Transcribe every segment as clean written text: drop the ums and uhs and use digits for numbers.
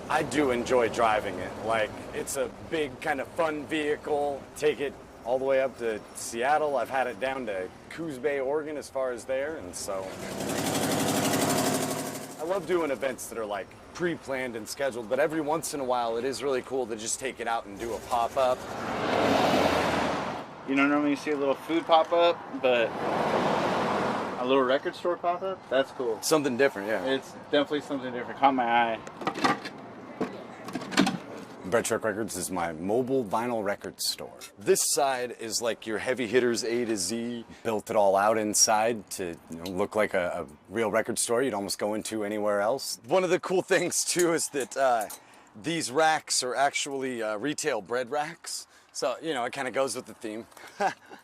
I do enjoy driving it. Like, it's a big kind of fun vehicle. Take it all the way up to Seattle. I've had it down to Coos Bay, Oregon, as far as there, and so I love doing events that are like pre-planned and scheduled, but every once in a while it is really cool to just take it out and do a pop-up. You don't normally see a little food pop-up, but a little record store pop-up, that's cool. Something different, yeah. It's definitely something different. Caught my eye. Bread Truck Records is my mobile vinyl record store. This side is like your heavy hitters A to Z. Built it all out inside to look like a real record store you'd almost go into anywhere else. One of the cool things too is that these racks are actually retail bread racks. So, it kind of goes with the theme.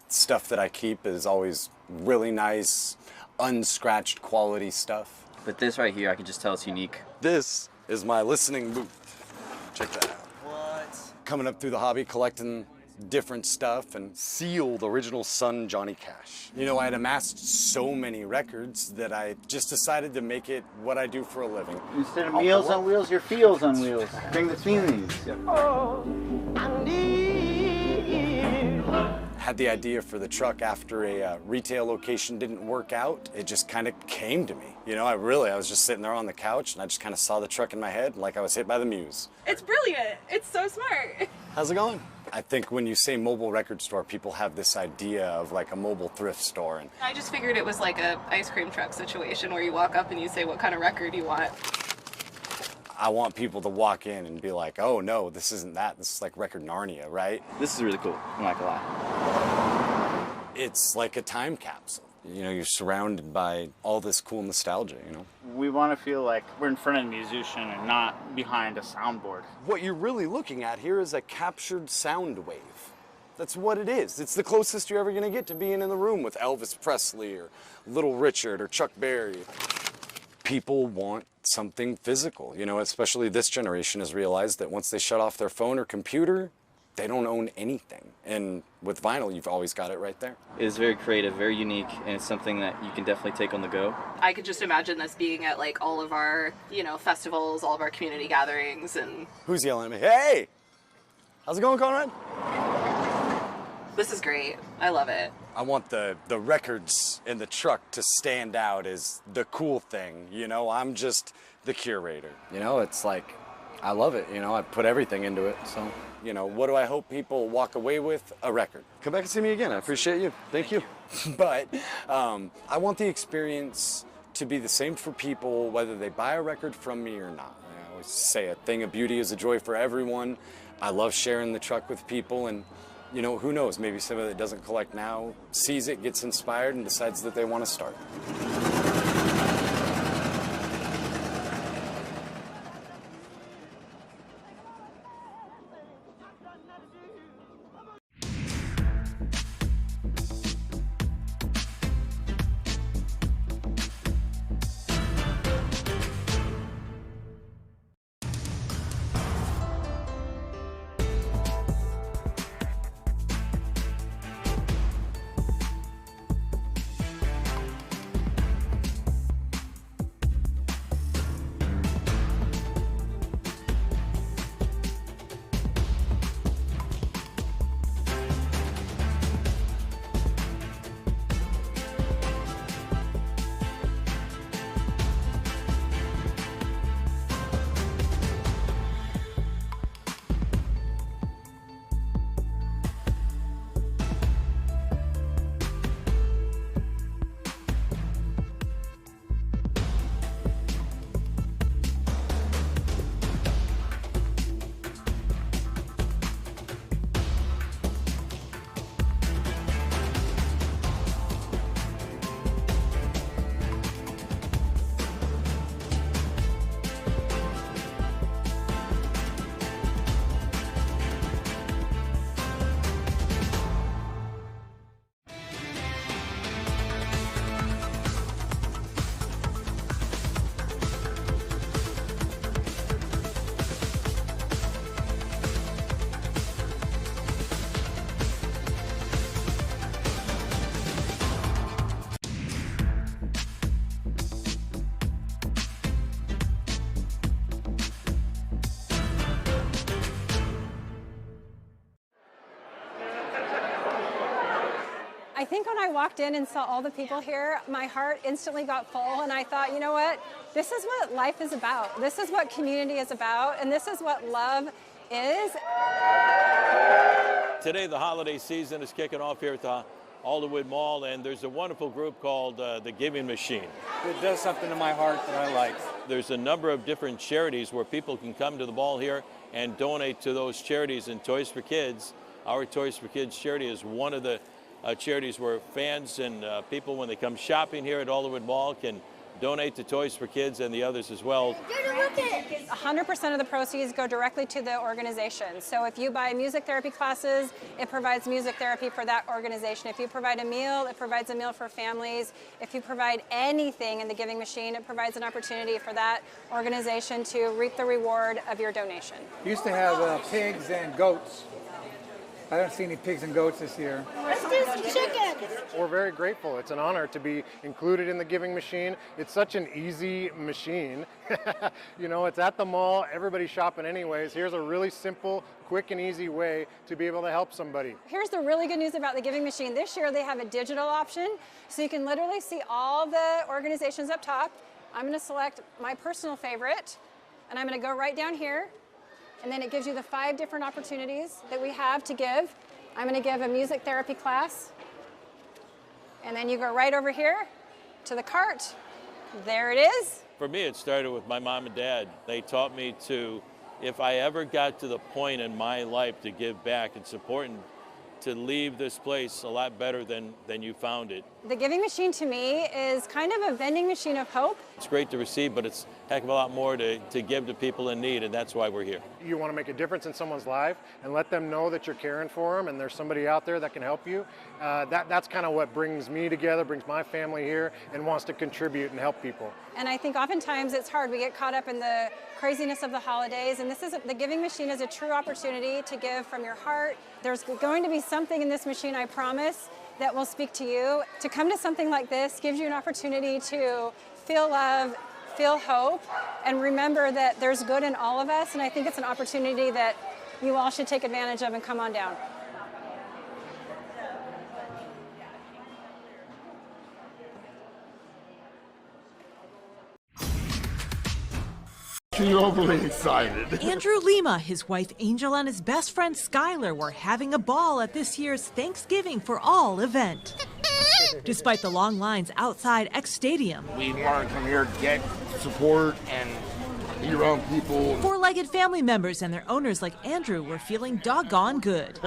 Stuff that I keep is always really nice, unscratched quality stuff. But this right here, I can just tell it's unique. This is my listening booth. Check that out. What? Coming up through the hobby, collecting different stuff, and sealed original Son Johnny Cash. I had amassed so many records that I just decided to make it what I do for a living. Instead of Meals on Wheels, your Feels on Wheels. Bring the feelings. Oh, I need you. Had the idea for the truck after a retail location didn't work out. It just kind of came to me. I was just sitting there on the couch and I just kind of saw the truck in my head like I was hit by the muse. It's brilliant. It's so smart. How's it going? I think when you say mobile record store, people have this idea of like a mobile thrift store. And I just figured it was like a ice cream truck situation where you walk up and you say what kind of record you want. I want people to walk in and be like, oh no, this isn't that. This is like Record Narnia, right? This is really cool, I'm not gonna lie. It's like a time capsule. You're surrounded by all this cool nostalgia, We want to feel like we're in front of a musician and not behind a soundboard. What you're really looking at here is a captured sound wave. That's what it is. It's the closest you're ever going to get to being in the room with Elvis Presley or Little Richard or Chuck Berry. People want something physical, especially this generation has realized that once they shut off their phone or computer, they don't own anything. And with vinyl, you've always got it right there. It is very creative, very unique, and it's something that you can definitely take on the go. I could just imagine this being at like all of our, festivals, all of our community gatherings, and Who's yelling at me? Hey! How's it going, Conrad? this is great. I love it. I want the records in the truck to stand out as the cool thing, I'm just the curator. It's like, I love it, I put everything into it, so, what do I hope people walk away with? A record. Come back and see me again, I appreciate you. Thank you. But I want the experience to be the same for people whether they buy a record from me or not. I always say a thing of beauty is a joy for everyone. I love sharing the truck with people, and who knows, maybe somebody that doesn't collect now sees it, gets inspired, and decides that they want to start. I think when I walked in and saw all the people here, my heart instantly got full, and I thought, you know what? This is what life is about. This is what community is about, and this is what love is. Today, the holiday season is kicking off here at the Alderwood Mall, and there's a wonderful group called the Giving Machine. It does something to my heart that I like. There's a number of different charities where people can come to the mall here and donate to those charities. And Toys for Kids, our Toys for Kids charity, is one of the charities where fans and people, when they come shopping here at Alderwood Mall, can donate to Toys for Kids and the others as well. 100% of the proceeds go directly to the organization. So if you buy music therapy classes, it provides music therapy for that organization. If you provide a meal, it provides a meal for families. If you provide anything in the Giving Machine, it provides an opportunity for that organization to reap the reward of your donation. We used to have pigs and goats. I don't see any pigs and goats this year. Let's do some chicken. We're very grateful. It's an honor to be included in the Giving Machine. It's such an easy machine. You know, it's at the mall. Everybody's shopping anyways. Here's a really simple, quick and easy way to be able to help somebody. Here's the really good news about the Giving Machine. This year they have a digital option, so you can literally see all the organizations up top. I'm going to select my personal favorite, and I'm going to go right down here. And then it gives you the 5 different opportunities that we have to give. I'm going to give a music therapy class. And then you go right over here to the cart. There it is. For me, it started with my mom and dad. They taught me to, if I ever got to the point in my life to give back, it's important to leave this place a lot better than you found it. The Giving Machine to me is kind of a vending machine of hope. It's great to receive, but it's a heck of a lot more to give to people in need, and that's why we're here. You want to make a difference in someone's life and let them know that you're caring for them and there's somebody out there that can help you. That's kind of what brings me together, brings my family here, and wants to contribute and help people. And I think oftentimes it's hard. We get caught up in the craziness of the holidays, and the Giving Machine is a true opportunity to give from your heart. There's going to be something in this machine, I promise, that will speak to you. To come to something like this gives you an opportunity to feel love, feel hope, and remember that there's good in all of us, and I think it's an opportunity that you all should take advantage of and come on down. You're overly excited. Andrew Lima, his wife Angel, and his best friend Skylar were having a ball at this year's Thanksgiving for All event. Despite the long lines outside X Stadium, We want to come here, get support, and be around people. four-legged family members and their owners like Andrew were feeling doggone good.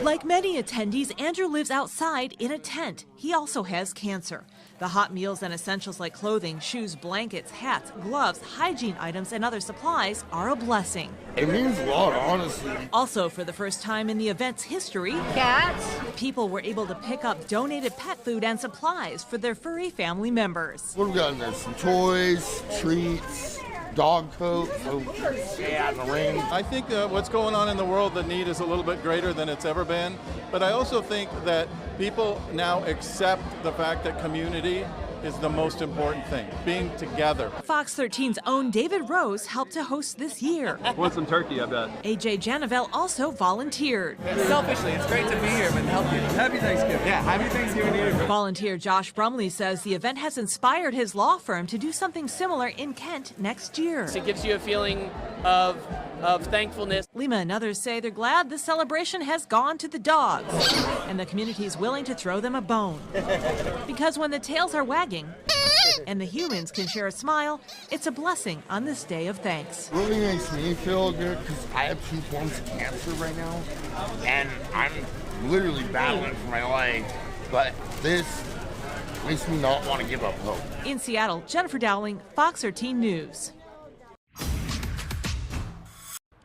Like many attendees, Andrew lives outside in a tent. He also has cancer. The hot meals and essentials like clothing, shoes, blankets, hats, gloves, hygiene items, and other supplies are a blessing. It means a lot, honestly. Also, for the first time in the event's history, Cats. people were able to pick up donated pet food and supplies for their furry family members. What do we got in there? Some toys, treats, dog coat, stay out in the rain. I think what's going on in the world, the need is a little bit greater than it's ever been. But I also think that people now accept the fact that community is the most important thing, being together. Fox 13's own David Rose helped to host this year. Want some turkey, I bet. AJ Janavel also volunteered. Selfishly, it's great to be here and help you. Happy Thanksgiving. Yeah, happy Thanksgiving to you. Volunteer Josh Brumley says the event has inspired his law firm to do something similar in Kent next year. It gives you a feeling of thankfulness. Lima and others say they're glad the celebration has gone to the dogs, and the community is willing to throw them a bone. Because when the tails are wagging and the humans can share a smile, it's a blessing on this day of thanks. It really makes me feel good because I have 2 forms of cancer right now, and I'm literally battling for my life. But this makes me not want to give up hope. In Seattle, Jennifer Dowling, Fox 13 News.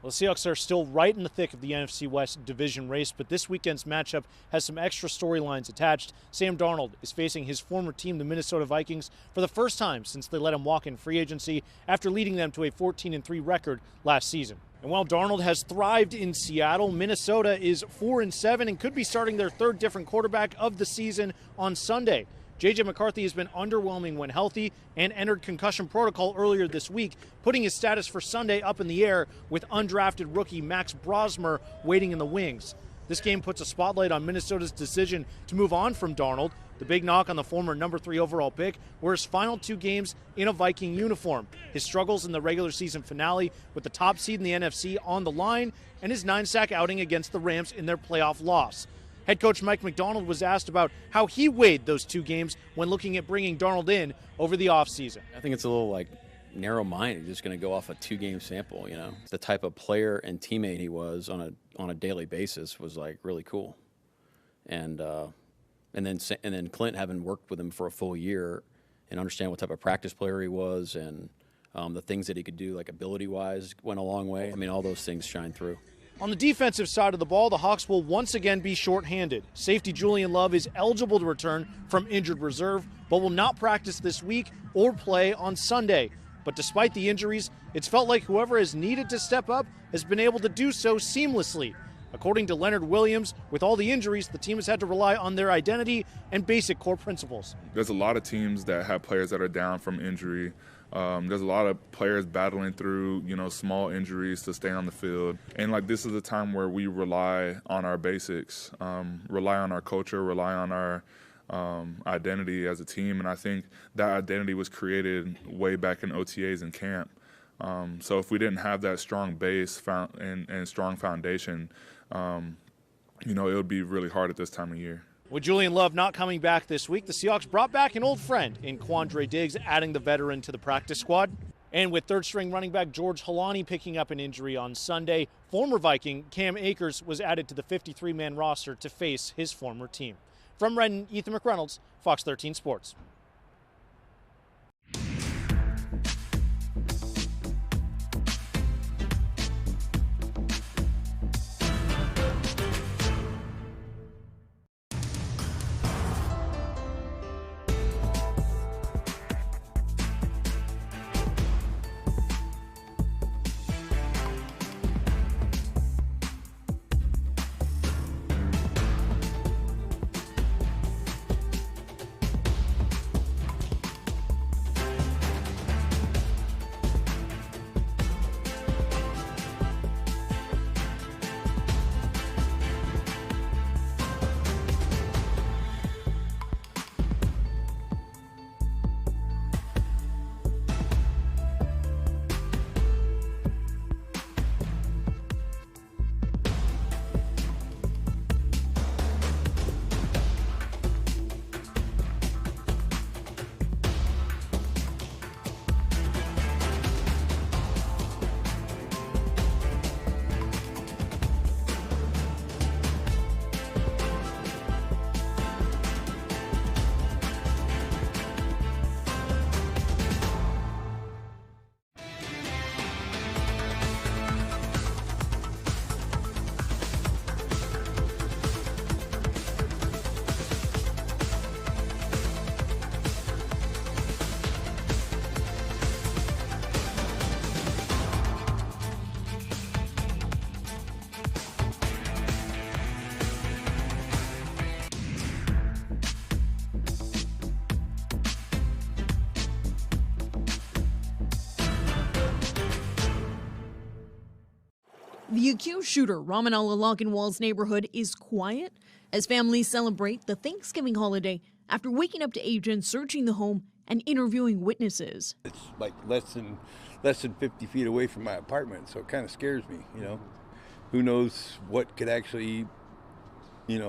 Well, the Seahawks are still right in the thick of the NFC West division race, but this weekend's matchup has some extra storylines attached. Sam Darnold is facing his former team, the Minnesota Vikings, for the first time since they let him walk in free agency after leading them to a 14-3 record last season. And while Darnold has thrived in Seattle, Minnesota is 4-7 and could be starting their 3rd different quarterback of the season on Sunday. J.J. McCarthy has been underwhelming when healthy and entered concussion protocol earlier this week, putting his status for Sunday up in the air with undrafted rookie Max Brosmer waiting in the wings. This game puts a spotlight on Minnesota's decision to move on from Darnold. The big knock on the former number 3 overall pick were his final 2 games in a Viking uniform, his struggles in the regular season finale with the top seed in the NFC on the line, and his 9-sack outing against the Rams in their playoff loss. Head coach Mike McDonald was asked about how he weighed those 2 games when looking at bringing Darnold in over the offseason. I think it's a little narrow-minded, just going to go off a 2-game sample. The type of player and teammate he was on a daily basis was really cool, and then Clint, having worked with him for a full year and understand what type of practice player he was, and the things that he could do ability-wise went a long way. All those things shine through. On the defensive side of the ball, the Hawks will once again be shorthanded. Safety Julian Love is eligible to return from injured reserve, but will not practice this week or play on Sunday. But despite the injuries, it's felt like whoever has needed to step up has been able to do so seamlessly. According to Leonard Williams, with all the injuries, the team has had to rely on their identity and basic core principles. There's a lot of teams that have players that are down from injury. There's a lot of players battling through, small injuries to stay on the field. And this is a time where we rely on our basics, rely on our culture, rely on our identity as a team. And I think that identity was created way back in OTAs and camp. So if we didn't have that strong base and strong foundation, it would be really hard at this time of year. With Julian Love not coming back this week, the Seahawks brought back an old friend in Quandre Diggs, adding the veteran to the practice squad. And with third-string running back George Halani picking up an injury on Sunday, former Viking Cam Akers was added to the 53-man roster to face his former team. From Renton, Ethan McReynolds, Fox 13 Sports. The accused shooter, Ramanallah Lochinwall's neighborhood is quiet as families celebrate the Thanksgiving holiday after waking up to agents searching the home and interviewing witnesses. It's less than 50 feet away from my apartment, so it kind of scares me, Who knows what could actually,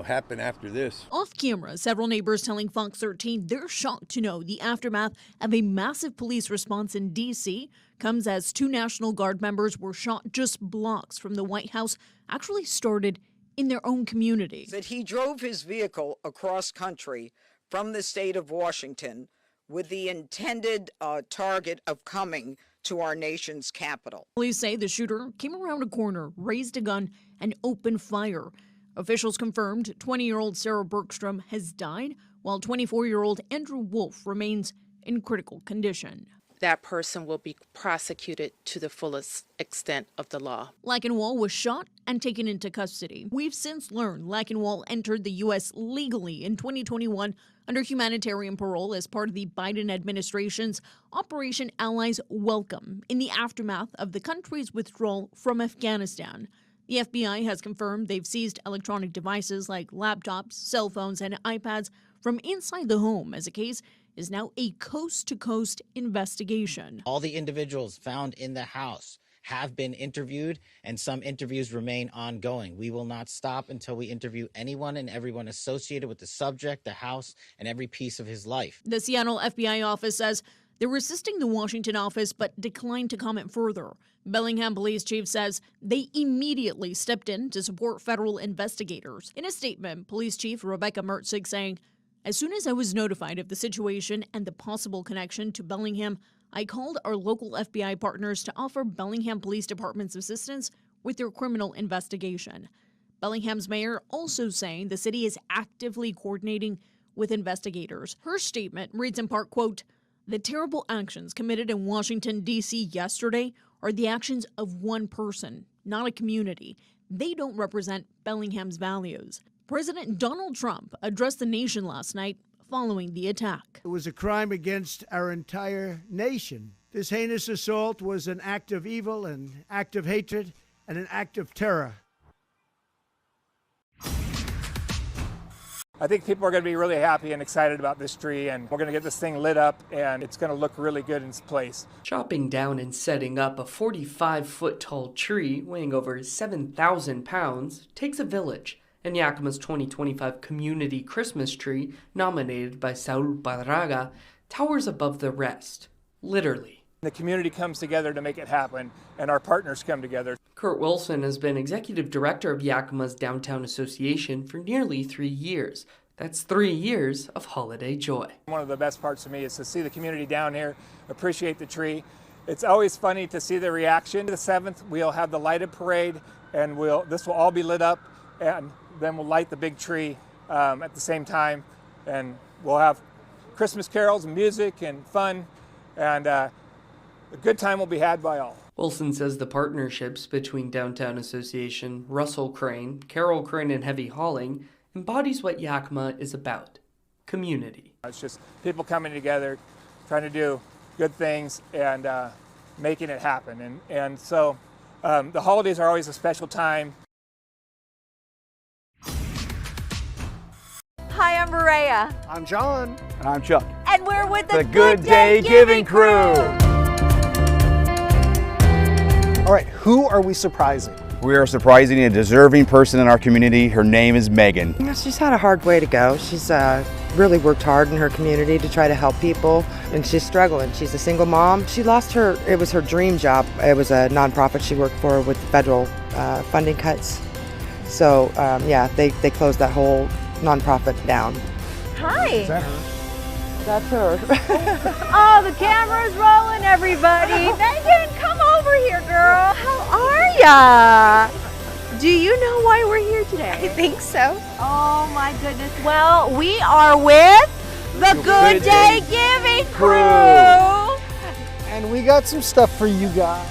happen after this. Off camera, several neighbors telling Fox 13 they're shocked to know the aftermath of a massive police response in D.C. comes as 2 National Guard members were shot just blocks from the White House actually started in their own community. That he drove his vehicle across country from the state of Washington with the intended target of coming to our nation's capital. Police say the shooter came around a corner, raised a gun, and opened fire. Officials confirmed 20-year-old Sarah Bergstrom has died, while 24-year-old Andrew Wolf remains in critical condition. That person will be prosecuted to the fullest extent of the law. Lochinwall was shot and taken into custody. We've since learned Lochinwall entered the U.S. legally in 2021 under humanitarian parole as part of the Biden administration's Operation Allies Welcome in the aftermath of the country's withdrawal from Afghanistan. The FBI has confirmed they've seized electronic devices like laptops, cell phones, and iPads from inside the home as the case is now a coast-to-coast investigation. All the individuals found in the house have been interviewed, and some interviews remain ongoing. We will not stop until we interview anyone and everyone associated with the subject, the house, and every piece of his life. The Seattle FBI office says they're assisting the Washington office but declined to comment further. Bellingham Police Chief says they immediately stepped in to support federal investigators. In a statement, Police Chief Rebecca Mertzig saying, "As soon as I was notified of the situation and the possible connection to Bellingham, I called our local FBI partners to offer Bellingham Police Department's assistance with their criminal investigation." Bellingham's mayor also saying the city is actively coordinating with investigators. Her statement reads in part, quote, "The terrible actions committed in Washington, D.C. yesterday are the actions of one person, not a community. They don't represent Bellingham's values." President Donald Trump addressed the nation last night following the attack. It was a crime against our entire nation. This heinous assault was an act of evil, an act of hatred, and an act of terror. I think people are going to be really happy and excited about this tree, and we're going to get this thing lit up, and it's going to look really good in its place. Chopping down and setting up a 45-foot-tall tree weighing over 7,000 pounds takes a village, and Yakima's 2025 Community Christmas tree, nominated by Saul Barraga, towers above the rest, literally. The community comes together to make it happen, and our partners come together. Kurt Wilson has been executive director of Yakima's Downtown Association for nearly 3 years. That's 3 years of holiday joy. One of the best parts for me is to see the community down here appreciate the tree. It's always funny to see the reaction. The 7th, we'll have the lighted parade, and this will all be lit up, and then we'll light the big tree at the same time, and we'll have Christmas carols and music and fun, and a good time will be had by all. Wilson says the partnerships between Downtown Association, Russell Crane, Carol Crane, and Heavy Hauling embodies what Yakima is about: community. It's just people coming together, trying to do good things, and making it happen. And so the holidays are always a special time. Hi, I'm Maria. I'm John. And I'm Chuck. And we're with the Good Day Giving Crew. All right, who are we surprising? We are surprising a deserving person in our community. Her name is Megan. She's had a hard way to go. She's really worked hard in her community to try to help people, and she's struggling. She's a single mom. She lost it was her dream job. It was a nonprofit she worked for with federal funding cuts. So yeah, they closed that whole nonprofit down. Hi. Is that her? That's her. Oh, the camera's rolling, everybody. Megan, come over here, girl. How are ya? Do you know why we're here today? I think so. Oh my goodness. Well, we are with the Good Day Giving Crew. And we got some stuff for you guys.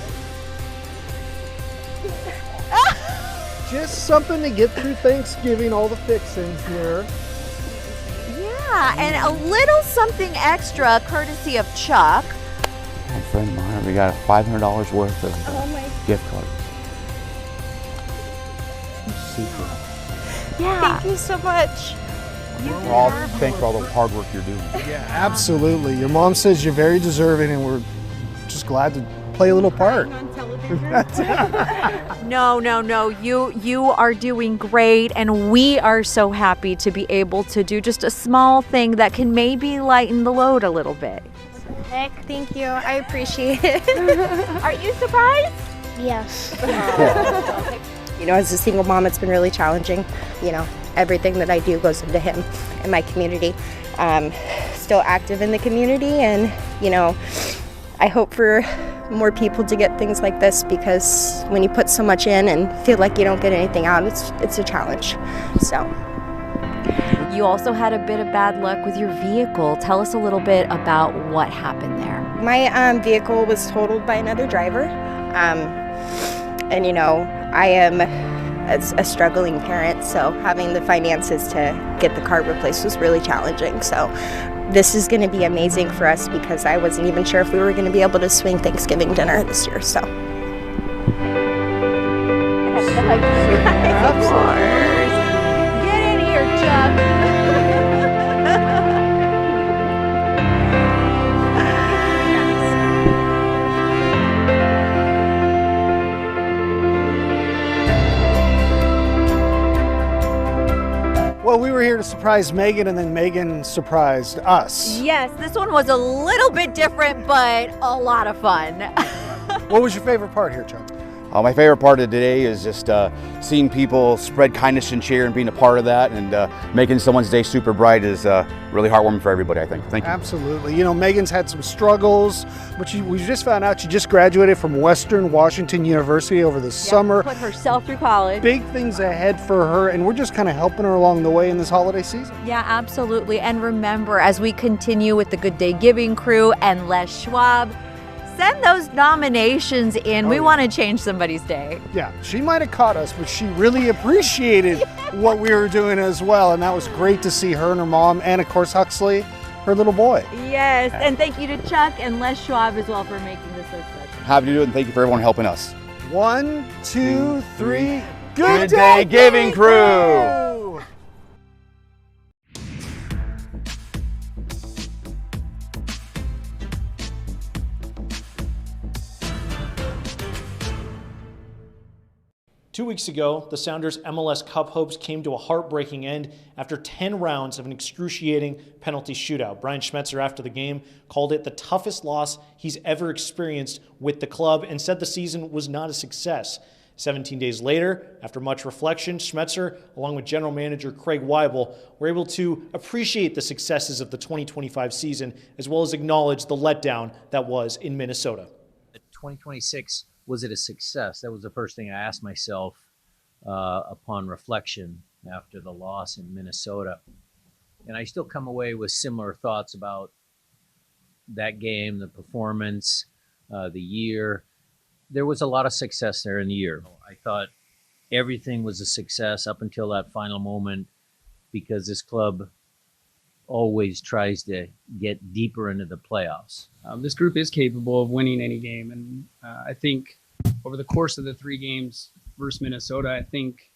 Just something to get through Thanksgiving, all the fixings here. Yeah, and a little something extra courtesy of Chuck. My friend of mine, we got $500 worth of gift cards. Secret. Yeah. Thank you so much. Thanks for all the hard work you're doing. Yeah, absolutely. Your mom says you're very deserving, and we're just glad to play a little part. No. You are doing great, and we are so happy to be able to do just a small thing that can maybe lighten the load a little bit. Heck, thank you. I appreciate it. Are you surprised? Yes. You know, as a single mom, it's been really challenging. You know, everything that I do goes into him and my community. Still active in the community, and you know, I hope for more people to get things like this, because when you put so much in and feel like you don't get anything out, it's a challenge. So. You also had a bit of bad luck with your vehicle. Tell us a little bit about what happened there. My vehicle was totaled by another driver, and you know, I am a struggling parent, so having the finances to get the car replaced was really challenging. So this is going to be amazing for us, because I wasn't even sure if we were going to be able to swing Thanksgiving dinner this year. So. Well, we were here to surprise Megan, and then Megan surprised us. Yes, this one was a little bit different, but a lot of fun. What was your favorite part here, Chuck? My favorite part of today is just seeing people spread kindness and cheer and being a part of that, and making someone's day super bright is really heartwarming for everybody, I think. Thank you. Absolutely. You know, Megan's had some struggles, but we just found out she just graduated from Western Washington University over the summer. Put herself through college. Big things ahead for her, and we're just kind of helping her along the way in this holiday season. Yeah, absolutely. And remember, as we continue with the Good Day Giving crew and Les Schwab, send those nominations in. We want to change somebody's day. Yeah, she might have caught us, but she really appreciated what we were doing as well. And that was great to see her and her mom, and of course Huxley, her little boy. Yes, and thank you to Chuck and Les Schwab as well for making this so special. Happy to do it, and thank you for everyone helping us. 1, 2, 3. Good Day Giving Crew! 2 weeks ago, the Sounders' MLS Cup hopes came to a heartbreaking end after 10 rounds of an excruciating penalty shootout. Brian Schmetzer, after the game, called it the toughest loss he's ever experienced with the club and said the season was not a success. 17 days later, after much reflection, Schmetzer, along with general manager Craig Weibel, were able to appreciate the successes of the 2025 season, as well as acknowledge the letdown that was in Minnesota. 2026, was it a success? That was the first thing I asked myself upon reflection after the loss in Minnesota. And I still come away with similar thoughts about that game, the performance, the year. There was a lot of success there in the year. I thought everything was a success up until that final moment, because this club always tries to get deeper into the playoffs. This group is capable of winning any game. And I think over the course of the 3 games versus Minnesota, I think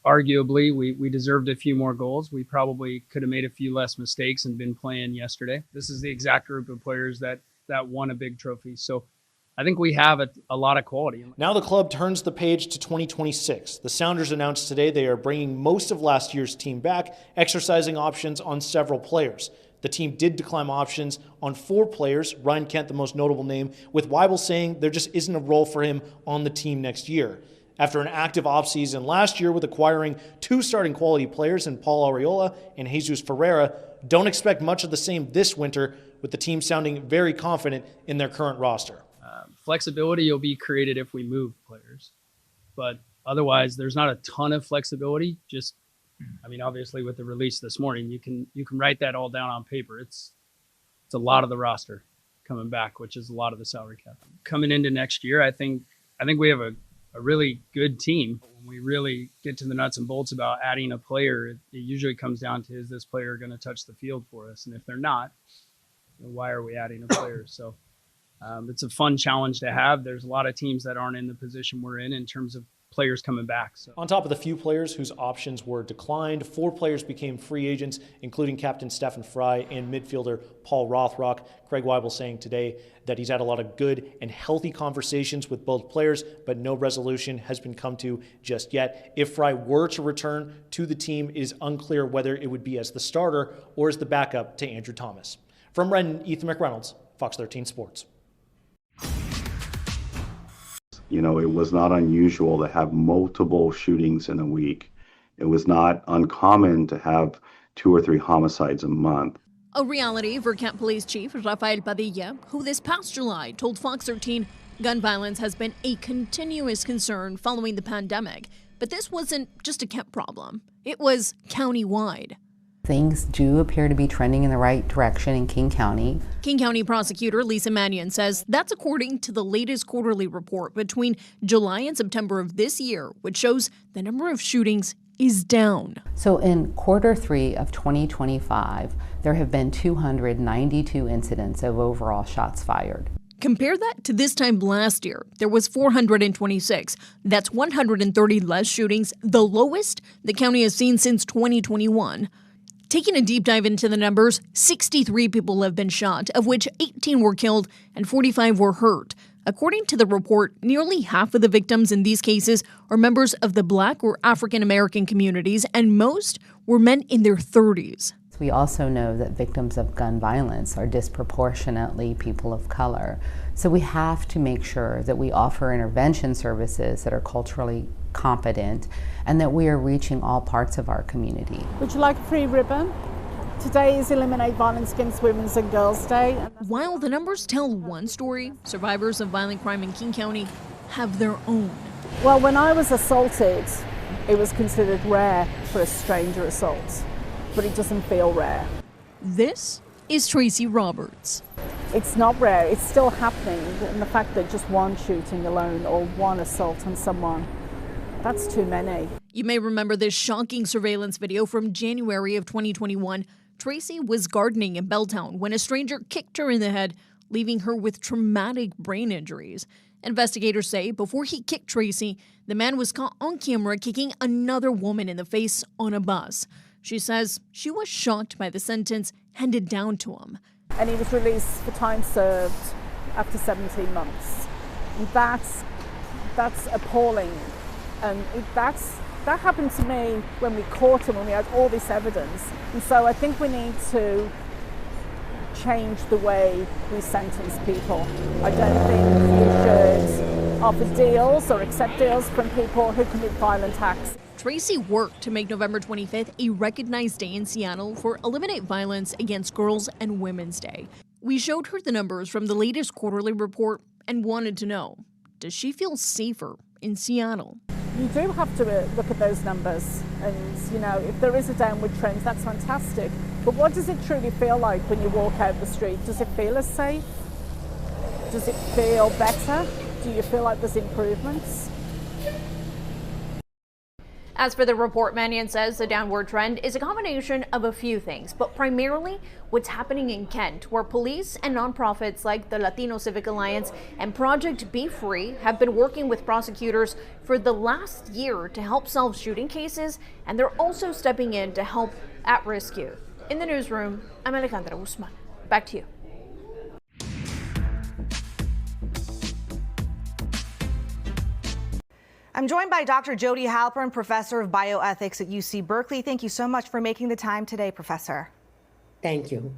arguably we deserved a few more goals. We probably could have made a few less mistakes and been playing yesterday. This is the exact group of players that won a big trophy. So I think we have a lot of quality. Now the club turns the page to 2026. The Sounders announced today they are bringing most of last year's team back, exercising options on several players. The team did decline options on 4 players, Ryan Kent the most notable name, with Weibel saying there just isn't a role for him on the team next year. After an active offseason last year with acquiring 2 starting quality players in Paul Arriola and Jesus Ferreira, don't expect much of the same this winter, with the team sounding very confident in their current roster. Flexibility will be created if we move players, but otherwise there's not a ton of flexibility. Just, I mean, obviously with the release this morning, you can write that all down on paper. It's a lot of the roster coming back, which is a lot of the salary cap. Coming into next year, I think we have a really good team. When we really get to the nuts and bolts about adding a player, it usually comes down to, is this player going to touch the field for us? And if they're not, then why are we adding a player? So it's a fun challenge to have. There's a lot of teams that aren't in the position we're in terms of players coming back. So. On top of the few players whose options were declined, 4 players became free agents, including captain Stefan Fry and midfielder Paul Rothrock. Craig Weibel saying today that he's had a lot of good and healthy conversations with both players, but no resolution has been come to just yet. If Fry were to return to the team, it is unclear whether it would be as the starter or as the backup to Andrew Thomas. From Renton, Ethan McReynolds, Fox 13 Sports. You know, it was not unusual to have multiple shootings in a week. It was not uncommon to have 2 or 3 homicides a month. A reality for Kent Police Chief Rafael Padilla, who this past July told Fox 13 gun violence has been a continuous concern following the pandemic. But this wasn't just a Kent problem. It was county-wide. Things do appear to be trending in the right direction in King County. King County Prosecutor Lisa Mannion says that's according to the latest quarterly report between July and September of this year, which shows the number of shootings is down. So in Q3 of 2025, there have been 292 incidents of overall shots fired. Compare that to this time last year. There was 426. That's 130 less shootings, the lowest the county has seen since 2021. Taking a deep dive into the numbers, 63 people have been shot, of which 18 were killed and 45 were hurt. According to the report, nearly half of the victims in these cases are members of the Black or African American communities, and most were men in their 30s. We also know that victims of gun violence are disproportionately people of color. So we have to make sure that we offer intervention services that are culturally competent and that we are reaching all parts of our community. Would you like a free ribbon? Today is Eliminate Violence Against Women and Girls Day. While the numbers tell one story, survivors of violent crime in King County have their own. Well, when I was assaulted, it was considered rare for a stranger assault, but it doesn't feel rare. This is Tracy Roberts. It's not rare, it's still happening, and the fact that just one shooting alone or one assault on someone, that's too many. You may remember this shocking surveillance video from January of 2021. Tracy was gardening in Belltown when a stranger kicked her in the head, leaving her with traumatic brain injuries. Investigators say before he kicked Tracy, the man was caught on camera kicking another woman in the face on a bus. She says she was shocked by the sentence handed down to him. And he was released for time served after 17 months. And that's appalling. And that happened to me when we caught him, when we had all this evidence. And so I think we need to change the way we sentence people. I don't think you should offer deals or accept deals from people who commit violent acts. Tracy worked to make November 25th a recognized day in Seattle for Eliminate Violence Against Girls and Women's Day. We showed her the numbers from the latest quarterly report and wanted to know, does she feel safer in Seattle? You do have to look at those numbers, and if there is a downward trend, that's fantastic. But what does it truly feel like when you walk out the street? Does it feel as safe? Does it feel better? Do you feel like there's improvements? As for the report, Mannion says the downward trend is a combination of a few things, but primarily what's happening in Kent, where police and nonprofits like the Latino Civic Alliance and Project Be Free have been working with prosecutors for the last year to help solve shooting cases, and they're also stepping in to help at-risk youth. In the newsroom, I'm Alejandra Guzman. Back to you. I'm joined by Dr. Jody Halpern, professor of bioethics at UC Berkeley. Thank you so much for making the time today, Professor. Thank you.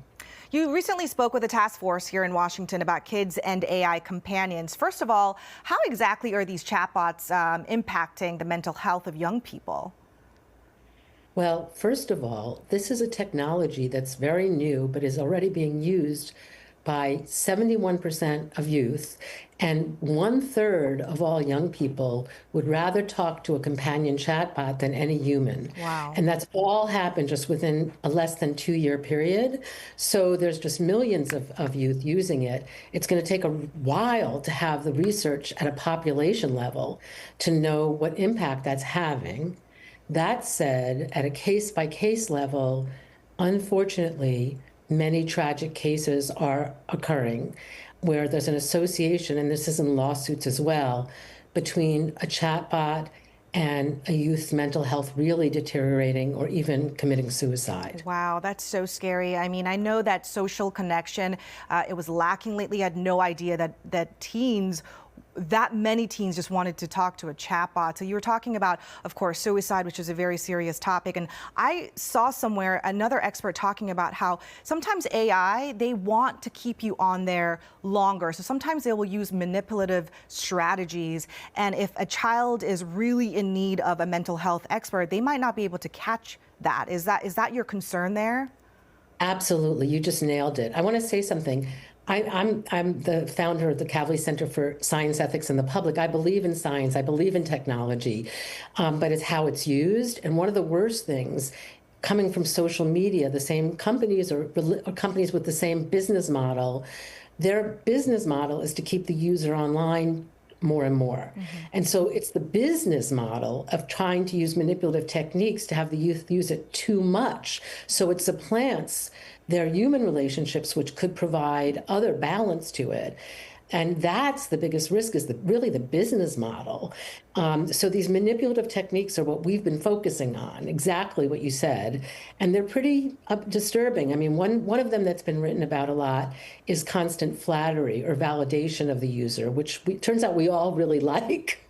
You recently spoke with a task force here in Washington about kids and AI companions. First of all, how exactly are these chatbots impacting the mental health of young people? Well, first of all, this is a technology that's very new, but is already being used by 71% of youth, and 1/3 of all young people would rather talk to a companion chatbot than any human. Wow. And that's all happened just within a less than 2-year period. So there's just millions of youth using it. It's going to take a while to have the research at a population level to know what impact that's having. That said, at a case-by-case level, unfortunately, many tragic cases are occurring where there's an association, and this is in lawsuits as well, between a chatbot and a youth's mental health really deteriorating or even committing suicide. Wow, that's so scary. I mean, I know that social connection, it was lacking lately. I had no idea that many teens just wanted to talk to a chatbot. So you were talking about, of course, suicide, which is a very serious topic. And I saw somewhere another expert talking about how sometimes AI, they want to keep you on there longer. So sometimes they will use manipulative strategies. And if a child is really in need of a mental health expert, they might not be able to catch that. Is that your concern there? Absolutely. You just nailed it. I want to say something. I'm the founder of the Kavli Center for Science, Ethics, and the Public. I believe in science. I believe in technology, but it's how it's used. And one of the worst things coming from social media, the same companies or companies with the same business model, their business model is to keep the user online more and more. Mm-hmm. And so it's the business model of trying to use manipulative techniques to have the youth use it too much. So it supplants their human relationships, which could provide other balance to it. And that's the biggest risk, is really the business model. So these manipulative techniques are what we've been focusing on, exactly what you said. And they're pretty disturbing. I mean, one of them that's been written about a lot is constant flattery or validation of the user, which turns out we all really like.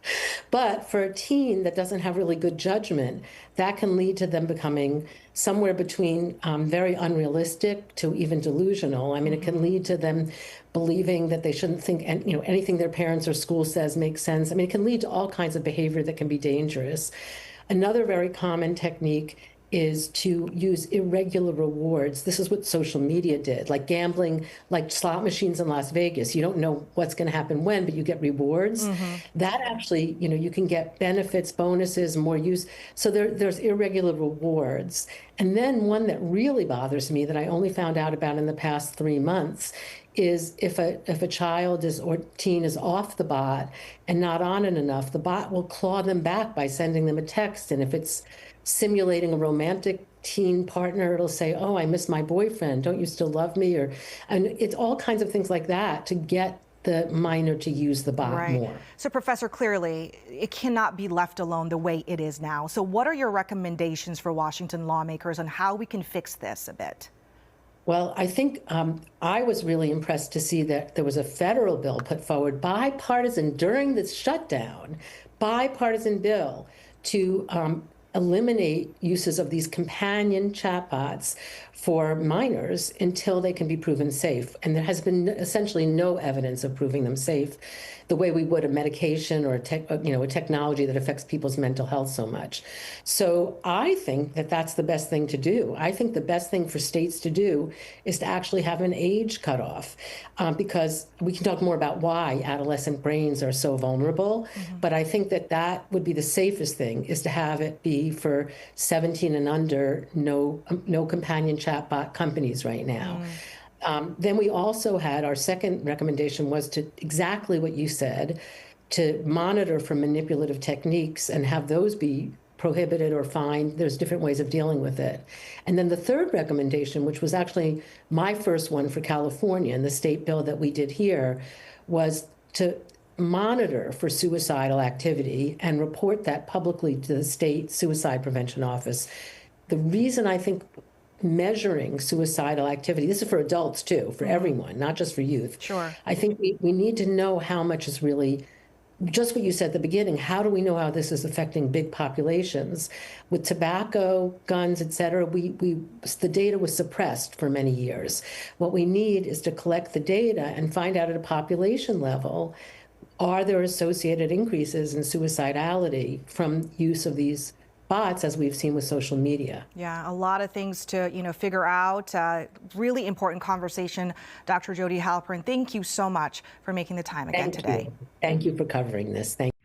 But for a teen that doesn't have really good judgment, that can lead to them becoming somewhere between very unrealistic to even delusional. I mean, it can lead to them believing that they shouldn't think, anything their parents or school says makes sense. I mean, it can lead to all kinds of behavior that can be dangerous. Another very common technique is to use irregular rewards. This is what social media did, like gambling, like slot machines in Las Vegas. You don't know what's going to happen when, but you get rewards. That actually, you can get benefits, bonuses, more use. So there's irregular rewards. And then one that really bothers me that I only found out about in the past 3 months is if a child or teen is off the bot and not on it enough, the bot will claw them back by sending them a text. And if it's simulating a romantic teen partner, it'll say, "Oh, I miss my boyfriend. Don't you still love me?" And it's all kinds of things like that to get the minor to use the bot more. So, Professor, clearly, it cannot be left alone the way it is now. So what are your recommendations for Washington lawmakers on how we can fix this a bit? Well, I think I was really impressed to see that there was a federal bill put forward, bipartisan, during the shutdown, bipartisan bill to eliminate uses of these companion chatbots for minors until they can be proven safe. And there has been essentially no evidence of proving them safe the way we would a medication or a technology that affects people's mental health so much. So I think that that's the best thing to do. I think the best thing for states to do is to actually have an age cutoff, because we can talk more about why adolescent brains are so vulnerable. But I think that would be the safest thing, is to have it be for 17 and under, no companion chatbot companies right now. Then we also had, our second recommendation was to exactly what you said, to monitor for manipulative techniques and have those be prohibited or fined. There's different ways of dealing with it. And then the third recommendation, which was actually my first one for California and the state bill that we did here, was to monitor for suicidal activity and report that publicly to the state suicide prevention office. The reason I think measuring suicidal activity, this is for adults too, for everyone, not just for youth. Sure. I think we need to know how much is really, just what you said at the beginning, how do we know how this is affecting big populations? With tobacco, guns, et cetera, the data was suppressed for many years. What we need is to collect the data and find out at a population level, are there associated increases in suicidality from use of these bots, as we've seen with social media? Yeah, a lot of things to figure out. Really important conversation, Dr. Jody Halpern. Thank you so much for making the time again today. Thank you for covering this. Thank you.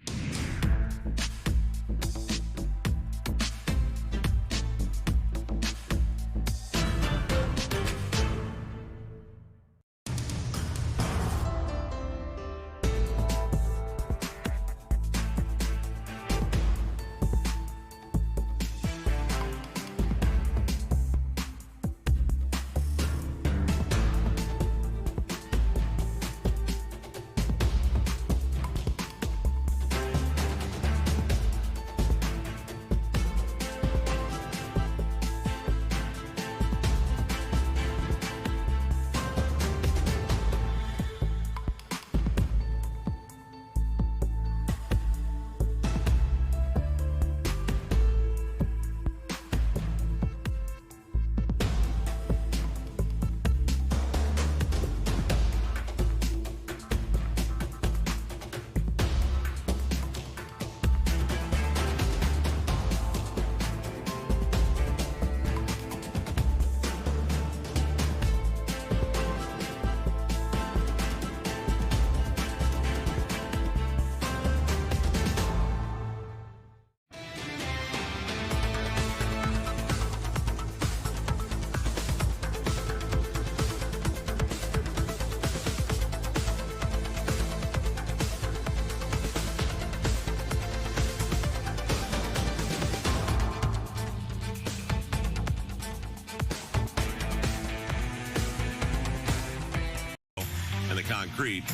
Concrete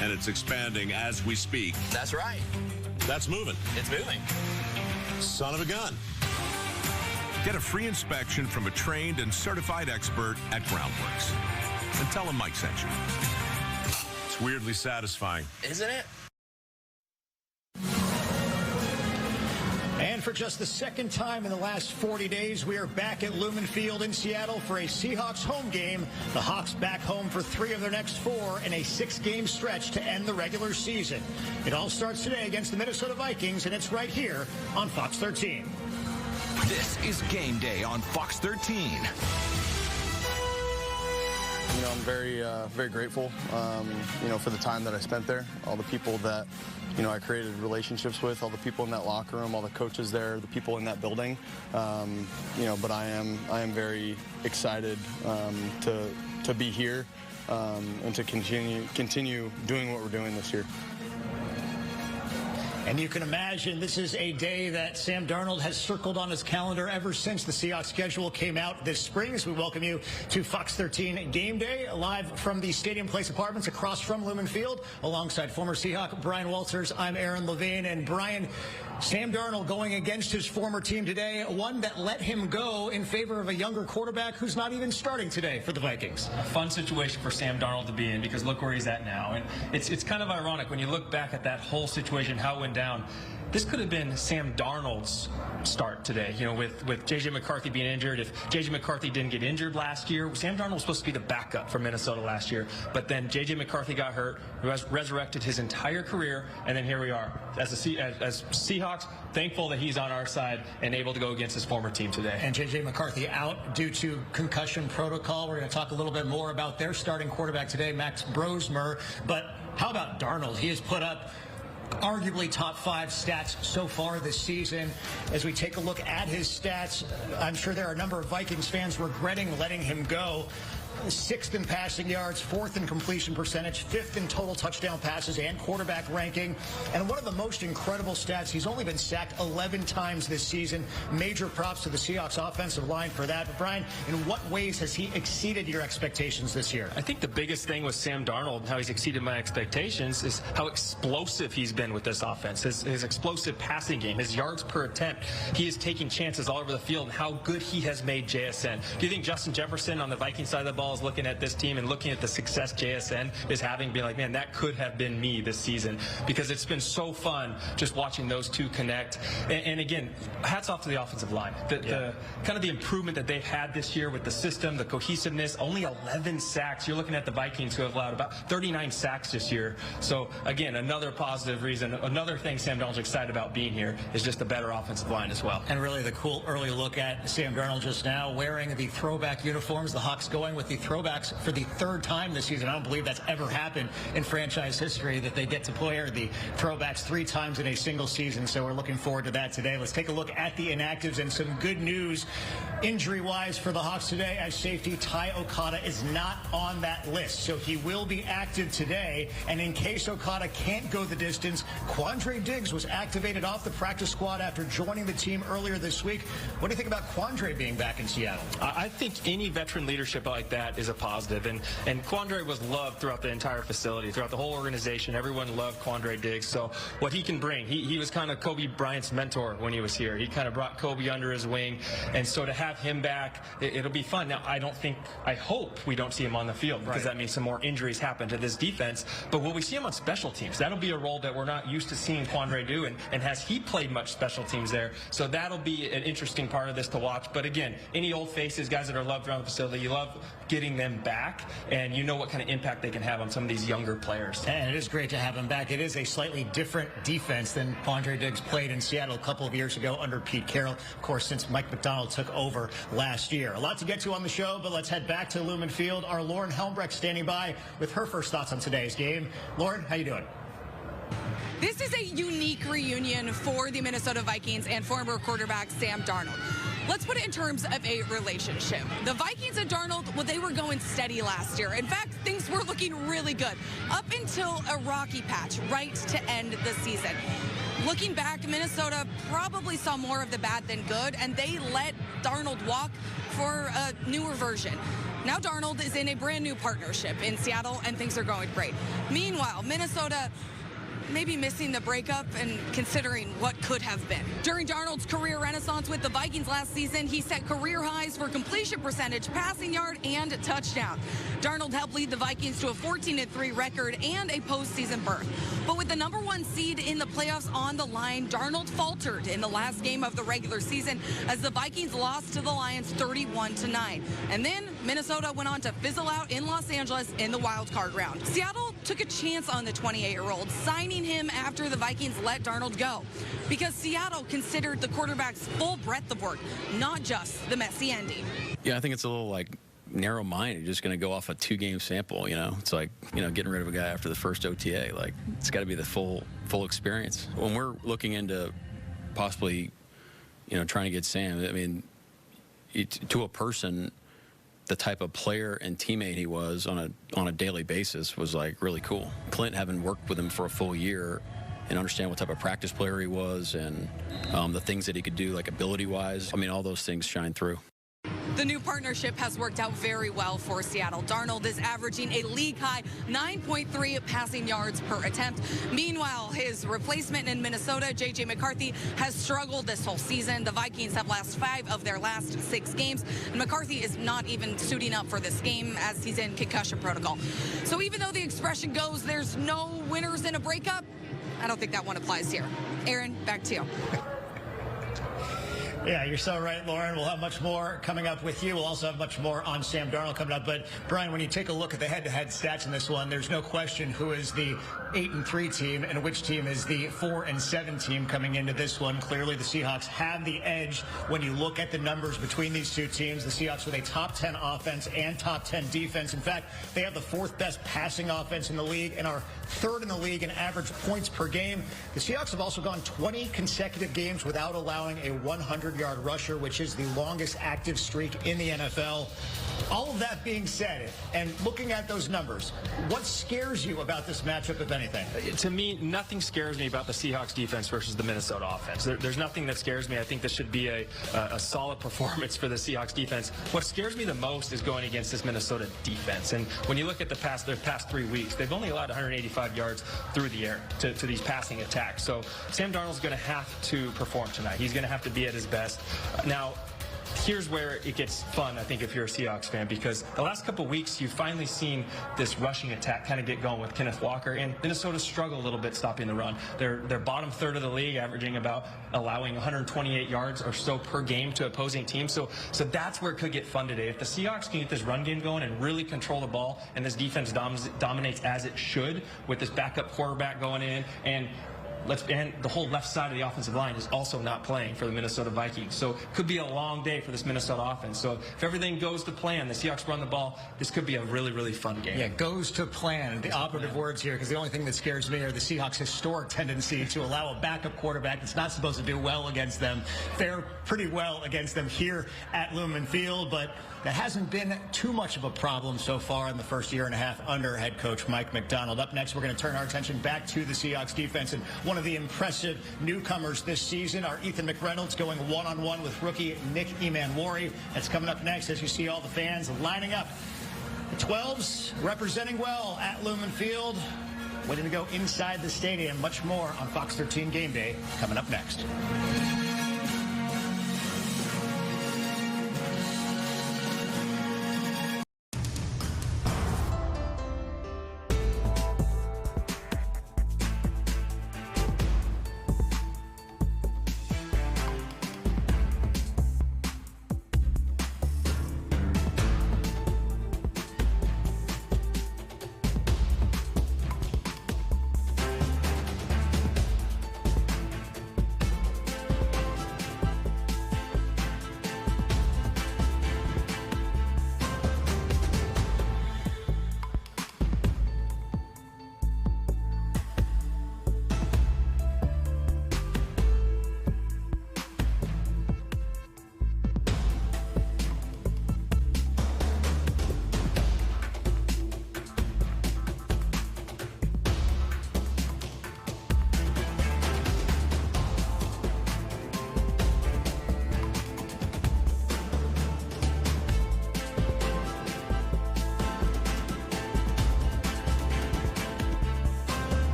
and it's expanding as we speak. That's right. That's moving. It's moving. Son of a gun. Get a free inspection from a trained and certified expert at Groundworks. And tell them Mike sent you. It's weirdly satisfying. Isn't it? And for just the second time in the last 40 days, we are back at Lumen Field in Seattle for a Seahawks home game. The Hawks back home for 3 of their next 4 in a 6-game stretch to end the regular season. It all starts today against the Minnesota Vikings, and it's right here on Fox 13. This is Game Day on Fox 13. You know, I'm very grateful, for the time that I spent there, all the people that, I created relationships with, all the people in that locker room, all the coaches there, the people in that building. But I am very excited to be here and to continue doing what we're doing this year. And you can imagine this is a day that Sam Darnold has circled on his calendar ever since the Seahawks schedule came out this spring. As we welcome you to Fox 13 Game Day, live from the Stadium Place Apartments across from Lumen Field, alongside former Seahawk Brian Walters. I'm Aaron Levine. And Brian, Sam Darnold going against his former team today, one that let him go in favor of a younger quarterback who's not even starting today for the Vikings. A fun situation for Sam Darnold to be in, because look where he's at now. And it's kind of ironic when you look back at that whole situation, how it went down. This could have been Sam Darnold's start today, with J.J. McCarthy being injured. If J.J. McCarthy didn't get injured last year, Sam Darnold was supposed to be the backup for Minnesota last year. But then J.J. McCarthy got hurt, resurrected his entire career, and then here we are. As Seahawks, thankful that he's on our side and able to go against his former team today. And J.J. McCarthy out due to concussion protocol. We're going to talk a little bit more about their starting quarterback today, Max Brosmer. But how about Darnold? He has put up arguably top 5 stats so far this season. As we take a look at his stats, I'm sure there are a number of Vikings fans regretting letting him go. 6th in passing yards, 4th in completion percentage, 5th in total touchdown passes and quarterback ranking. And one of the most incredible stats, he's only been sacked 11 times this season. Major props to the Seahawks offensive line for that. But Brian, in what ways has he exceeded your expectations this year? I think the biggest thing with Sam Darnold and how he's exceeded my expectations is how explosive he's been with this offense. His explosive passing game, his yards per attempt. He is taking chances all over the field, and how good he has made JSN. Do you think Justin Jefferson on the Viking side of the ball is looking at this team and looking at the success JSN is having, being like, man, that could have been me this season? Because it's been so fun just watching those two connect. And again, hats off to the offensive line. The kind of the improvement that they've had this year with the system, the cohesiveness, only 11 sacks. You're looking at the Vikings, who have allowed about 39 sacks this year. So again, another positive reason, another thing Sam Darnold's excited about being here is just a better offensive line as well. And really the cool early look at Sam Darnold just now wearing the throwback uniforms. The Hawks going with the throwbacks for the 3rd time this season. I don't believe that's ever happened in franchise history, that they get to play the throwbacks 3 times in a single season. So we're looking forward to that today. Let's take a look at the inactives and some good news injury-wise for the Hawks today, as safety Ty Okada is not on that list. So he will be active today. And in case Okada can't go the distance, Quandre Diggs was activated off the practice squad after joining the team earlier this week. What do you think about Quandre being back in Seattle? I think any veteran leadership like that is a positive. And Quandre was loved throughout the entire facility, throughout the whole organization. Everyone loved Quandre Diggs. So what he can bring, he was kind of Kobe Bryant's mentor when he was here. He kind of brought Kobe under his wing. And so to have him back, it'll be fun. Now, I hope we don't see him on the field, because that means some more injuries happen to this defense. But will we see him on special teams? That'll be a role that we're not used to seeing Quandre do. And has he played much special teams there? So that'll be an interesting part of this to watch. But again, any old faces, guys that are loved around the facility, you love getting them back, and you know what kind of impact they can have on some of these younger players. And it is great to have him back. It is a slightly different defense than Quandre Diggs played in Seattle a couple of years ago under Pete Carroll, of course, since Mike McDonald took over last year. A lot to get to on the show, but let's head back to Lumen Field. Our Lauren Helmbrecht standing by with her first thoughts on today's game. Lauren, how you doing? This is a unique reunion for the Minnesota Vikings and former quarterback Sam Darnold. Let's put it in terms of a relationship. The Vikings and Darnold, well, they were going steady last year. In fact, things were looking really good up until a rocky patch right to end the season. Looking back, Minnesota probably saw more of the bad than good, and they let Darnold walk for a newer version. Now Darnold is in a brand new partnership in Seattle, and things are going great. Meanwhile, Minnesota maybe missing the breakup and considering what could have been. During Darnold's career renaissance with the Vikings last season, he set career highs for completion percentage, passing yard, and touchdown. Darnold helped lead the Vikings to a 14-3 record and a postseason berth. But with the #1 seed in the playoffs on the line, Darnold faltered in the last game of the regular season as the Vikings lost to the Lions 31-9. And then Minnesota went on to fizzle out in Los Angeles in the wild card round. Seattle took a chance on the 28-year-old, signing him after the Vikings let Darnold go, because Seattle considered the quarterback's full breadth of work, not just the messy ending. Yeah, I think it's a little like narrow-minded. You're just going to go off a 2-game sample, you know. It's like, you know, getting rid of a guy after the first OTA. Like, it's got to be the full experience. When we're looking into possibly, you know, trying to get Sam, I mean, to a person, the type of player and teammate he was on a daily basis was like really cool. Clint, having worked with him for a full year and understand what type of practice player he was and the things that he could do, like ability-wise, I mean, all those things shine through. The new partnership has worked out very well for Seattle. Darnold is averaging a league-high 9.3 passing yards per attempt. Meanwhile, his replacement in Minnesota, J.J. McCarthy, has struggled this whole season. The Vikings have lost 5 of their last 6 games, and McCarthy is not even suiting up for this game as he's in concussion protocol. So even though the expression goes, there's no winners in a breakup, I don't think that one applies here. Aaron, back to you. Yeah, you're so right, Lauren. We'll have much more coming up with you. We'll also have much more on Sam Darnold coming up. But, Brian, when you take a look at the head-to-head stats in this one, there's no question who is the 8-3 team and which team is the 4-7 team coming into this one. Clearly, the Seahawks have the edge when you look at the numbers between these two teams. The Seahawks with a top 10 offense and top 10 defense. In fact, they have the 4th best passing offense in the league and are 3rd in the league in average points per game. The Seahawks have also gone 20 consecutive games without allowing a 100-yard rusher, which is the longest active streak in the NFL. All of that being said, and looking at those numbers, what scares you about this matchup, if anything? To me, nothing scares me about the Seahawks defense versus the Minnesota offense. There's nothing that scares me. I think this should be a solid performance for the Seahawks defense. What scares me the most is going against this Minnesota defense. And when you look at their past 3 weeks, they've only allowed 185 yards through the air to these passing attacks. So Sam Darnold's going to have to perform tonight. He's going to have to be at his best. Now, here's where it gets fun, I think, if you're a Seahawks fan, because the last couple of weeks, you've finally seen this rushing attack kind of get going with Kenneth Walker, and Minnesota struggle a little bit stopping the run. They're bottom third of the league, averaging about allowing 128 yards or so per game to opposing teams. So that's where it could get fun today. If the Seahawks can get this run game going and really control the ball, and this defense dominates as it should with this backup quarterback going in, and the whole left side of the offensive line is also not playing for the Minnesota Vikings. So it could be a long day for this Minnesota offense. So if everything goes to plan, the Seahawks run the ball, this could be a really, really fun game. Yeah, goes to plan. The operative words here, because the only thing that scares me are the Seahawks' historic tendency to allow a backup quarterback that's not supposed to do well against them fare pretty well against them here at Lumen Field. But that hasn't been too much of a problem so far in the first year and a half under head coach Mike Macdonald. Up next, we're going to turn our attention back to the Seahawks defense, and one of the impressive newcomers this season are Ethan McReynolds going one-on-one with rookie Nick Emanwari. That's coming up next as you see all the fans lining up. The 12s representing well at Lumen Field, waiting to go inside the stadium. Much more on Fox 13 Game Day coming up next.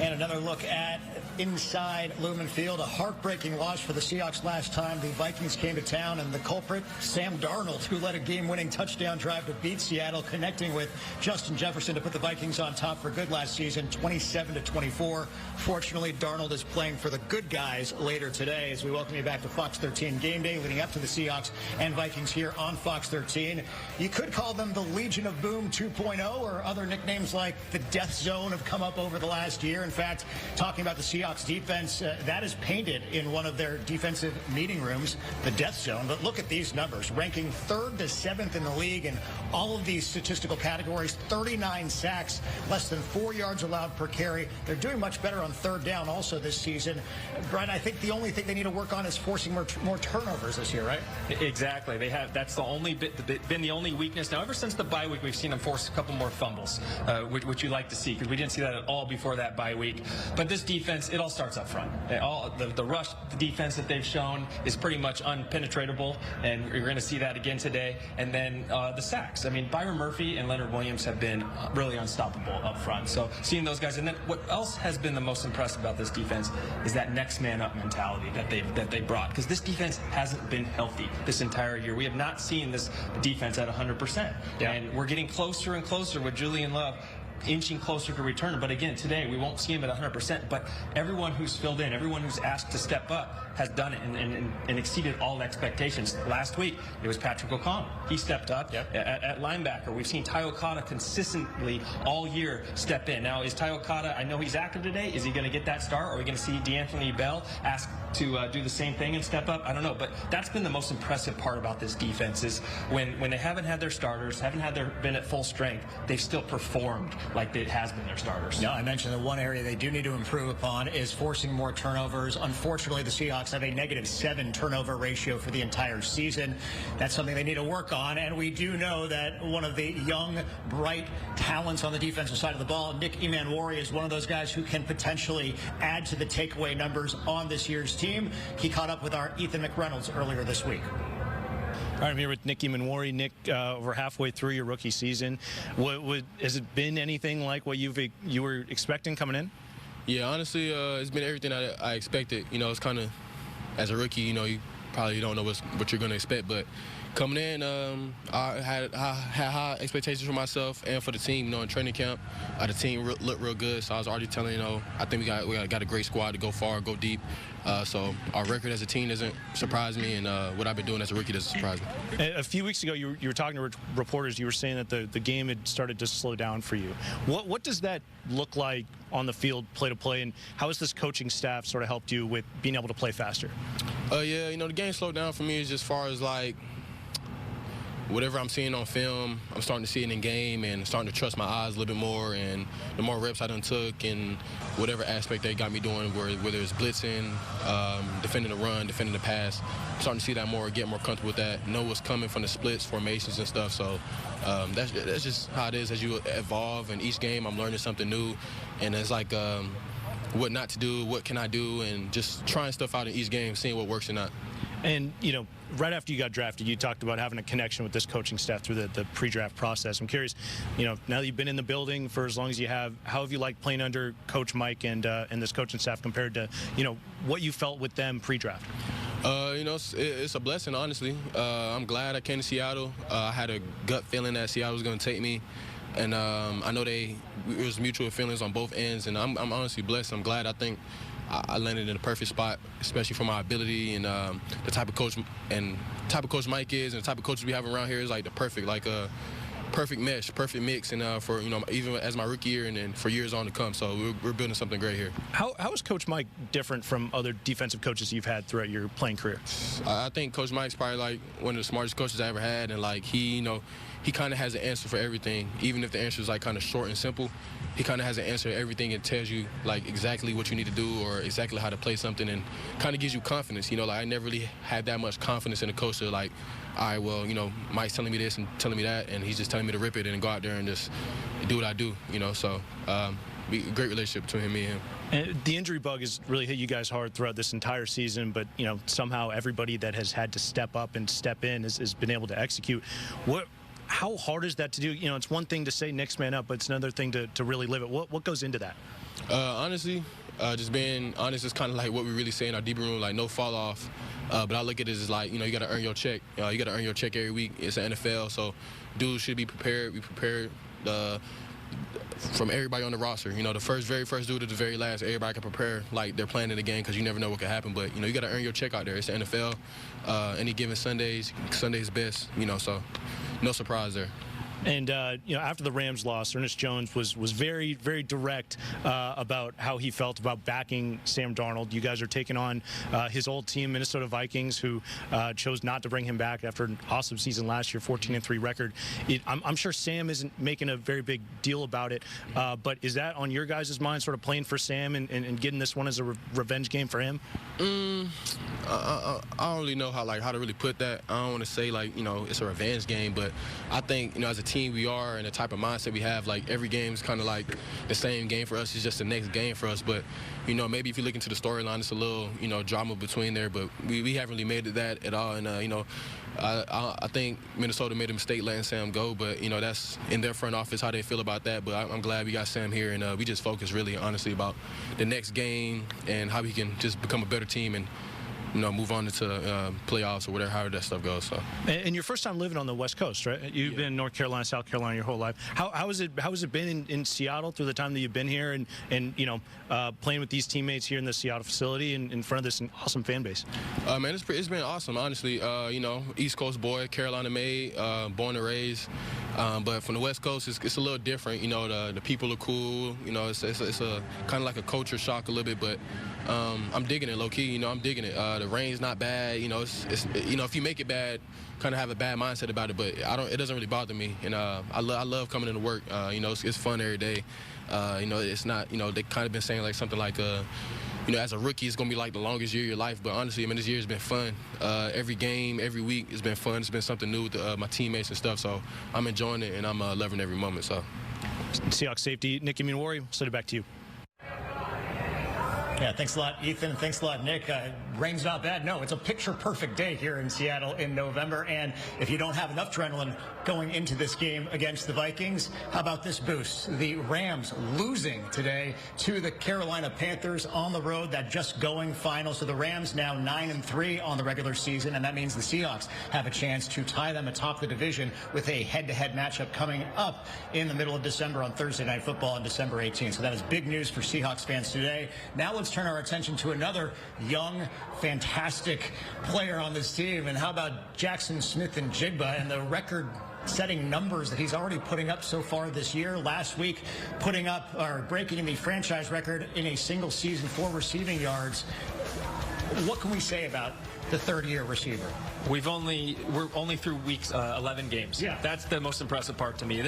And another look at inside Lumen Field. A heartbreaking loss for the Seahawks last time the Vikings came to town, and the culprit, Sam Darnold, who led a game-winning touchdown drive to beat Seattle, connecting with Justin Jefferson to put the Vikings on top for good last season, 27-24. Fortunately, Darnold is playing for the good guys later today as we welcome you back to Fox 13 Game Day, leading up to the Seahawks and Vikings here on Fox 13. You could call them the Legion of Boom 2.0, or other nicknames like the Death Zone have come up over the last year. In fact, talking about the Seahawks defense, that is painted in one of their defensive meeting rooms, the Death Zone. But look at these numbers, ranking 3rd to 7th in the league in all of these statistical categories, 39 sacks, less than 4 yards allowed per carry. They're doing much better on 3rd down also this season. Brian, I think the only thing they need to work on is forcing more turnovers this year, right? Exactly. They have. That's the only been the only weakness. Now, ever since the bye week, we've seen them force a couple more fumbles, which you like to see, because we didn't see that at all before that bye week. But this defense, it all starts up front. The rush defense that they've shown is pretty much unpenetratable, and you're going to see that again today. And then the sacks. I mean, Byron Murphy and Leonard Williams have been really unstoppable up front. So seeing those guys, and then what else has been the most impressive about this defense is that next man up mentality that they brought, because this defense hasn't been healthy this entire year. We have not seen this defense at 100%, and we're getting closer and closer with Julian Love inching closer to return. But again, today we won't see him at 100%, but everyone who's filled in, everyone who's asked to step up has done it and exceeded all expectations. Last week it was Patrick O'Connell. He stepped up at linebacker. We've seen Ty Okada consistently all year step in. Now, is Ty Okada, I know he's active today, is he going to get that start? Are we going to see D'Anthony Bell ask to do the same thing and step up? I don't know, but that's been the most impressive part about this defense, is when they haven't had their starters, been at full strength, they've still performed like it has been their starters. No, I mentioned the one area they do need to improve upon is forcing more turnovers. Unfortunately, the Seahawks have a -7 turnover ratio for the entire season. That's something they need to work on, and we do know that one of the young, bright talents on the defensive side of the ball, Nick Emanwari, is one of those guys who can potentially add to the takeaway numbers on this year's team. He caught up with our Ethan McReynolds earlier this week. All right, I'm here with Nick Emanwari. Nick, over halfway through your rookie season, has it been anything like what you were expecting coming in? Yeah, honestly, it's been everything I expected. You know, it's kind of, as a rookie, you know, you probably don't know what you're going to expect, but coming in, I had high expectations for myself and for the team. You know, in training camp, the team looked real good, so I was already telling, you know, I think we got a great squad to go far, go deep. So our record as a team doesn't surprise me, and what I've been doing as a rookie doesn't surprise me. A few weeks ago, you were talking to reporters. You were saying that the game had started to slow down for you. What does that look like on the field, play to play, and how has this coaching staff sort of helped you with being able to play faster? Yeah, you know, the game slowed down for me as far as like whatever I'm seeing on film, I'm starting to see it in game and starting to trust my eyes a little bit more. And the more reps I done took and whatever aspect they got me doing, whether it's blitzing, defending the run, defending the pass, I'm starting to see that more, get more comfortable with that, know what's coming from the splits, formations and stuff. So that's just how it is as you evolve. And each game I'm learning something new. And it's like what not to do, what can I do, and just trying stuff out in each game, seeing what works or not. And, you know, right after you got drafted, you talked about having a connection with this coaching staff through the pre-draft process. I'm curious, you know, now that you've been in the building for as long as you have, how have you liked playing under Coach Mike and this coaching staff compared to, you know, what you felt with them pre-draft? It's a blessing, honestly. I'm glad I came to Seattle. I had a gut feeling that Seattle was going to take me. And I know it was mutual feelings on both ends, and I'm honestly blessed. I'm glad. I think I landed in the perfect spot, especially for my ability and the type of coach Mike is, and the type of coaches we have around here is like the perfect mesh, perfect mix, and for even as my rookie year and then for years on to come. So we're building something great here. How is Coach Mike different from other defensive coaches you've had throughout your playing career? I think Coach Mike's probably like one of the smartest coaches I ever had, and like he kind of has an answer for everything. Even if the answer is like kind of short and simple, he kind of has an answer to everything and tells you like exactly what you need to do or exactly how to play something, and kind of gives you confidence. Like I never really had that much confidence in a coach to like, all right, well, Mike's telling me this and telling me that, and he's just telling me to rip it and go out there and just do what I do. So great relationship between me and him. And the injury bug has really hit you guys hard throughout this entire season, but somehow everybody that has had to step up and step in has been able to execute. How hard is that to do? It's one thing to say next man up, but it's another thing to really live it. What goes into that? Honestly, just being honest is kind of like what we really say in our deep room, like no fall off. But I look at it as like, you got to earn your check. You got to earn your check every week. It's the NFL, so dudes should be prepared. We prepared from everybody on the roster. The very first dude to the very last, everybody can prepare like they're playing in the game because you never know what could happen. But, you got to earn your check out there. It's the NFL. Any given Sunday's best, so no surprise there. And after the Rams loss, Ernest Jones was very, very direct about how he felt about backing Sam Darnold. You guys are taking on his old team, Minnesota Vikings, who chose not to bring him back after an awesome season last year, 14-3 record. I'm sure Sam isn't making a very big deal about it, but is that on your guys' mind, sort of playing for Sam and getting this one as a revenge game for him? I don't really know how to really put that. I don't want to say it's a revenge game, but I think as a team we are and the type of mindset we have, like every game is kind of like the same game for us. It's just the next game for us. But maybe if you look into the storyline, it's a little drama between there. But we haven't really made it that at all. And I think Minnesota made a mistake letting Sam go. But that's in their front office how they feel about that. But I'm glad we got Sam here, and we just focus really honestly about the next game and how we can just become a better team and move on into playoffs or whatever, however that stuff goes. So. And your first time living on the West Coast, right? You've been in North Carolina, South Carolina your whole life. How has it been in Seattle through the time that you've been here and playing with these teammates here in the Seattle facility and in front of this awesome fan base? Man, it's been awesome, honestly. East Coast boy, Carolina made, born and raised. But from the West Coast, it's a little different. The people are cool. It's a kind of like a culture shock a little bit, but I'm digging it low key. I'm digging it. The rain's not bad. If you make it bad, kind of have a bad mindset about it. But it doesn't really bother me. And I love coming into work. It's fun every day. It's not. They kind of been saying like something like as a rookie, it's going to be like the longest year of your life. But honestly, this year has been fun. Every game, every week, it's been fun. It's been something new with my teammates and stuff. So I'm enjoying it, and I'm loving every moment. So. Seahawks safety, Nick Immuori, send it back to you. Yeah, thanks a lot, Ethan. Thanks a lot, Nick. Rain's not bad. No, it's a picture-perfect day here in Seattle in November. And if you don't have enough adrenaline going into this game against the Vikings, how about this boost? The Rams losing today to the Carolina Panthers on the road, that just-going final. So the Rams now 9-3 on the regular season, and that means the Seahawks have a chance to tie them atop the division with a head-to-head matchup coming up in the middle of December on Thursday Night Football on December 18th. So that is big news for Seahawks fans today. Now let's turn our attention to another young, fantastic player on this team. And how about Jackson Smith-Njigba and the record-setting numbers that he's already putting up so far this year? Last week, breaking the franchise record in a single season for receiving yards. What can we say about the third-year receiver? We're only through weeks 11 games. Yeah, that's the most impressive part to me.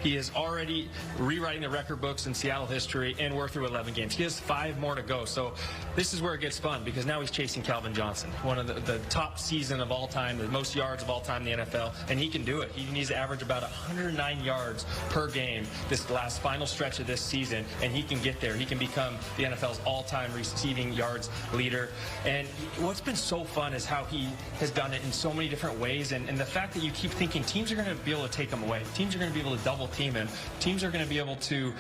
He is already rewriting the record books in Seattle history, and we're through 11 games. He has 5 more to go. So this is where it gets fun, because now he's chasing Calvin Johnson, one of the top season of all time, the most yards of all time in the NFL, and he can do it. He needs to average about 109 yards per game this final stretch of this season, and he can get there. He can become the NFL's all-time receiving yards leader. And what's been so fun is how he has done it in so many different ways, and the fact that you keep thinking teams are going to be able to take him away, teams are going to be able to double team him, teams are going to be able to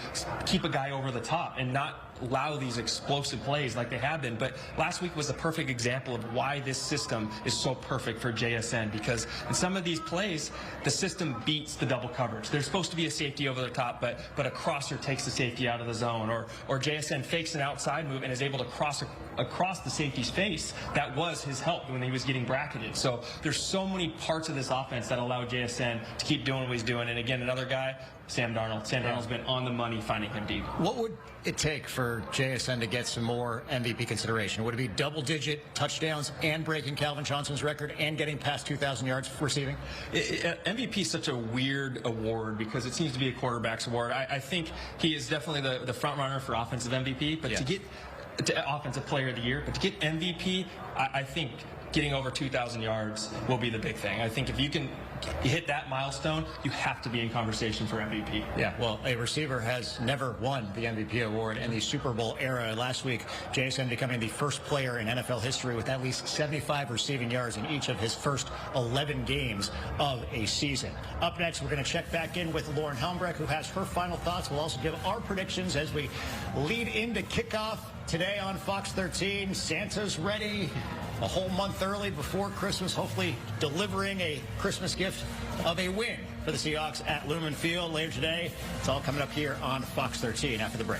keep a guy over the top and not allow these explosive plays like they have been. But last week was a perfect example of why this system is so perfect for JSN, because in some of these plays, the system beats the double coverage. There's supposed to be a safety over the top, but a crosser takes the safety out of the zone, or JSN fakes an outside move and is able to cross across the safety's face. That was his help when he was getting bracketed. So there's so many parts of this offense that allow JSN to keep doing what he's doing. And again, another guy, Sam Darnold. Sam Darnold's been on the money finding him deep. What would it take for JSN to get some more MVP consideration? Would it be double-digit touchdowns and breaking Calvin Johnson's record and getting past 2,000 yards receiving? MVP is such a weird award because it seems to be a quarterback's award. I think he is definitely the front runner for offensive MVP, but to get to offensive player of the year, but to get MVP, I think getting over 2,000 yards will be the big thing. I think if you can hit that milestone, you have to be in conversation for MVP. Yeah, well, a receiver has never won the MVP award in the Super Bowl era. Last week, JSN becoming the first player in NFL history with at least 75 receiving yards in each of his first 11 games of a season. Up next, we're going to check back in with Lauren Helmbrecht, who has her final thoughts. We'll also give our predictions as we lead into kickoff today on Fox 13. Santa's ready a whole month early before Christmas, hopefully delivering a Christmas gift of a win for the Seahawks at Lumen Field later today. It's all coming up here on Fox 13 after the break.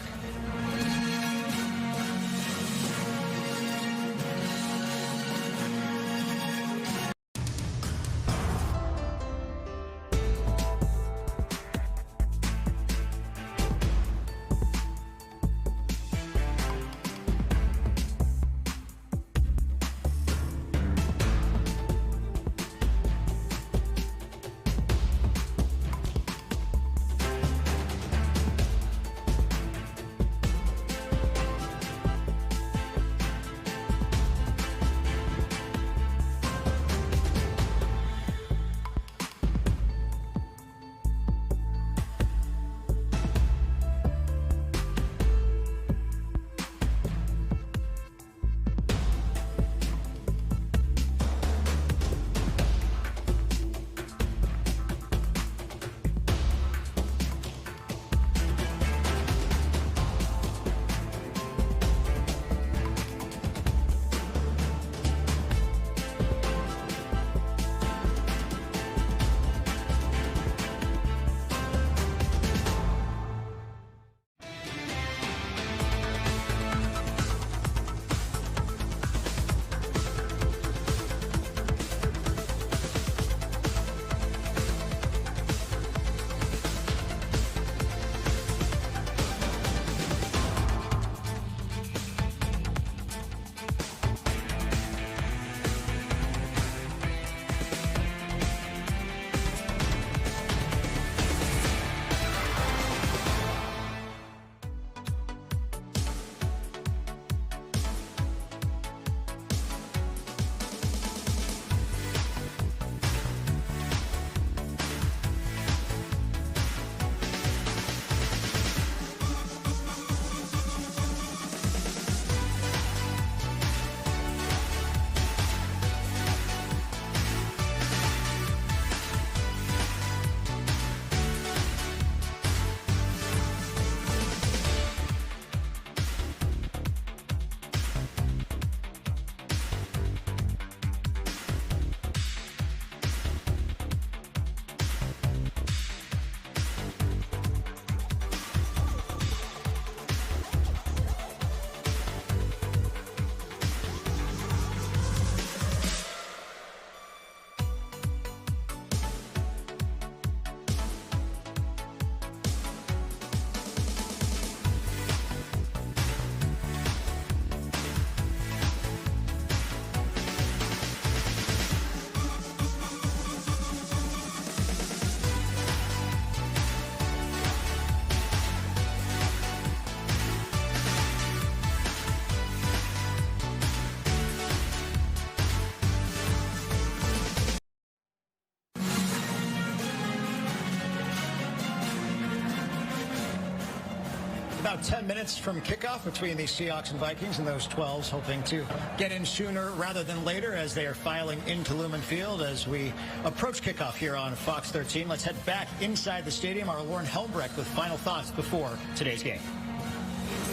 About 10 minutes from kickoff between the Seahawks and Vikings, and those 12s hoping to get in sooner rather than later as they are filing into Lumen Field as we approach kickoff here on Fox 13. Let's head back inside the stadium. Our Lauren Helmbrecht with final thoughts before today's game.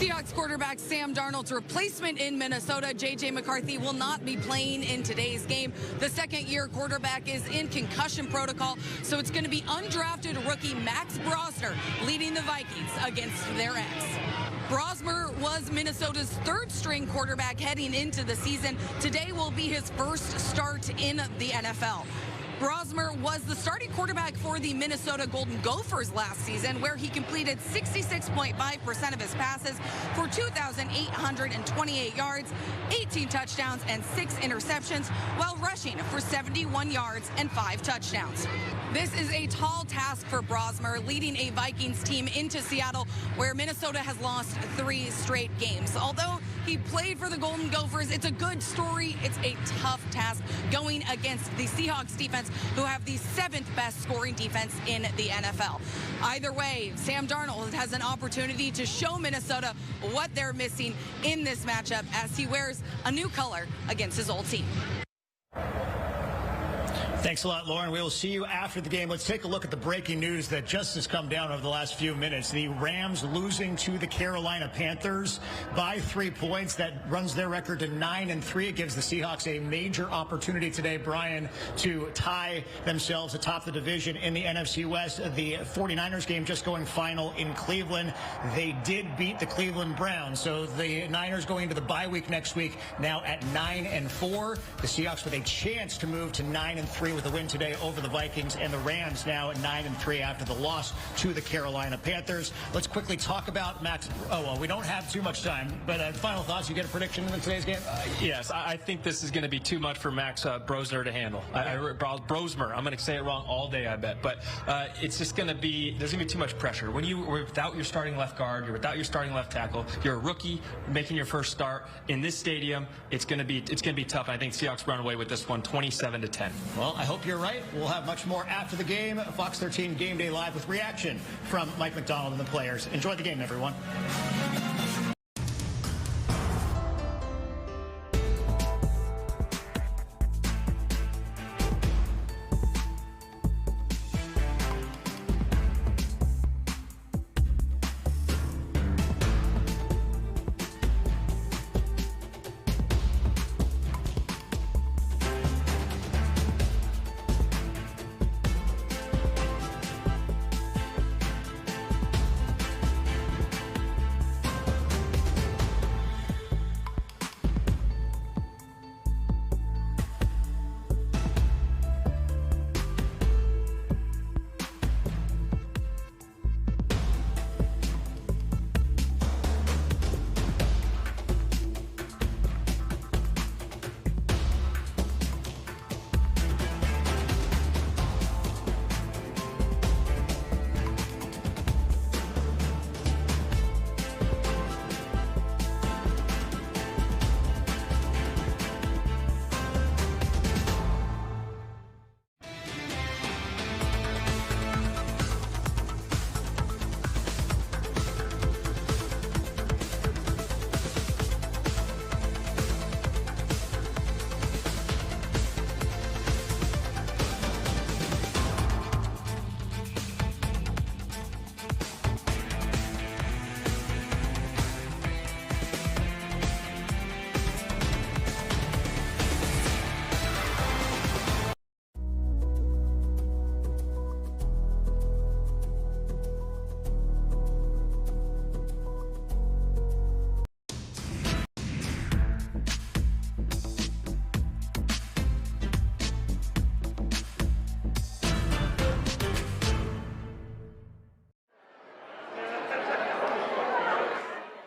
Seahawks quarterback Sam Darnold's replacement in Minnesota, J.J. McCarthy, will not be playing in today's game. The second-year quarterback is in concussion protocol, so it's going to be undrafted rookie Max Brosner leading the Vikings against their ex. Brosmer was Minnesota's third-string quarterback heading into the season. Today will be his first start in the NFL. Brosmer was the starting quarterback for the Minnesota Golden Gophers last season, where he completed 66.5% of his passes for 2,828 yards, 18 touchdowns, and 6 interceptions, while rushing for 71 yards and 5 touchdowns. This is a tall task for Brosmer, leading a Vikings team into Seattle, where Minnesota has lost 3 straight games. Although he played for the Golden Gophers, it's a good story. It's a tough task going against the Seahawks defense, who have the 7th best scoring defense in the NFL. Either way, Sam Darnold has an opportunity to show Minnesota what they're missing in this matchup as he wears a new color against his old team. Thanks a lot, Lauren. We will see you after the game. Let's take a look at the breaking news that just has come down over the last few minutes. The Rams losing to the Carolina Panthers by 3 points. That runs their record to 9-3. It gives the Seahawks a major opportunity today, Brian, to tie themselves atop the division in the NFC West. The 49ers game just going final in Cleveland. They did beat the Cleveland Browns. So the Niners going into the bye week next week now at 9-4. The Seahawks with a chance to move to 9-3 with a win today over the Vikings, and the Rams now at 9-3 after the loss to the Carolina Panthers. Let's quickly talk about Max. Oh, well, we don't have too much time, but final thoughts. You get a prediction in today's game? Yes, I think this is going to be too much for Max Brosner to handle. Brosmer. I'm going to say it wrong all day, I bet. But it's just going to be, there's going to be too much pressure. When you're without your starting left guard, you're without your starting left tackle, you're a rookie making your first start in this stadium, it's going to be tough. And I think Seahawks run away with this one 27-10. Well, I hope you're right. We'll have much more after the game. Fox 13 Game Day Live with reaction from Mike McDonald and the players. Enjoy the game, everyone.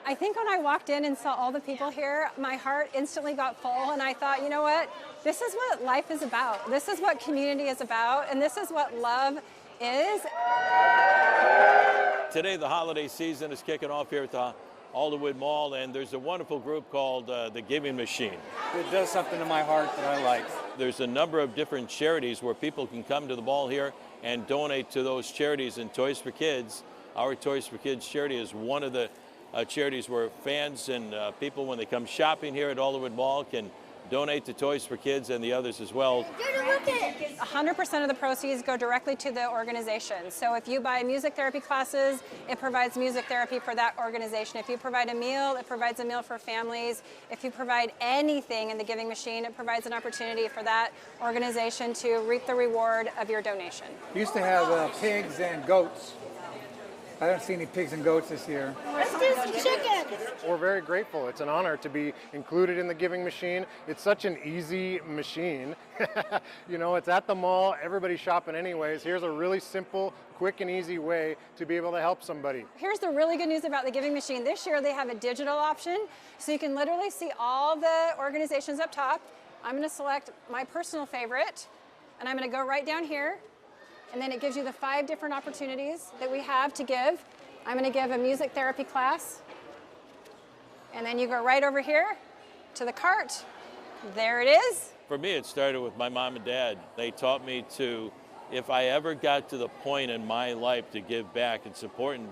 I think when I walked in and saw all the people here, my heart instantly got full, and I thought, you know what? This is what life is about. This is what community is about, and this is what love is. Today, the holiday season is kicking off here at the Alderwood Mall, and there's a wonderful group called the Giving Machine. It does something to my heart that I like. There's a number of different charities where people can come to the mall here and donate to those charities. And Toys for Kids, our Toys for Kids charity, is one of the charities where fans and people, when they come shopping here at Alderwood Mall, can donate to Toys for Kids and the others as well. 100% of the proceeds go directly to the organization. So if you buy music therapy classes, it provides music therapy for that organization. If you provide a meal, it provides a meal for families. If you provide anything in the Giving Machine, it provides an opportunity for that organization to reap the reward of your donation. We used to have pigs and goats. I don't see any pigs and goats this year. Let's do some chicken. We're very grateful. It's an honor to be included in the Giving Machine. It's such an easy machine. You know, it's at the mall. Everybody's shopping anyways. Here's a really simple, quick and easy way to be able to help somebody. Here's the really good news about the Giving Machine. This year they have a digital option, so you can literally see all the organizations up top. I'm going to select my personal favorite, and I'm going to go right down here. And then it gives you the 5 different opportunities that we have to give. I'm going to give a music therapy class. And then you go right over here to the cart. There it is. For me, it started with my mom and dad. They taught me to, if I ever got to the point in my life to give back, it's important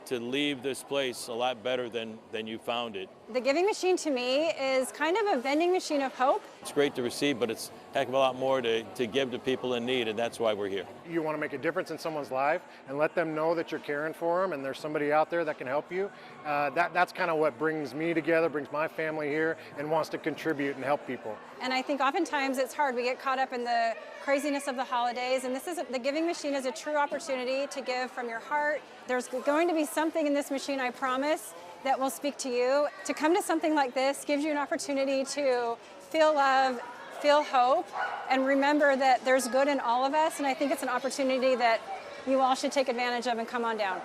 to leave this place a lot better than you found it. The Giving Machine to me is kind of a vending machine of hope. It's great to receive, but it's a heck of a lot more to give to people in need, and that's why we're here. You want to make a difference in someone's life and let them know that you're caring for them and there's somebody out there that can help you. That's kind of what brings me together, brings my family here, and wants to contribute and help people. And I think oftentimes it's hard. We get caught up in the craziness of the holidays, and the Giving Machine is a true opportunity to give from your heart. There's going to be something in this machine, I promise, that will speak to you. To come to something like this gives you an opportunity to feel love, feel hope, and remember that there's good in all of us, and I think it's an opportunity that you all should take advantage of and come on down.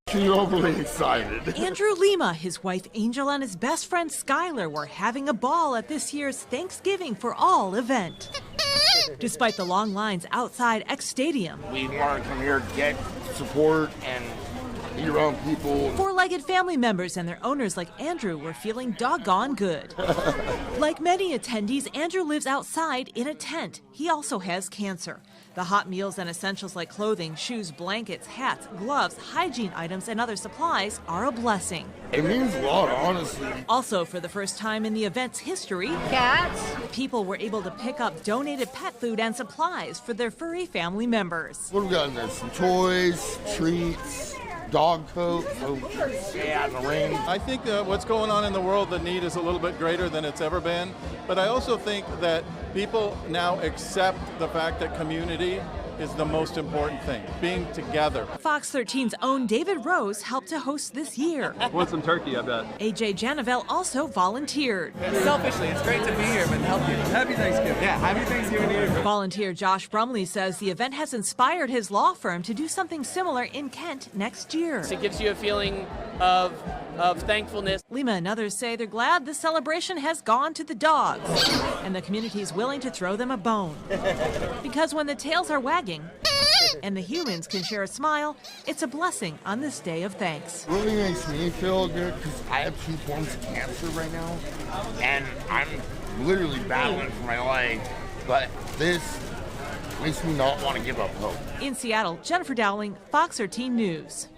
Too overly excited. Andrew Lima, his wife Angel, and his best friend Skylar were having a ball at this year's Thanksgiving for All event. Despite the long lines outside X Stadium, We want to come here, get support, and be around people. four-legged family members and their owners like Andrew were feeling doggone good. Like many attendees, Andrew lives outside in a tent. He also has cancer. The hot meals and essentials like clothing, shoes, blankets, hats, gloves, hygiene items, and other supplies are a blessing. It means a lot, honestly. Also, for the first time in the event's history, cats, people were able to pick up donated pet food and supplies for their furry family members. What have we got in there? Some toys, treats, dog coat, so stay out in the rain. I think what's going on in the world, the need is a little bit greater than it's ever been. But I also think that people now accept the fact that community is the most important thing, being together. Fox 13's own David Rose helped to host this year. Want some turkey, I bet. AJ Janavel also volunteered. Selfishly, it's great to be here and help you. Happy Thanksgiving. Yeah, happy Thanksgiving to you. Volunteer Josh Brumley says the event has inspired his law firm to do something similar in Kent next year. It gives you a feeling of thankfulness. Lima and others say they're glad the celebration has gone to the dogs, and the community is willing to throw them a bone. Because when the tails are wagging and the humans can share a smile, it's a blessing on this day of thanks. It really makes me feel good because I have 2 forms of cancer right now, and I'm literally battling for my life, but this makes me not want to give up hope. In Seattle, Jennifer Dowling, Fox 13 News.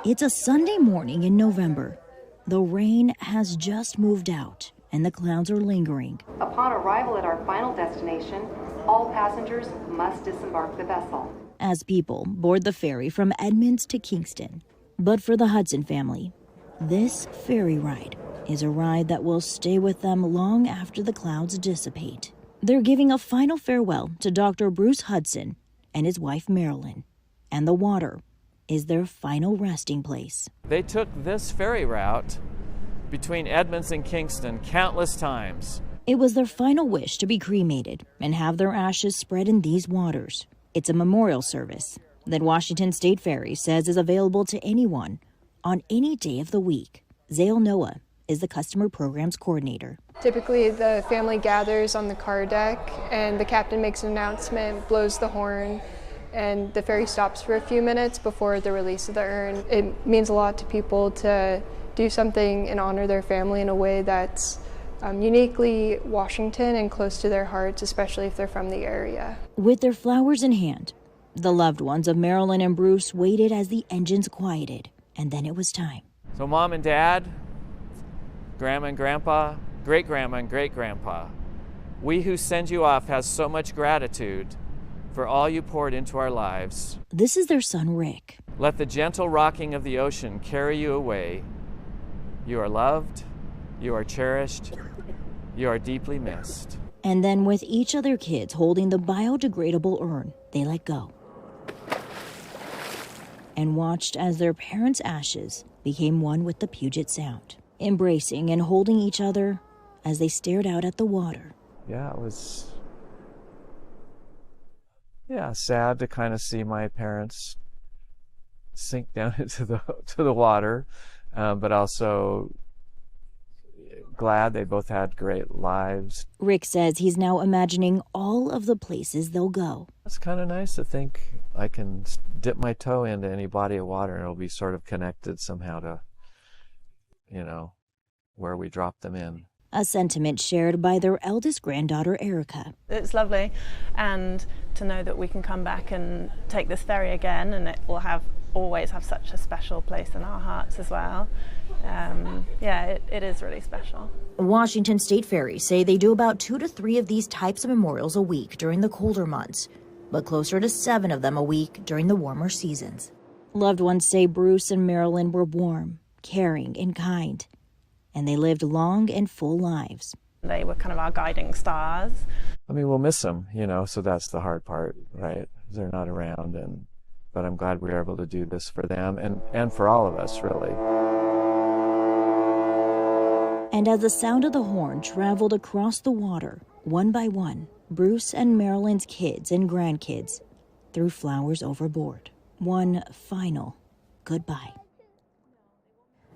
It's a Sunday morning in November. The rain has just moved out, and the clouds are lingering. Upon arrival at our final destination, all passengers must disembark the vessel. As people board the ferry from Edmonds to Kingston. But for the Hudson family, this ferry ride is a ride that will stay with them long after the clouds dissipate. They're giving a final farewell to Dr. Bruce Hudson and his wife Marilyn, and the water is their final resting place. They took this ferry route between Edmonds and Kingston countless times. It was their final wish to be cremated and have their ashes spread in these waters. It's a memorial service that Washington State Ferry says is available to anyone on any day of the week. Zale Noah is the customer programs coordinator. Typically, the family gathers on the car deck and the captain makes an announcement, blows the horn, and the ferry stops for a few minutes before the release of the urn. It means a lot to people to do something and honor their family in a way that's uniquely Washington and close to their hearts, especially if they're from the area. With their flowers in hand, the loved ones of Marilyn and Bruce waited as the engines quieted, and then it was time. So Mom and Dad, Grandma and Grandpa, Great-Grandma and Great-Grandpa, we who send you off have so much gratitude for all you poured into our lives. This is their son, Rick. Let the gentle rocking of the ocean carry you away. You are loved, you are cherished, you are deeply missed. And then with each of their kids holding the biodegradable urn, they let go. And watched as their parents' ashes became one with the Puget Sound, embracing and holding each other as they stared out at the water. Yeah, it was sad to kind of see my parents sink down into the water, but also glad they both had great lives. Rick says he's now imagining all of the places they'll go. It's kind of nice to think I can dip my toe into any body of water and it'll be sort of connected somehow to, where we drop them in. A sentiment shared by their eldest granddaughter, Erica. It's lovely, and to know that we can come back and take this ferry again, and it will always have such a special place in our hearts as well. It is really special. Washington State Ferries say they do about 2 to 3 of these types of memorials a week during the colder months, but closer to 7 of them a week during the warmer seasons. Loved ones say Bruce and Marilyn were warm, caring, and kind, and they lived long and full lives. They were kind of our guiding stars. I mean, we'll miss them, so that's the hard part, right? They're not around, but I'm glad we were able to do this for them and for all of us, really. And as the sound of the horn traveled across the water, one by one, Bruce and Marilyn's kids and grandkids threw flowers overboard. One final goodbye.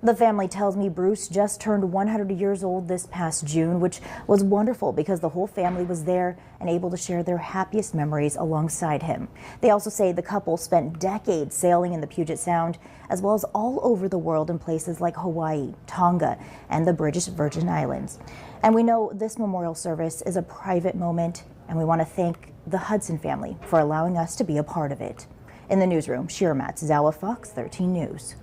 The family tells me Bruce just turned 100 years old this past June, which was wonderful because the whole family was there and able to share their happiest memories alongside him. They also say the couple spent decades sailing in the Puget Sound, as well as all over the world in places like Hawaii, Tonga, and the British Virgin Islands. And we know this memorial service is a private moment, and we want to thank the Hudson family for allowing us to be a part of it. In the newsroom, Shira Matsuzawa, Fox 13 News.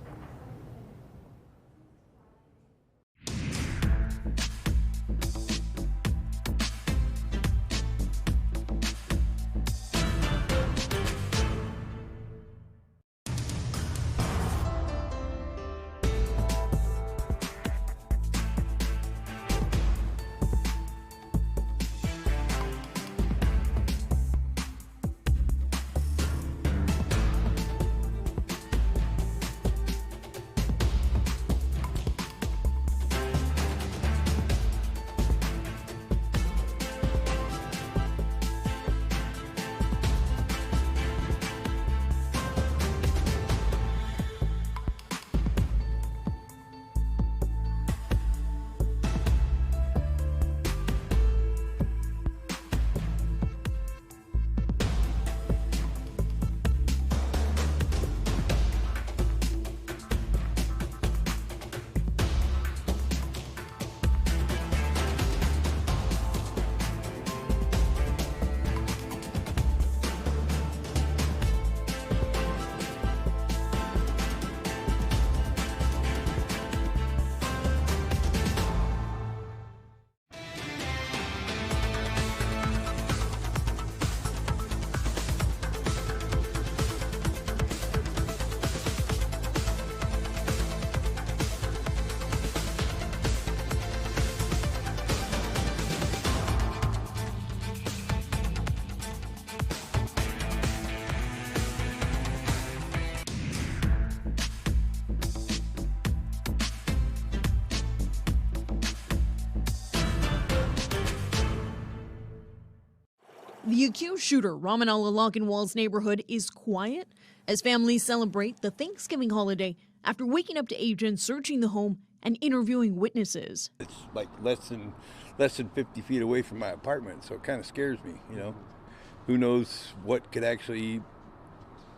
The accused shooter, Ramanallah Lochinwall's neighborhood is quiet as families celebrate the Thanksgiving holiday after waking up to agents searching the home and interviewing witnesses. It's like less than 50 feet away from my apartment, so it kind of scares me, Who knows what could actually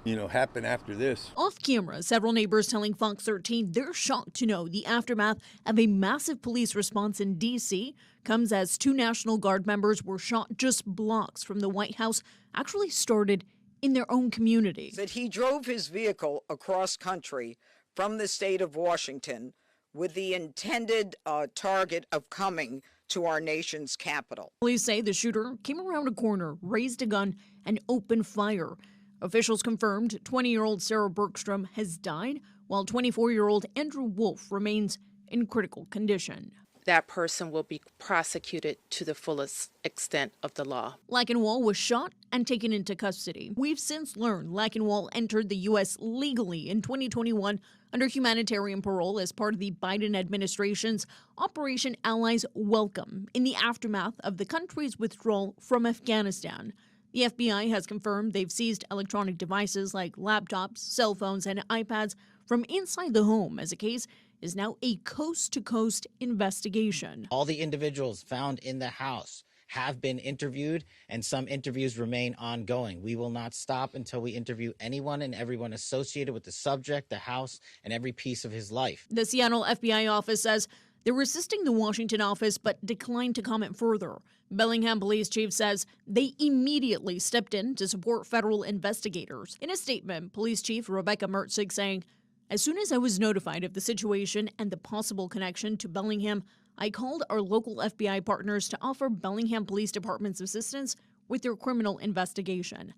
happen after this. Off camera, several neighbors telling Fox 13 they're shocked to know the aftermath of a massive police response in D.C. comes as 2 National Guard members were shot just blocks from the White House, actually started in their own community. That he drove his vehicle across country from the state of Washington with the intended target of coming to our nation's capital. Police say the shooter came around a corner, raised a gun, and opened fire. Officials confirmed 20-year-old Sarah Bergstrom has died, while 24-year-old Andrew Wolf remains in critical condition. That person will be prosecuted to the fullest extent of the law. Lackenwall was shot and taken into custody. We've since learned Lackenwall entered the U.S. legally in 2021 under humanitarian parole as part of the Biden administration's Operation Allies Welcome in the aftermath of the country's withdrawal from Afghanistan. The FBI has confirmed they've seized electronic devices like laptops, cell phones, and iPads from inside the home as the case is now a coast-to-coast investigation. All the individuals found in the house have been interviewed, and some interviews remain ongoing. We will not stop until we interview anyone and everyone associated with the subject, the house, and every piece of his life. The Seattle FBI office says they're assisting the Washington office but declined to comment further. Bellingham Police Chief says they immediately stepped in to support federal investigators. In a statement, Police Chief Rebecca Mertzig saying, "As soon as I was notified of the situation and the possible connection to Bellingham, I called our local FBI partners to offer Bellingham Police Department's assistance with their criminal investigation."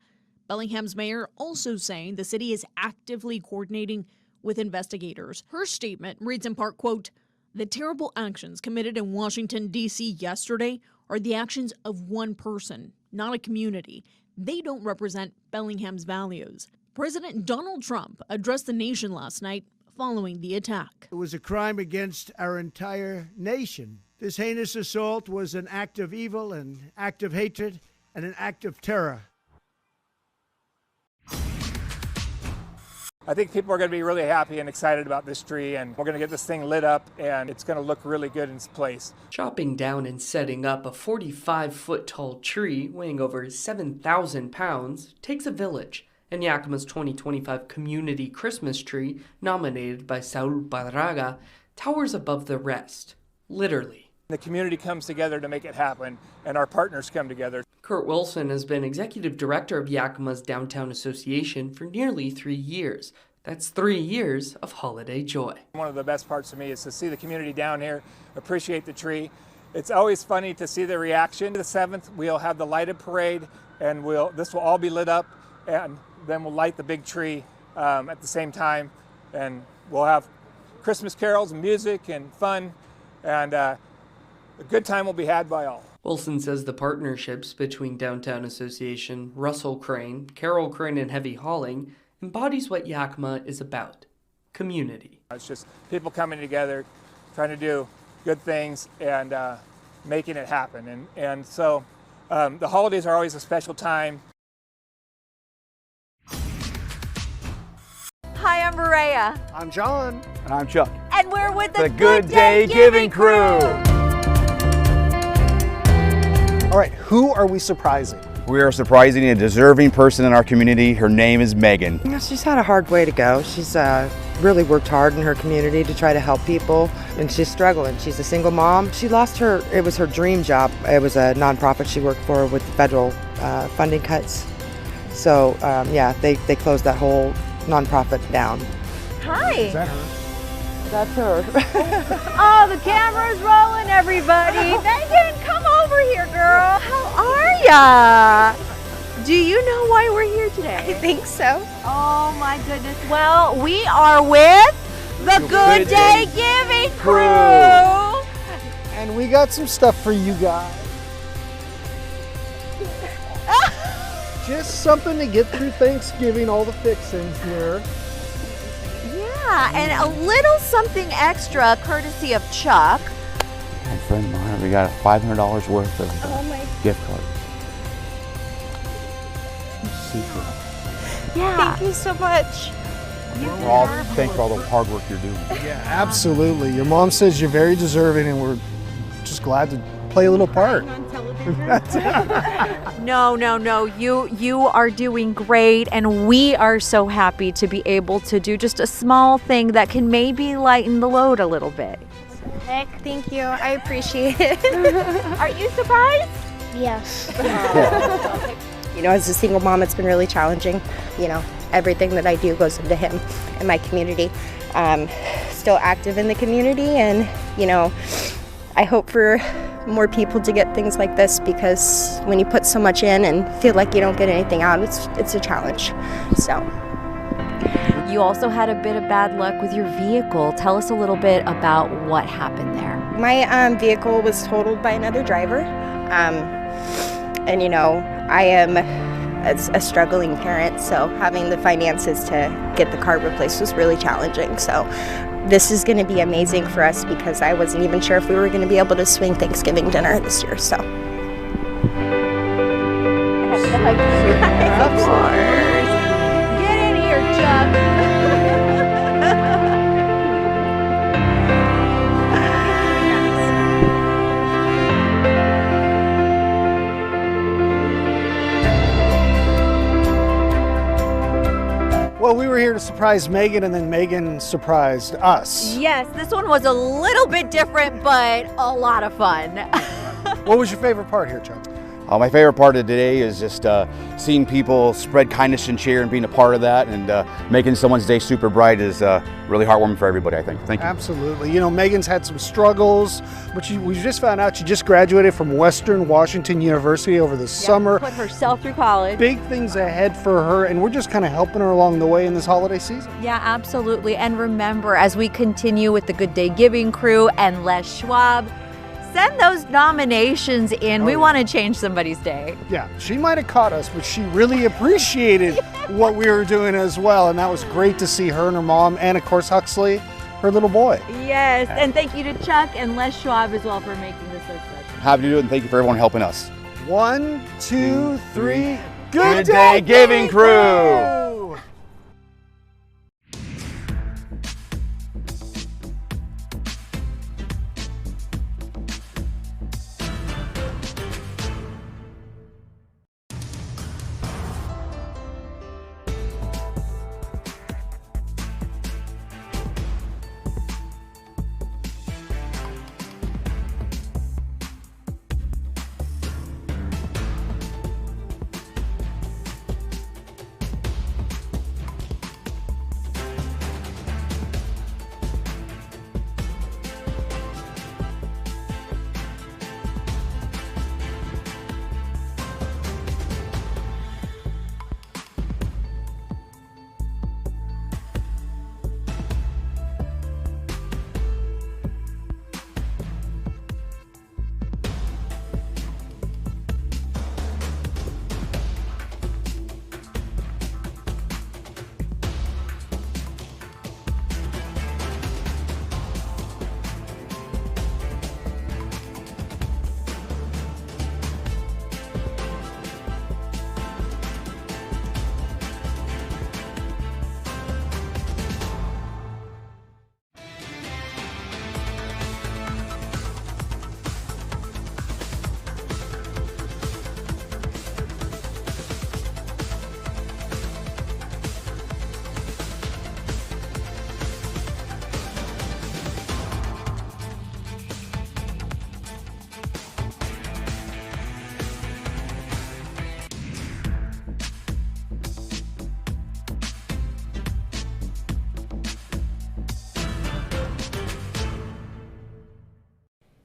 Bellingham's mayor also saying the city is actively coordinating with investigators. Her statement reads in part, quote, "The terrible actions committed in Washington, D.C. yesterday are the actions of one person, not a community. They don't represent Bellingham's values." President Donald Trump addressed the nation last night following the attack. It was a crime against our entire nation. This heinous assault was an act of evil, an act of hatred, and an act of terror. I think people are going to be really happy and excited about this tree, and we're going to get this thing lit up, and it's going to look really good in its place. Chopping down and setting up a 45-foot-tall tree weighing over 7,000 pounds takes a village, and Yakima's 2025 Community Christmas Tree, nominated by Saul Barraga, towers above the rest, literally. The community comes together to make it happen, and our partners come together. Kurt Wilson has been executive director of Yakima's Downtown Association for nearly 3 years. That's 3 years of holiday joy. One of the best parts for me is to see the community down here appreciate the tree. It's always funny to see the reaction. The 7th, we'll have the lighted parade, and this will all be lit up, and then we'll light the big tree at the same time, and we'll have Christmas carols and music and fun, and a good time will be had by all. Wilson says the partnerships between Downtown Association, Russell Crane, Carol Crane, and Heavy Hauling embodies what Yakima is about: community. It's just people coming together, trying to do good things, and making it happen. And so the holidays are always a special time. Hi, I'm Maria. I'm John. And I'm Chuck. And we're with the Good Day Giving Crew. All right, who are we surprising? We are surprising a deserving person in our community. Her name is Megan. She's had a hard way to go. She's really worked hard in her community to try to help people, and she's struggling. She's a single mom. She lost it was her dream job. It was a nonprofit she worked for with federal funding cuts. So yeah, they closed that whole nonprofit down. Hi. Is that her? That's her. Oh, the camera's rolling, everybody. Megan, come over here, girl. How are ya? Do you know why we're here today? I think so. Oh my goodness. Well, we are with the Good Day Giving Crew. And we got some stuff for you guys. Just something to get through Thanksgiving, all the fixings here. Yeah, and a little something extra courtesy of Chuck. My friend Mara, we got $500 worth of gift cards. Secret. Yeah. Thank you so much. Thanks for all the hard work you're doing. Yeah, absolutely. Your mom says you're very deserving, and we're just glad to play a little part. On television. No. You are doing great, and we are so happy to be able to do just a small thing that can maybe lighten the load a little bit. Heck, thank you. I appreciate it. Are you surprised? Yes. You know, as a single mom, it's been really challenging. You know, everything that I do goes into him and my community. Still active in the community, and, you know, I hope for more people to get things like this, because when you put so much in and feel like you don't get anything out, it's a challenge. So. You also had a bit of bad luck with your vehicle. Tell us a little bit about what happened there. My vehicle was totaled by another driver. And, you know, I am a struggling parent, so having the finances to get the car replaced was really challenging. So this is going to be amazing for us, because I wasn't even sure if we were going to be able to swing Thanksgiving dinner this year. So. Of course. Get in here, Chuck. Well, we were here to surprise Megan, and then Megan surprised us. Yes, this one was a little bit different, but a lot of fun. What was your favorite part here, Chuck? My favorite part of today is just seeing people spread kindness and cheer and being a part of that, and making someone's day super bright is really heartwarming for everybody, I think. Thank you. Absolutely. You know, Megan's had some struggles, but we just found out she just graduated from Western Washington University over the summer. Put herself through college. Big things ahead for her, and we're just kind of helping her along the way in this holiday season. Yeah, absolutely. And remember, as we continue with the Good Day Giving crew and Les Schwab, send those nominations in. We want to change somebody's day. Yeah, she might have caught us, but she really appreciated what we were doing as well. And that was great to see her and her mom, and of course Huxley, her little boy. Yes, and thank you to Chuck and Les Schwab as well for making this so special. Happy to do it, and thank you for everyone helping us. 1, 2, 3. Good Day Giving Crew!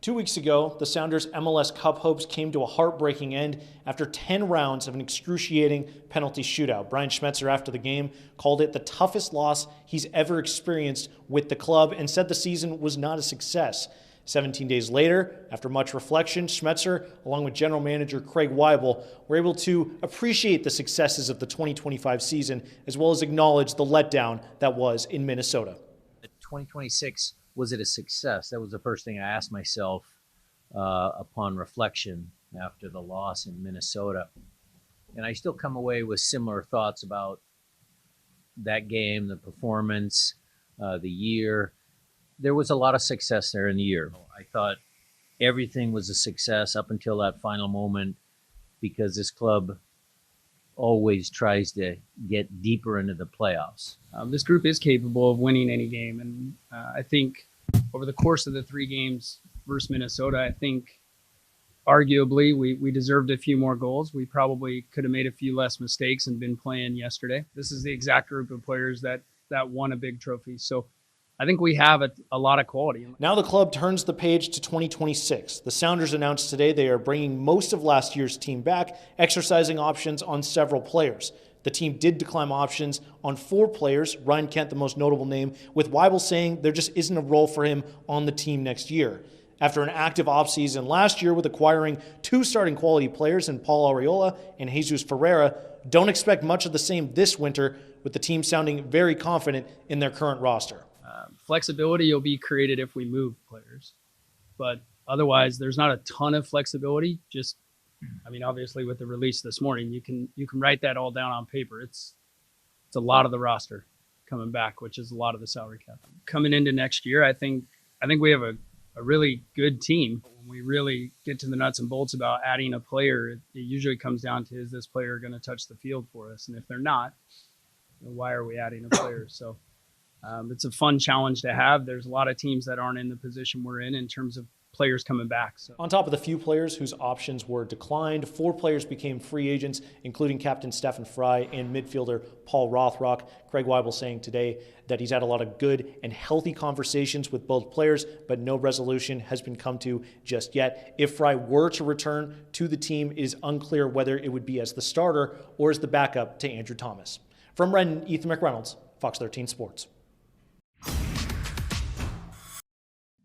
2 weeks ago, the Sounders' MLS Cup hopes came to a heartbreaking end after 10 rounds of an excruciating penalty shootout. Brian Schmetzer, after the game, called it the toughest loss he's ever experienced with the club and said the season was not a success. 17 days later, after much reflection, Schmetzer, along with general manager Craig Weibel, were able to appreciate the successes of the 2025 season, as well as acknowledge the letdown that was in Minnesota. 2026, was it a success? That was the first thing I asked myself upon reflection after the loss in Minnesota. And I still come away with similar thoughts about that game, the performance, the year. There was a lot of success there in the year. I thought everything was a success up until that final moment, because this club always tries to get deeper into the playoffs. This group is capable of winning any game, and I think over the course of the 3 games versus Minnesota, I think arguably we deserved a few more goals. We probably could have made a few less mistakes and been playing yesterday. This is the exact group of players that won a big trophy. So I think we have a lot of quality. Now the club turns the page to 2026. The Sounders announced today they are bringing most of last year's team back, exercising options on several players. The team did decline options on 4 players, Ryan Kent the most notable name, with Weibel saying there just isn't a role for him on the team next year. After an active offseason last year with acquiring 2 starting quality players in Paul Arriola and Jesus Ferreira, don't expect much of the same this winter, with the team sounding very confident in their current roster. Flexibility will be created if we move players, but otherwise there's not a ton of flexibility. Just, I mean, obviously with the release this morning, you can write that all down on paper. It's a lot of the roster coming back, which is a lot of the salary cap. Coming into next year, I think we have a really good team. When we really get to the nuts and bolts about adding a player, it usually comes down to, is this player going to touch the field for us? And if they're not, why are we adding a player? So it's a fun challenge to have. There's a lot of teams that aren't in the position we're in terms of players coming back. So. On top of the few players whose options were declined, 4 players became free agents, including captain Stefan Fry and midfielder Paul Rothrock. Craig Weibel saying today that he's had a lot of good and healthy conversations with both players, but no resolution has been come to just yet. If Fry were to return to the team, it is unclear whether it would be as the starter or as the backup to Andrew Thomas. From Renton, Ethan McReynolds, Fox 13 Sports.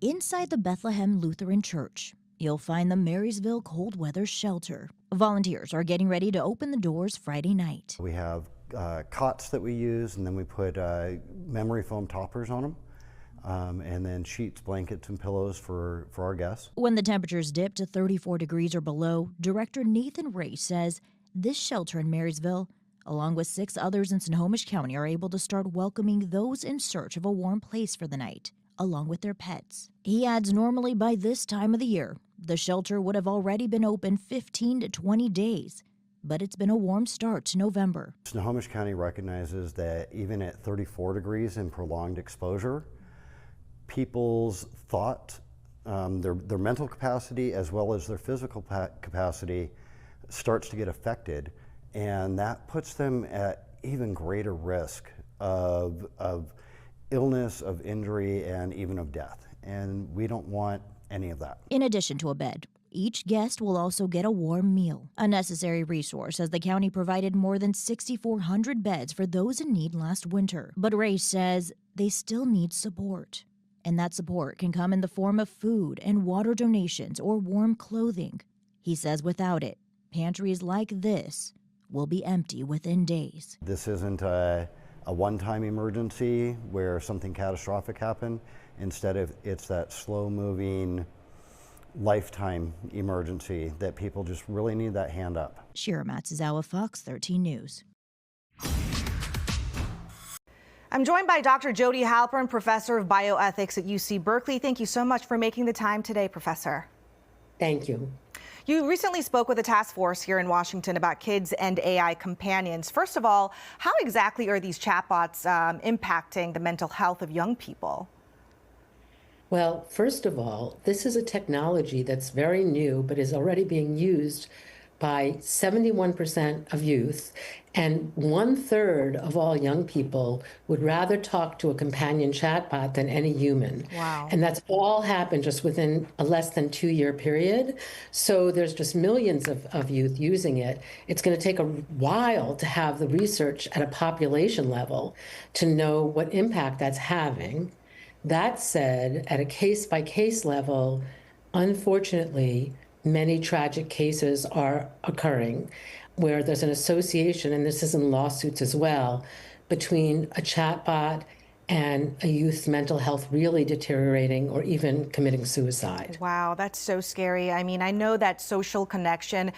Inside the Bethlehem Lutheran Church, you'll find the Marysville Cold Weather Shelter. Volunteers are getting ready to open the doors Friday night. We have cots that we use, and then we put memory foam toppers on them, and then sheets, blankets, and pillows for our guests. When the temperatures dip to 34 degrees or below, Director Nathan Ray says this shelter in Marysville, along with 6 others in Snohomish County, are able to start welcoming those in search of a warm place for the night, along with their pets. He adds normally by this time of the year, the shelter would have already been open 15 to 20 days, but it's been a warm start to November. Snohomish County recognizes that even at 34 degrees and prolonged exposure, people's thought, their mental capacity as well as their physical capacity starts to get affected, and that puts them at even greater risk of illness, of injury, and even of death. And we don't want any of that. In addition to a bed, each guest will also get a warm meal, a necessary resource as the county provided more than 6,400 beds for those in need last winter. But Ray says they still need support. And that support can come in the form of food and water donations or warm clothing. He says without it, pantries like this will be empty within days. This isn't a one-time emergency where something catastrophic happened. Instead of it's that slow-moving lifetime emergency that people just really need that hand up. Shira Matsuzawa, Fox 13 News. I'm joined by Dr. Jody Halpern, professor of bioethics at UC Berkeley. Thank you so much for making the time today, Professor. Thank you. You recently spoke with a task force here in Washington about kids and AI companions. First of all, how exactly are these chatbots impacting the mental health of young people? Well, first of all, this is a technology that's very new, but is already being used by 71% of youth, and 1/3 of all young people would rather talk to a companion chatbot than any human. Wow. And that's all happened just within a less than 2-year period. So there's just millions of youth using it. It's going to take a while to have the research at a population level to know what impact that's having. That said, at a case-by-case level, unfortunately, many tragic cases are occurring where there's an association, and this is in lawsuits as well, between a chatbot and a youth's mental health really deteriorating or even committing suicide. Wow, that's so scary. I mean, I know that social connection,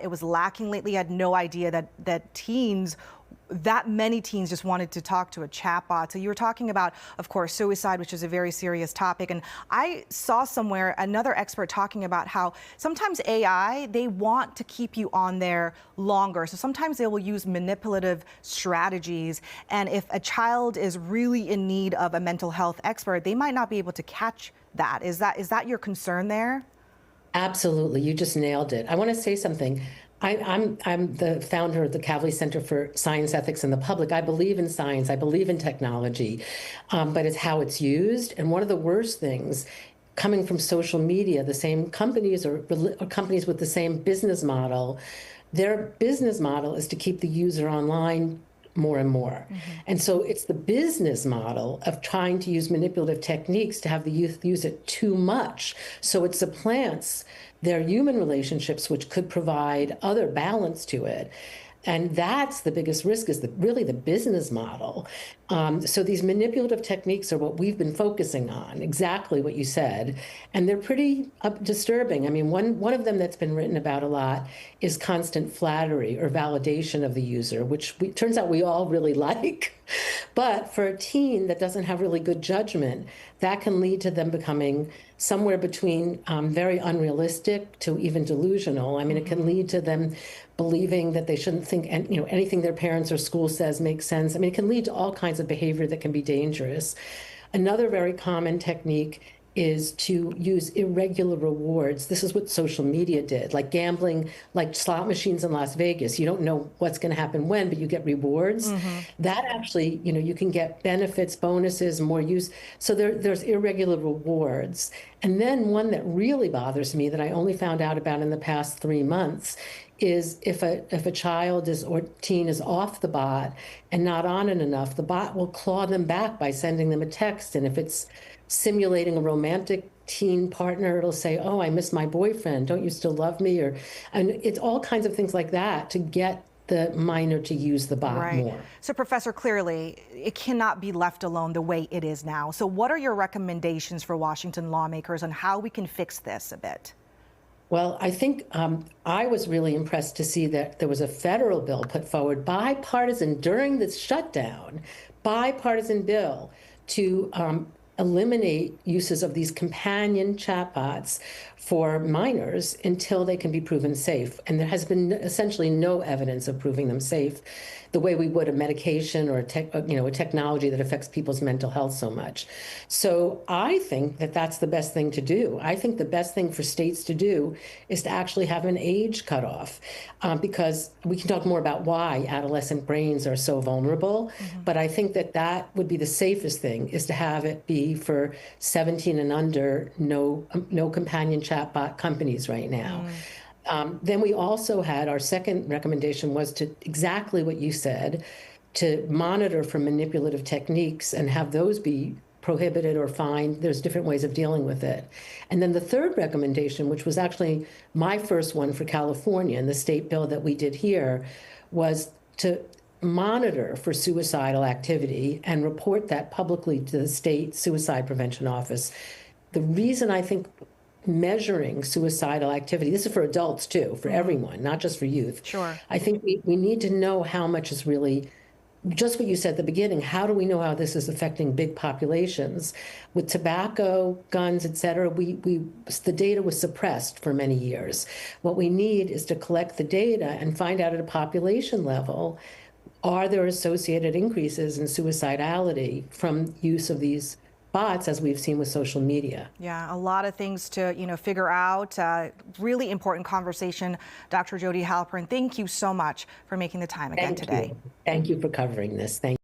it was lacking lately. I had no idea that teens that many teens just wanted to talk to a chatbot. So you were talking about, of course, suicide, which is a very serious topic. And I saw somewhere another expert talking about how sometimes AI, they want to keep you on there longer. So sometimes they will use manipulative strategies. And if a child is really in need of a mental health expert, they might not be able to catch that. Is that your concern there? Absolutely. You just nailed it. I want to say something. I'm the founder of the Kavli Center for Science, Ethics, and the Public. I believe in science. I believe in technology, but it's how it's used. And one of the worst things coming from social media, the same companies or companies with the same business model, their business model is to keep the user online more and more. And so it's the business model of trying to use manipulative techniques to have the youth use it too much. So it supplants their human relationships, which could provide other balance to it. And that's the biggest risk, is really the business model. So these manipulative techniques are what we've been focusing on, exactly what you said. And they're pretty disturbing. I mean, one of them that's been written about a lot is constant flattery or validation of the user, which turns out we all really like. But for a teen that doesn't have really good judgment, that can lead to them becoming somewhere between very unrealistic to even delusional. I mean, it can lead to them believing that they shouldn't think, anything their parents or school says makes sense. I mean, it can lead to all kinds of behavior that can be dangerous. Another very common technique is to use irregular rewards. This is what social media did, like gambling, like slot machines in Las Vegas. You don't know what's going to happen when, but you get rewards. That actually, you can get benefits, bonuses, more use. So there's irregular rewards. And then one that really bothers me that I only found out about in the past 3 months is if a child or teen is off the bot and not on it enough, the bot will claw them back by sending them a text. And if it's simulating a romantic teen partner, it'll say, "Oh, I miss my boyfriend. Don't you still love me?" And it's all kinds of things like that to get the minor to use the bot more. So, Professor, clearly, it cannot be left alone the way it is now. So what are your recommendations for Washington lawmakers on how we can fix this a bit? Well, I think I was really impressed to see that there was a federal bill put forward, bipartisan, during this shutdown, bipartisan bill to eliminate uses of these companion chatbots for minors until they can be proven safe. And there has been essentially no evidence of proving them safe the way we would a medication or a technology that affects people's mental health so much. So I think that that's the best thing to do. I think the best thing for states to do is to actually have an age cutoff, because we can talk more about why adolescent brains are so vulnerable. But I think that would be the safest thing, is to have it be for 17 and under, no companion chatbot companies right now. Then we also had, our second recommendation was to exactly what you said, to monitor for manipulative techniques and have those be prohibited or fined. There's different ways of dealing with it. And then the third recommendation, which was actually my first one for California and the state bill that we did here, was to monitor for suicidal activity and report that publicly to the state suicide prevention office. The reason I think measuring suicidal activity, this is for adults too, for everyone, not just for youth. Sure. I think we need to know how much is really, just what you said at the beginning, how do we know how this is affecting big populations? With tobacco, guns, et cetera, the data was suppressed for many years. What we need is to collect the data and find out at a population level, are there associated increases in suicidality from use of these bots, as we've seen with social media? Yeah, a lot of things to figure out. Really important conversation, Dr. Jody Halpern. Thank you so much for making the time again today. Thank you for covering this. Thank you.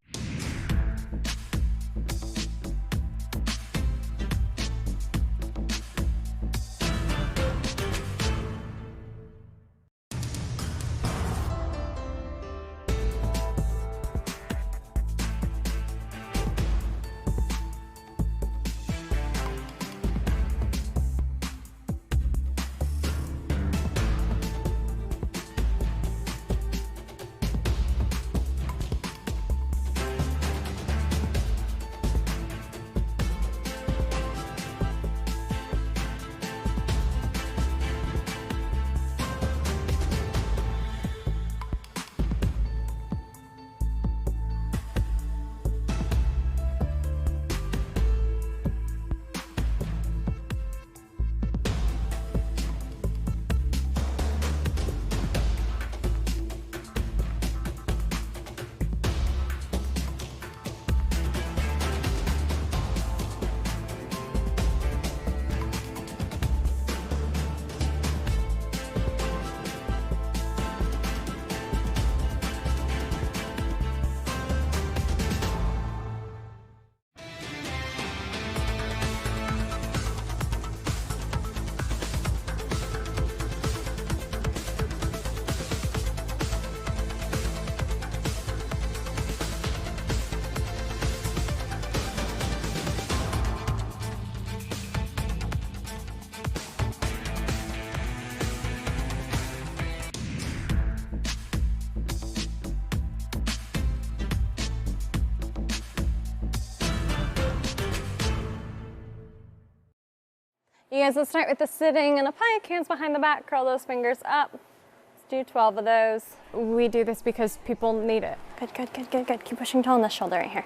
You guys, let's start with the sitting and a plank, hands behind the back, curl those fingers up. Let's do 12 of those. We do this because people need it. Good, good, good, good, good. Keep pushing toe on this shoulder right here.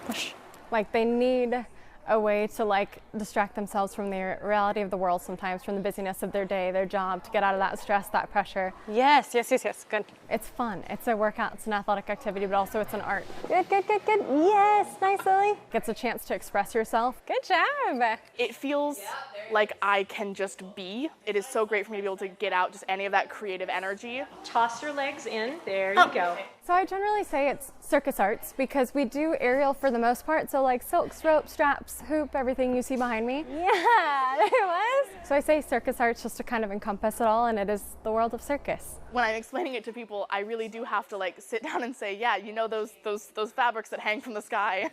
Push. Like they need a way to like distract themselves from the reality of the world sometimes, from the busyness of their day, their job, to get out of that stress, that pressure. Yes, yes, yes, yes, good. It's fun, it's a workout, it's an athletic activity, but also it's an art. Good, good, good, good. Yes, nice, Lily. Gets a chance to express yourself. Good job. It feels like I can just be. It is so great for me to be able to get out just any of that creative energy. Toss your legs in, there you go. So I generally say it's circus arts because we do aerial for the most part. So like silks, rope, straps, hoop, everything you see behind me. Yeah, there it was. So I say circus arts just to kind of encompass it all, and it is the world of circus. When I'm explaining it to people, I really do have to like sit down and say, yeah, you know those fabrics that hang from the sky?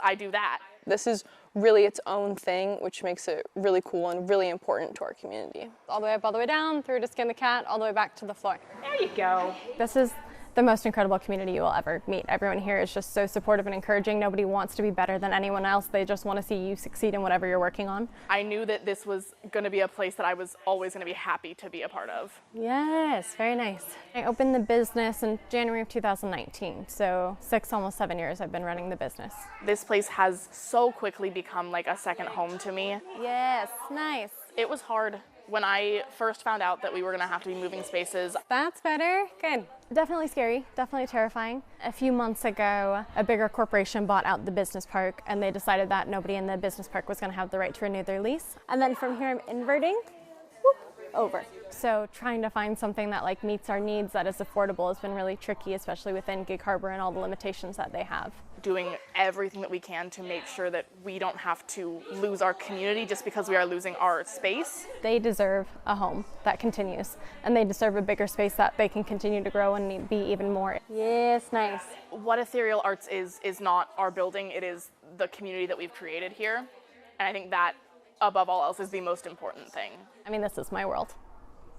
I do that. This is really its own thing, which makes it really cool and really important to our community. All the way up, all the way down, through to skin the cat, all the way back to the floor. There you go. This is the most incredible community you will ever meet. Everyone here is just so supportive and encouraging. Nobody wants to be better than anyone else. They just want to see you succeed in whatever you're working on. I knew that this was going to be a place that I was always going to be happy to be a part of. Yes, very nice. I opened the business in January of 2019, so 6, almost 7 years I've been running the business. This place has so quickly become like a second home to me. Yes, nice. It was hard when I first found out that we were going to have to be moving spaces. That's better. Good. Definitely scary, definitely terrifying. A few months ago, a bigger corporation bought out the business park, and they decided that nobody in the business park was going to have the right to renew their lease. And then from here, I'm inverting, whoop, over. So trying to find something that like meets our needs that is affordable has been really tricky, especially within Gig Harbor and all the limitations that they have. Doing everything that we can to make sure that we don't have to lose our community just because we are losing our space. They deserve a home that continues, and they deserve a bigger space that they can continue to grow and be even more. Yes, nice. What Ethereal Arts is not our building, it is the community that we've created here. And I think that, above all else, is the most important thing. I mean, this is my world.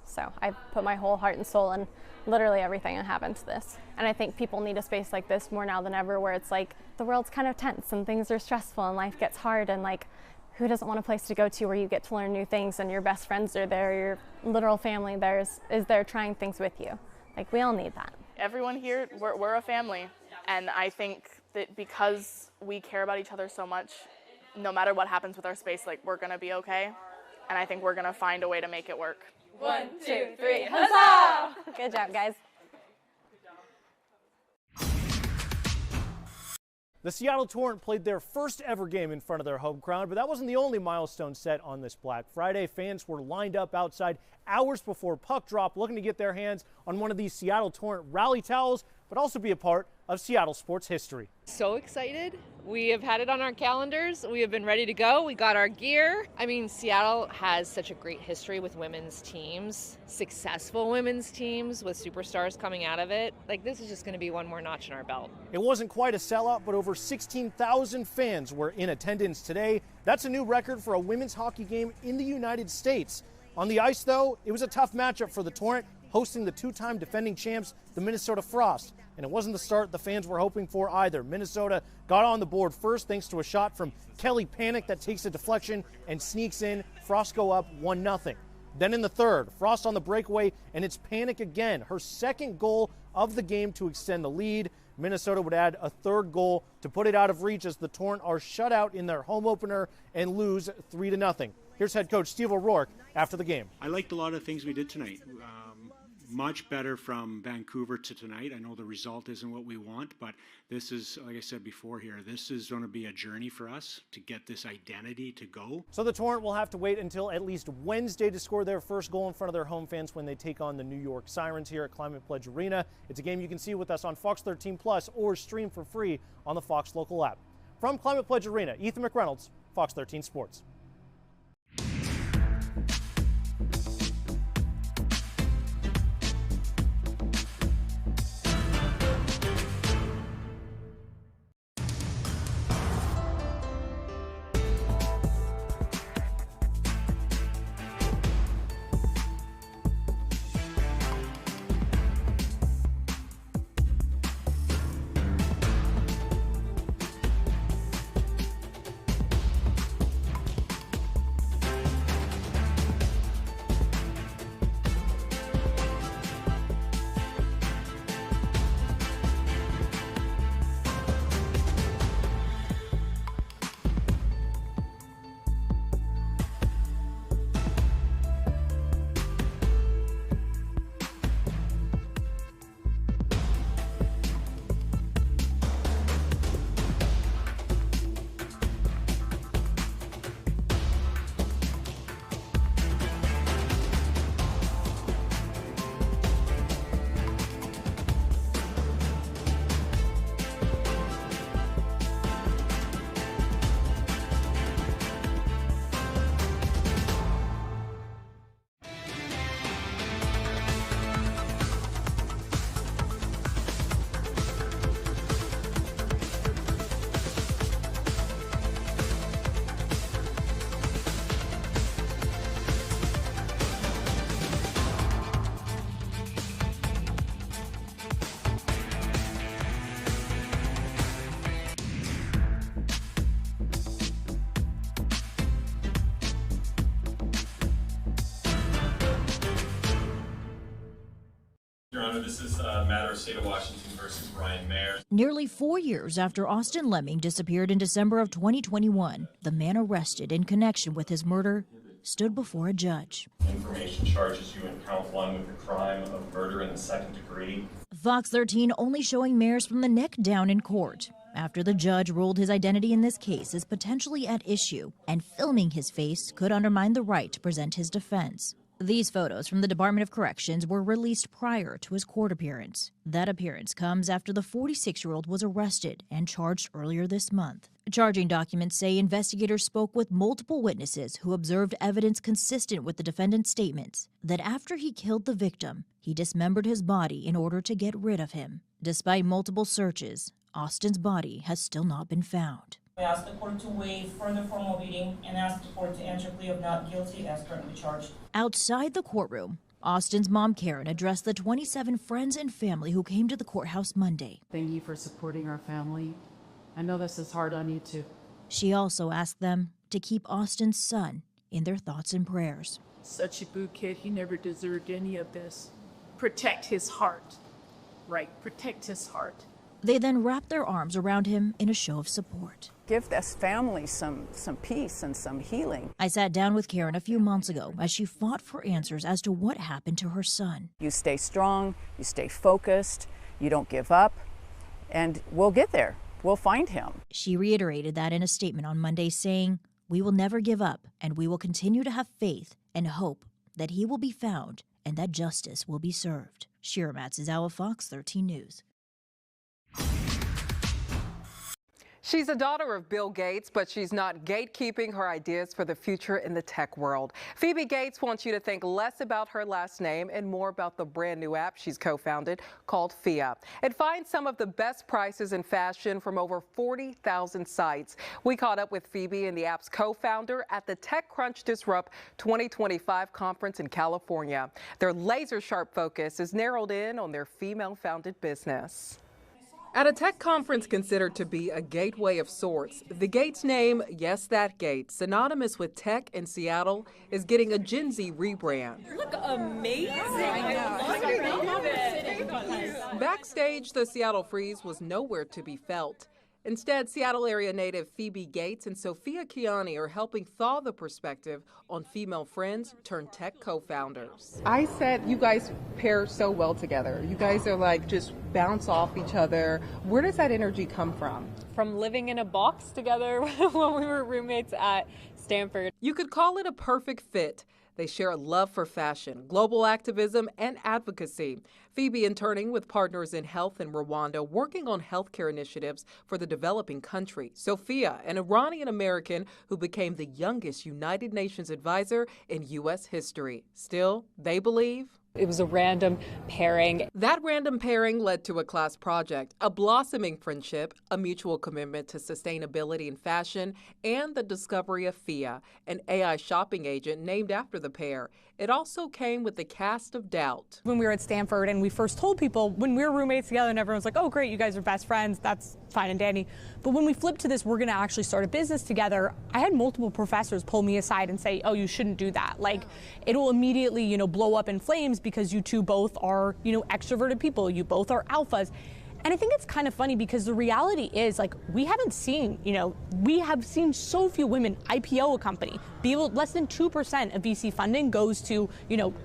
So I've put my whole heart and soul in literally everything that happened to this. And I think people need a space like this more now than ever, where it's like the world's kind of tense and things are stressful and life gets hard, and like who doesn't want a place to go to where you get to learn new things and your best friends are there, your literal family is there trying things with you. Like we all need that. Everyone here, we're a family. And I think that because we care about each other so much, no matter what happens with our space, like we're gonna be okay. And I think we're gonna find a way to make it work. 1, 2, 3, huzzah! Good job, guys. The Seattle Torrent played their first ever game in front of their home crowd, but that wasn't the only milestone set on this Black Friday. Fans were lined up outside hours before puck drop, looking to get their hands on one of these Seattle Torrent rally towels, but also be a part of Seattle sports history. So excited. We have had it on our calendars. We have been ready to go. We got our gear. I mean, Seattle has such a great history with women's teams, successful women's teams with superstars coming out of it. Like, this is just going to be one more notch in our belt. It wasn't quite a sellout, but over 16,000 fans were in attendance today. That's a new record for a women's hockey game in the United States. On the ice, though, it was a tough matchup for the Torrent, hosting the two-time defending champs, the Minnesota Frost. And it wasn't the start the fans were hoping for either. Minnesota got on the board first thanks to a shot from Kelly Panic that takes a deflection and sneaks in. Frost go up 1-0. Then in the third, Frost on the breakaway, and it's Panic again. Her second goal of the game to extend the lead. Minnesota would add a third goal to put it out of reach as the Torrent are shut out in their home opener and lose 3-0. Here's head coach Steve O'Rourke after the game. I liked a lot of things we did tonight. Much better from Vancouver to tonight. I know the result isn't what we want, but this is, like I said before here, this is going to be a journey for us to get this identity to go. So the Torrent will have to wait until at least Wednesday to score their first goal in front of their home fans when they take on the New York Sirens here at Climate Pledge Arena. It's a game you can see with us on Fox 13 Plus or stream for free on the Fox local app. From Climate Pledge Arena, Ethan McReynolds, Fox 13 Sports. Honor, this is a matter of State of Washington versus Ryan Mayer. Nearly 4 years after Austin Lemming disappeared in December of 2021, the man arrested in connection with his murder stood before a judge. Information charges you in count 1 with the crime of murder in the 2nd degree. Fox 13 only showing Mayers from the neck down in court after the judge ruled his identity in this case is potentially at issue, and filming his face could undermine the right to present his defense. These photos from the Department of Corrections were released prior to his court appearance. That appearance comes after the 46-year-old was arrested and charged earlier this month. Charging documents say investigators spoke with multiple witnesses who observed evidence consistent with the defendant's statements that after he killed the victim, he dismembered his body in order to get rid of him. Despite multiple searches, Austin's body has still not been found. We ask the court to waive further formal reading and ask the court to enter a plea of not guilty as currently charged. Outside the courtroom, Austin's mom, Karen, addressed the 27 friends and family who came to the courthouse Monday. Thank you for supporting our family. I know this is hard on you too. She also asked them to keep Austin's son in their thoughts and prayers. Such a good kid, he never deserved any of this. Protect his heart. Right, protect his heart. They then wrapped their arms around him in a show of support. Give this family some peace and some healing. I sat down with Karen a few months ago as she fought for answers as to what happened to her son. You stay strong, you stay focused, you don't give up, and we'll get there. We'll find him. She reiterated that in a statement on Monday, saying, "We will never give up, and we will continue to have faith and hope that he will be found and that justice will be served." Shira Matsuzawa, Fox 13 News. She's a daughter of Bill Gates, but she's not gatekeeping her ideas for the future in the tech world. Phoebe Gates wants you to think less about her last name and more about the brand new app she's co-founded called Fia. It finds some of the best prices in fashion from over 40,000 sites. We caught up with Phoebe and the app's co-founder at the TechCrunch Disrupt 2025 conference in California. Their laser-sharp focus is narrowed in on their female-founded business. At a tech conference considered to be a gateway of sorts, the Gates name, yes, that Gates, synonymous with tech in Seattle, is getting a Gen Z rebrand. You look amazing. I love it. Backstage, the Seattle freeze was nowhere to be felt. Instead, Seattle area native Phoebe Gates and Sophia Kiani are helping thaw the perspective on female friends turned tech co-founders. I said you guys pair so well together. You guys are like just bounce off each other. Where does that energy come from? From living in a box together when we were roommates at Stanford. You could call it a perfect fit. They share a love for fashion, global activism, and advocacy. Phoebe interning with partners in health in Rwanda, working on healthcare initiatives for the developing country. Sophia, an Iranian-American who became the youngest United Nations advisor in U.S. history. Still, they believe it was a random pairing. That random pairing led to a class project, a blossoming friendship, a mutual commitment to sustainability in fashion, and the discovery of Fia, an AI shopping agent named after the pair. It also came with the cast of doubt. When we were at Stanford and we first told people, when we were roommates together and everyone was like, oh great, you guys are best friends, that's fine and dandy. But when we flipped to this, we're gonna actually start a business together, I had multiple professors pull me aside and say, oh, you shouldn't do that. Like, it'll immediately, blow up in flames because you two both are, extroverted people, you both are alphas. And I think it's kind of funny because the reality is, we haven't seen, we have seen so few women IPO a company. Less than 2% of VC funding goes to,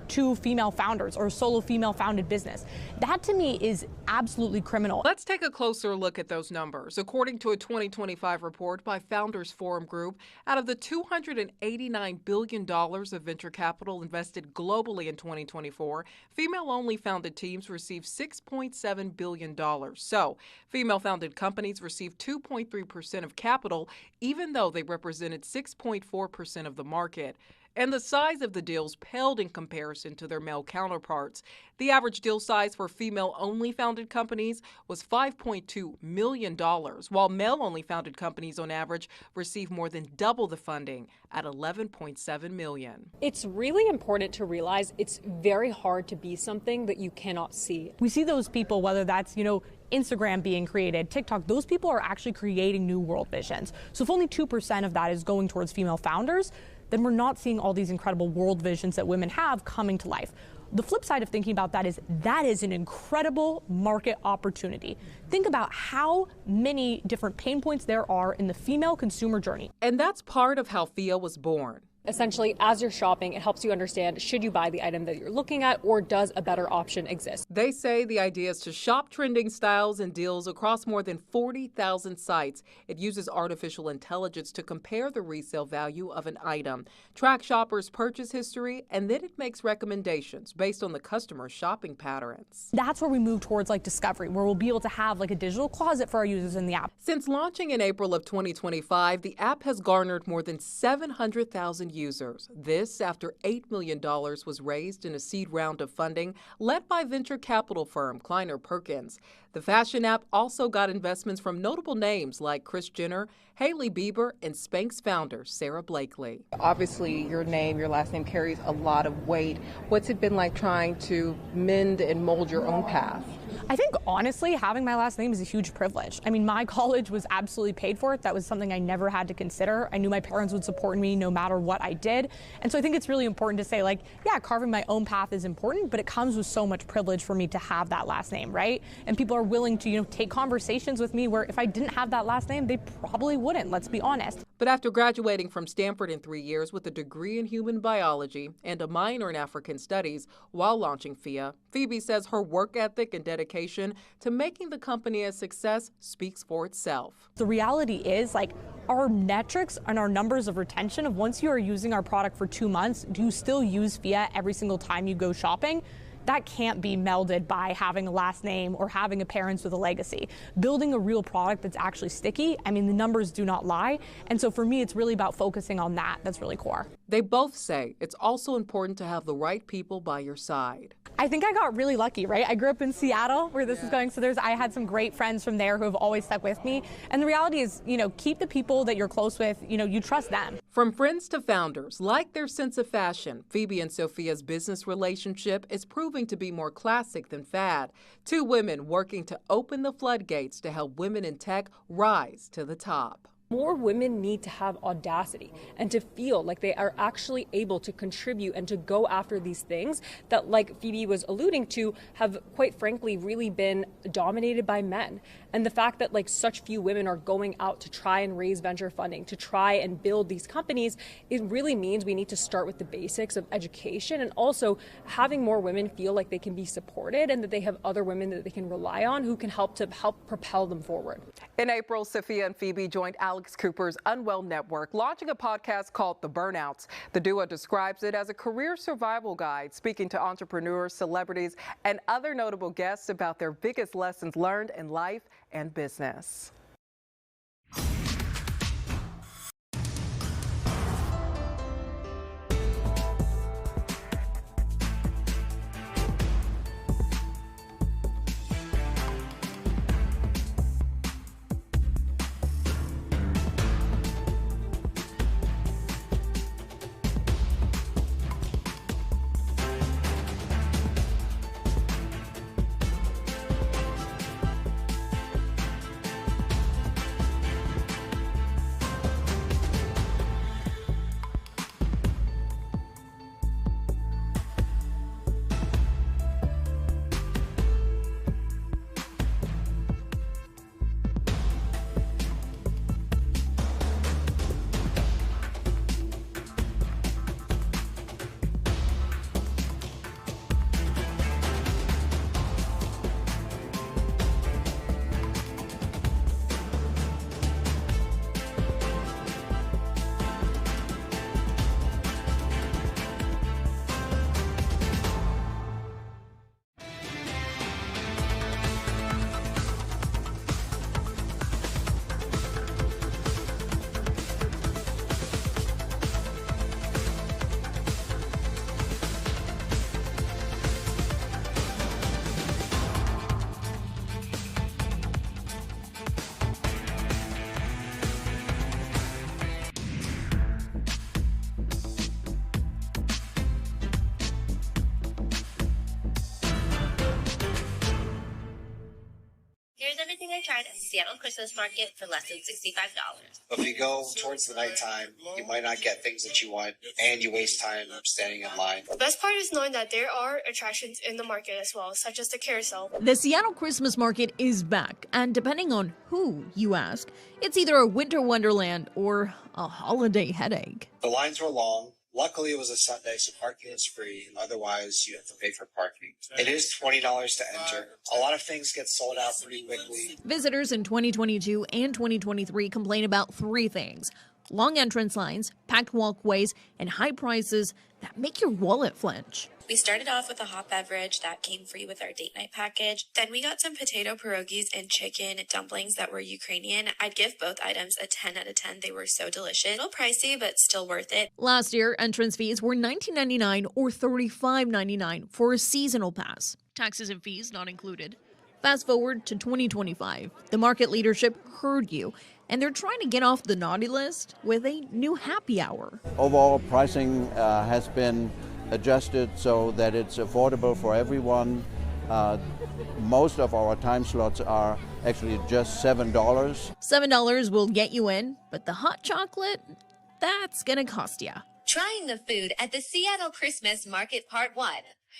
two female founders or a solo female founded business. That to me is absolutely criminal. Let's take a closer look at those numbers. According to a 2025 report by Founders Forum Group, out of the $289 billion of venture capital invested globally in 2024, female-only founded teams received $6.7 billion. So, female-founded companies received 2.3% of capital, even though they represented 6.4% of the market. And the size of the deals paled in comparison to their male counterparts. The average deal size for female-only founded companies was $5.2 million, while male-only founded companies on average receive more than double the funding at $11.7 million. It's really important to realize it's very hard to be something that you cannot see. We see those people, whether that's, Instagram being created, TikTok, those people are actually creating new world visions. So if only 2% of that is going towards female founders, then we're not seeing all these incredible world visions that women have coming to life. The flip side of thinking about that is an incredible market opportunity. Think about how many different pain points there are in the female consumer journey. And that's part of how FIA was born. Essentially, as you're shopping, it helps you understand, should you buy the item that you're looking at, or does a better option exist? They say the idea is to shop trending styles and deals across more than 40,000 sites. It uses artificial intelligence to compare the resale value of an item, track shoppers' purchase history, and then it makes recommendations based on the customer's shopping patterns. That's where we move towards like discovery, where we'll be able to have like a digital closet for our users in the app. Since launching in April of 2025, the app has garnered more than 700,000 users. This after $8 million was raised in a seed round of funding led by venture capital firm Kleiner Perkins. The fashion app also got investments from notable names like Kris Jenner, Hailey Bieber, and Spanx founder Sarah Blakely. Obviously, your name, your last name carries a lot of weight. What's it been like trying to mend and mold your own path? I think honestly, having my last name is a huge privilege. I mean, my college was absolutely paid for it. That was something I never had to consider. I knew my parents would support me no matter what I did. And so I think it's really important to say, like, yeah, carving my own path is important, but it comes with so much privilege for me to have that last name, right? And people are willing to, take conversations with me where if I didn't have that last name, they probably wouldn't, let's be honest. But after graduating from Stanford in 3 years with a degree in human biology and a minor in African studies while launching FIA, Phoebe says her work ethic and dedication to making the company a success speaks for itself. The reality is, like, our metrics and our numbers of retention of once you are using our product for 2 months, do you still use FIA every single time you go shopping? That can't be melded by having a last name or having a parents with a legacy. Building a real product that's actually sticky, I mean, the numbers do not lie. And so for me, it's really about focusing on that. That's really core. They both say it's also important to have the right people by your side. I think I got really lucky, right? I grew up in Seattle where this is going. So I had some great friends from there who have always stuck with me. And the reality is, keep the people that you're close with, you trust them. From friends to founders, like their sense of fashion, Phoebe and Sophia's business relationship is proving to be more classic than fad. Two women working to open the floodgates to help women in tech rise to the top. More women need to have audacity and to feel like they are actually able to contribute and to go after these things that, like Phoebe was alluding to, have quite frankly really been dominated by men. And the fact that such few women are going out to try and raise venture funding, to try and build these companies, it really means we need to start with the basics of education and also having more women feel like they can be supported and that they have other women that they can rely on who can help propel them forward. In April, Sophia and Phoebe joined Alex Cooper's Unwell Network, launching a podcast called The Burnouts. The duo describes it as a career survival guide, speaking to entrepreneurs, celebrities, and other notable guests about their biggest lessons learned in life and business. I tried a Seattle Christmas market for less than $65. If you go towards the nighttime, you might not get things that you want, and you waste time standing in line. The best part is knowing that there are attractions in the market as well, such as the carousel. The Seattle Christmas market is back, and depending on who you ask, it's either a winter wonderland or a holiday headache. The lines were long. Luckily, it was a Sunday, so parking is free. Otherwise, you have to pay for parking. It is $20 to enter. A lot of things get sold out pretty quickly. Visitors in 2022 and 2023 complain about three things: long entrance lines, packed walkways, and high prices that make your wallet flinch. We started off with a hot beverage that came free with our date night package. Then we got some potato pierogies and chicken dumplings that were Ukrainian. I'd give both items a 10 out of 10. They were so delicious. A little pricey, but still worth it. Last year, entrance fees were $19.99 or $35.99 for a seasonal pass. Taxes and fees not included. Fast forward to 2025. The market leadership heard you, and they're trying to get off the naughty list with a new happy hour. Overall pricing has been adjusted so that it's affordable for everyone. Most of our time slots are actually just $7. $7 will get you in, but the hot chocolate, that's gonna cost you. Trying the food at the Seattle Christmas Market Part 1.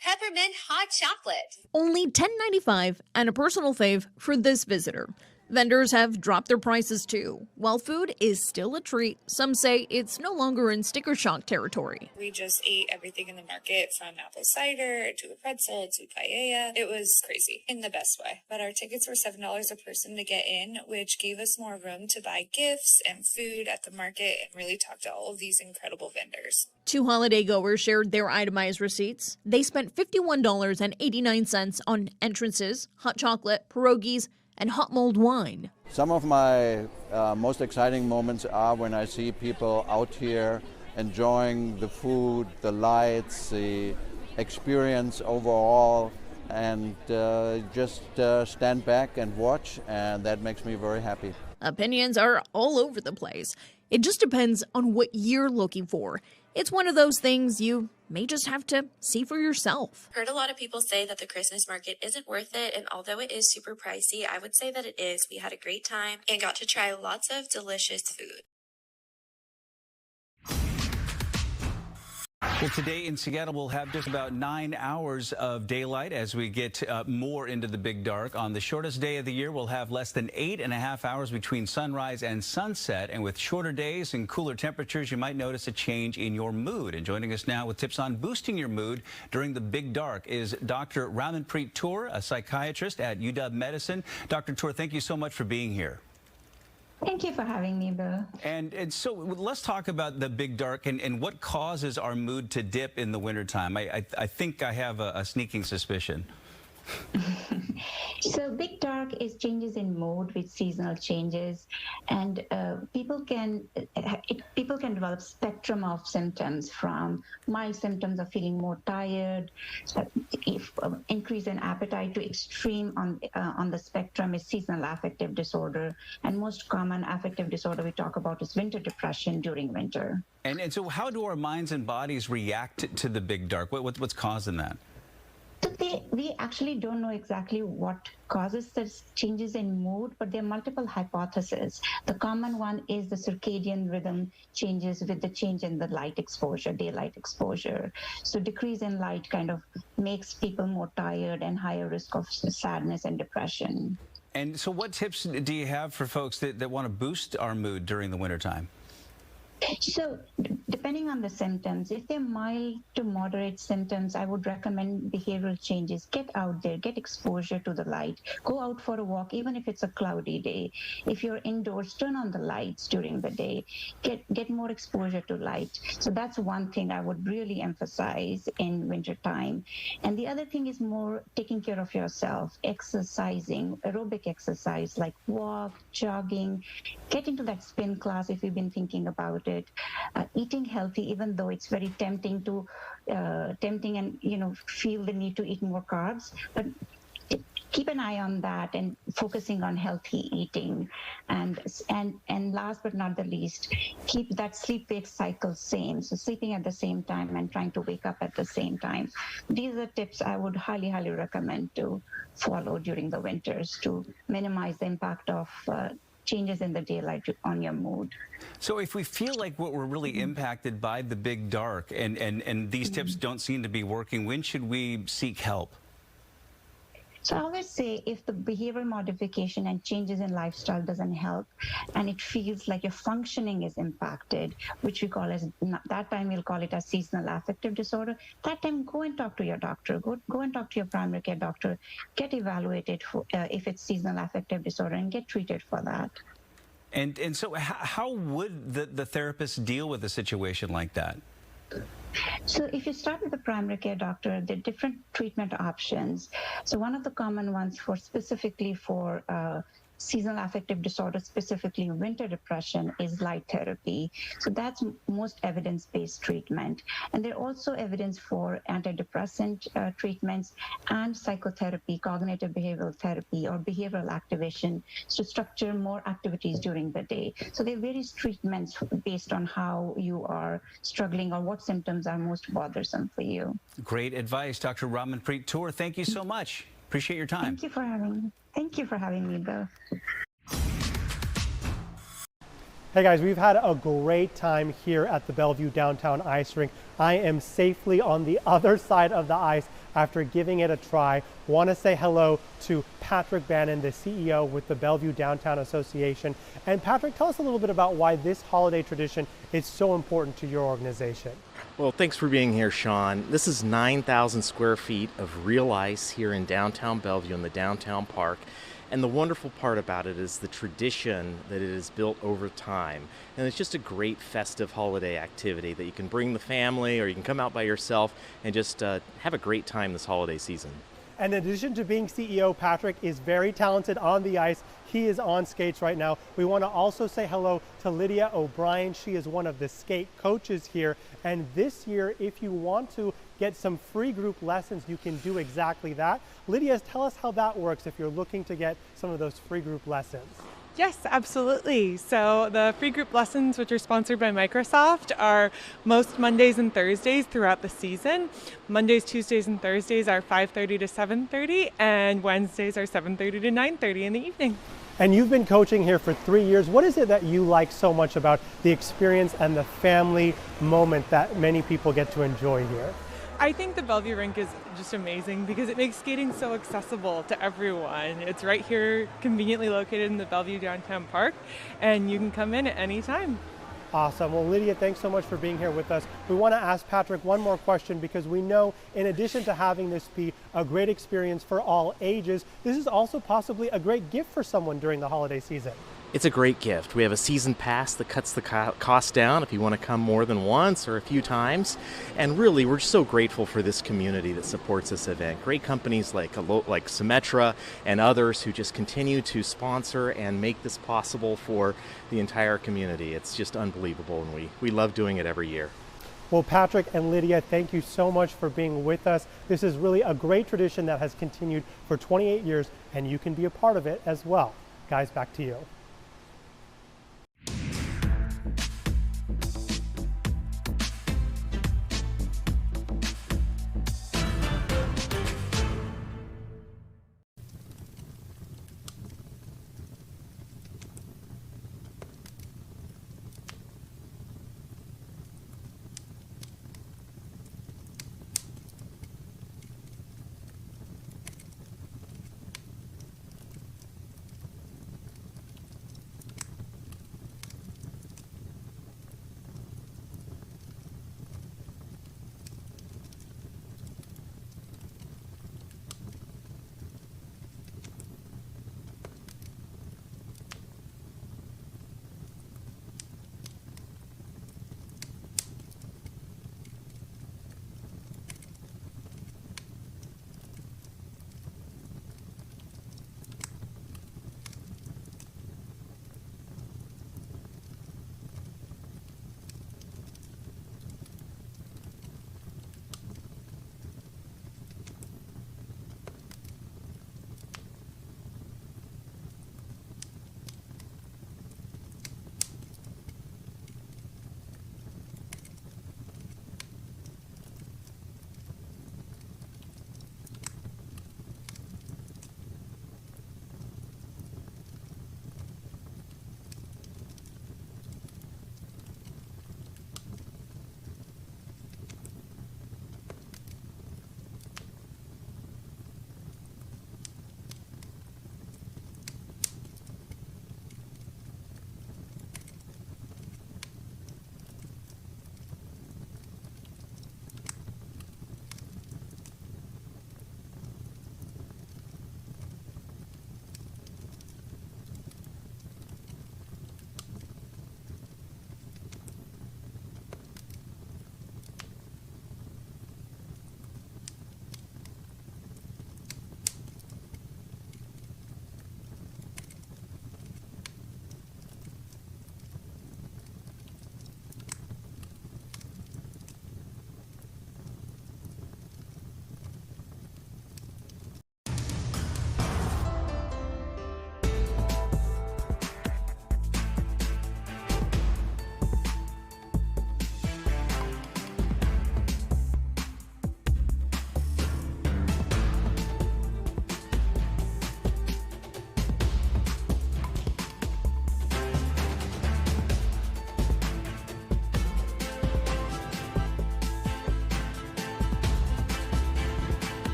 Peppermint hot chocolate. Only $10.95 and a personal fave for this visitor. Vendors have dropped their prices too. While food is still a treat, some say it's no longer in sticker shock territory. We just ate everything in the market, from apple cider to a pretzel to paella. It was crazy in the best way. But our tickets were $7 a person to get in, which gave us more room to buy gifts and food at the market and really talk to all of these incredible vendors. Two holiday goers shared their itemized receipts. They spent $51.89 on entrances, hot chocolate, pierogies, and hot mulled wine. Some of my most exciting moments are when I see people out here enjoying the food, the lights, the experience overall, and just stand back and watch, and that makes me very happy. Opinions are all over the place. It just depends on what you're looking for. It's one of those things you may just have to see for yourself. Heard a lot of people say that the Christmas market isn't worth it, and although it is super pricey, I would say that it is. We had a great time and got to try lots of delicious food. Well, today in Seattle, we'll have just about 9 hours of daylight as we get more into the big dark. On the shortest day of the year, we'll have less than 8.5 hours between sunrise and sunset. And with shorter days and cooler temperatures, you might notice a change in your mood. And joining us now with tips on boosting your mood during the big dark is Dr. Ramanpreet Tour, a psychiatrist at UW Medicine. Dr. Tour, thank you so much for being here. Thank you for having me, Bill. And so let's talk about the big dark and what causes our mood to dip in the wintertime. I think I have a sneaking suspicion. So big dark is changes in mood with seasonal changes, and people can develop spectrum of symptoms, from mild symptoms of feeling more tired, increase in appetite, to extreme on the spectrum is seasonal affective disorder, and most common affective disorder we talk about is winter depression during winter. And so how do our minds and bodies react to the big dark? What's causing that? So we actually don't know exactly what causes such changes in mood, but there are multiple hypotheses. The common one is the circadian rhythm changes with the change in the light exposure, daylight exposure. So decrease in light kind of makes people more tired and higher risk of sadness and depression. And so what tips do you have for folks that want to boost our mood during the wintertime? So depending on the symptoms, if they're mild to moderate symptoms, I would recommend behavioral changes. Get out there, get exposure to the light, go out for a walk, even if it's a cloudy day. If you're indoors, turn on the lights during the day, get more exposure to light. So that's one thing I would really emphasize in wintertime. And the other thing is more taking care of yourself, exercising, aerobic exercise like walk, jogging, get into that spin class if you've been thinking about it. Eating healthy, even though it's very tempting and feel the need to eat more carbs, but keep an eye on that and focusing on healthy eating. And last but not the least, keep that sleep-wake cycle same. So sleeping at the same time and trying to wake up at the same time. These are tips I would highly, highly recommend to follow during the winters to minimize the impact of changes in the daylight on your mood. So if we feel like we're really impacted by the big dark and these tips don't seem to be working, when should we seek help? So I always say if the behavioral modification and changes in lifestyle doesn't help and it feels like your functioning is impacted, which we call as, that time we'll call it a seasonal affective disorder, that time go and talk to your doctor, go and talk to your primary care doctor, get evaluated for, if it's seasonal affective disorder and get treated for that. And so how would the therapist deal with a situation like that? So if you start with the primary care doctor, there are different treatment options. So one of the common ones for specifically for seasonal affective disorder, specifically winter depression, is light therapy. So that's most evidence-based treatment. And there are also evidence for antidepressant treatments and psychotherapy, cognitive behavioral therapy, or behavioral activation to structure more activities during the day. So there are various treatments based on how you are struggling or what symptoms are most bothersome for you. Great advice, Dr. Ramanpreet Tour. Thank you so much. Appreciate your time. Thank you for having me, Bill. Hey guys, we've had a great time here at the Bellevue Downtown Ice Rink. I am safely on the other side of the ice after giving it a try. Want to say hello to Patrick Bannon, the CEO with the Bellevue Downtown Association. And Patrick, tell us a little bit about why this holiday tradition is so important to your organization. Well, thanks for being here, Sean. This is 9,000 square feet of real ice here in downtown Bellevue in the downtown park. And the wonderful part about it is the tradition that it has built over time. And it's just a great festive holiday activity that you can bring the family or you can come out by yourself and just have a great time this holiday season. And in addition to being CEO, Patrick is very talented on the ice. He is on skates right now. We want to also say hello to Lydia O'Brien. She is one of the skate coaches here. And this year, if you want to get some free group lessons, you can do exactly that. Lydia, tell us how that works if you're looking to get some of those free group lessons. Yes, absolutely. So the free group lessons, which are sponsored by Microsoft, are most Mondays and Thursdays throughout the season. Mondays, Tuesdays, and Thursdays are 5:30 to 7:30, and Wednesdays are 7:30 to 9:30 in the evening. And you've been coaching here for 3 years. What is it that you like so much about the experience and the family moment that many people get to enjoy here? I think the Bellevue rink is just amazing because it makes skating so accessible to everyone. It's right here, conveniently located in the Bellevue Downtown Park, and you can come in at any time. Awesome. Well, Lydia, thanks so much for being here with us. We want to ask Patrick one more question because we know in addition to having this be a great experience for all ages, this is also possibly a great gift for someone during the holiday season. It's a great gift. We have a season pass that cuts the cost down if you want to come more than once or a few times. And really, we're so grateful for this community that supports this event. Great companies like Symetra and others who just continue to sponsor and make this possible for the entire community. It's just unbelievable, and we love doing it every year. Well, Patrick and Lydia, thank you so much for being with us. This is really a great tradition that has continued for 28 years, and you can be a part of it as well. Guys, back to you.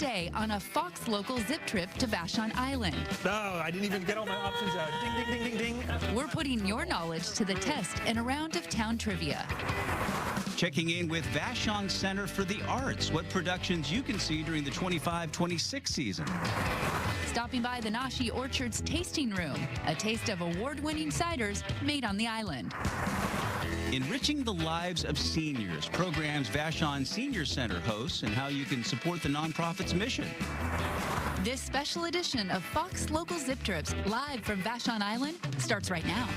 today on a Fox Local zip trip to Vashon Island. No, I didn't even get all my options out. Ding, ding, ding, ding, ding. We're putting your knowledge to the test in a round of town trivia. Checking in with Vashon Center for the Arts, what productions you can see during the 25-26 season. Stopping by the Nashi Orchard's tasting room, a taste of award-winning ciders made on the island. Enriching the lives of seniors, programs Vashon Senior Center hosts and how you can support the nonprofit's mission. This special edition of Fox Local Zip Trips, live from Vashon Island, starts right now.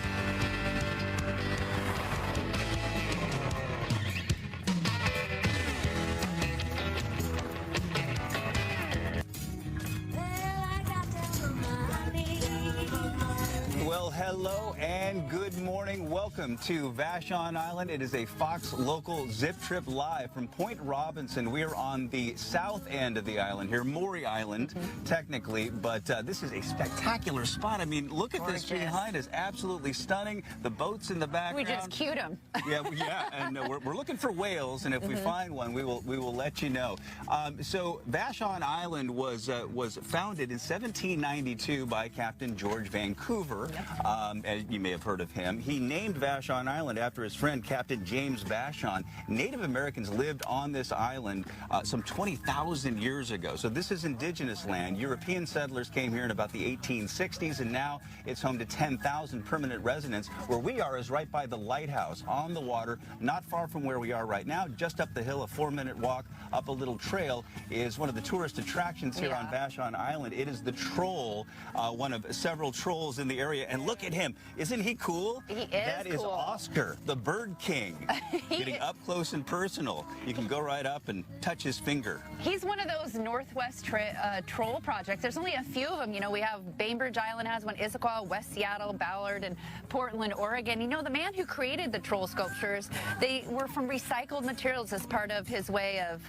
Well, hello and good morning. Welcome to Vashon Island. It is a Fox Local Zip Trip live from Point Robinson. We are on the south end of the island here, Maury Island, technically, but this is a spectacular spot. I mean, look at this behind us. Absolutely stunning. The boats in the background. We just cued them. Yeah, and we're looking for whales, and if we find one, we will let you know. So Vashon Island was founded in 1792 by Captain George Vancouver. As you may have heard of him. He named Vashon Island after his friend Captain James Vashon. Native Americans lived on this island some 20,000 years ago. So this is indigenous land. European settlers came here in about the 1860s, and now it's home to 10,000 permanent residents. Where we are is right by the lighthouse on the water, not far from where we are right now. Just up the hill, a 4-minute walk up a little trail is one of the tourist attractions here on Vashon Island. It is the troll, one of several trolls in the area. And look at him. Isn't he cool? He is That is cool. Oscar, the bird king, getting up close and personal. You can go right up and touch his finger. He's one of those Northwest troll projects. There's only a few of them. You know, we have Bainbridge Island has one, Issaquah, West Seattle, Ballard, and Portland, Oregon. You know, the man who created the troll sculptures, they were from recycled materials as part of his way of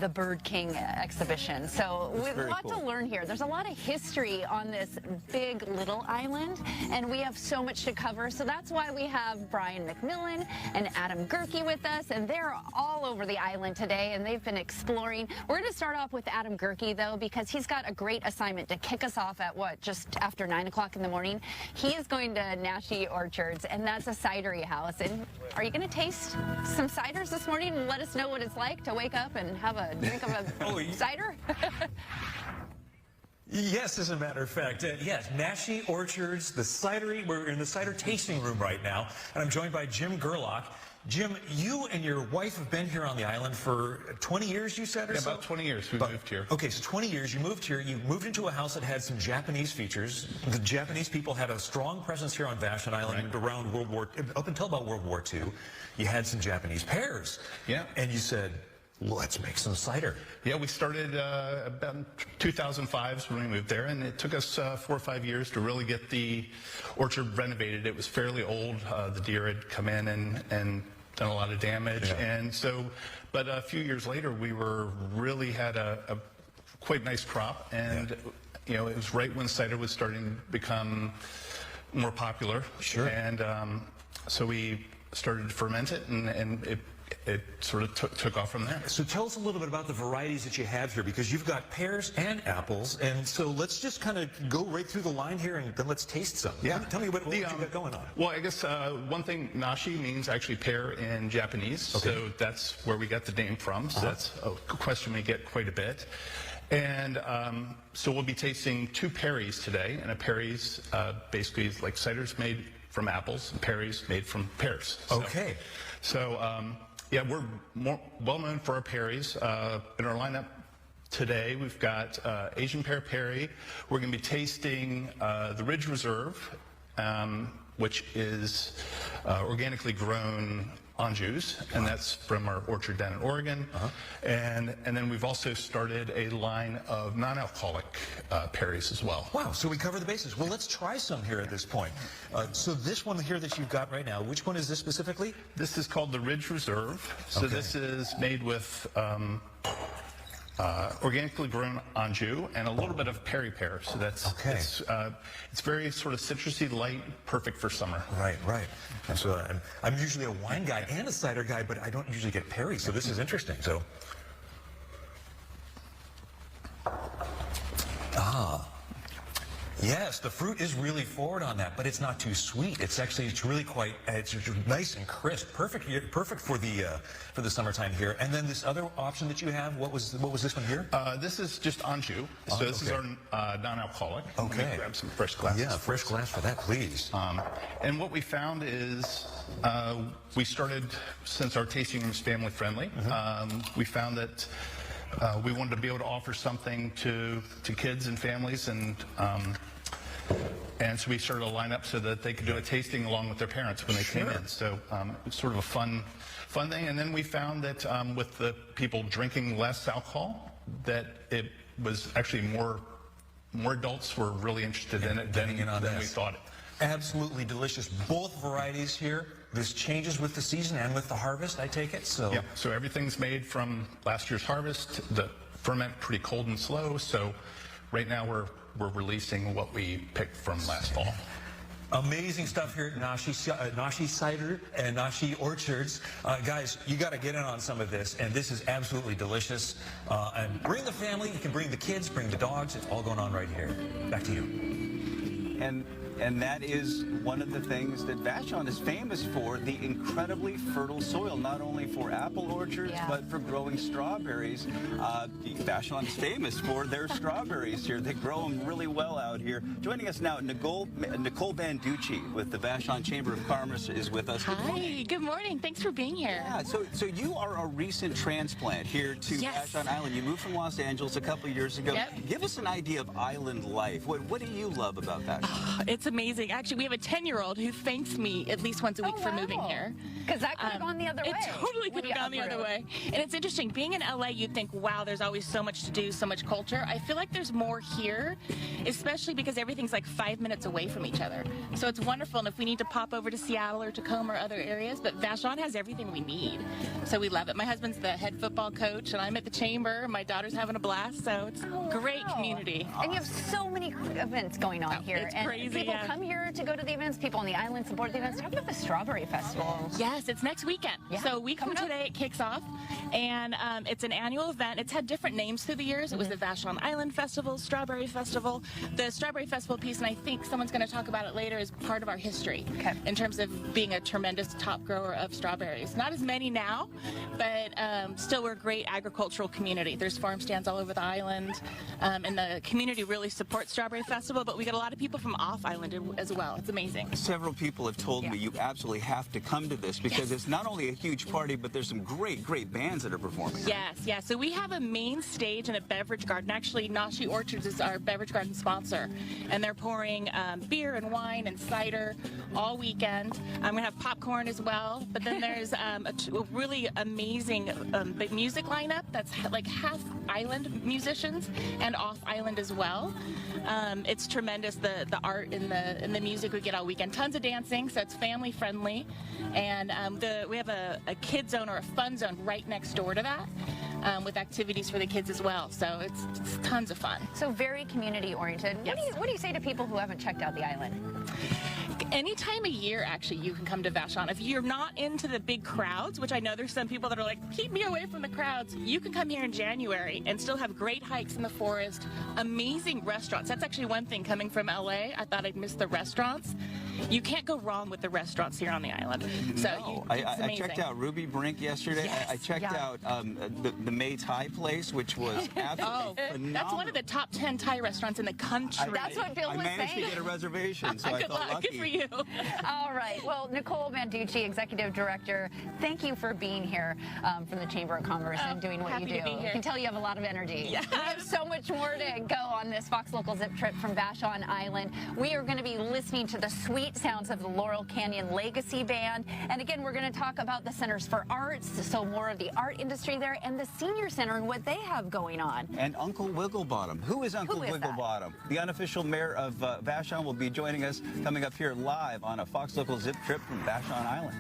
the Bird King exhibition. So we have a lot to learn here. There's a lot of history on this big little island, and we have so much to cover. So that's why we have Brian McMillan and Adam Gerke with us, and they're all over the island today, and they've been exploring. We're going to start off with Adam Gerke, though, because he's got a great assignment to kick us off at just after 9 o'clock in the morning. He is going to Nashi Orchards, and that's a cidery house. And are you going to taste some ciders this morning and let us know what it's like to wake up and have a drink of a cider? Yes, as a matter of fact. Yes, Nashi Orchards, the cidery. We're in the cider tasting room right now, and I'm joined by Jim Gerlach. Jim, you and your wife have been here on the island for 20 years, you said, or so? About 20 years we moved here. Okay, so 20 years. You moved here. You moved into a house that had some Japanese features. The Japanese people had a strong presence here on Vashon Island around up until about World War II. You had some Japanese pears. Yeah. And you said, let's make some cider. Yeah, we started about 2005 is when we moved there, and it took us 4 or 5 years to really get the orchard renovated. It was fairly old. The deer had come in and done a lot of damage, and so, but a few years later, we really had a quite nice crop, and you know, it was right when cider was starting to become more popular. Sure. And so we started to ferment it, and it sort of took off from there. So tell us a little bit about the varieties that you have here, because you've got pears and apples, and so let's just kind of go right through the line here and then let's taste some. Yeah. Tell me what you got going on. Well, I guess one thing, nashi means actually pear in Japanese, so that's where we got the name from. So that's a question we get quite a bit. And so we'll be tasting 2 perries today, and a perry's basically like ciders made from apples, and perries made from pears. So, yeah, we're more well known for our perries. In our lineup today, we've got Asian pear perry. We're going to be tasting the Ridge Reserve, which is organically grown Anjus, and that's from our orchard down in Oregon. And then we've also started a line of non-alcoholic perries as well. Wow, so we cover the bases. Well, let's try some here at this point. So this one here that you've got right now, which one is this specifically? This is called the Ridge Reserve. So this is made with organically grown anju and a little bit of peri pear. So that's it's very sort of citrusy, light, perfect for summer. Right. And so I'm usually a wine guy and a cider guy, but I don't usually get perry. So this is interesting. So Yes, the fruit is really forward on that, but it's not too sweet. It's really quite, it's nice and crisp. Perfect for the summertime here. And then this other option that you have, what was this one here? This is just Anjou. So this is our non-alcoholic. Okay. Let me grab some fresh glasses. Yeah, fresh glass for that, please. And what we found is we started, since our tasting room is family friendly, we found that we wanted to be able to offer something to kids and families, and so we started a lineup so that they could do a tasting along with their parents when they came in. So it's sort of a fun thing. And then we found that with the people drinking less alcohol, that it was actually more adults were really interested in it than we thought. Absolutely delicious. Both varieties here. This changes with the season and with the harvest, I take it? So yeah, so everything's made from last year's harvest. The ferment pretty cold and slow, so right now we're releasing what we picked from last fall. Amazing stuff here at Nashi Cider and Nashi Orchards. Guys, you got to get in on some of this, and this is absolutely delicious. And bring the family, you can bring the kids, bring the dogs. It's all going on right here. Back to you. And that is one of the things that Vashon is famous for, the incredibly fertile soil, not only for apple orchards, but for growing strawberries. Vashon is famous for their strawberries here. They grow them really well out here. Joining us now, Nicole Banducci with the Vashon Chamber of Commerce is with us. Hi, good morning. Thanks for being here. Yeah, so you are a recent transplant here to Vashon Island. You moved from Los Angeles a couple of years ago. Give us an idea of island life. What do you love about Vashon? It's amazing. Actually, we have a 10-year-old who thanks me at least once a week for moving here. Because that could have gone the other way. It totally could have gone the other way. And it's interesting. Being in LA, you'd think, wow, there's always so much to do, so much culture. I feel like there's more here, especially because everything's like 5 minutes away from each other. So it's wonderful. And if we need to pop over to Seattle or Tacoma or other areas, but Vashon has everything we need. So we love it. My husband's the head football coach, and I'm at the chamber. My daughter's having a blast. So it's a great community. And you have so many events going on here. It's crazy. People come here to go to the events. People on the island support the events. Talk about the Strawberry Festival. Yes, it's next weekend. So a week from today it kicks off, and it's an annual event. It's had different names through the years. It was the Vashon Island Festival, Strawberry Festival. The Strawberry Festival piece, and I think someone's going to talk about it later, is part of our history in terms of being a tremendous top grower of strawberries. Not as many now, but still we're a great agricultural community. There's farm stands all over the island, and the community really supports Strawberry Festival, but we get a lot of people from off island as well. It's amazing. Several people have told me you absolutely have to come to this because it's not only a huge party, but there's some great bands that are performing. Yes. So we have a main stage and a beverage garden. Actually, Nashi Orchards is our beverage garden sponsor, and they're pouring beer and wine and cider all weekend. I'm going to have popcorn as well, but then there's a really amazing music lineup that's like half island musicians and off island as well. It's tremendous, the art and the music we get all weekend. Tons of dancing, so it's family friendly, and we have a kid zone or a fun zone right next door to that, with activities for the kids as well. So it's tons of fun. So very community oriented. Yes. What do you say to people who haven't checked out the island? Any time of year, actually, you can come to Vashon. If you're not into the big crowds, which I know there's some people that are like, keep me away from the crowds, you can come here in January and still have great hikes in the forest, amazing restaurants. That's actually one thing coming from LA. I thought I'd miss the restaurants. You can't go wrong with the restaurants here on the island. So I checked out Ruby Brink yesterday. Yes. I checked out the May Thai place, which was absolutely phenomenal. That's one of the top 10 Thai restaurants in the country. That's what Bill was saying. I managed to get a reservation, so I Good felt luck. lucky. Good for you. All right. Well, Nicole Banducci, Executive Director, thank you for being here from the Chamber of Commerce and doing what you do. happy to be here. I can tell you have a lot of energy. Yes. We have so much more to go on this Fox Local Zip trip from Vashon Island. We are going to be listening to the sweet sounds of the Laurel Canyon Legacy Band. And again, we're going to talk about the Centers for Arts, so more of the art industry there, and the Senior Center and what they have going on. And Uncle Wigglebottom. Who is Uncle Wigglebottom? The unofficial mayor of Vashon will be joining us coming up here live on a Fox Local Zip trip from Vashon Island.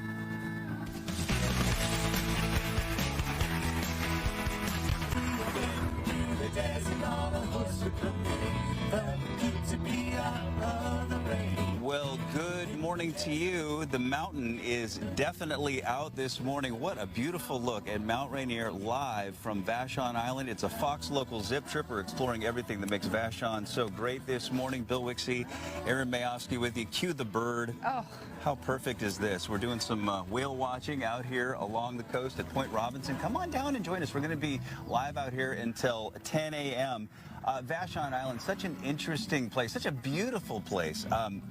Well, good morning. morning to you. The mountain is definitely out this morning. What a beautiful look at Mount Rainier live from Vashon Island. It's a Fox Local Zip Trip. We're exploring everything that makes Vashon so great this morning. Bill Wixie, Aaron Mayowski with you. Cue the bird. Oh. How perfect is this? We're doing some whale watching out here along the coast at Point Robinson. Come on down and join us. We're going to be live out here until 10 a.m. Vashon Island, such an interesting place, such a beautiful place.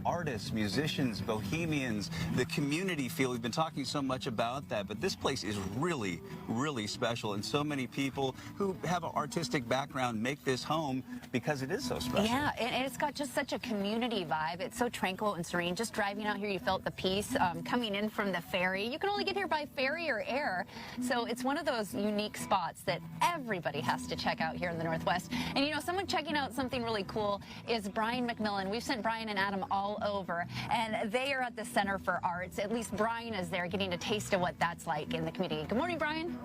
Artists, musicians, bohemians, the community feel. We've been talking so much about that, but this place is really, really special. And so many people who have an artistic background make this home because it is so special. Yeah, and it's got just such a community vibe. It's so tranquil and serene. Just driving out here, you felt the peace coming in from the ferry. You can only get here by ferry or air, so it's one of those unique spots that everybody has to check out here in the Northwest. And you know, someone checking out something really cool is Brian McMillan. We've sent Brian and Adam all over, and they are at the Center for Arts. At least Brian is there getting a taste of what that's like in the community. Good morning, Brian.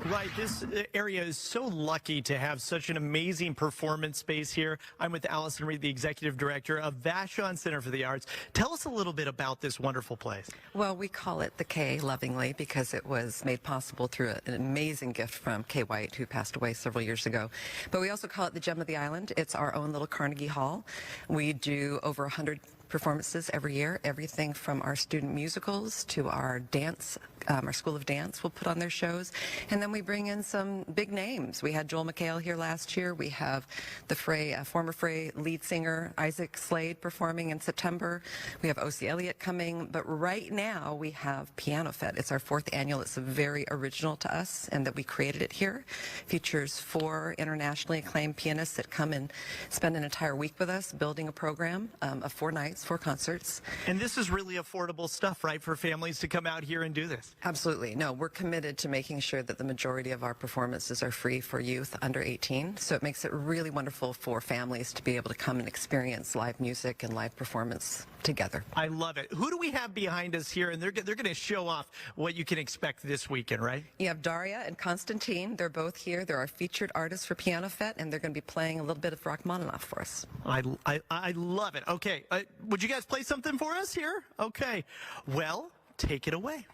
Right, this area is so lucky to have such an amazing performance space here. I'm with Allison Reed, the Executive Director of Vashon Center for the Arts. Tell us a little bit about this wonderful place. Well, we call it the K lovingly because it was made possible through an amazing gift from Kay White, who passed away several years ago. But we also call it the Gem of the Island. It's our own little Carnegie Hall. We do over 100 performances every year, everything from our student musicals to our dance, our School of Dance will put on their shows, and then we bring in some big names. We had Joel McHale here last year. We have the former Fray lead singer Isaac Slade performing in September. We have O.C. Elliott coming, but right now we have Piano Fed. It's our 4th annual. It's very original to us, and that we created it here. Features 4 internationally acclaimed pianists that come and spend an entire week with us building a program of 4 nights. 4 concerts. And this is really affordable stuff, right, for families to come out here and do this? Absolutely. No, we're committed to making sure that the majority of our performances are free for youth under 18. So it makes it really wonderful for families to be able to come and experience live music and live performance together. I love it. Who do we have behind us here? And they're going to show off what you can expect this weekend, right? You have Daria and Konstantin. They're both here. They're our featured artists for Piano Fete, and they're going to be playing a little bit of Rachmaninoff for us. I love it. Okay. Would you guys play something for us here? Okay. Well, take it away.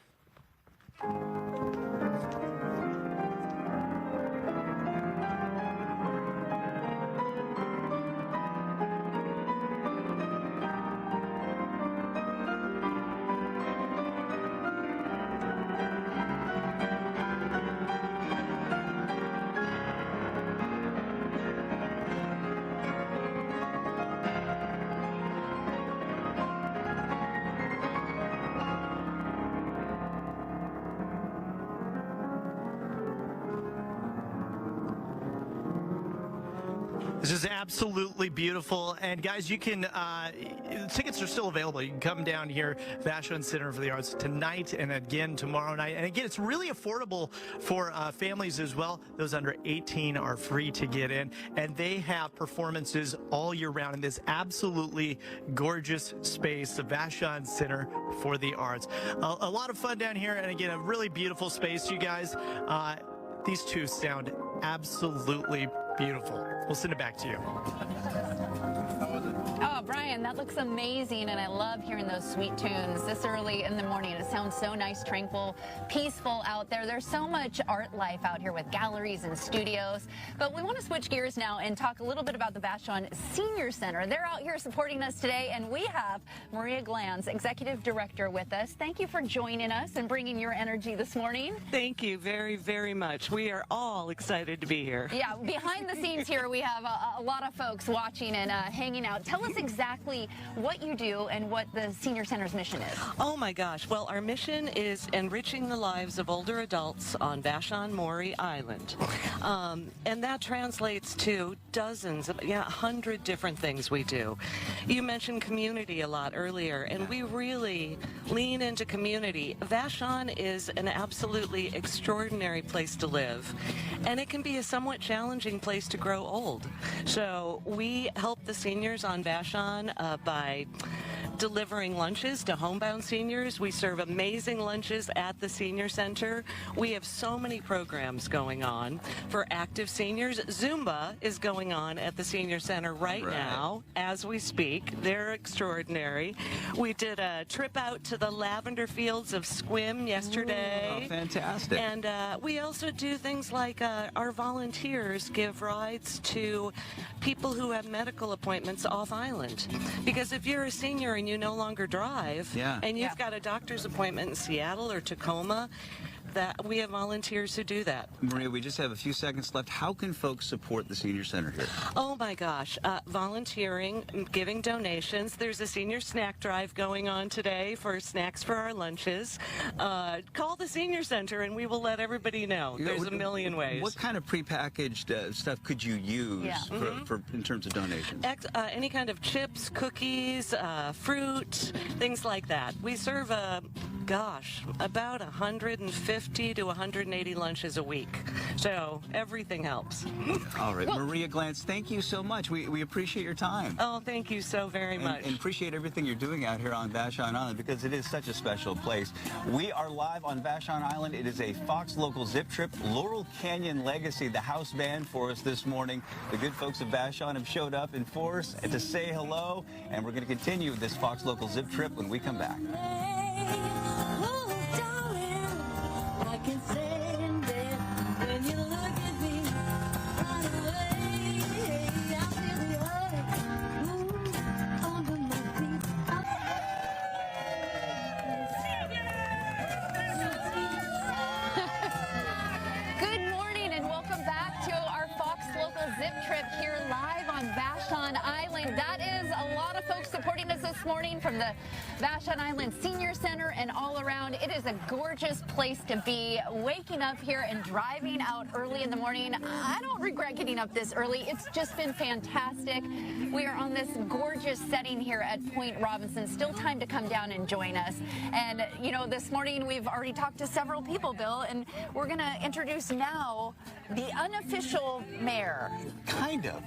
This is absolutely beautiful. And guys, you can, tickets are still available. You can come down here, Vashon Center for the Arts, tonight and again tomorrow night. And again, it's really affordable for families as well. Those under 18 are free to get in. And they have performances all year round in this absolutely gorgeous space, the Vashon Center for the Arts. A lot of fun down here. And again, a really beautiful space, you guys. These two sound absolutely beautiful. We'll send it back to you. Oh, Brian, that looks amazing, and I love hearing those sweet tunes this early in the morning. It sounds so nice, tranquil, peaceful out there. There's so much art life out here with galleries and studios. But we want to switch gears now and talk a little bit about the Vashon Senior Center. They're out here supporting us today, and we have Maria Glanz, Executive Director, with us. Thank you for joining us and bringing your energy this morning. Thank you very, very much. We are all excited to be here. Yeah, behind the scenes here, we have a lot of folks watching and hanging out. Tell us exactly what you do and what the Senior Center's mission is. Oh my gosh. Well, our mission is enriching the lives of older adults on Vashon Maury Island. And that translates to dozens of, 100 different things we do. You mentioned community a lot earlier, and we really lean into community. Vashon is an absolutely extraordinary place to live, and it can be a somewhat challenging place to grow old. So we help the seniors on Vashon by delivering lunches to homebound seniors. We serve amazing lunches at the senior center. We have so many programs going on for active seniors. Zumba is going on at the senior center right now as we speak. They're extraordinary. We did a trip out to the lavender fields of Sequim yesterday. Oh, fantastic. And we also do things like our volunteers give rides to people who have medical appointments off island. Because if you're a senior and you no longer drive, and you've got a doctor's appointment in Seattle or Tacoma, that we have volunteers who do that. Maria, we just have a few seconds left. How can folks support the senior center here? Oh my gosh, volunteering, giving donations. There's a senior snack drive going on today for snacks for our lunches. Call the senior center and we will let everybody know. There's a million ways. What kind of prepackaged stuff could you use for in terms of donations? Any kind of chips, cookies, fruit, things like that. We serve about 150 to 180 lunches a week. So everything helps. All right. Maria Glantz, thank you so much. We appreciate your time. Oh, thank you so very much. And appreciate everything you're doing out here on Vashon Island because it is such a special place. We are live on Vashon Island. It is a Fox Local Zip Trip. Laurel Canyon Legacy, the house band for us this morning. The good folks of Vashon have showed up in force to say hello, and we're going to continue this Fox Local Zip Trip when we come back. Zip trip here live on Vashon Island. That is a lot of folks supporting us this morning from the Vashon Island Senior Center and all around. It is a gorgeous place to be. Waking up here and driving out early in the morning. I don't regret getting up this early. It's just been fantastic. We are on this gorgeous setting here at Point Robinson. Still time to come down and join us. And, you know, this morning we've already talked to several people, Bill, and we're going to introduce now the unofficial mayor. Kind of.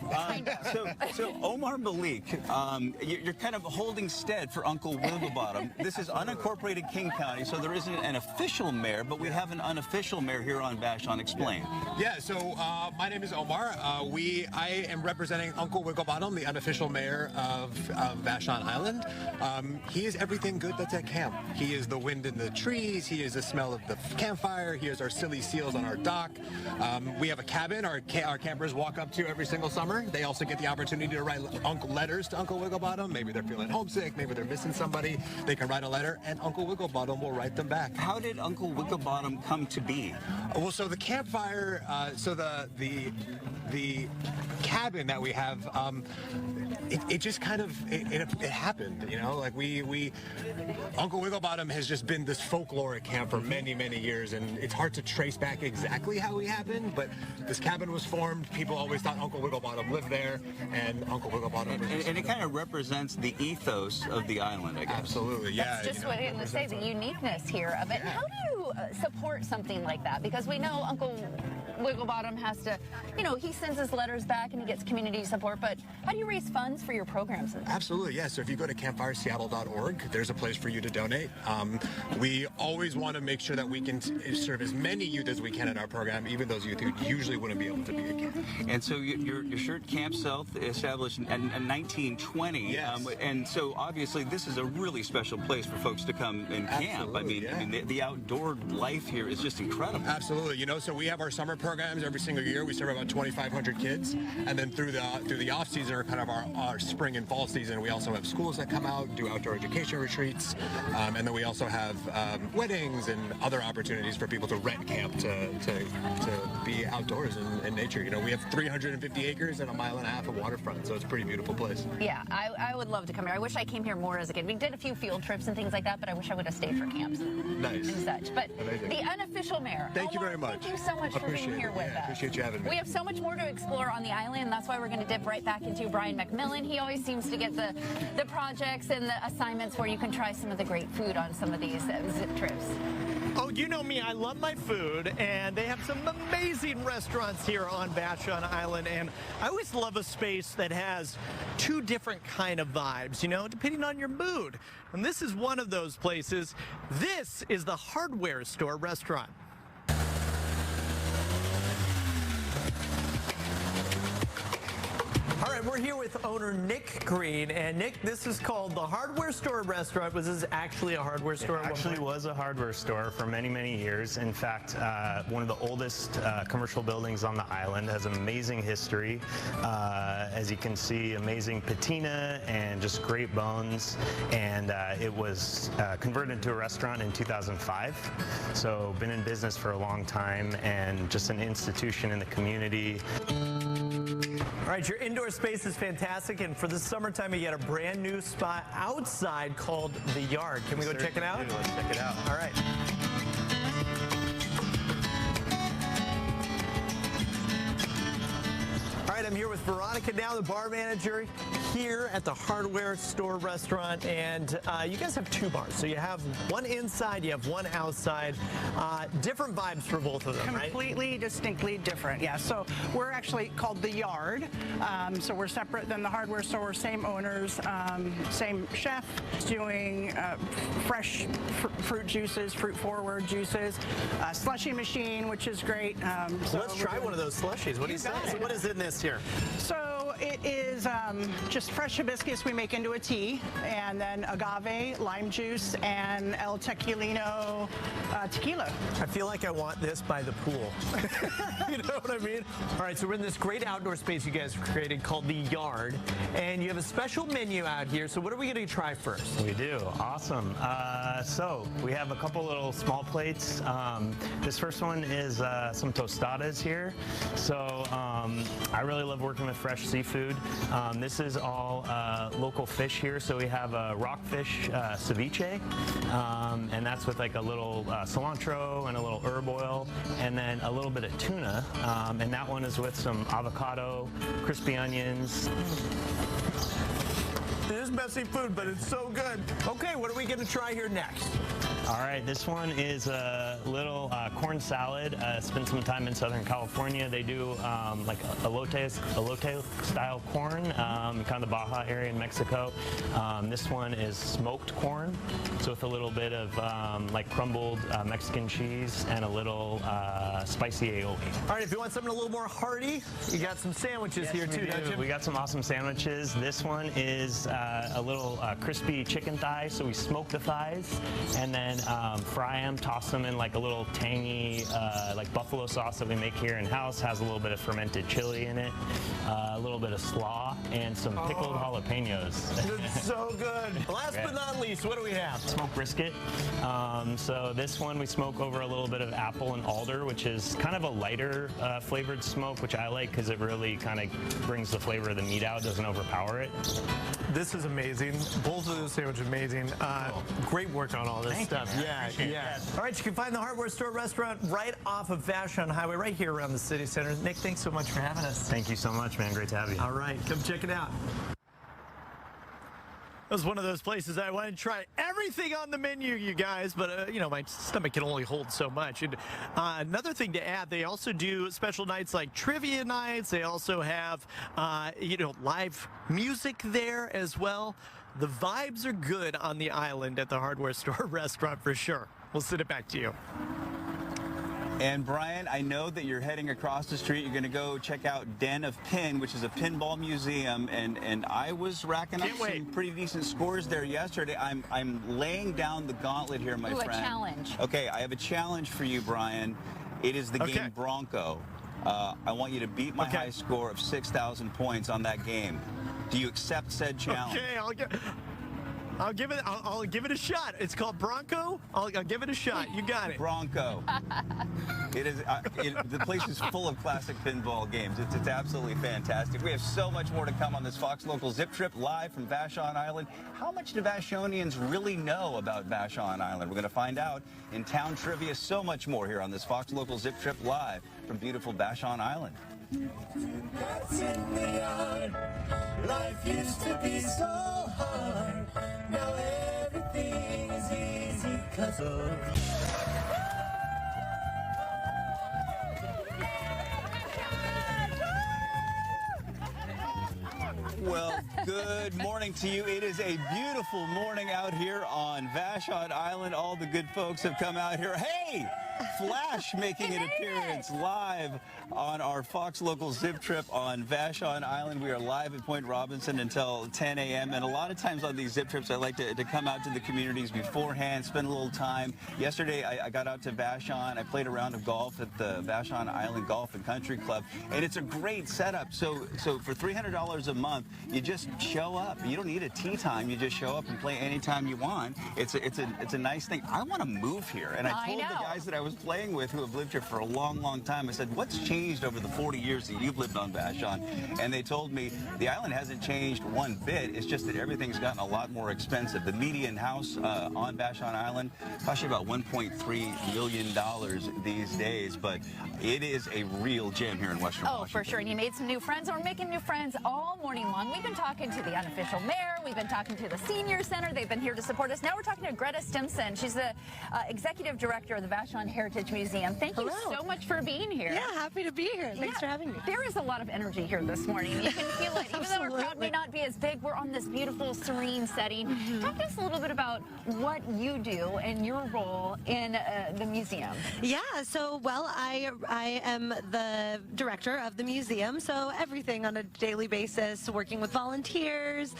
So Omar Malik, you're kind of holding stead for Uncle Wigglebottom. This is unincorporated King County, so there isn't an official mayor, but we have an unofficial mayor here on Vashon. Explain. Yeah, so my name is Omar. I am representing Uncle Wigglebottom, the unofficial mayor of Vashon Island. He is everything good that's at camp. He is the wind in the trees. He is the smell of the campfire. He is our silly seals on our dock. We have a cabin our campers walk up to every single summer. They also get the opportunity to write letters to Uncle Wigglebottom. Maybe they're feeling homesick. Maybe they're missing somebody. They can write a letter, and Uncle Wigglebottom will write them back. How did Uncle Wigglebottom come to be? Well, so the campfire, the cabin that we have, it just kind of it happened, you know. Like Uncle Wigglebottom has just been this folkloric camp for many years, and it's hard to trace back exactly how he happened. But this cabin was formed. People always thought Uncle Wigglebottom lived there, and Uncle Wigglebottom. And it kind of represents the ethos of the island, I guess. Absolutely, yeah. That's just what I was going to say, the uniqueness here of it. Yeah. How do you support something like that? Because we know Uncle Wigglebottom has to, you know, he sends his letters back and he gets community support, but how do you raise funds for your programs? Absolutely, yeah. So if you go to campfireseattle.org, there's a place for you to donate. We always want to make sure that we can serve as many youth as we can in our program, even those youth who usually wouldn't be able to be at camp. And so your shirt Camp South established in 1920. Yes. And so obviously this is a really special place for folks to come and camp. I mean, the outdoor life here is just incredible. Absolutely. You know, so we have our summer programs every single year. We serve about 2,500 kids, and then through the off season or kind of our spring and fall season, we also have schools that come out, do outdoor education retreats, and then we also have weddings and other opportunities for people to rent camp to be outdoors in nature. You know, we have 350 acres and 1.5 miles of waterfront, so it's a pretty beautiful place. Yeah, I would love to come here. I wish I came here more as a kid. We did a few field trips and things like that, but I wish I would have stayed for camps. Nice. And such. But amazing. The unofficial mayor. Thank you very much. Thank you so much for being here with us. Appreciate you having me. We have so much more to explore on the island, and that's why we're going to dip right back into Brian McMillan. He always seems to get the projects and the assignments where you can try some of the great food on some of these zip trips. Oh, you know me, I love my food, and they have some amazing restaurants here on Vashon Island, and I always love a space that has two different kind of vibes. You know, depending on your mood. And this is one of those places. This is the Hardware Store restaurant. All right, we're here with owner Nick Green. And Nick, this is called the Hardware Store restaurant. Was this actually a hardware store? It actually was a hardware store for many, many years. In fact, one of the oldest commercial buildings on the island, has amazing history. As you can see, amazing patina and just great bones. And it was converted into a restaurant in 2005. So been in business for a long time and just an institution in the community. All right, your indoor space is fantastic, and for the summertime, you got a brand new spot outside called The Yard. Can we go check it out? Let's check it out. All right. All right, I'm here with Veronica now, the bar manager here at the Hardware Store restaurant, and you guys have two bars. So you have one inside, you have one outside. Different vibes for both of them, right? Completely, distinctly different, yeah. So we're actually called The Yard. So we're separate than the Hardware Store, same owners, same chef, doing fresh fruit juices, fruit-forward juices, slushy machine, which is great. So let's try one of those slushies. What do you say? So what is in this here? So it is just fresh hibiscus we make into a tea, and then agave, lime juice, and El Tequilino tequila. I feel like I want this by the pool. You know what I mean? All right, so we're in this great outdoor space you guys created called The Yard, and you have a special menu out here. So what are we going to try first? We do. Awesome. So we have a couple little small plates. This first one is some tostadas here. So I really love working with fresh seafood. This is all local fish here. So we have a rockfish ceviche, and that's with like a little cilantro and a little herb oil, and then a little bit of tuna, and that one is with some avocado, crispy onions. It is messy food, but it's so good. Okay, what are we going to try here next? All right, this one is a little corn salad. Spent some time in Southern California. They do like elote-style corn, kind of the Baja area in Mexico. This one is smoked corn, so with a little bit of like crumbled Mexican cheese and a little spicy aioli. All right, if you want something a little more hearty, you got some sandwiches here too, don't you? We got some awesome sandwiches. This one is a little crispy chicken thigh, so we smoke the thighs and then fry them, toss them in like a little tangy like buffalo sauce that we make here in house. Has a little bit of fermented chili in it, a little bit of slaw, and some pickled jalapenos. It's so good. Last but not least, what do we have? Smoked brisket. So this one we smoke over a little bit of apple and alder, which is kind of a lighter flavored smoke, which I like because it really kind of brings the flavor of the meat out, doesn't overpower it. This is amazing. Both of those sandwiches amazing. Great work on all this stuff. Yeah. All right, you can find the Hardware Store restaurant right off of Vashon Highway, right here around the city center. Nick, thanks so much for having us. Thank you so much, man. Great to have you. All right, come check it out. That was one of those places I wanted to try everything on the menu, you guys, but, you know, my stomach can only hold so much. And another thing to add, they also do special nights like trivia nights. They also have, you know, live music there as well. The vibes are good on the island at the Hardware Store restaurant for sure. We'll send it back to you. And Brian, I know that you're heading across the street. You're going to go check out Den of Pin, which is a pinball museum, and I was racking up some pretty decent scores there yesterday. I'm laying down the gauntlet here, my friend. A challenge. Okay, I have a challenge for you, Brian. It is the game Bronco. I want you to beat my high score of 6,000 points on that game. Do you accept said challenge? Okay, I'll give it a shot. It's called Bronco. I'll give it a shot. You got it. Bronco. It is. The place is full of classic pinball games. It's absolutely fantastic. We have so much more to come on this Fox Local Zip Trip live from Vashon Island. How much do Vashonians really know about Vashon Island? We're going to find out in Town Trivia. So much more here on this Fox Local Zip Trip live from beautiful Vashon Island. Life used to be so hard. Now everything is easy 'cause of Well, good Good morning to you. It is a beautiful morning out here on Vashon Island. All the good folks have come out here. Hey! Flash making an appearance live on our Fox Local Zip Trip on Vashon Island. We are live at Point Robinson until 10 a.m. And a lot of times on these Zip Trips, I like to come out to the communities beforehand, spend a little time. Yesterday, I got out to Vashon. I played a round of golf at the Vashon Island Golf and Country Club. And it's a great setup. So for $300 a month, you just show up. You don't need a tee time. You just show up and play anytime you want. It's a nice thing. I want to move here. And I told the guys that I was playing with who have lived here for a long, long time, I said, what's changed over the 40 years that you've lived on Vashon? And they told me the island hasn't changed one bit. It's just that everything's gotten a lot more expensive. The median house on Vashon Island costs you about $1.3 million these days, but it is a real gem here in Western Washington. For sure. And you made some new friends, and we're making new friends all morning long. We've been talking to the unofficial mayor. We've been talking to the senior center. They've been here to support us. Now we're talking to Greta Stimson. She's the executive director of the Vashon Heritage Museum. Thank you so much for being here. Yeah, happy to be here. Thanks for having me. There is a lot of energy here this morning. You can feel it. Even though our crowd may not be as big, we're on this beautiful, serene setting. Talk to us a little bit about what you do and your role in the museum. Yeah, so, well, I am the director of the museum, so everything on a daily basis, working with volunteers,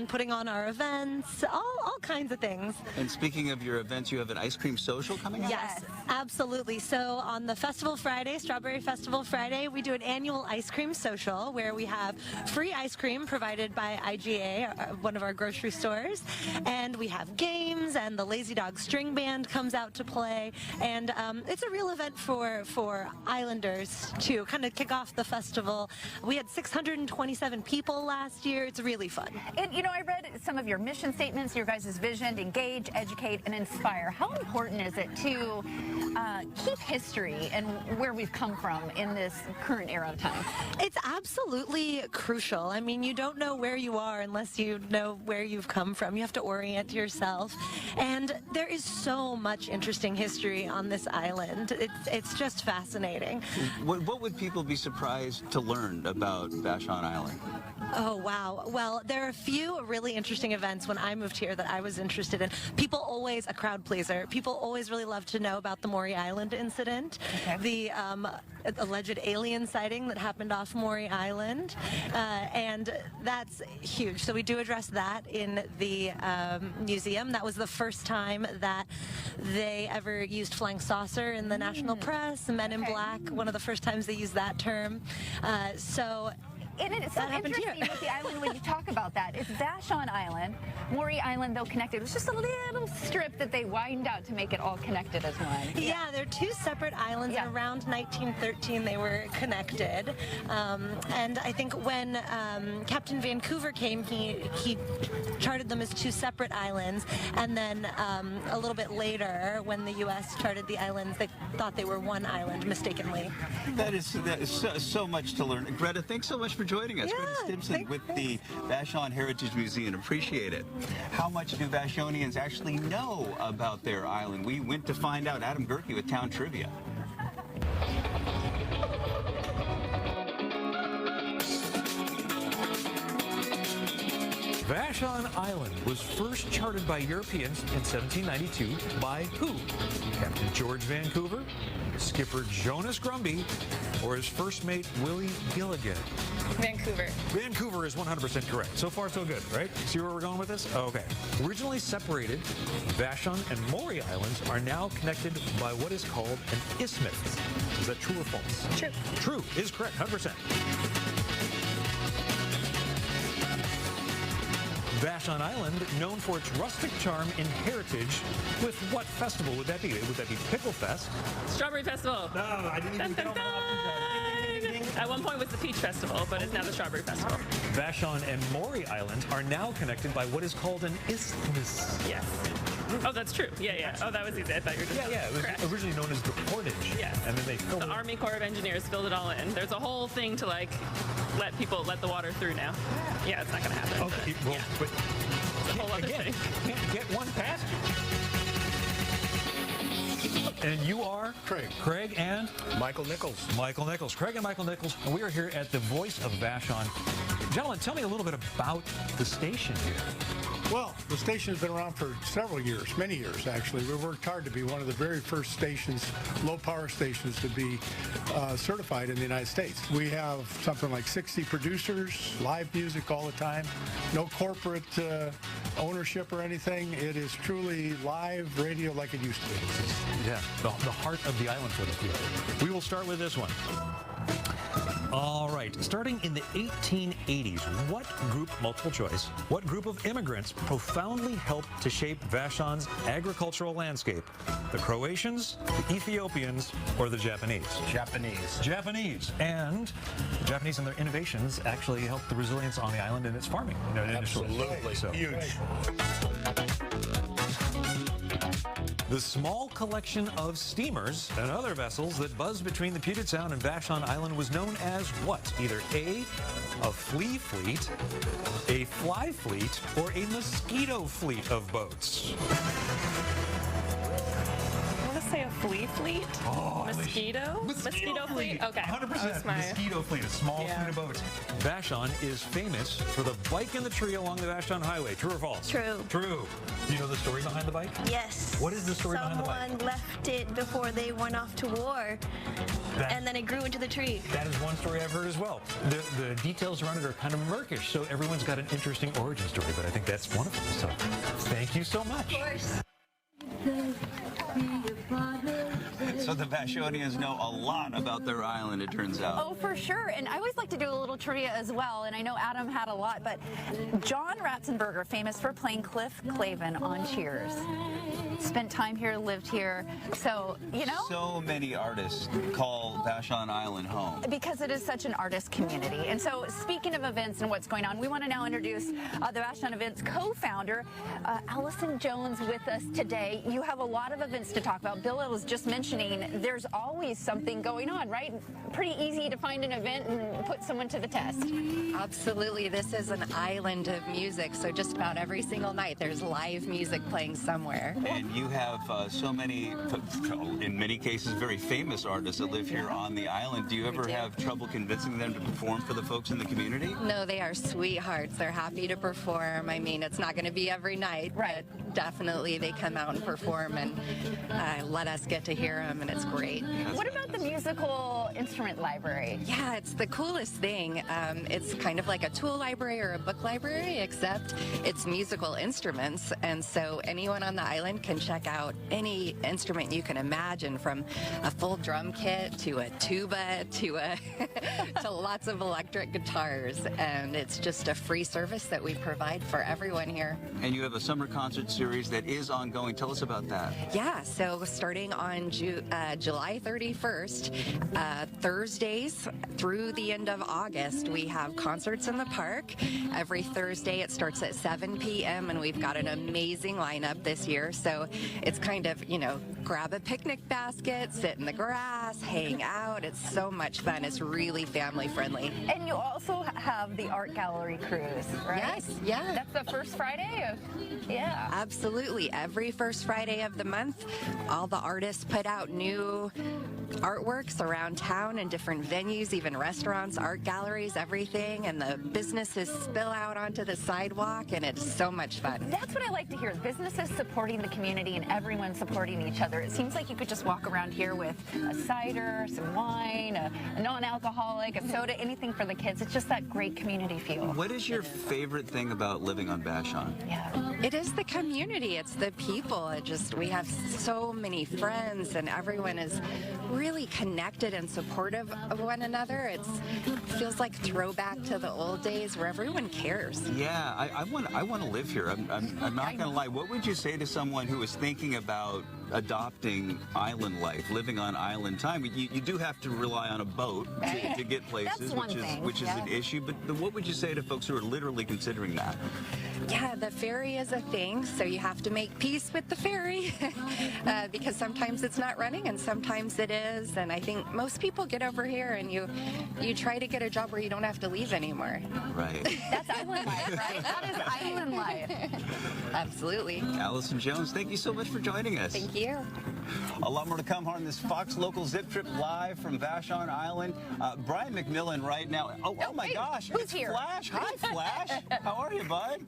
putting on our events, all kinds of things. And speaking of your events, you have an ice cream social coming up? Yes, absolutely. So on the Festival Friday, Strawberry Festival Friday, we do an annual ice cream social where we have free ice cream provided by IGA, one of our grocery stores, and we have games, and the Lazy Dog String Band comes out to play, and it's a real event for Islanders to kind of kick off the festival. We had 627 people last year. It's really fun. And, you know, I read some of your mission statements, your guys' vision, engage, educate, and inspire. How important is it to keep history and where we've come from in this current era of time? It's absolutely crucial. I mean, you don't know where you are unless you know where you've come from. You have to orient yourself. And there is so much interesting history on this island. It's just fascinating. What would people be surprised to learn about Vashon Island? Oh, wow. Well, there are a few really interesting events when I moved here that I was interested in. People always, a crowd pleaser, people always really love to know about the Maury Island incident, the alleged alien sighting that happened off Maury Island, and that's huge. So we do address that in the museum. That was the first time that they ever used flying saucer in the national press. Men in Black, one of the first times they used that term. And it's so interesting with the island when you talk about that. It's Vashon Island, Maury Island, though connected. It's just a little strip that they widened out to make it all connected as one. Yeah, they're two separate islands. And around 1913, they were connected. And I think when Captain Vancouver came, he charted them as two separate islands. And then a little bit later, when the U.S. charted the islands, they thought they were one island mistakenly. That is so much to learn. Greta, thanks so much for joining us. Greta Stimson with the Vashon Heritage Museum. Appreciate it. How much do Vashonians actually know about their island? We went to find out. Adam Gerke with Town Trivia. Vashon Island was first charted by Europeans in 1792 by who? Captain George Vancouver, skipper Jonas Grumby, or his first mate Willie Gilligan? Vancouver. Vancouver is 100% correct. So far, so good, right? See where we're going with this? Okay. Originally separated, Vashon and Maury Islands are now connected by what is called an isthmus. Is that true or false? True. True is correct, 100%. Vashon Island, known for its rustic charm and heritage, with what festival would that be? Would that be Pickle Fest? Strawberry Festival. No, I didn't even get At one point was the Peach Festival, but it's now the Strawberry Festival. Vashon and Maury Islands are now connected by what is called an isthmus. Yes. Oh, that's true. Yeah. Oh, that was easy. I thought you were just Yeah, it was correct. originally known as the Portage. Yes. And then they filled The Army Corps of Engineers filled it all in. There's a whole thing to let the water through now. Yeah, it's not going to happen. Okay, well, but it's a whole other thing. Can't get one past. And you are? Craig and? Michael Nichols. Michael Nichols. Craig and Michael Nichols. And we are here at the Voice of Vashon. Gentlemen, tell me a little bit about the station here. Well, the station's been around for several years, many years actually. We worked hard to be one of the very first stations, low-power stations, to be certified in the United States. We have something like 60 producers, live music all the time, no corporate ownership or anything. It is truly live radio like it used to be. Yeah, the heart of the island for the field. We will start with this one. All right, starting in the 1880s, what group, multiple choice, what group of immigrants profoundly helped to shape Vashon's agricultural landscape? The Croatians, the Ethiopians, or the Japanese? Japanese. Japanese. And the Japanese and their innovations actually helped the resilience on the island and its farming. Absolutely. So. Huge. The small collection of steamers and other vessels that buzzed between the Puget Sound and Vashon Island was known as what? Either A, flea fleet, a fly fleet, or a mosquito fleet of boats. I want to say a flea fleet. Oh, Mosquito fleet. Okay. 100% mosquito fleet, a small fleet of boats. Vashon is famous for the bike in the tree along the Vashon Highway. True or false? True. True. Do you know the story behind the bike? Yes. What is the story behind the bike? Someone left it before they went off to war, and then it grew into the tree. That is one story I've heard as well. The details around it are kind of murkish, so everyone's got an interesting origin story, but I think that's one of them. So thank you so much. Of course. So the Vashonians know a lot about their island, it turns out. Oh, for sure. And I always like to do a little trivia as well. And I know Adam had a lot, but John Ratzenberger, famous for playing Cliff Clavin on Cheers, spent time here, lived here. So, you know. So many artists call Vashon Island home. Because it is such an artist community. And so, speaking of events and what's going on, we want to now introduce the Vashon Events co-founder, Allison Jones, with us today. You have a lot of events to talk about. Bill was just mentioning there's always something going on, right? Pretty easy to find an event and put someone to the test. Absolutely. This is an island of music, so just about every single night there's live music playing somewhere. And you have so many, in many cases, very famous artists that live here on the island. Do you ever have trouble convincing them to perform for the folks in the community? No, they are sweethearts. They're happy to perform. I mean, it's not going to be every night, right? But definitely they come out and perform and let us get to hear them, and it's great. What about the musical instrument library? Yeah, it's the coolest thing. It's kind of like a tool library or a book library, except it's musical instruments, and so anyone on the island can check out any instrument you can imagine, from a full drum kit to a tuba to to lots of electric guitars, and it's just a free service that we provide for everyone here. And you have a summer concert series that is ongoing. Tell us about that. Yeah, so starting on July 31st, Thursdays through the end of August, we have concerts in the park. Every Thursday it starts at 7 p.m. and we've got an amazing lineup this year. So it's kind of, you know, grab a picnic basket, sit in the grass, hang out. It's so much fun. It's really family friendly. And you also have the art gallery cruise, right? Yes, yeah. That's the first Friday of, yeah. Absolutely. Every first Friday of the month, all the artists put out new artworks around town in different venues, even restaurants, art galleries, everything, and the businesses spill out onto the sidewalk, and it's so much fun. That's what I like to hear. Businesses supporting the community and everyone supporting each other. It seems like you could just walk around here with a cider, some wine, a non-alcoholic, a soda, anything for the kids. It's just that great community feel. What is your favorite thing about living on Vashon? Yeah. It is the community. It's the people. We have so many friends, and everyone is really connected and supportive of one another. It feels like throwback to the old days where everyone cares. Yeah, I want to live here. I'm not going to lie. What would you say to someone who is thinking about adopting island life, living on island time? You do have to rely on a boat to get places, which is an issue. But what would you say to folks who are literally considering that? Yeah, the ferry is a thing, so you have to make peace with the ferry because sometimes it's not running and sometimes it is. And I think most people get over here and you try to get a job where you don't have to leave anymore. Right. That's island life, right? That is island life. Absolutely. Allison Jones, thank you so much for joining us. Thank you. A lot more to come on this Fox Local Zip Trip live from Vashon Island. Brian McMillan right now. Oh my gosh. Who's it's here? Flash. Hi, Flash. How are you, bud?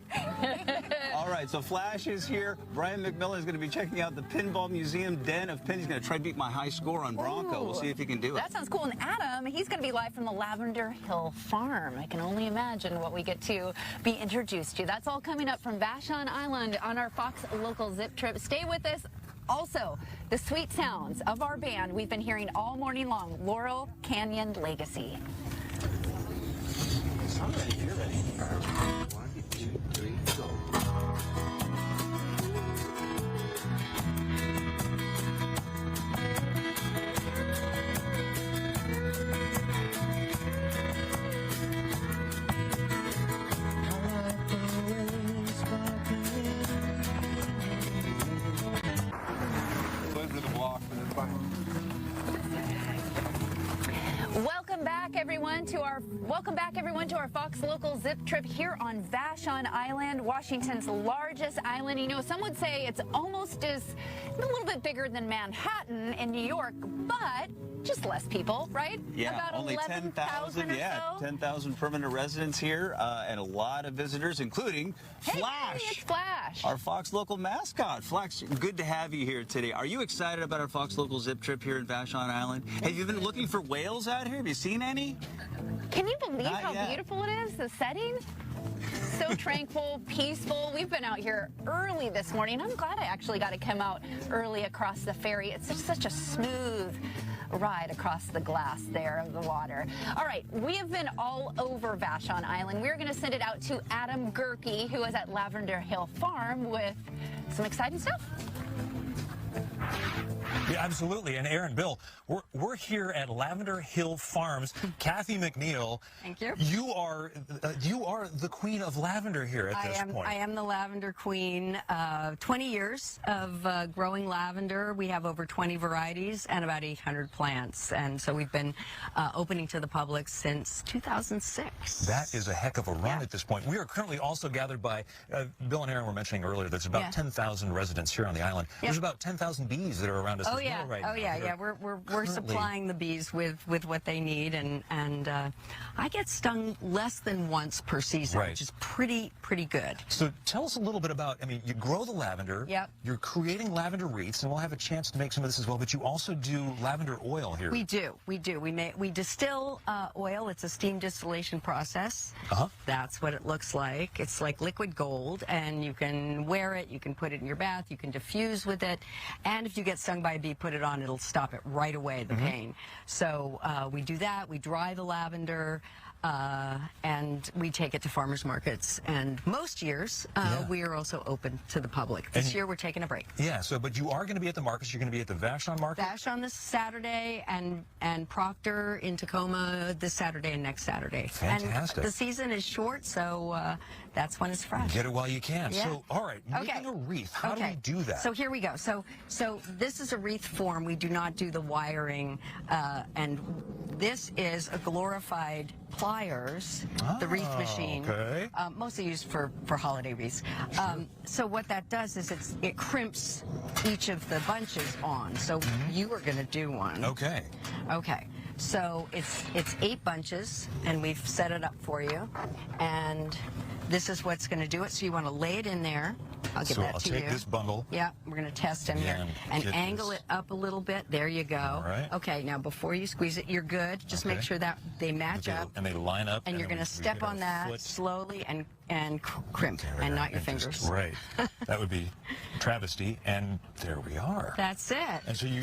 All right, so Flash is here. Brian McMillan is going to be checking out the Pinball Museum Den of Pin. He's going to try to beat my high score on Bronco. Ooh, we'll see if he can do it. That sounds cool. And Adam, he's going to be live from the Lavender Hill Farm. I can only imagine what we get to be introduced to. That's all coming up from Vashon Island on our Fox Local Zip Trip. Stay with us. Also, the sweet sounds of our band we've been hearing all morning long, Laurel Canyon Legacy. I'm ready. You're ready. 1, 2, 3, go. Welcome back everyone to our Fox Local Zip Trip here on Vashon Island, Washington's largest island. You know, some would say it's almost a little bit bigger than Manhattan in New York, but just less people, right? Yeah, about only 10,000. Yeah, 10,000 permanent residents here, and a lot of visitors, including Flash. Hey, it's Flash. Our Fox Local mascot. Flash, good to have you here today. Are you excited about our Fox Local Zip Trip here in Vashon Island? Have you been looking for whales out here? Have you seen any? Can you believe Not how yet. beautiful it is, the setting? So tranquil, peaceful. We've been out here early this morning. I'm glad I actually got to come out early across the ferry. It's just such a smooth ride across the glass there of the water. All right, we have been all over Vashon Island. We're going to send it out to Adam Gerke, who is at Lavender Hill Farm with some exciting stuff. Yeah, absolutely. And Aaron, Bill, we're here at Lavender Hill Farms. Kathy McNeil. Thank you. You are the queen of lavender here at this point. I am the lavender queen. 20 years of growing lavender. We have over 20 varieties and about 800 plants. And so we've been opening to the public since 2006. That is a heck of a run at this point. We are currently also gathered by, Bill and Aaron were mentioning earlier, there's about 10,000 residents here on the island. There's about 10,000 bees that are around us as well right now. Yeah. We're supplying the bees with what they need, and I get stung less than once per season, which is pretty good. So tell us a little bit about, I mean, you grow the lavender, you're creating lavender wreaths, and we'll have a chance to make some of this as well, but you also do lavender oil here. We do. We distill oil. It's a steam distillation process. That's what it looks like. It's like liquid gold, and you can wear it, you can put it in your bath, you can diffuse with it, and if you get stung by a bee, put it on, it'll stop it right away, the pain. So we do that. We dry the lavender. And we take it to farmers markets, and most years we are also open to the public. This year we're taking a break. Yeah, but you are going to be at the markets. You're going to be at the Vashon market? Vashon this Saturday, and Proctor in Tacoma this Saturday and next Saturday. Fantastic. And the season is short, so that's when it's fresh. Get it while you can. Yeah. So, all right, making a wreath, how do we do that? So here we go. So this is a wreath form. We do not do the wiring, and this is a glorified pliers, the wreath machine, mostly used for holiday wreaths. So what that does is it crimps each of the bunches on. So you are going to do one. Okay. So it's 8 bunches, and we've set it up for you, and this is what's going to do it. So you want to lay it in there. I'll give that to you. So I'll take this bundle. Yeah, we're going to test in here and angle it up a little bit. There you go. All right. Okay, now before you squeeze it, you're good. Just make sure that they match up. And they line up. And you're going to step on that slowly and crimp, and not your fingers. Right. That would be travesty. And there we are. That's it. And so you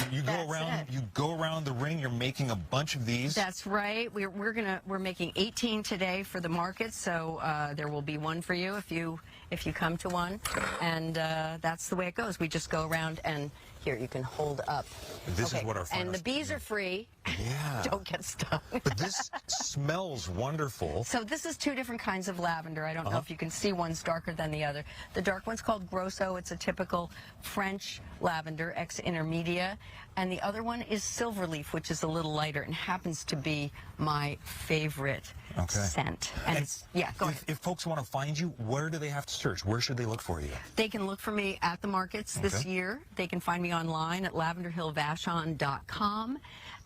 go around the ring. You're making a bunch of these. That's right. We're making 18 today for the market. So there will be one for you if you come to one, and that's the way it goes. We just go around, and here you can hold up. This is what our and the bees are free. Yeah. Don't get stung. But this smells wonderful. So this is 2 different kinds of lavender. I don't know if you can see, one's darker than the other. The dark one's called Grosso. It's a typical French lavender, ex intermedia, and the other one is Silverleaf, which is a little lighter and happens to be my favorite scent. And it's, yeah, go ahead. If folks want to find you, where do they have to search? Where should they look for you? They can look for me at the markets this year. They can find me online at lavenderhillvashon.com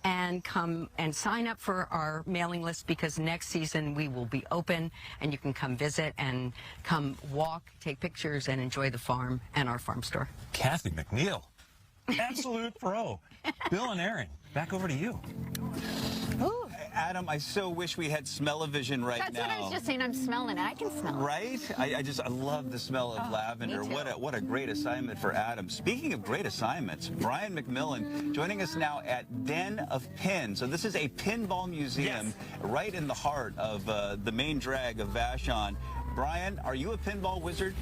and come and sign up for our mailing list, because next season we will be open and you can come visit and come walk, take pictures, and enjoy the farm and our farm store. Kathy McNeil, absolute pro. Bill and Aaron, back over to you. Ooh. Adam, I so wish we had smell-o-vision right now. That's what I was just saying. I'm smelling it. I can smell it. Right? I love the smell of lavender. Me too. What a great assignment for Adam. Speaking of great assignments, Brian McMillan joining us now at Den of Pin. So this is a pinball museum right in the heart of the main drag of Vashon. Brian, are you a pinball wizard?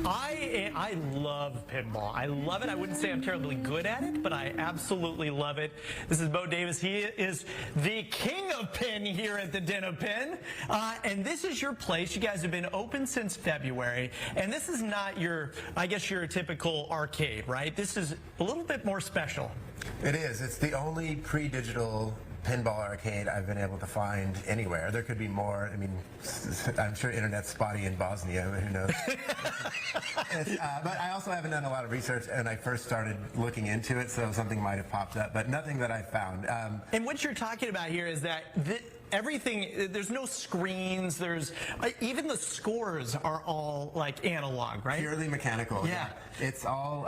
I love pinball. I love it. I wouldn't say I'm terribly good at it, but I absolutely love it. This is Bo Davis. He is the king of pin here at the Den of Pin. And this is your place. You guys have been open since February. And this is not your, I guess, your typical arcade, right? This is a little bit more special. It is. It's the only pre-digital pinball arcade I've been able to find anywhere. There could be more. I mean, I'm sure internet's spotty in Bosnia, who knows? But I also haven't done a lot of research, and I first started looking into it, so something might have popped up, but nothing that I found. And what you're talking about here is that everything, there's no screens, there's, even the scores are all like analog, right? Purely mechanical. Yeah. It's all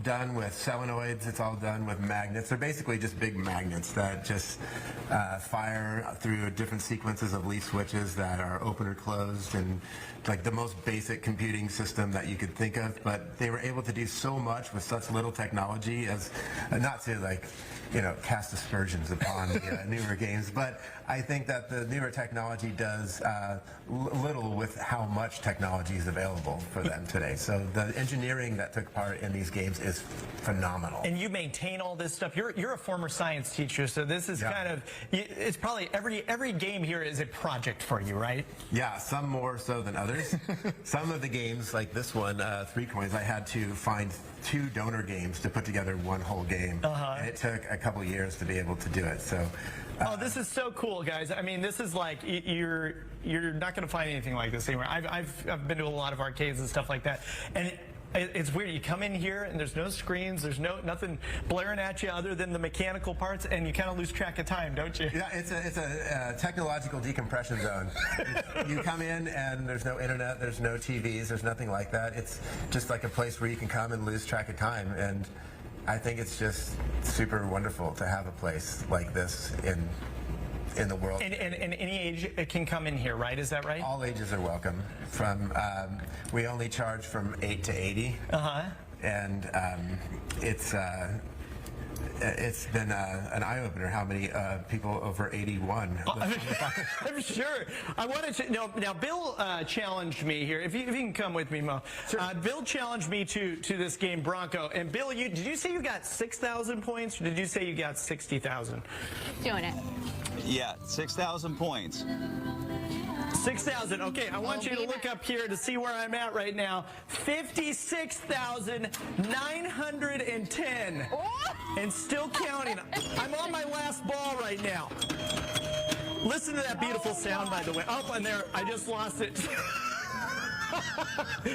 done with solenoids, it's all done with magnets. They're basically just big magnets that just fire through different sequences of leaf switches that are open or closed, and like the most basic computing system that you could think of. But they were able to do so much with such little technology, as not to like, you know, cast aspersions upon the newer games, but I think that the newer technology does little with how much technology is available for them today. So the engineering that took part in these games is phenomenal. And you maintain all this stuff. You're a former science teacher, so this is kind of, it's probably every game here is a project for you, right? Yeah, some more so than others. Some of the games, like this one, 3 Coins, I had to find 2 donor games to put together one whole game. And it took a couple years to be able to do it. So. Oh, this is so cool, guys. I mean, this is like, you're not going to find anything like this anywhere. I've been to a lot of arcades and stuff like that, and it's weird. You come in here and there's no screens, there's nothing blaring at you other than the mechanical parts, and you kind of lose track of time, don't you? Yeah, it's a technological decompression zone. You come in and there's no internet, there's no TVs, there's nothing like that. It's just like a place where you can come and lose track of time, and I think it's just super wonderful to have a place like this in the world. And any age can come in here, right? Is that right? All ages are welcome. From we only charge from 8 to 80. And it's been an eye-opener how many people over 81. I'm sure. I wanted to now Bill challenged me here. If you can come with me, Mo. Sure. Bill challenged me to this game, Bronco. And Bill, did you say you got 6,000 points, or did you say you got 60,000? Doing it. Yeah, 6,000 points. 6,000. Okay, I want you to look up here to see where I'm at right now. 56,910. And still counting. I'm on my last ball right now. Listen to that beautiful sound, by the way. Oh, and there, I just lost it.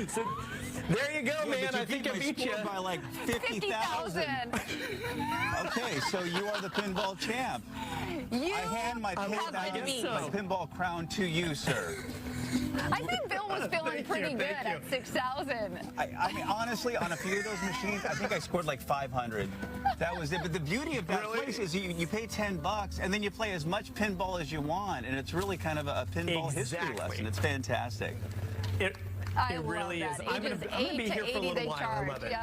So, there you go, man. I think I beat you by like 50,000. Okay, so you are the pinball champ. I hand my pinball crown to you, sir. I think Bill was feeling pretty good at 6,000. I mean, honestly, on a few of those machines, I think I scored like 500. That was it. But the beauty of that place is you pay $10 and then you play as much pinball as you want, and it's really kind of a pinball history lesson. It's fantastic. It really is. I'm going to be here for a little while. I love it.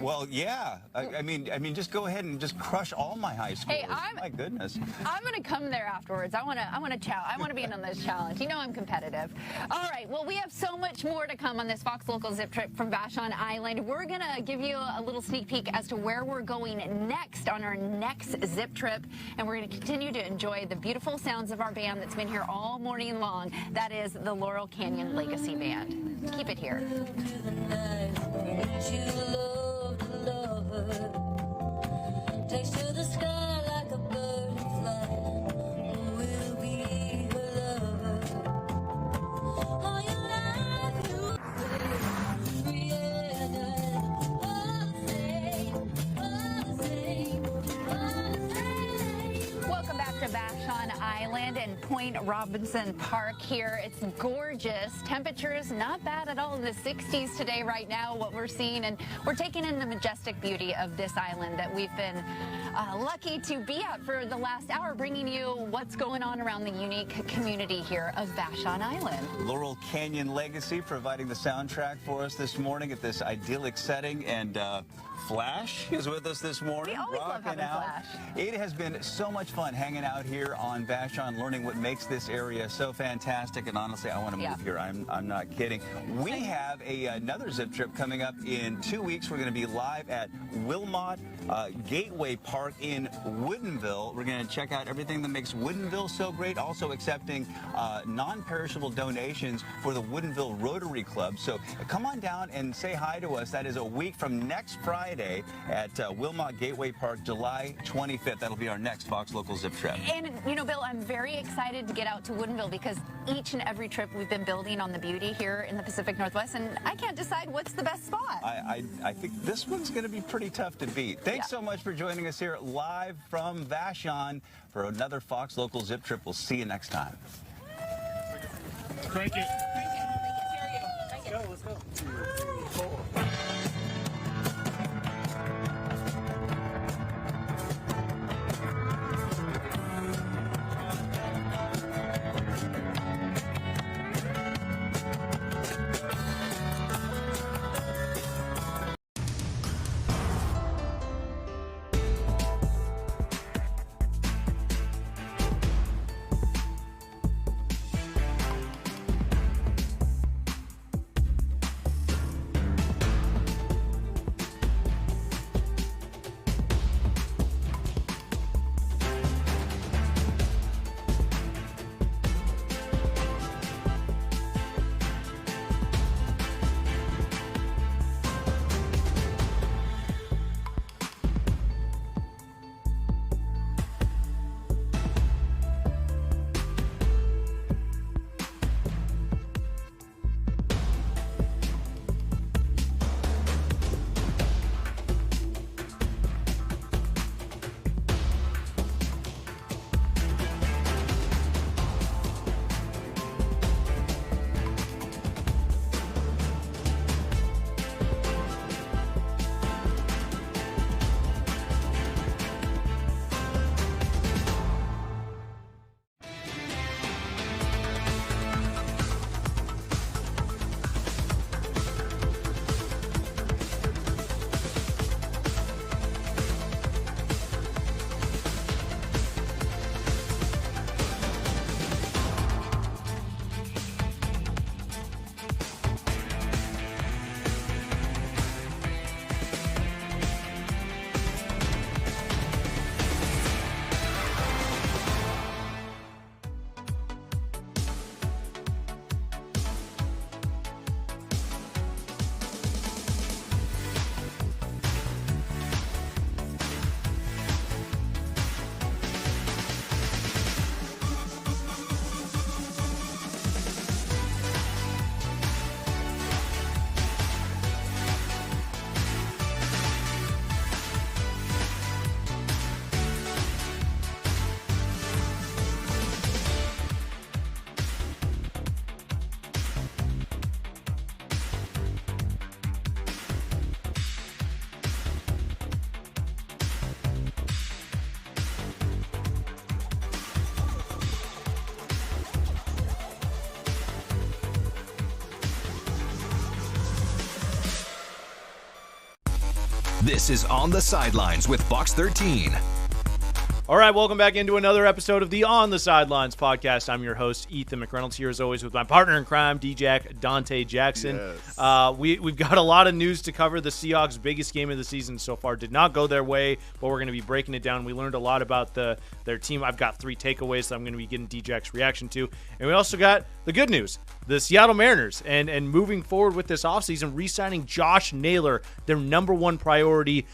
Well, yeah. I mean, just go ahead and just crush all my high scores. Hey, my goodness. I'm going to come there afterwards. I want to be in on this challenge. You know I'm competitive. All right. Well, we have so much more to come on this Fox Local Zip Trip from Vashon Island. We're going to give you a little sneak peek as to where we're going next on our next Zip Trip, and we're going to continue to enjoy the beautiful sounds of our band that's been here all morning long. That is the Laurel Canyon Legacy Band. Keep it here. Takes to the sky like a bird in flight. Point Robinson Park here. It's gorgeous. Temperatures not bad at all, in the 60s today right now, what we're seeing. And we're taking in the majestic beauty of this island that we've been lucky to be at for the last hour, bringing you what's going on around the unique community here of Vashon Island. Laurel Canyon Legacy providing the soundtrack for us this morning at this idyllic setting, and Flash is with us this morning. We always love having Flash. It has been so much fun hanging out here on Vashon, learning what makes this area so fantastic, and honestly, I want to move here. I'm not kidding. We have another zip trip coming up in 2 weeks. We're going to be live at Wilmot Gateway Park in Woodinville. We're going to check out everything that makes Woodinville so great, also accepting non-perishable donations for the Woodinville Rotary Club. So come on down and say hi to us. That is a week from next Friday at Wilmot Gateway Park, July 25th. That'll be our next Fox Local Zip Trip. And, you know, Bill, I'm very excited to get out to Woodinville because each and every trip we've been building on the beauty here in the Pacific Northwest, and I can't decide what's the best spot. I think this one's going to be pretty tough to beat. Thanks so much for joining us here live from Vashon for another Fox Local Zip Trip. We'll see you next time. Thank you. Let's go, let's go. 2, 3, 4. This is On the Sidelines with Fox 13. All right, welcome back into another episode of the On the Sidelines podcast. I'm your host, Ethan McReynolds, here as always with my partner in crime, D-Jack Dante Jackson. Yes. We've got a lot of news to cover. The Seahawks' biggest game of the season so far did not go their way, but we're going to be breaking it down. We learned a lot about their team. I've got 3 takeaways that I'm going to be getting D-Jack's reaction to. And we also got the good news, the Seattle Mariners, and moving forward with this offseason, re-signing Josh Naylor, their number 1 priority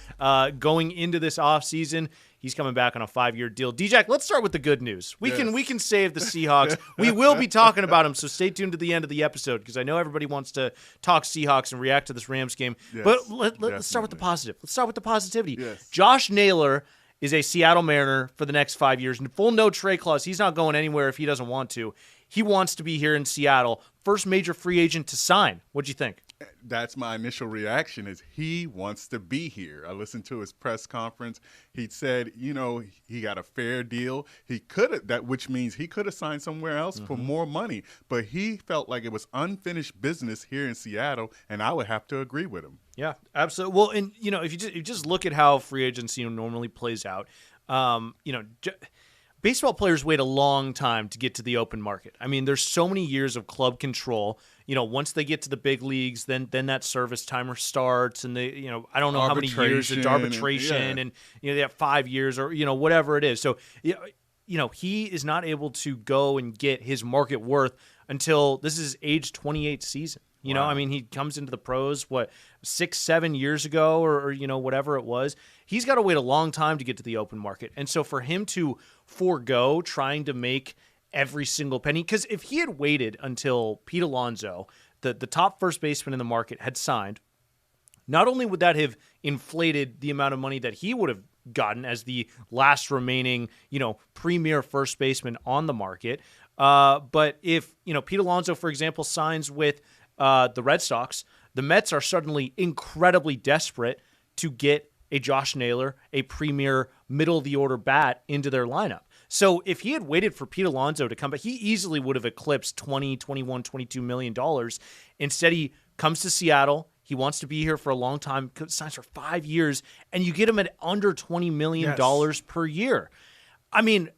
going into this offseason. He's coming back on a 5-year deal. D-Jack, let's start with the good news. We can save the Seahawks. We will be talking about them, so stay tuned to the end of the episode because I know everybody wants to talk Seahawks and react to this Rams game. Yes, but let's start with the positive. Let's start with the positivity. Yes. Josh Naylor is a Seattle Mariner for the next 5 years. And full no trade clause. He's not going anywhere if he doesn't want to. He wants to be here in Seattle. First major free agent to sign. What'd you think? That's my initial reaction is he wants to be here. I listened to his press conference. He said, he got a fair deal. He could have which means he could have signed somewhere else for more money, but he felt like it was unfinished business here in Seattle, and I would have to agree with him. Yeah, absolutely. Well, and if you just look at how free agency normally plays out, baseball players wait a long time to get to the open market. I mean, there's so many years of club control. Once they get to the big leagues, then that service timer starts, and they, I don't know how many years of arbitration, and they have 5 years or whatever it is. So, he is not able to go and get his market worth until this is age 28 season. Wow. I mean, he comes into the pros, 6-7 years ago or whatever it was. He's got to wait a long time to get to the open market. And so for him to forego trying to make every single penny, because if he had waited until Pete Alonso, the top first baseman in the market, had signed, not only would that have inflated the amount of money that he would have gotten as the last remaining, premier first baseman on the market, but if, Pete Alonso, for example, signs with the Red Sox, the Mets are suddenly incredibly desperate to get a Josh Naylor, a premier middle-of-the-order bat, into their lineup. So if he had waited for Pete Alonso to come back, he easily would have eclipsed $20, $21, $22 million. Instead, he comes to Seattle. He wants to be here for a long time, signs for 5 years, and you get him at under $20 million per year. I mean,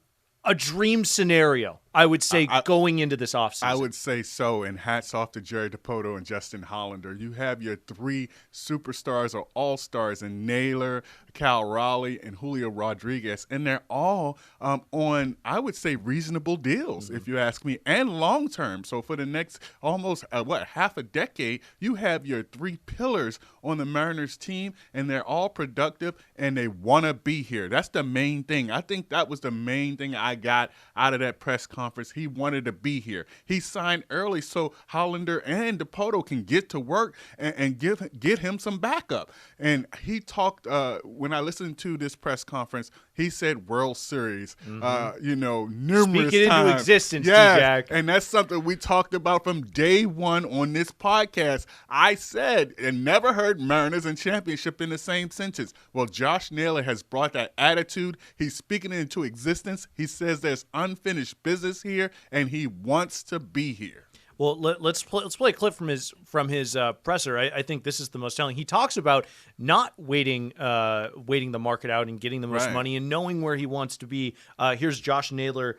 a dream scenario, I would say, going into this offseason. I would say so, and hats off to Jerry DiPoto and Justin Hollander. You have your three superstars or all-stars in Naylor, Cal Raleigh, and Julio Rodriguez, and they're all on, I would say, reasonable deals, if you ask me, and long-term. So for the next almost, half a decade, you have your three pillars on the Mariners team, and they're all productive, and they want to be here. That's the main thing. I think that was the main thing I got out of that press conference. He wanted to be here. He signed early so Hollander and DiPoto can get to work and get him some backup. And he talked, when I listened to this press conference, he said World Series, numerous Speaking times. Into existence, yes, D-Jack. and that's something we talked about from day one on this podcast. I said and never heard Mariners and championship in the same sentence. Well, Josh Naylor has brought that attitude. He's speaking it into existence. He says there's unfinished business here, and he wants to be here. Well, let's play a clip from his presser. I think this is the most telling. He talks about not waiting the market out and getting the most money and knowing where he wants to be. Here's Josh Naylor.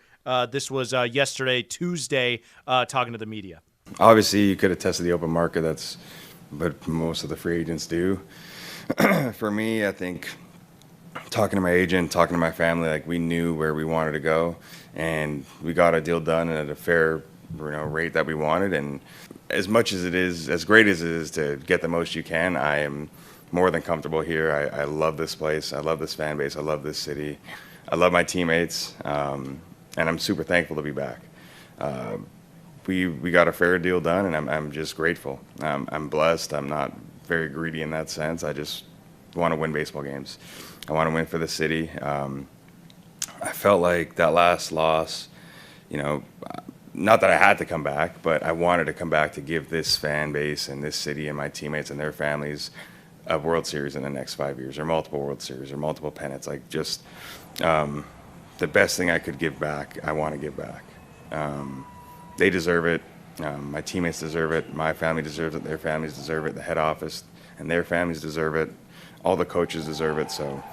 This was yesterday, Tuesday, talking to the media. Obviously, you could have tested the open market. That's what most of the free agents do. For me, I think talking to my agent, talking to my family, like we knew where we wanted to go, and we got a deal done at a fair rate that we wanted. And as much as it is, as great as it is to get the most you can, I am more than comfortable here. I love this place. I love this fan base. I love this city. I love my teammates, and I'm super thankful to be back. We got a fair deal done, and I'm just grateful. I'm blessed. I'm not very greedy in that sense. I just want to win baseball games. I want to win for the city. I felt like that last loss, not that I had to come back, but I wanted to come back to give this fan base and this city and my teammates and their families a World Series in the next 5 years, or multiple World Series, or multiple pennants. Like just the best thing I could give back, I want to give back. They deserve it. My teammates deserve it. My family deserves it. Their families deserve it. The head office and their families deserve it. All the coaches deserve it. So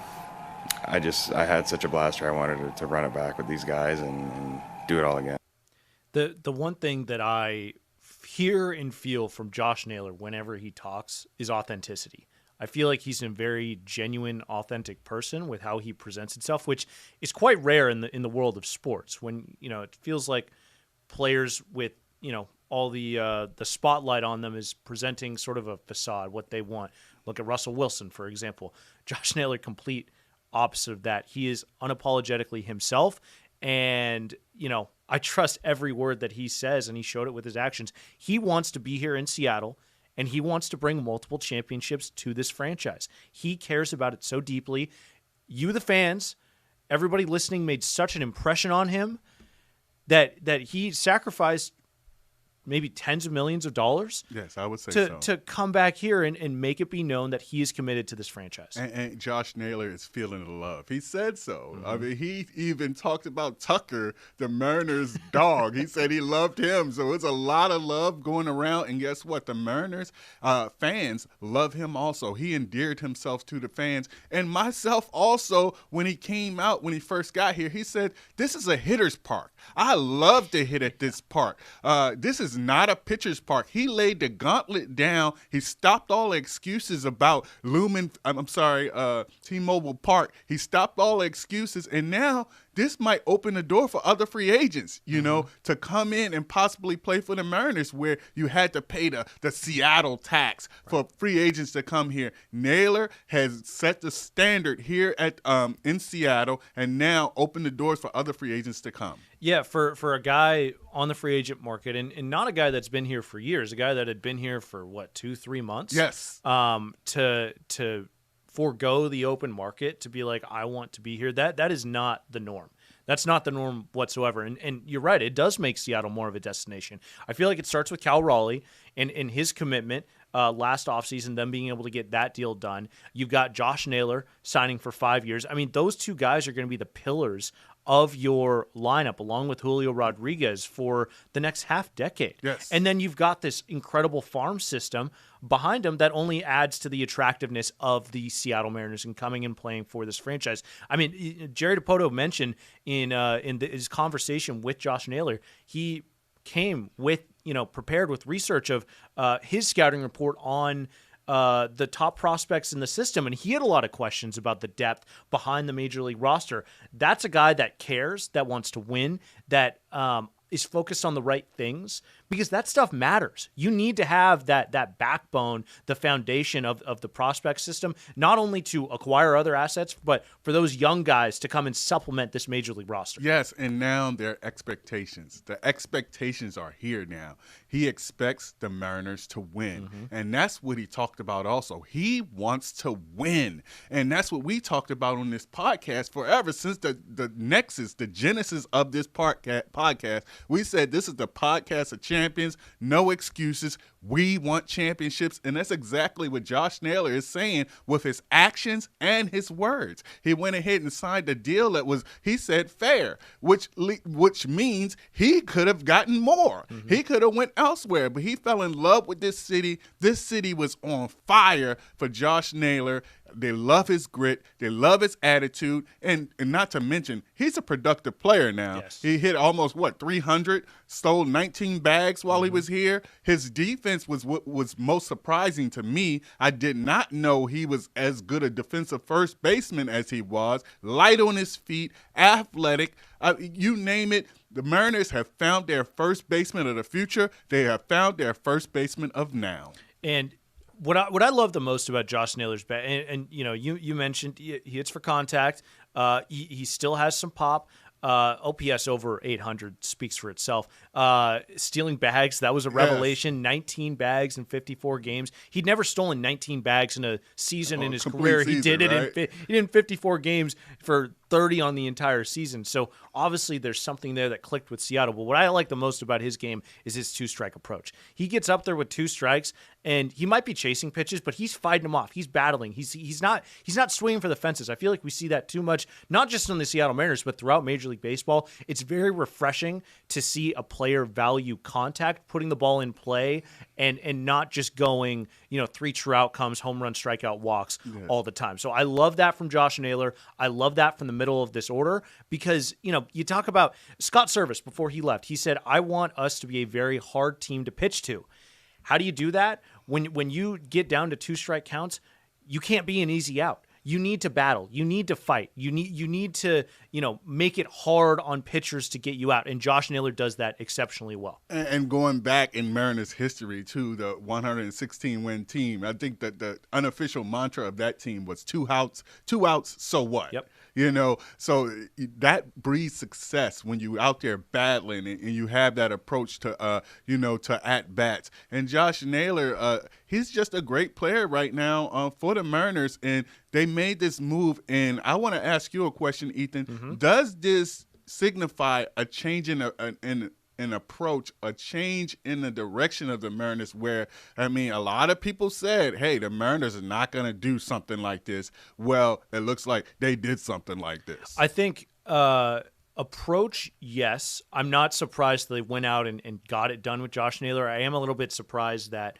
I had such a blast here. I wanted to run it back with these guys and do it all again. The one thing that I hear and feel from Josh Naylor whenever he talks is authenticity. I feel like he's a very genuine, authentic person with how he presents himself, which is quite rare in the world of sports. When it feels like players with all the spotlight on them is presenting sort of a facade, what they want. Look at Russell Wilson, for example. Josh Naylor, complete opposite of that. He is unapologetically himself, and I trust every word that he says, and he showed it with his actions. He wants to be here in Seattle, and he wants to bring multiple championships to this franchise. He cares about it so deeply. You, the fans, everybody listening made such an impression on him that he sacrificed maybe tens of millions of dollars. Yes, I would say to come back here and make it be known that he is committed to this franchise. And Josh Naylor is feeling the love. He said so. Mm-hmm. I mean, he even talked about Tucker, the Mariners' dog. He said he loved him. So it's a lot of love going around. And guess what? The Mariners fans love him also. He endeared himself to the fans. And myself also, when he came out, when he first got here, he said, this is a hitter's park. I love to hit at this park. This is not a pitcher's park. He laid the gauntlet down. He stopped all the excuses about T-Mobile Park. He stopped all the excuses, and now this might open the door for other free agents, to come in and possibly play for the Mariners, where you had to pay the Seattle tax for free agents to come here. Naylor has set the standard here at in Seattle, and now opened the doors for other free agents to come. Yeah, for a guy on the free agent market, and not a guy that's been here for years, a guy that had been here for, 2-3 months? Yes. To forego the open market, to be like, I want to be here, that is not the norm. That's not the norm whatsoever. And you're right, it does make Seattle more of a destination. I feel like it starts with Cal Raleigh and his commitment last offseason, them being able to get that deal done. You've got Josh Naylor signing for 5 years. I mean, those two guys are going to be the pillars of your lineup, along with Julio Rodriguez, for the next half decade. Yes. And then you've got this incredible farm system behind them that only adds to the attractiveness of the Seattle Mariners and coming and playing for this franchise. I mean, Jerry Dipoto mentioned in his conversation with Josh Naylor, he came with, prepared with research of his scouting report on the top prospects in the system, and he had a lot of questions about the depth behind the major league roster. That's a guy that cares, that wants to win, that is focused on the right things, because that stuff matters. You need to have that backbone, the foundation of the prospect system, not only to acquire other assets, but for those young guys to come and supplement this major league roster. Yes, and now their expectations. The expectations are here now. He expects the Mariners to win, and that's what he talked about also. He wants to win, and that's what we talked about on this podcast forever, since the nexus, the genesis of this podcast. We said this is the podcast of champions, no excuses. We want championships, and that's exactly what Josh Naylor is saying with his actions and his words. He went ahead and signed a deal that was, he said, fair, which means he could have gotten more. He could have went elsewhere, but he fell in love with this city. This city was on fire for Josh Naylor. They love his grit. They love his attitude. And not to mention, he's a productive player now. Yes. He hit almost, 300, stole 19 bags while he was here. His defense was what was most surprising to me. I did not know he was as good a defensive first baseman as he was. Light on his feet, athletic, you name it. The Mariners have found their first baseman of the future. They have found their first baseman of now. And what I love the most about Josh Naylor's bat, and you mentioned he hits for contact. He still has some pop. OPS over 800 speaks for itself. Stealing bags, that was a revelation. Yes. 19 bags in 54 games. He'd never stolen 19 bags in a season in his career. He did it in 54 games for 30 on the entire season. So obviously there's something there that clicked with Seattle. But what I like the most about his game is his two-strike approach. He gets up there with two strikes, and he might be chasing pitches, but he's fighting them off. He's battling. He's not swinging for the fences. I feel like we see that too much, not just on the Seattle Mariners, but throughout Major League Baseball. It's very refreshing to see a player value contact, putting the ball in play, and not just going, 3 true outcomes, home run, strikeout, walks all the time. So I love that from Josh Naylor. I love that from the middle of this order, because, you talk about Scott Service before he left. He said, I want us to be a very hard team to pitch to. How do you do that? When you get down to 2-strike counts, you can't be an easy out. You need to battle. You need to fight. You need to, make it hard on pitchers to get you out. And Josh Naylor does that exceptionally well. And going back in Mariners history to the 116-win team, I think that the unofficial mantra of that team was two outs, so what? Yep. So that breeds success when you out there battling and you have that approach to, to at-bats. And Josh Naylor, he's just a great player right now for the Mariners, and they made this move. And I want to ask you a question, Ethan. Mm-hmm. Does this signify a change in an approach, a change in the direction of the Mariners where, a lot of people said, hey, the Mariners are not going to do something like this. Well, it looks like they did something like this. I think approach, yes. I'm not surprised they went out and got it done with Josh Naylor. I am a little bit surprised that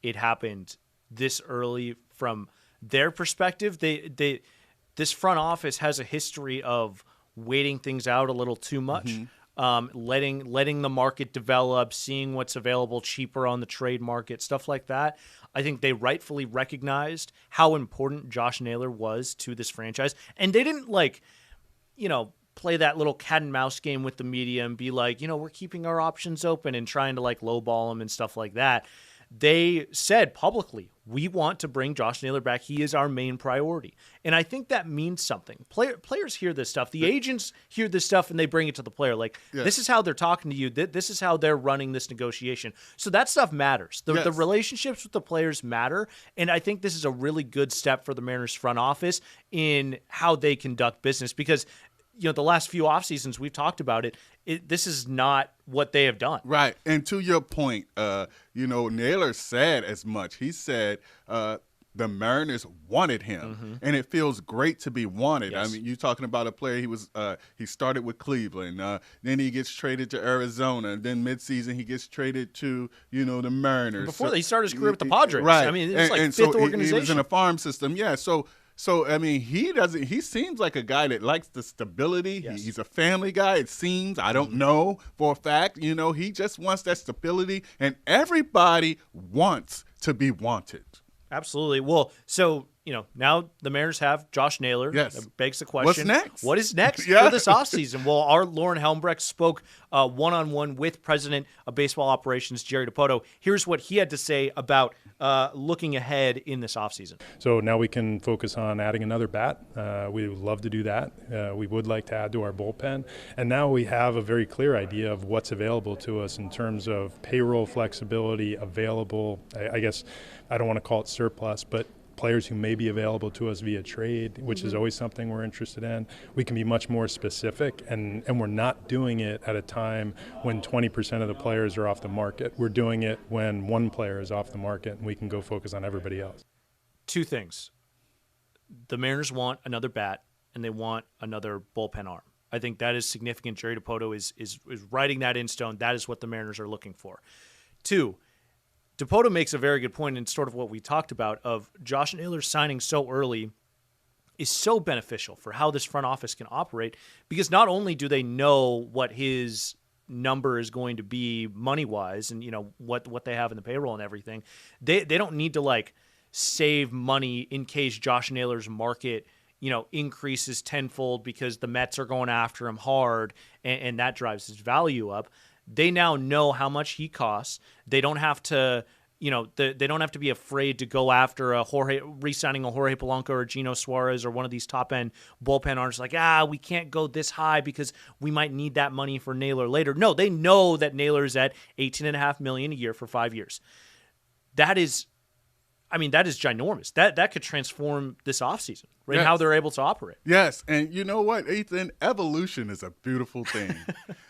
it happened this early from their perspective. This front office has a history of waiting things out a little too much. Mm-hmm. Letting the market develop, seeing what's available cheaper on the trade market, stuff like that. I think they rightfully recognized how important Josh Naylor was to this franchise. And they didn't play that little cat and mouse game with the media and be like, we're keeping our options open and trying to lowball them and stuff like that. They said publicly, we want to bring Josh Naylor back. He is our main priority. And I think that means something. Players hear this stuff. The agents hear this stuff and they bring it to the player. This is how they're talking to you. This is how they're running this negotiation. So that stuff matters. The relationships with the players matter. And I think this is a really good step for the Mariners front office in how they conduct business because the last few off seasons we've talked about it. This is not what they have done. Right. And to your point, Naylor said as much. He said the Mariners wanted him, and it feels great to be wanted. Yes. You're talking about a player. He started with Cleveland, then he gets traded to Arizona, and then midseason he gets traded to the Mariners. Before he started his career with the Padres, right? It's fifth organization. He was in a farm system, yeah. So he seems like a guy that likes the stability. Yes. He's a family guy, it seems. I don't know for a fact. He just wants that stability, and everybody wants to be wanted. Absolutely. Well, so, now the Mariners have Josh Naylor. Yes. That begs the question. What's next? What is next Yeah. for this offseason? Well, our Lauren Helmbrecht spoke one-on-one with President of Baseball Operations, Jerry Dipoto. Here's what he had to say about looking ahead in this offseason. So now we can focus on adding another bat. We would love to do that. We would like to add to our bullpen. And now we have a very clear idea of what's available to us in terms of payroll flexibility available. I guess I don't want to call it surplus, but players who may be available to us via trade, which is always something we're interested in. We can be much more specific, and we're not doing it at a time when 20% of the players are off the market. We're doing it when one player is off the market, and we can go focus on everybody else. Two things. The Mariners want another bat, and they want another bullpen arm. I think that is significant. Jerry Dipoto is writing that in stone. That is what the Mariners are looking for. Two, Dipoto makes a very good point in sort of what we talked about of Josh Naylor signing so early is so beneficial for how this front office can operate because not only do they know what his number is going to be money-wise and, what they have in the payroll and everything, they don't need to, save money in case Josh Naylor's market, increases tenfold because the Mets are going after him hard and that drives his value up. They now know how much he costs. They don't have to, they don't have to be afraid to go after re-signing a Jorge Polanco or Gino Suarez or one of these top-end bullpen arms. We can't go this high because we might need that money for Naylor later. No, they know that Naylor's at $18.5 million a year for 5 years. That is ginormous. That could transform this offseason, right? Yes. How they're able to operate. Yes, and you know what, Ethan? Evolution is a beautiful thing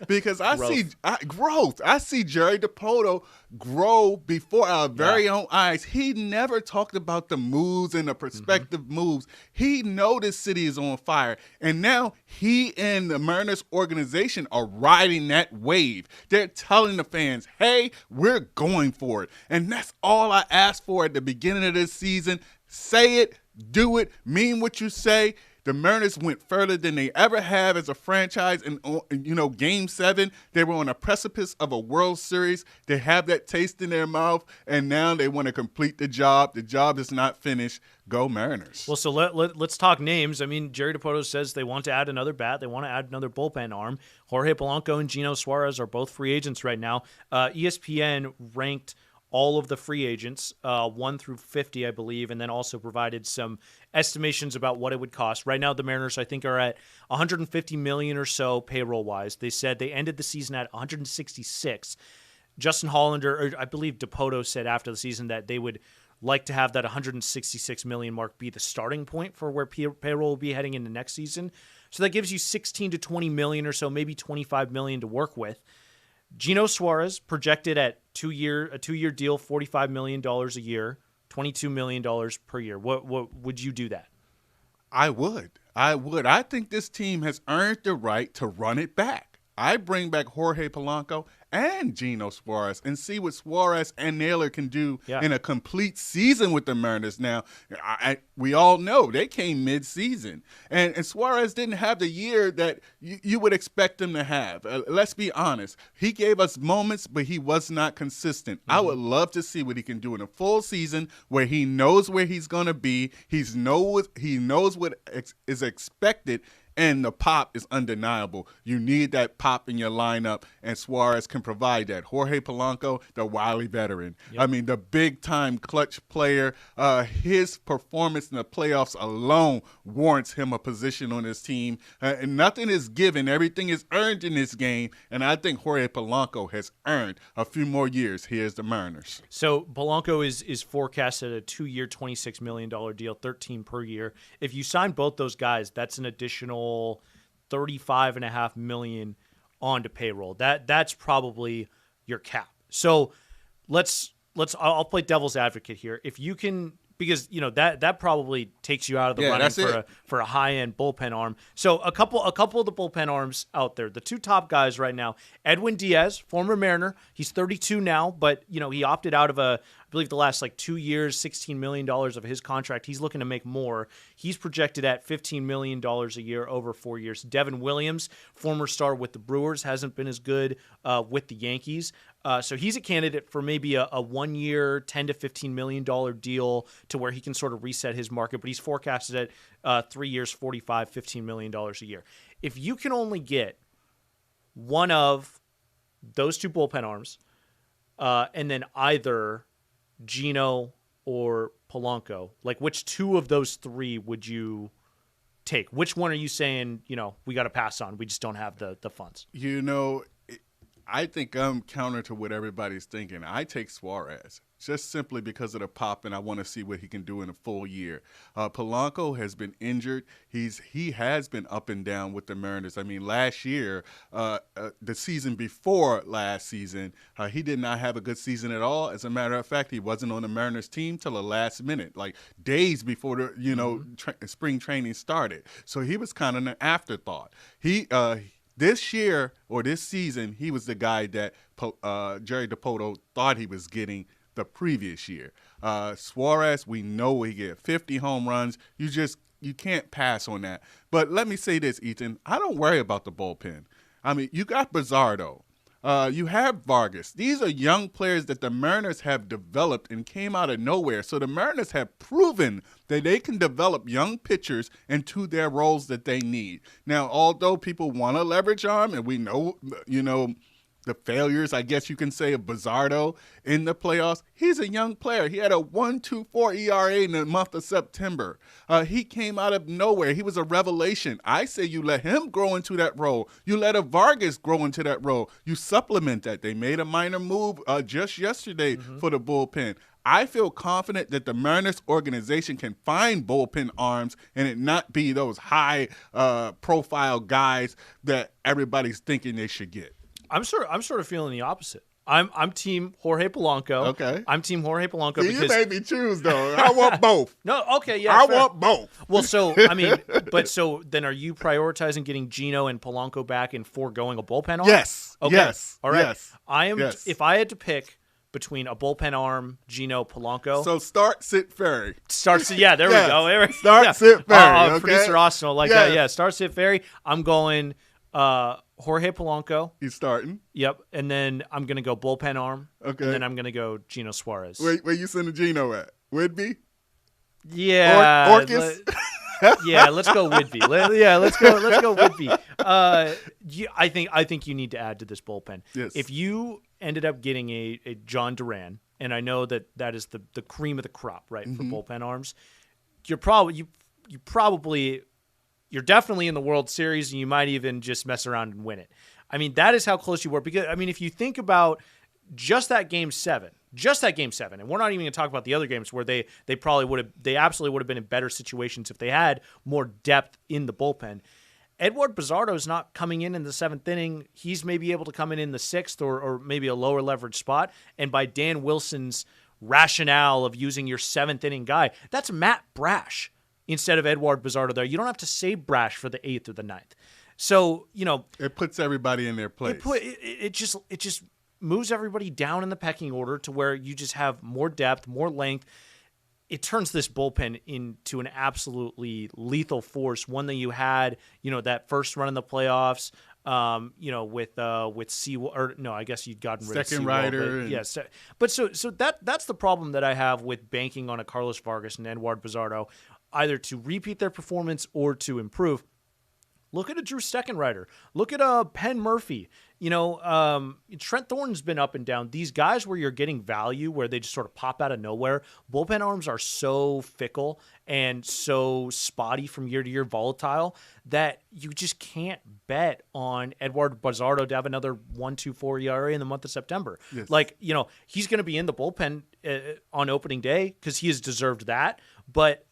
because I see growth. I see Jerry Dipoto grow before our very own eyes. He never talked about the moves and the prospective moves. He know this city is on fire, and now he and the Mariners organization are riding that wave. They're telling the fans, hey, we're going for it, and that's all I asked for at the beginning of this season. Say it, do it, mean what you say. The Mariners went further than they ever have as a franchise. And, Game 7, they were on the precipice of a World Series. They have that taste in their mouth, and now they want to complete the job. The job is not finished. Go Mariners. Well, so let's talk names. Jerry Dipoto says they want to add another bat. They want to add another bullpen arm. Jorge Polanco and Gino Suarez are both free agents right now. ESPN ranked all of the free agents, 1 through 50, I believe, and then also provided some estimations about what it would cost. Right now, the Mariners, I think, are at $150 million or so payroll-wise. They said they ended the season at $166. Justin Hollander, or I believe DePoto said after the season that they would like to have that $166 million mark be the starting point for where payroll will be heading into next season. So that gives you $16 to $20 million or so, maybe $25 million to work with. Gino Suarez projected at a 2-year deal, $45 million a year, $22 million per year. What would you do that? I would. I think this team has earned the right to run it back. I bring back Jorge Polanco and Gino Suarez and see what Suarez and Naylor can do in a complete season with the Mariners. Now, we all know they came mid-season, and Suarez didn't have the year that you would expect him to have. Let's be honest. He gave us moments, but he was not consistent. I would love to see what he can do in a full season where he knows where he's going to be. He knows what is expected, and the pop is undeniable. You need that pop in your lineup, and Suarez can provide that. Jorge Polanco, the wily veteran. Yep. I mean, the big-time clutch player. His performance in the playoffs alone warrants him a position on this team. And nothing is given. Everything is earned in this game, and I think Jorge Polanco has earned a few more years here as the Mariners. So Polanco is forecasted a 2-year, $26 million deal, $13 per year. If you sign both those guys, that's an additional $35.5 million onto payroll. That's probably your cap. So I'll play devil's advocate here. If you can, because that probably takes you out of the running for a high-end bullpen arm. So a couple of the bullpen arms out there. The two top guys right now, Edwin Diaz, former Mariner. He's 32 now, but he opted out of I believe the last 2 years, $16 million of his contract. He's looking to make more. He's projected at $15 million a year over 4 years. Devin Williams, former star with the Brewers, hasn't been as good with the Yankees. So he's a candidate for maybe a 1-year, $10 to $15 million deal to where he can sort of reset his market, but he's forecasted at 3 years, $15 million a year. If you can only get one of those two bullpen arms, and then either Gino or Polanco, which two of those three would you take? Which one are you saying, we got to pass on? We just don't have the funds. I think I'm counter to what everybody's thinking. I take Suarez just simply because of the pop, and I want to see what he can do in a full year. Polanco has been injured. He has been up and down with the Mariners. I mean, last year, the season before last season, he did not have a good season at all. As a matter of fact, he wasn't on the Mariners team till the last minute, days before the spring training started. So he was kind of an afterthought. This year or this season, he was the guy that Jerry DePoto thought he was getting the previous year. Suarez, we know he get 50 home runs. You can't pass on that. But let me say this, Ethan. I don't worry about the bullpen. I mean, you got Bizardo. You have Vargas. These are young players that the Mariners have developed and came out of nowhere. So the Mariners have proven that they can develop young pitchers into their roles that they need. Now, although people want to leverage arm, and we know, the failures, I guess you can say, of Bizardo in the playoffs, he's a young player. He had a 1.24 ERA in the month of September. He came out of nowhere. He was a revelation. I say you let him grow into that role. You let a Vargas grow into that role. You supplement that. They made a minor move just yesterday for the bullpen. I feel confident that the Mariners organization can find bullpen arms and it not be those high profile guys that everybody's thinking they should get. I'm sort of feeling the opposite. I'm team Jorge Polanco. Okay. I'm team Jorge Polanco because you made me choose though. I want both. No, okay, yeah. I want both. Well, so then are you prioritizing getting Gino and Polanco back and foregoing a bullpen arm? Yes. Okay. Yes. All right. Yes. I am. Yes. If I had to pick between a bullpen arm, Gino, Polanco. So start, sit, ferry. Yeah, there we go. Start, sit, ferry. Okay? Producer Austin will like that. Yeah, start, sit, ferry. I'm going Jorge Polanco. He's starting. Yep. And then I'm going to go bullpen arm. Okay. And then I'm going to go Gino Suarez. Where you sending Gino at? Whitby? Yeah. Orcus? Yeah, let's go Whitby. Let's go Whitby. I think you need to add to this bullpen. Yes. If you ended up getting a John Duran, and I know that is the cream of the crop, right, for Mhm. bullpen arms. You're probably you're definitely in the World Series, and you might even just mess around and win it. I mean, that is how close you were. Because I mean, if you think about just that game 7, and we're not even going to talk about the other games where they absolutely would have been in better situations if they had more depth in the bullpen. Edward Bizardo's not coming in the 7th inning. He's maybe able to come in the 6th or maybe a lower leverage spot. And by Dan Wilson's rationale of using your 7th inning guy, that's Matt Brash instead of Edward Bizardo there. You don't have to save Brash for the 8th or the 9th. So, it puts everybody in their place. It just moves everybody down in the pecking order to where you just have more depth, more length. It turns this bullpen into an absolutely lethal force. One that you had, that first run in the playoffs, with Seawald, or no, I guess you'd gotten rid of Second Seawald, rider. Yes, but so that's the problem that I have with banking on a Carlos Vargas and Edward Bizardo, either to repeat their performance or to improve. Look at a Drew Steckenrider. Look at Penn Murphy. Trent Thornton's been up and down. These guys where you're getting value, where they just sort of pop out of nowhere. Bullpen arms are so fickle and so spotty from year to year, volatile, that you just can't bet on Edward Bizardo to have another 1.24 ERA in the month of September. Yes. He's going to be in the bullpen on opening day because he has deserved that. But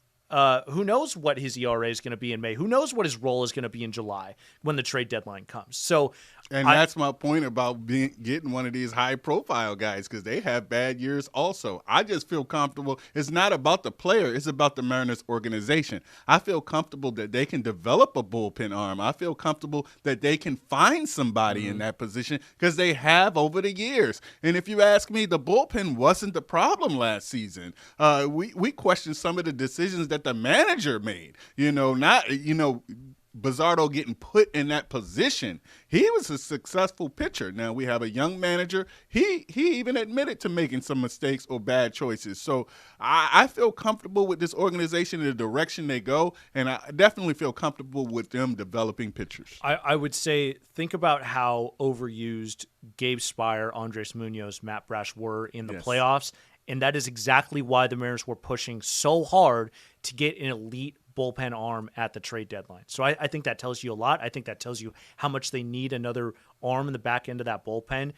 who knows what his ERA is going to be in May? Who knows what his role is going to be in July when the trade deadline comes? So, that's my point about getting one of these high-profile guys, because they have bad years also. I just feel comfortable. It's not about the player. It's about the Mariners organization. I feel comfortable that they can develop a bullpen arm. I feel comfortable that they can find somebody in that position because they have over the years. And if you ask me, the bullpen wasn't the problem last season. We questioned some of the decisions that the manager made. Bizardo getting put in that position. He was a successful pitcher. Now we have a young manager. He even admitted to making some mistakes or bad choices. So I feel comfortable with this organization and the direction they go, and I definitely feel comfortable with them developing pitchers. I would say think about how overused Gabe Spire, Andres Munoz, Matt Brash were in the playoffs, and that is exactly why the Mariners were pushing so hard to get an elite bullpen arm at the trade deadline. So I think that tells you a lot. I think that tells you how much they need another arm in the back end of that bullpen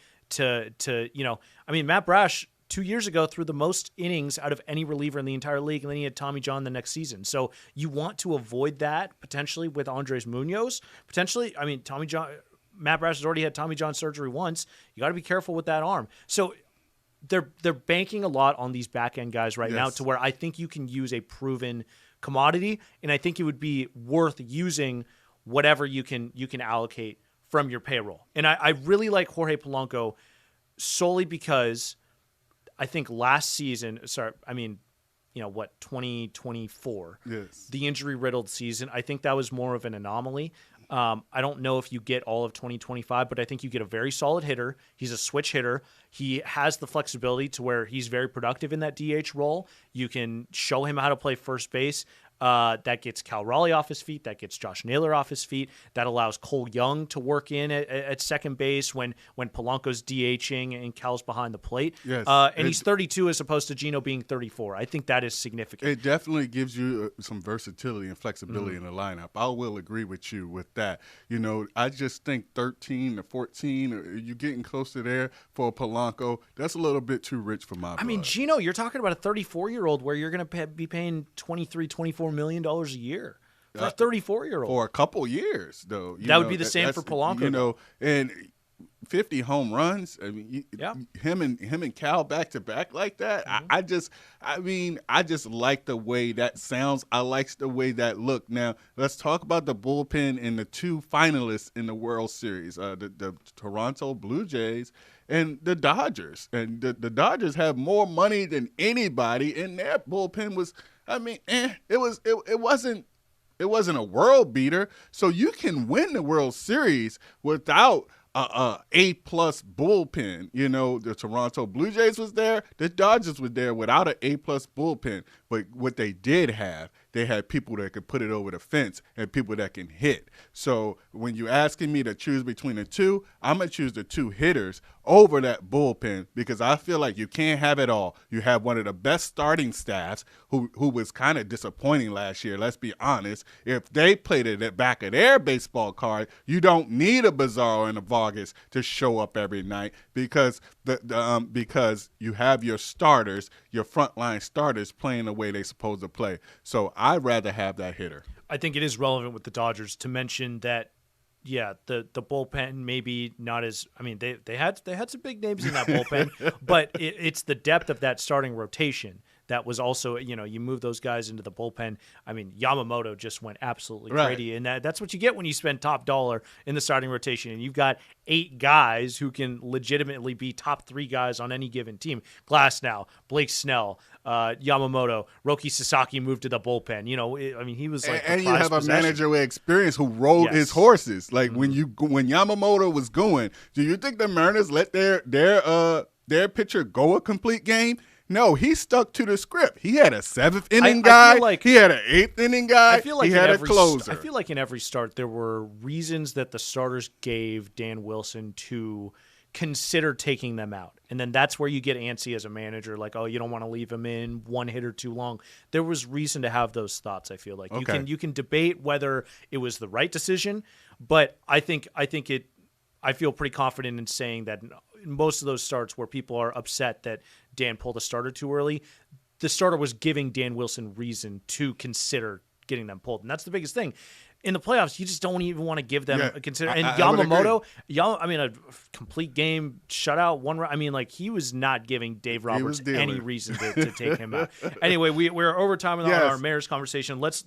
Matt Brash 2 years ago threw the most innings out of any reliever in the entire league, and then he had Tommy John the next season. So you want to avoid that potentially with Andres Munoz. Matt Brash has already had Tommy John surgery once. You got to be careful with that arm. So they're banking a lot on these back end guys right now, to where I think you can use a proven commodity, and I think it would be worth using whatever you can allocate from your payroll. And I really like Jorge Polanco solely because I think last season, 2024, the injury-riddled season, I think that was more of an anomaly. I don't know if you get all of 2025, but I think you get a very solid hitter. He's a switch hitter. He has the flexibility to where he's very productive in that DH role. You can show him how to play first base. That gets Cal Raleigh off his feet. That gets Josh Naylor off his feet. That allows Cole Young to work in at second base when Polanco's DHing and Cal's behind the plate. Yes. And he's 32 as opposed to Gino being 34. I think that is significant. It definitely gives you some versatility and flexibility in the lineup. I will agree with you with that. I just think 13 to 14, you're getting close to there for Polanco. That's a little bit too rich for my blood. Gino, you're talking about a 34-year-old where you're going to be paying $24 million a year for a 34-year-old. For a couple years, though. That would be the same for Polanco. And 50 home runs. Him and Cal back to back like that. I just like the way that sounds. I like the way that look. Now let's talk about the bullpen and the two finalists in the World Series, the Toronto Blue Jays and the Dodgers. And the Dodgers have more money than anybody, and their bullpen was. It wasn't a world beater. So you can win the World Series without a A-plus bullpen. The Toronto Blue Jays was there. The Dodgers were there without an A-plus bullpen. But what they did have they had people that could put it over the fence and people that can hit. So when you're asking me to choose between the two, I'm going to choose the two hitters over that bullpen because I feel like you can't have it all. You have one of the best starting staffs who was kind of disappointing last year. Let's be honest. If they played it at the back of their baseball card, you don't need a Bizarro and a Vargas to show up every night because because you have your starters, your frontline starters playing the way they're supposed to play. So I'd rather have that hitter. I think it is relevant with the Dodgers to mention that, yeah, the bullpen maybe not as – I mean, they had some big names in that bullpen, but it's the depth of that starting rotation that was also – you move those guys into the bullpen. I mean, Yamamoto just went absolutely crazy, and that's what you get when you spend top dollar in the starting rotation, and you've got 8 guys who can legitimately be top 3 guys on any given team. Glasnow, Blake Snell, Yamamoto, Roki Sasaki moved to the bullpen. He was like, and you have a manager with experience who rode his horses. Like when Yamamoto was going, do you think the Mariners let their pitcher go a complete game? No, he stuck to the script. He had a 7th inning guy. He had an 8th inning guy. He had a closer. I feel like in every start there were reasons that the starters gave Dan Wilson to consider taking them out. And then that's where you get antsy as a manager, like, oh, you don't want to leave him in one hitter too long. There was reason to have those thoughts, I feel like. Okay. You can debate whether it was the right decision, but I feel pretty confident in saying that in most of those starts where people are upset that Dan pulled a starter too early, the starter was giving Dan Wilson reason to consider getting them pulled. And that's the biggest thing. In the playoffs, you just don't even want to give them a consider. And Yamamoto, a complete game shutout, one run. I mean, like, he was not giving Dave Roberts any reason to take him out. Anyway, we're over time on our Mariners conversation. Let's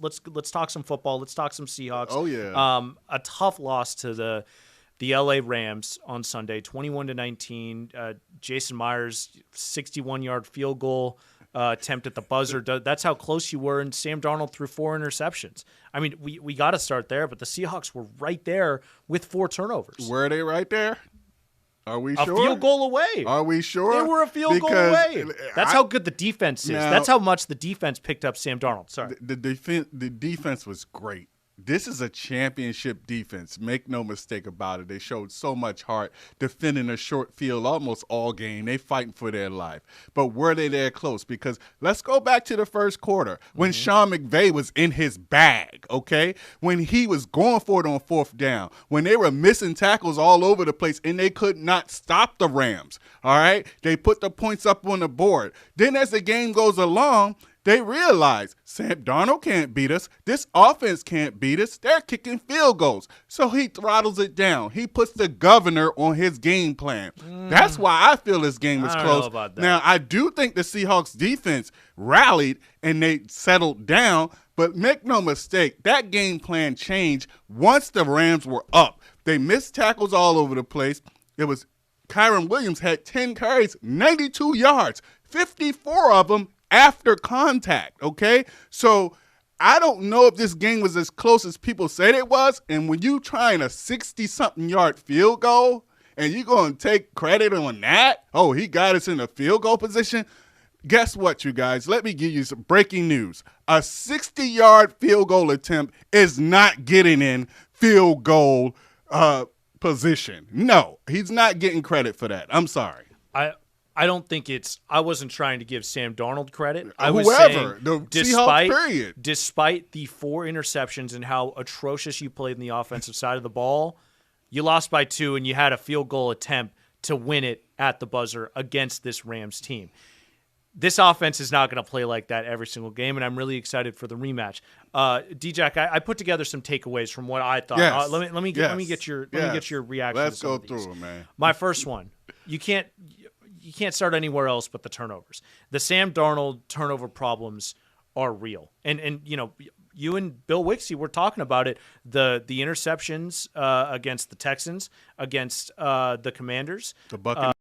talk some football. Let's talk some Seahawks. Oh yeah. A tough loss to the LA Rams on Sunday, 21-19. Jason Myers 61-yard field goal attempt at the buzzer. That's how close you were, and Sam Darnold threw 4 interceptions. I mean, we got to start there, but the Seahawks were right there with 4 turnovers. Were they right there? Are we sure? A field goal away. Are we sure? They were a field goal away. That's how good the defense is. That's how much the defense picked up Sam Darnold. Sorry. The defense was great. This is a championship defense. Make no mistake about it. They showed so much heart defending a short field almost all game. They fighting for their life. But were they there close? Because let's go back to the first quarter when Sean McVay was in his bag, okay? When he was going for it on 4th down, when they were missing tackles all over the place and they could not stop the Rams, all right? They put the points up on the board. Then as the game goes along, they realize Sam Darnold can't beat us. This offense can't beat us. They're kicking field goals. So he throttles it down. He puts the governor on his game plan. That's why I feel this game was close. I don't know about that. Now, I do think the Seahawks defense rallied and they settled down, but make no mistake, that game plan changed once the Rams were up. They missed tackles all over the place. It was Kyron Williams had 10 carries, 92 yards, 54 of them after contact, okay? So I don't know if this game was as close as people said it was, and when you trying a 60-something yard field goal and you're going to take credit on that, oh, he got us in a field goal position, guess what, you guys? Let me give you some breaking news. A 60-yard field goal attempt is not getting in field goal position. No, he's not getting credit for that. I'm sorry. I don't think I wasn't trying to give Sam Darnold credit. I was saying, the despite the 4 interceptions and how atrocious you played in the offensive side of the ball, you lost by 2 and you had a field goal attempt to win it at the buzzer against this Rams team. This offense is not going to play like that every single game, and I'm really excited for the rematch. D-Jack, I put together some takeaways from what I thought. Yes. Let me get your reaction. Let's go through them, man. My first one, you can't start anywhere else but the turnovers. The Sam Darnold turnover problems are real. And you and Bill Wixie were talking about it. The interceptions against the Texans, against the Commanders. The Buccaneers.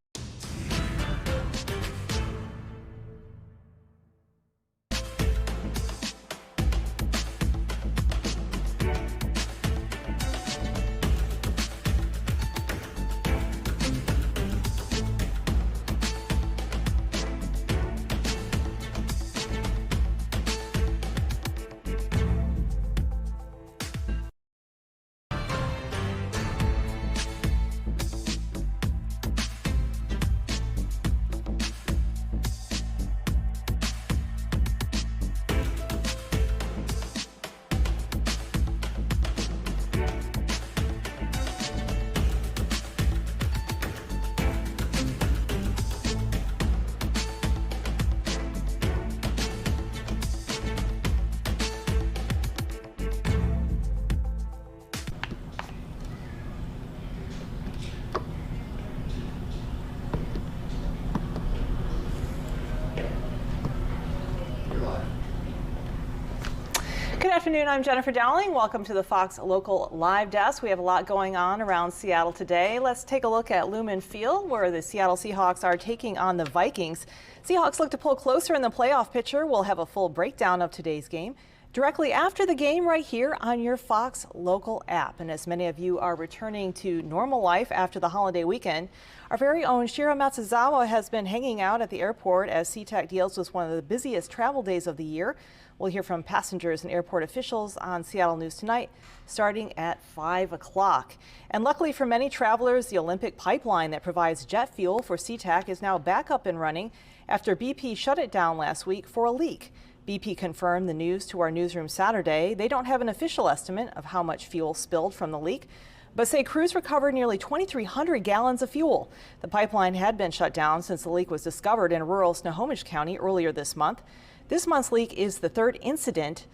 afternoon, I'm Jennifer Dowling. Welcome to the Fox Local Live Desk. We have a lot going on around Seattle today. Let's take a look at Lumen Field, where the Seattle Seahawks are taking on the Vikings. Seahawks look to pull closer in the playoff picture. We'll have a full breakdown of today's game directly after the game right here on your Fox Local app. And as many of you are returning to normal life after the holiday weekend, our very own Shira Matsuzawa has been hanging out at the airport as SeaTac deals with one of the busiest travel days of the year. We'll hear from passengers and airport officials on Seattle News Tonight, starting at 5 o'clock. And luckily for many travelers, the Olympic pipeline that provides jet fuel for SeaTac is now back up and running after BP shut it down last week for a leak. BP confirmed the news to our newsroom Saturday. They don't have an official estimate of how much fuel spilled from the leak, but say crews recovered nearly 2,300 gallons of fuel. The pipeline had been shut down since the leak was discovered in rural Snohomish County earlier this month. This month's leak is the third incident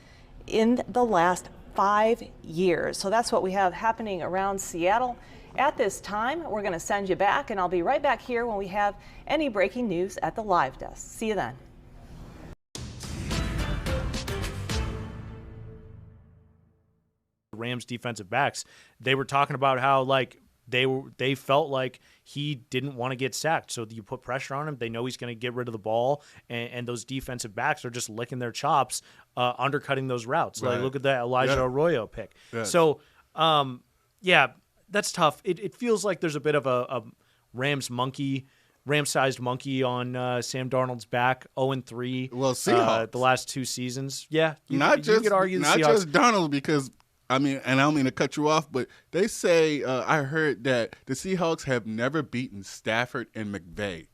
in the last 5 years. So that's what we have happening around Seattle at this time. We're going to send you back, and I'll be right back here when we have any breaking news at the live desk. See you then. Rams defensive backs, they were talking about how they felt like he didn't want to get sacked, so you put pressure on him. They know he's going to get rid of the ball, and those defensive backs are just licking their chops, undercutting those routes. Right. Like, look at that Elijah Arroyo pick. Yes. So yeah, that's tough. It feels like there's a bit of a Ram-sized monkey on Sam Darnold's back. 0-3. Well, Seahawks the last 2 seasons. Yeah, you could argue not the Seahawks. just Darnold, because I mean, and I don't mean to cut you off, but they say I heard that the Seahawks have never beaten Stafford and McVay.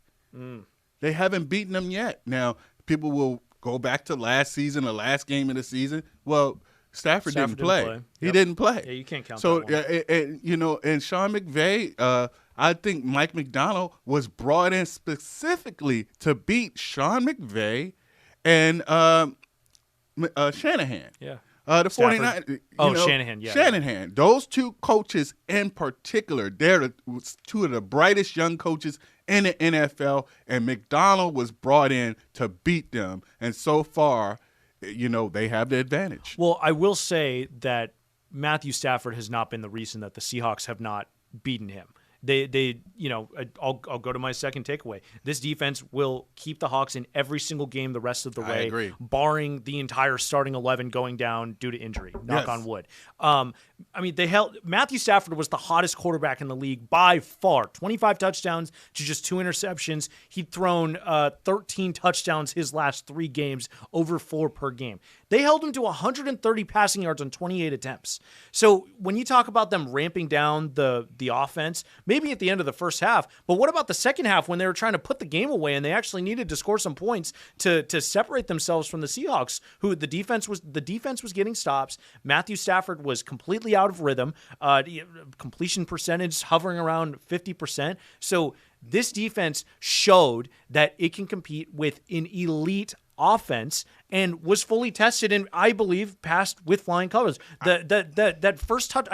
They haven't beaten them yet. Now, people will go back to last season, the last game of the season. Well, Stafford didn't play. He didn't play. Yeah, you can't count so, that one. And Sean McVay, I think Mike McDonald was brought in specifically to beat Sean McVay and Shanahan. Yeah. The 49ers. Shanahan. Yeah. Shanahan. Those two coaches in particular, they're two of the brightest young coaches in the NFL, and McDonald was brought in to beat them. And so far, they have the advantage. Well, I will say that Matthew Stafford has not been the reason that the Seahawks have not beaten him. I'll go to my second takeaway. This defense will keep the Hawks in every single game the rest of the way, I agree. Barring the entire starting 11 going down due to injury. Knock on wood. Matthew Stafford was the hottest quarterback in the league by far. 25 touchdowns to just 2 interceptions. He'd thrown 13 touchdowns his last 3 games, over 4 per game. They held him to 130 passing yards on 28 attempts. So when you talk about them ramping down the offense, maybe at the end of the first half, but what about the second half when they were trying to put the game away and they actually needed to score some points to separate themselves from the Seahawks, who the defense was getting stops. Matthew Stafford was completely out of rhythm. Completion percentage hovering around 50%. So this defense showed that it can compete with an elite offense and was fully tested and I believe passed with flying colors. That first touch,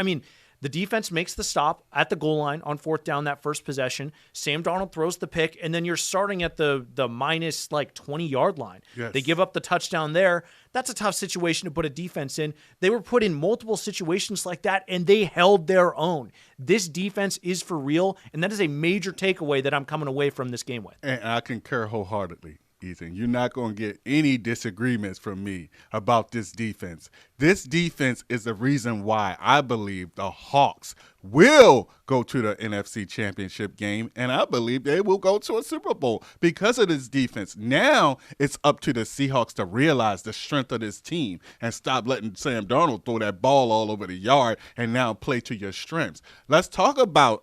the defense makes the stop at the goal line on 4th down, that first possession. Sam Darnold throws the pick, and then you're starting at the minus 20-yard line. Yes. They give up the touchdown there. That's a tough situation to put a defense in. They were put in multiple situations like that, and they held their own. This defense is for real, and that is a major takeaway that I'm coming away from this game with. And I concur wholeheartedly. Ethan, you're not going to get any disagreements from me about this defense. This defense is the reason why I believe the Hawks will go to the NFC Championship game, and I believe they will go to a Super Bowl because of this defense. Now it's up to the Seahawks to realize the strength of this team and stop letting Sam Darnold throw that ball all over the yard and now play to your strengths. Let's talk about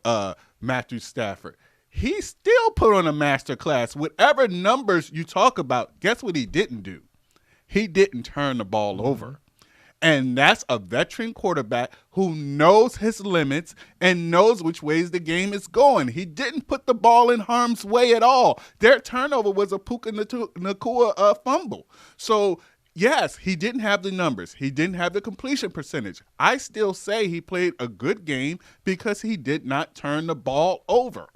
Matthew Stafford. He still put on a masterclass. Whatever numbers you talk about, guess what he didn't do? He didn't turn the ball over. And that's a veteran quarterback who knows his limits and knows which ways the game is going. He didn't put the ball in harm's way at all. Their turnover was a Puka Nacua fumble. So, yes, he didn't have the numbers. He didn't have the completion percentage. I still say he played a good game because he did not turn the ball over.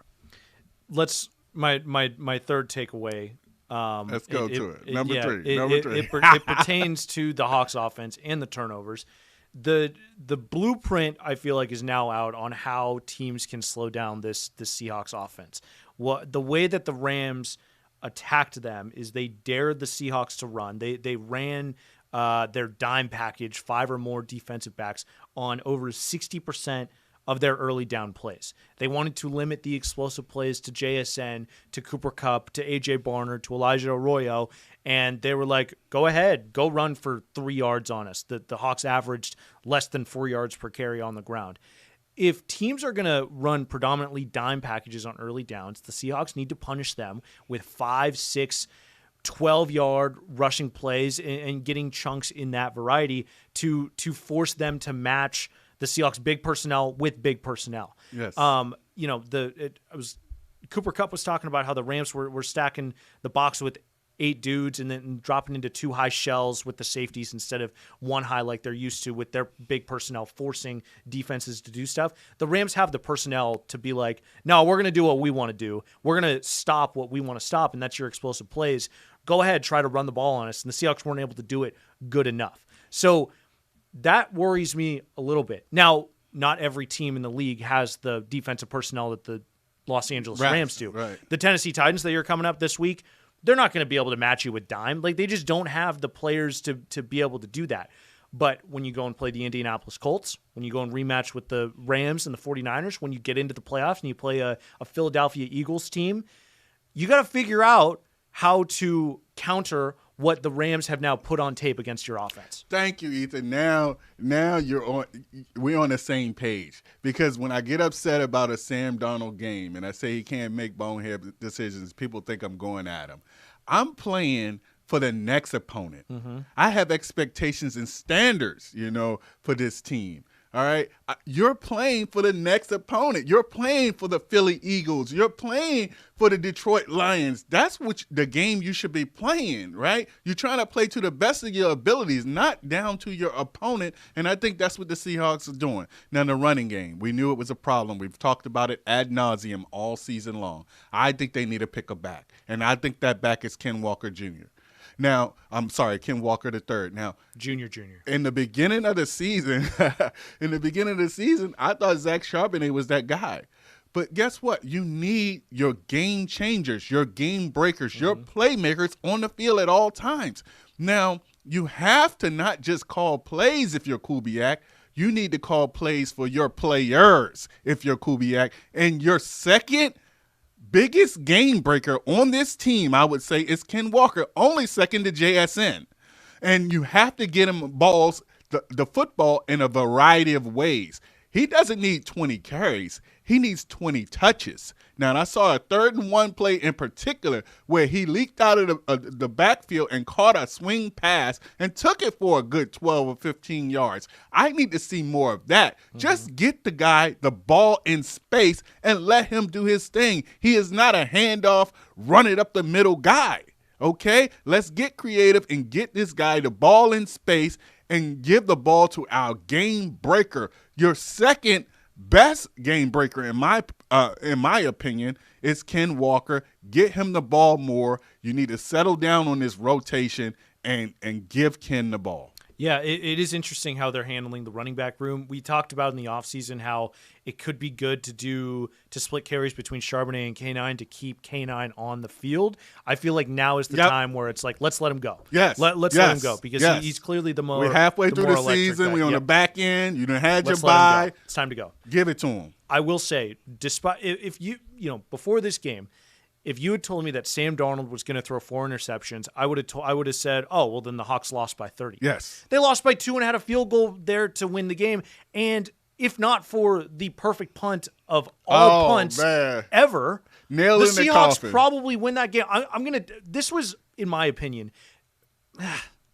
My third takeaway Let's go to it. Number yeah, three. It pertains to the Hawks offense and the turnovers. The blueprint, I feel like, is now out on how teams can slow down the Seahawks offense. The way that the Rams attacked them is they dared the Seahawks to run. They ran their dime package, 5 or more defensive backs, on over 60% of their early down plays. They wanted to limit the explosive plays to JSN, to Cooper Kupp, to A.J. Barner, to Elijah Arroyo, and they were like, go ahead, go run for 3 yards on us. The Hawks averaged less than 4 yards per carry on the ground. If teams are going to run predominantly dime packages on early downs, the Seahawks need to punish them with 5, 6, 12-yard rushing plays and getting chunks in that variety to force them to match the Seahawks' big personnel with big personnel. Yes. Cooper Kupp was talking about how the Rams were stacking the box with 8 dudes and then dropping into 2 high shells with the safeties instead of 1 high like they're used to with their big personnel forcing defenses to do stuff. The Rams have the personnel to be like, no, we're going to do what we want to do. We're going to stop what we want to stop, and that's your explosive plays. Go ahead, try to run the ball on us. And the Seahawks weren't able to do it good enough. So that worries me a little bit. Now, not every team in the league has the defensive personnel that the Los Angeles Rams do. Right. The Tennessee Titans that are coming up this week, they're not going to be able to match you with dime. Like, they just don't have the players to be able to do that. But when you go and play the Indianapolis Colts, when you go and rematch with the Rams and the 49ers, when you get into the playoffs and you play a Philadelphia Eagles team, you got to figure out how to counter what the Rams have now put on tape against your offense. Thank you, Ethan. Now we're on the same page, because when I get upset about a Sam Darnold game and I say he can't make bonehead decisions, people think I'm going at him. I'm playing for the next opponent. Mm-hmm. I have expectations and standards, for this team. All right, you're playing for the next opponent. You're playing for the Philly Eagles. You're playing for the Detroit Lions. That's the game you should be playing, right? You're trying to play to the best of your abilities, not down to your opponent. And I think that's what the Seahawks are doing. Now, the running game, we knew it was a problem. We've talked about it ad nauseum all season long. I think they need to pick a back, and I think that back is Ken Walker Jr. Now, I'm sorry, Ken Walker III. Now, Junior. In the beginning of the season, I thought Zach Charbonnet was that guy. But guess what? You need your game changers, your game breakers, your playmakers on the field at all times. Now, you have to not just call plays if you're Kubiak. You need to call plays for your players if you're Kubiak. And your second biggest game breaker on this team, I would say, is Ken Walker, only second to JSN. And you have to get him balls, the football, in a variety of ways. He doesn't need 20 carries. He needs 20 touches. Now, and I saw a 3rd and 1 play in particular where he leaked out of the backfield and caught a swing pass and took it for a good 12 or 15 yards. I need to see more of that. Just get the guy the ball in space and let him do his thing. He is not a handoff, run it up the middle guy. Okay? Let's get creative and get this guy the ball in space and give the ball to our game breaker. Your second best game breaker, in my opinion, is Ken Walker. Get him the ball more. You need to settle down on this rotation and give Ken the ball. Yeah, it is interesting how they're handling the running back room. We talked about in the offseason how it could be good to split carries between Charbonnet and K9 to keep K9 on the field. I feel like now is the time where it's like, let's let him go. Yes. Let's let him go, because he's clearly the more. We're halfway through the season. We're on the back end. You done had your bye. It's time to go. Give it to him. I will say, despite if you before this game, if you had told me that Sam Darnold was going to throw 4 interceptions, I would have said, oh, well, then the Hawks lost by 30. Yes. They lost by 2 and had a field goal there to win the game. And if not for the perfect punt of all punts ever, the Seahawks probably win that game. This was, in my opinion,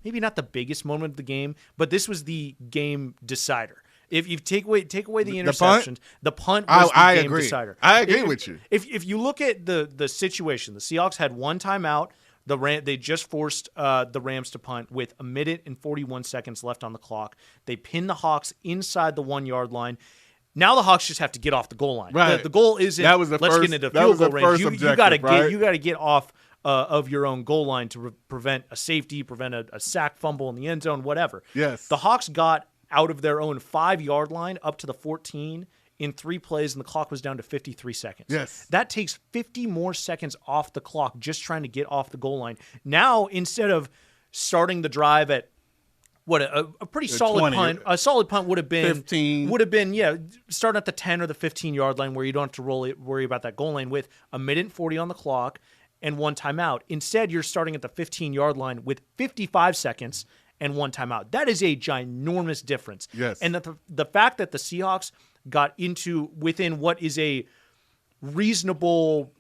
maybe not the biggest moment of the game, but this was the game decider. If you take away the interceptions, the punt was the game decider. I agree with you. If you look at the situation, the Seahawks had 1 timeout. They just forced the Rams to punt with 1 minute and 41 seconds left on the clock. They pinned the Hawks inside the 1-yard line. Now the Hawks just have to get off the goal line. Right. The goal isn't let's get into field goal range. You got to get off of your own goal line to prevent a safety, prevent a sack fumble in the end zone, whatever. Yes. The Hawks got out of their own 5-yard line up to the 14 in 3 plays, and the clock was down to 53 seconds. Yes. That takes 50 more seconds off the clock just trying to get off the goal line. Now, instead of starting the drive at a pretty solid 20. punt. A solid punt would have been 15. Would have been starting at the 10 or the 15-yard line where you don't have to worry about that goal line with a minute and 40 on the clock and 1 timeout. Instead, you're starting at the 15-yard line with 55 seconds and 1 timeout. That is a ginormous difference. Yes. And the fact that the Seahawks got into within what is a reasonable,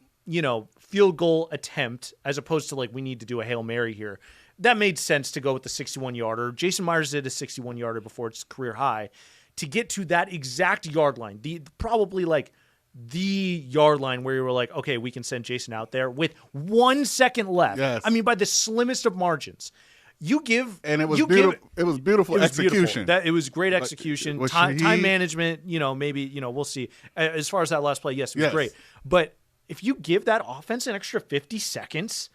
field goal attempt as opposed to we need to do a Hail Mary here. That made sense to go with the 61-yarder. Jason Myers did a 61-yarder before its career high. To get to that exact yard line, probably the yard line where you were like, okay, we can send Jason out there with 1 second left. Yes. I mean, by the slimmest of margins. You give, and it was beautiful. It was beautiful execution. It was great execution. Time management. Maybe we'll see. As far as that last play, yes, it was great. But if you give that offense an extra 50 seconds.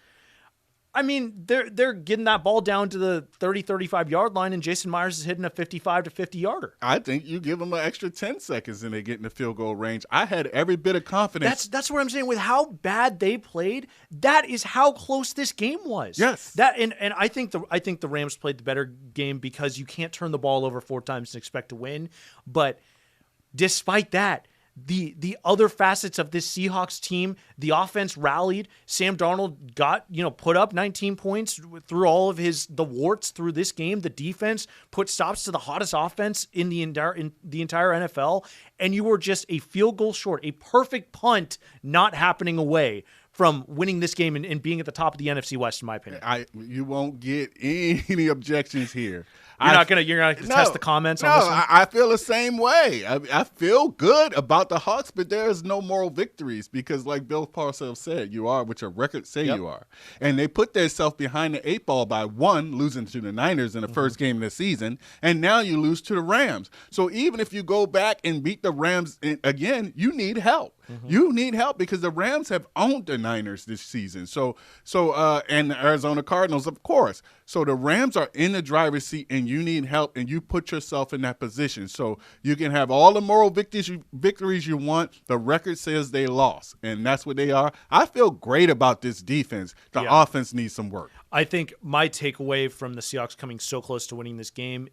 I mean, they're getting that ball down to the 30, 35-yard line, and Jason Myers is hitting a 55 to 50-yarder. I think you give them an extra 10 seconds and they get in the field goal range. I had every bit of confidence. That's what I'm saying. With how bad they played, that is how close this game was. Yes. And I think the Rams played the better game because you can't turn the ball over 4 times and expect to win. But despite that, the other facets of this Seahawks team, the offense rallied. Sam Darnold got, put up 19 points through all of the warts through this game. The defense put stops to the hottest offense in the entire NFL, and you were just a field goal short, a perfect punt not happening away from winning this game and being at the top of the NFC West, in my opinion. You won't get any objections here. You're not gonna test the comments on this one? I feel the same way. I feel good about the Hawks, but there's no moral victories because, like Bill Parcells said, you are what your records say you are. And they put themselves behind the 8 ball by 1, losing to the Niners in the first game of the season, and now you lose to the Rams. So even if you go back and beat the Rams again, you need help. You need help because the Rams have owned the Niners this season. And the Arizona Cardinals, of course. So the Rams are in the driver's seat, and you need help, and you put yourself in that position. So you can have all the moral victories you want. The record says they lost, and that's what they are. I feel great about this defense. The offense needs some work. I think my takeaway from the Seahawks coming so close to winning this game,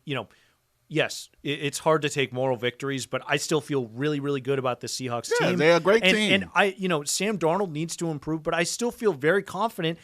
yes, it's hard to take moral victories, but I still feel really, really good about the Seahawks team. Yeah, they're a great team. And Sam Darnold needs to improve, but I still feel very confident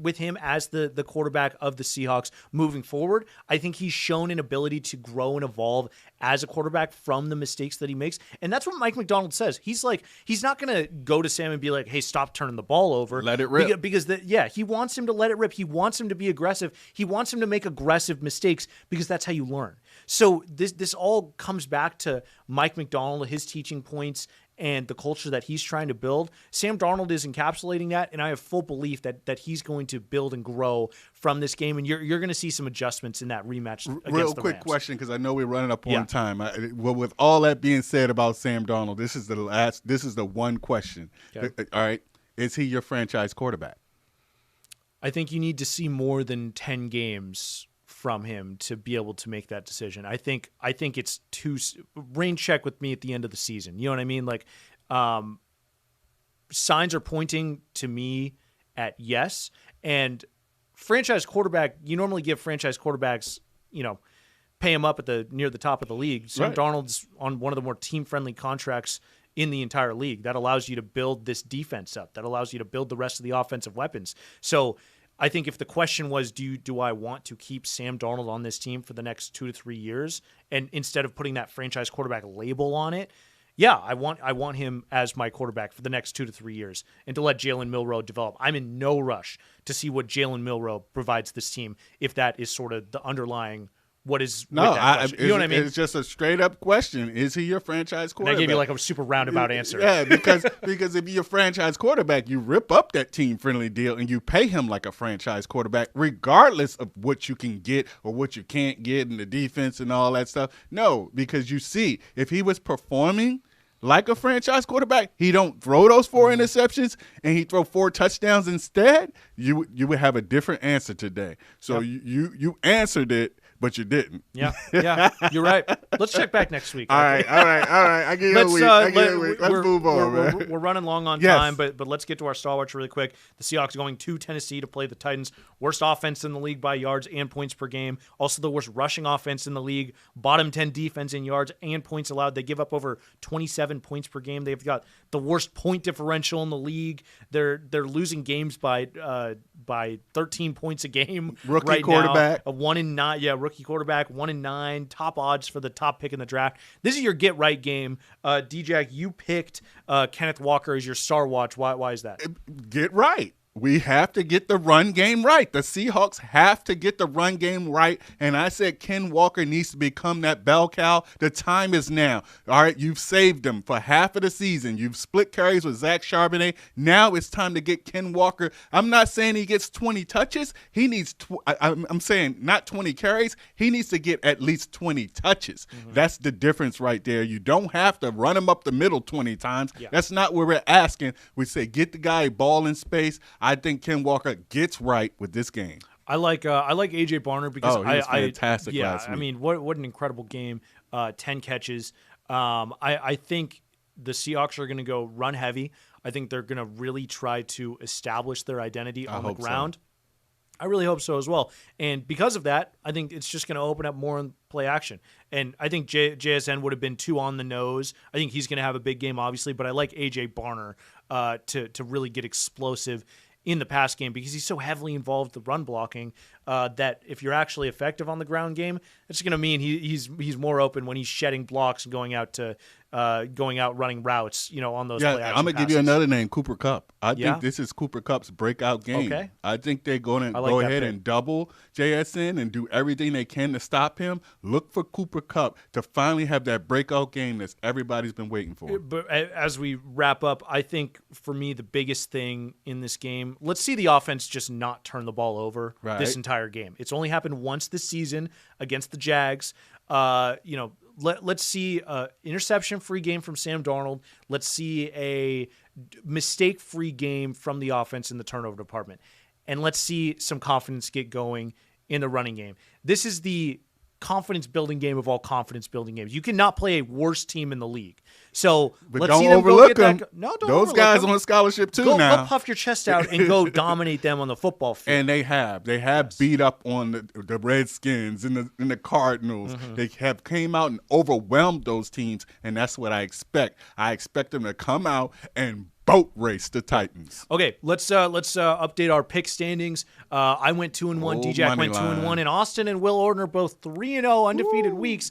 with him as the quarterback of the Seahawks moving forward. I think he's shown an ability to grow and evolve as a quarterback from the mistakes that he makes. And that's what Mike McDonald says. He's not going to go to Sam and be like, hey, stop turning the ball over. Let it rip. Because he wants him to let it rip. He wants him to be aggressive. He wants him to make aggressive mistakes because that's how you learn. So this all comes back to Mike McDonald, his teaching points, and the culture that he's trying to build. Sam Darnold is encapsulating that, and I have full belief that he's going to build and grow from this game, and you're going to see some adjustments in that rematch against the Rams. Real quick question, because I know we're running up on time. With all that being said about Sam Darnold, this is the one question. Okay. All right, is he your franchise quarterback? I think you need to see more than 10 games from him to be able to make that decision. I think it's too rain check with me at the end of the season. You know what I mean? Signs are pointing to me at yes. And franchise quarterback, you normally give franchise quarterbacks, pay him up at near the top of the league. Sam Darnold's on one of the more team-friendly contracts in the entire league. That allows you to build this defense up. That allows you to build the rest of the offensive weapons. So I think if the question was, do I want to keep Sam Darnold on this team for the next 2 to 3 years, and instead of putting that franchise quarterback label on it, I want him as my quarterback for the next 2 to 3 years, and to let Jalen Milroe develop. I'm in no rush to see what Jalen Milroe provides this team, if that is sort of the underlying what is with that question. You know what I mean? It's just a straight up question. Is he your franchise quarterback? And I gave you a super roundabout answer. Yeah, because if you're a franchise quarterback, you rip up that team-friendly deal and you pay him like a franchise quarterback, regardless of what you can get or what you can't get in the defense and all that stuff. No, because you see, if he was performing like a franchise quarterback, he don't throw those 4 interceptions and he throw 4 touchdowns instead, you would have a different answer today. So you answered it, but you didn't. Yeah, you're right. Let's check back next week. All right. I get you a week. Let's move on, man. We're running long on time, but let's get to our stalwarts really quick. The Seahawks going to Tennessee to play the Titans. Worst offense in the league by yards and points per game. Also the worst rushing offense in the league. Bottom 10 defense in yards and points allowed. They give up over 27 points per game. They've got the worst point differential in the league. They're losing games by 13 points a game. Rookie quarterback. Now. 1-9. Yeah, rookie quarterback. 1-9. Top odds for the top pick in the draft. This is your get right game. D-Jack, you picked Kenneth Walker as your star watch. Why is that? Get right. We have to get the run game right. The Seahawks have to get the run game right. And I said Ken Walker needs to become that bell cow. The time is now. All right, you've saved him for half of the season. You've split carries with Zach Charbonnet. Now it's time to get Ken Walker. I'm not saying he gets 20 touches. He needs, I'm saying not 20 carries. He needs to get at least 20 touches. Mm-hmm. That's the difference right there. You don't have to run him up the middle 20 times. Yeah. That's not what we're asking. We say get the guy ball in space. I think Ken Walker gets right with this game. I like AJ Barner because he was fantastic last week. I mean, what an incredible game. 10 catches. I think the Seahawks are going to go run heavy. I think they're going to really try to establish their identity on the ground. So. I really hope so as well. And because of that, I think it's just going to open up more in play action. And I think JSN would have been too on the nose. I think he's going to have a big game, obviously, but I like AJ Barner to really get explosive in the pass game because he's so heavily involved with the run blocking that if you're actually effective on the ground game, it's going to mean he's more open when he's shedding blocks and going out running routes, on those play action I'm going to give you another name, Cooper Kupp. I think this is Cooper Kupp's breakout game. Okay. I think they're going to go ahead and double JSN and do everything they can to stop him. Look for Cooper Kupp to finally have that breakout game that everybody's been waiting for. But as we wrap up, I think for me the biggest thing in this game, let's see the offense just not turn the ball over this entire game. It's only happened once this season against the Jags. Let's see an interception-free game from Sam Darnold. Let's see a mistake-free game from the offense in the turnover department. And let's see some confidence get going in the running game. This is the confidence-building game of all confidence-building games. You cannot play a worse team in the league. So let's see them go get that. No, don't Those guys on scholarship too now. Go puff your chest out and go dominate them on the football field. And they have beat up on the Redskins and the Cardinals. Mm-hmm. They have came out and overwhelmed those teams, and that's what I expect. I expect them to come out and boat race the Titans. Okay, let's update our pick standings. I went 2-1. D-Jack went 2-1, and Austin and Will Ordner both 3-0 undefeated weeks.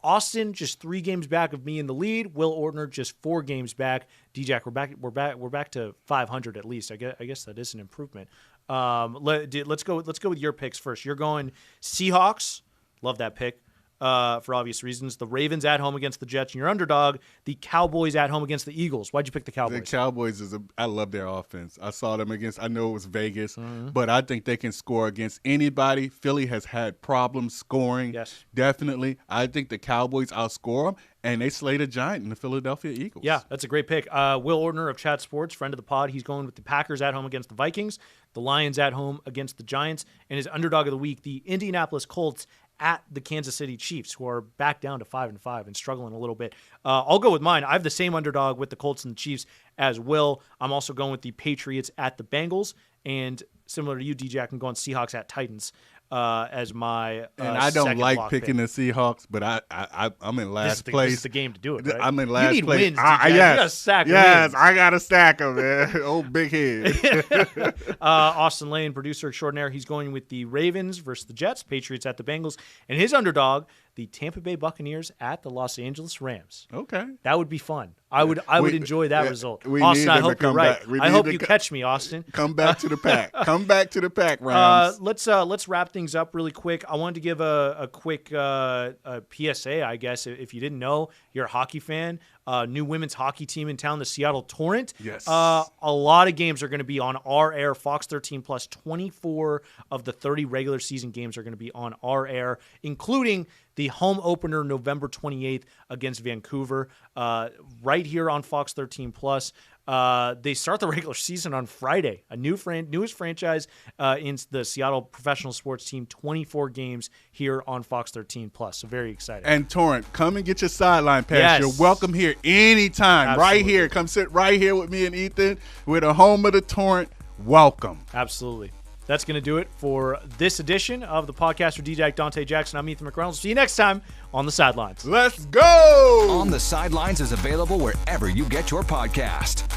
Austin just 3 games back of me in the lead. Will Ordner just 4 games back. D-Jack, we're back to 500 at least. I guess that is an improvement. Let's go with your picks first. You're going Seahawks. Love that pick. For obvious reasons. The Ravens at home against the Jets, and your underdog, the Cowboys at home against the Eagles. Why'd you pick the Cowboys? The Cowboys I love their offense. I saw them I know it was Vegas, but I think they can score against anybody. Philly has had problems scoring. Yes. Definitely. I think the Cowboys outscore them, and they slayed a giant in the Philadelphia Eagles. Yeah, that's a great pick. Will Ordner of Chat Sports, friend of the pod, he's going with the Packers at home against the Vikings, the Lions at home against the Giants, and his underdog of the week, the Indianapolis Colts at the Kansas City Chiefs, who are back down to 5-5 and struggling a little bit. I'll go with mine. I have the same underdog with the Colts and the Chiefs as Will. I'm also going with the Patriots at the Bengals, and similar to you, DJ, I can go on Seahawks at Titans as my and I don't like picking pick. the Seahawks, but I'm in last place. This is the game to do it, right? I'm in last you need place. Wins, yes, you got a stack of wins. I got a stack of it. Old big head. Austin Lane, producer extraordinaire, he's going with the Ravens versus the Jets, Patriots at the Bengals, and his underdog, the Tampa Bay Buccaneers at the Los Angeles Rams. Okay, that would be fun. I would enjoy that result. Austin, I hope you're right. I hope you catch me, Austin. Come back to the pack. Come back to the pack, Rams. Let's wrap things up really quick. I wanted to give a quick PSA, I guess. If you didn't know, you're a hockey fan. New women's hockey team in town, the Seattle Torrent. Yes. A lot of games are going to be on our air, Fox 13 Plus. 24 of the 30 regular season games are going to be on our air, including the the home opener November 28th against Vancouver, right here on Fox 13 Plus. They start the regular season on Friday. A newest franchise in the Seattle professional sports team. 24 games here on Fox 13 Plus. So very exciting. And Torrent, come and get your sideline pass. Yes. You're welcome here anytime. Absolutely. Right here. Come sit right here with me and Ethan. We're the home of the Torrent. Welcome. Absolutely. That's going to do it for this edition of the podcast for DJ Dante Jackson. I'm Ethan McReynolds. See you next time on The Sidelines. Let's go! On the Sidelines is available wherever you get your podcast.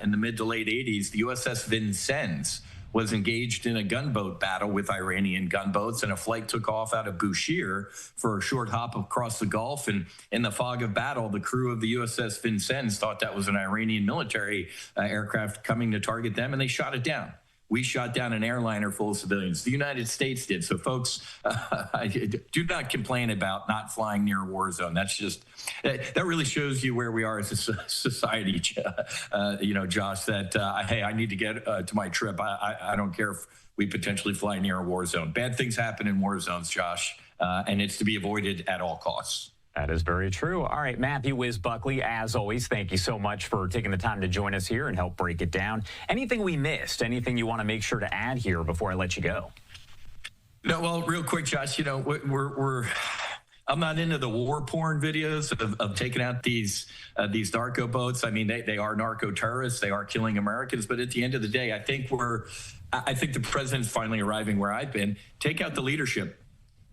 In the mid to late 80s, the USS Vincennes was engaged in a gunboat battle with Iranian gunboats, and a flight took off out of Bushehr for a short hop across the Gulf. And in the fog of battle, the crew of the USS Vincennes thought that was an Iranian military aircraft coming to target them, and they shot it down. We shot down an airliner full of civilians. The United States did. So, folks, do not complain about not flying near a war zone. That's just, that really shows you where we are as a society, Josh, that, hey, I need to get to my trip. I don't care if we potentially fly near a war zone. Bad things happen in war zones, Josh, and it's to be avoided at all costs. That is very true. All right, Matthew Wiz Buckley, as always, thank you so much for taking the time to join us here and help break it down. Anything we missed? Anything you want to make sure to add here before I let you go? No, well, real quick, Josh, I'm not into the war porn videos of taking out these narco boats. I mean, they are narco terrorists. They are killing Americans. But at the end of the day, I think the president's finally arriving where I've been. Take out the leadership.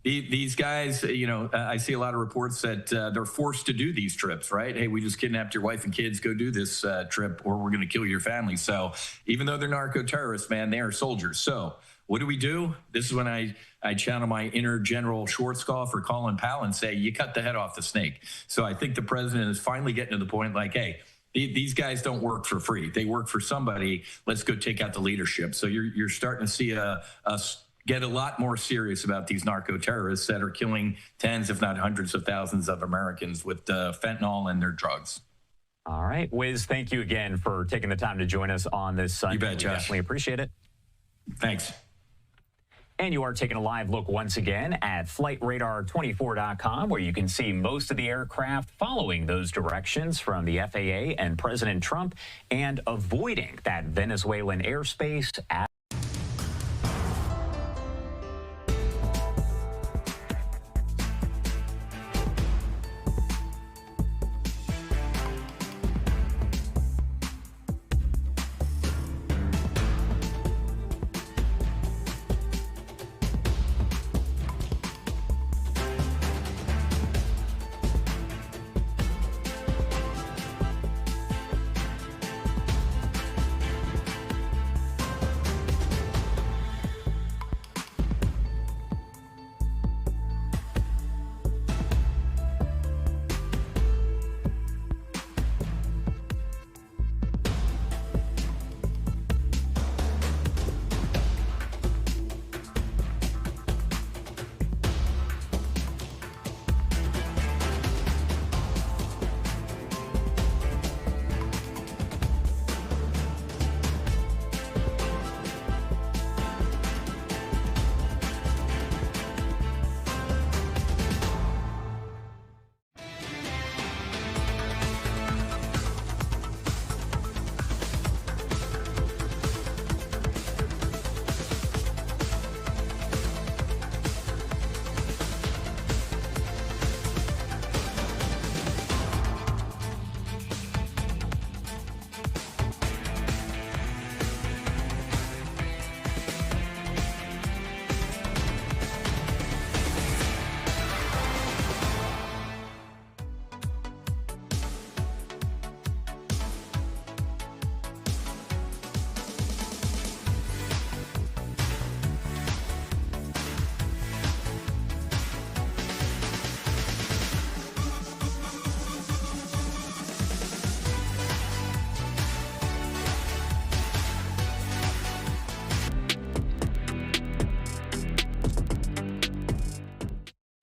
These guys, I see a lot of reports that they're forced to do these trips, right? Hey, we just kidnapped your wife and kids. Go do this trip or we're going to kill your family. So even though they're narco terrorists, man, they are soldiers. So what do? This is when I channel my inner General Schwarzkopf or Colin Powell and say, you cut the head off the snake. So I think the president is finally getting to the point like, hey, these guys don't work for free. They work for somebody. Let's go take out the leadership. So you're starting to see us get a lot more serious about these narco terrorists that are killing tens, if not hundreds of thousands of Americans with fentanyl and their drugs. All right, Wiz, thank you again for taking the time to join us on this Sunday. You bet, Josh. We definitely appreciate it. Thanks. And you are taking a live look once again at FlightRadar24.com, where you can see most of the aircraft following those directions from the FAA and President Trump and avoiding that Venezuelan airspace at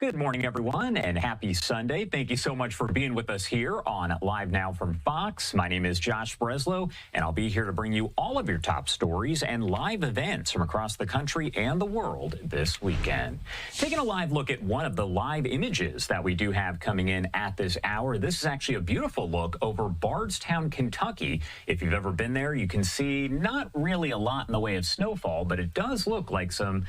Good morning, everyone, and happy Sunday. Thank you so much for being with us here on Live Now from Fox. My name is Josh Breslow, and I'll be here to bring you all of your top stories and live events from across the country and the world this weekend. Taking a live look at one of the live images that we do have coming in at this hour. This is actually a beautiful look over Bardstown, Kentucky. If you've ever been there, you can see not really a lot in the way of snowfall, but it does look like some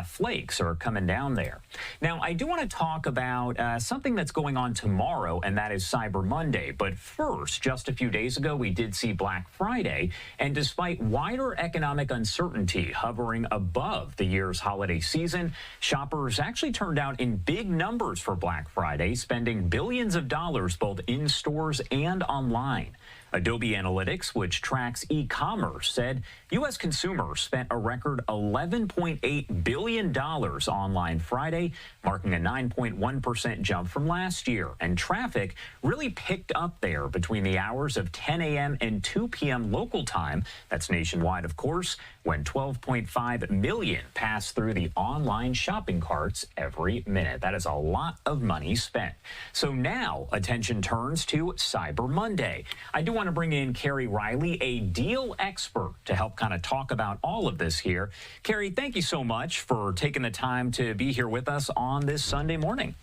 flakes are coming down there. Now, I do want to talk about something that's going on tomorrow, and that is Cyber Monday. But first, just a few days ago, we did see Black Friday, and despite wider economic uncertainty hovering above the year's holiday season, shoppers actually turned out in big numbers for Black Friday, spending billions of dollars both in stores and online. Adobe Analytics, which tracks e-commerce, said U.S. consumers spent a record $11.8 billion online Friday, marking a 9.1% jump from last year. And traffic really picked up there between the hours of 10 a.m. and 2 p.m. local time. That's nationwide, of course, when 12.5 million pass through the online shopping carts every minute. That is a lot of money spent. So now attention turns to Cyber Monday. I do want to bring in Carrie Riley, a deal expert, to help kind of talk about all of this here. Carrie, thank you so much for taking the time to be here with us on this Sunday morning.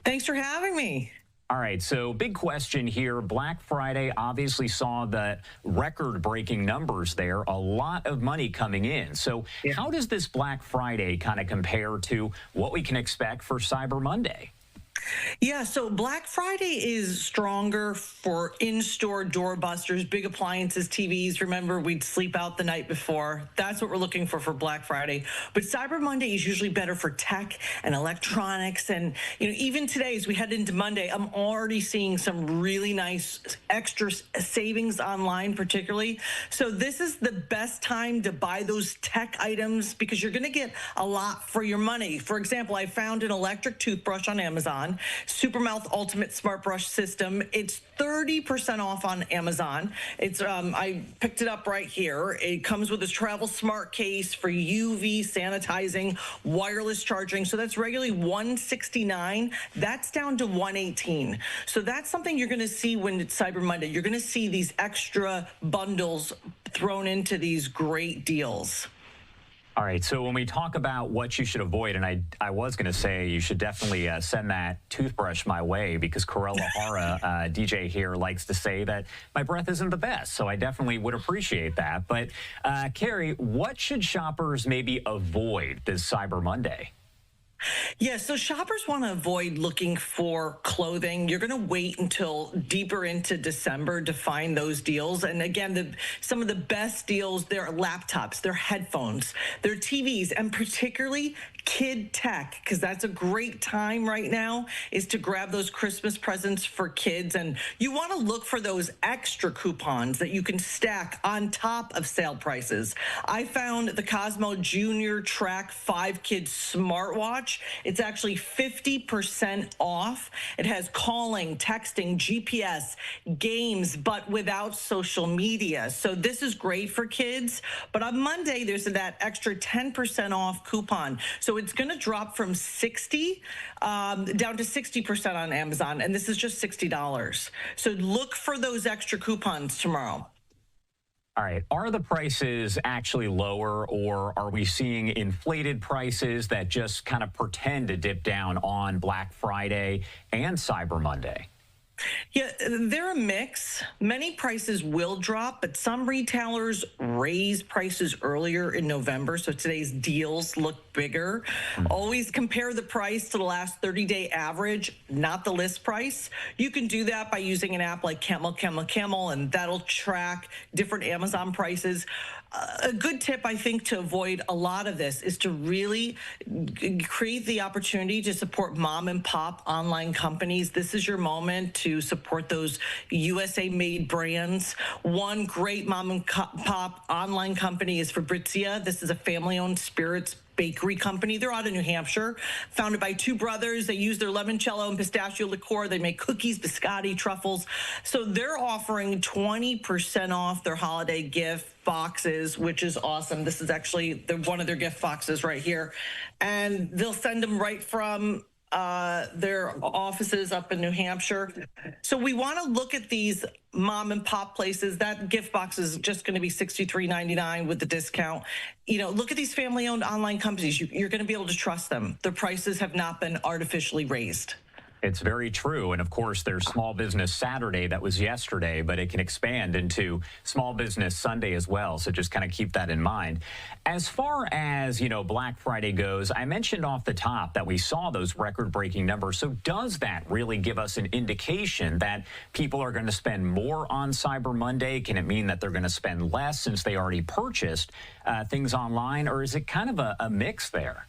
Thanks for having me. All right, so big question here. Black Friday obviously saw the record-breaking numbers there, a lot of money coming in. So how does this Black Friday kind of compare to what we can expect for Cyber Monday? Yeah, so Black Friday is stronger for in-store doorbusters, big appliances, TVs. Remember, we'd sleep out the night before. That's what we're looking for Black Friday. But Cyber Monday is usually better for tech and electronics. And, you know, even today, as we head into Monday, I'm already seeing some really nice extra savings online, particularly. So this is the best time to buy those tech items because you're going to get a lot for your money. For example, I found an electric toothbrush on Amazon. Supermouth Ultimate Smart Brush System. It's 30% off on Amazon. It's I picked it up right here. It comes with this travel smart case for UV sanitizing, wireless charging. So that's regularly $169. That's down to $118. So that's something you're going to see when it's Cyber Monday. You're going to see these extra bundles thrown into these great deals. All right, so when we talk about what you should avoid, and I was going to say you should definitely send that toothbrush my way, because Corella Hara, DJ here, likes to say that my breath isn't the best, so I definitely would appreciate that. But, Carrie, what should shoppers maybe avoid this Cyber Monday? Yeah, so shoppers want to avoid looking for clothing. You're going to wait until deeper into December to find those deals. And again, some of the best deals, they're laptops, they're headphones, they're TVs, and particularly kid tech, because that's a great time right now, is to grab those Christmas presents for kids. And you want to look for those extra coupons that you can stack on top of sale prices. I found the Cosmo Junior Track 5 Kids smartwatch. It's actually 50% off. It has calling, texting, GPS, games, but without social media. So this is great for kids. But on Monday, there's that extra 10% off coupon. So it's going to drop from 60 down to 60% on Amazon, and this is just $60. So look for those extra coupons tomorrow. All right. Are the prices actually lower, or are we seeing inflated prices that just kind of pretend to dip down on Black Friday and Cyber Monday? Yeah, they're a mix. Many prices will drop, but some retailers raise prices earlier in November, so today's deals look bigger. Always compare the price to the last 30-day average, not the list price. You can do that by using an app like Camel, and that'll track different Amazon prices. A good tip, I think, to avoid a lot of this is to really create the opportunity to support mom and pop online companies. This is your moment to support those USA-made brands. One great mom and pop online company is Fabrizia. This is a family-owned spirits bakery company. They're out of New Hampshire, founded by two brothers. They use their limoncello and pistachio liqueur. They make cookies, biscotti, truffles. So they're offering 20% off their holiday gift boxes, which is awesome. This is actually one of their gift boxes right here. And they'll send them right from their offices up in New Hampshire. So we want to look at these mom and pop places. That gift box is just going to be $63.99 with the discount. You know, look at these family-owned online companies. You're going to be able to trust them. Their prices have not been artificially raised. It's very true. And of course, there's Small Business Saturday that was yesterday, but it can expand into Small Business Sunday as well. So just kind of keep that in mind. As far as, you know, Black Friday goes, I mentioned off the top that we saw those record-breaking numbers. So does that really give us an indication that people are going to spend more on Cyber Monday? Can it mean that they're going to spend less since they already purchased things online? Or is it kind of a mix there?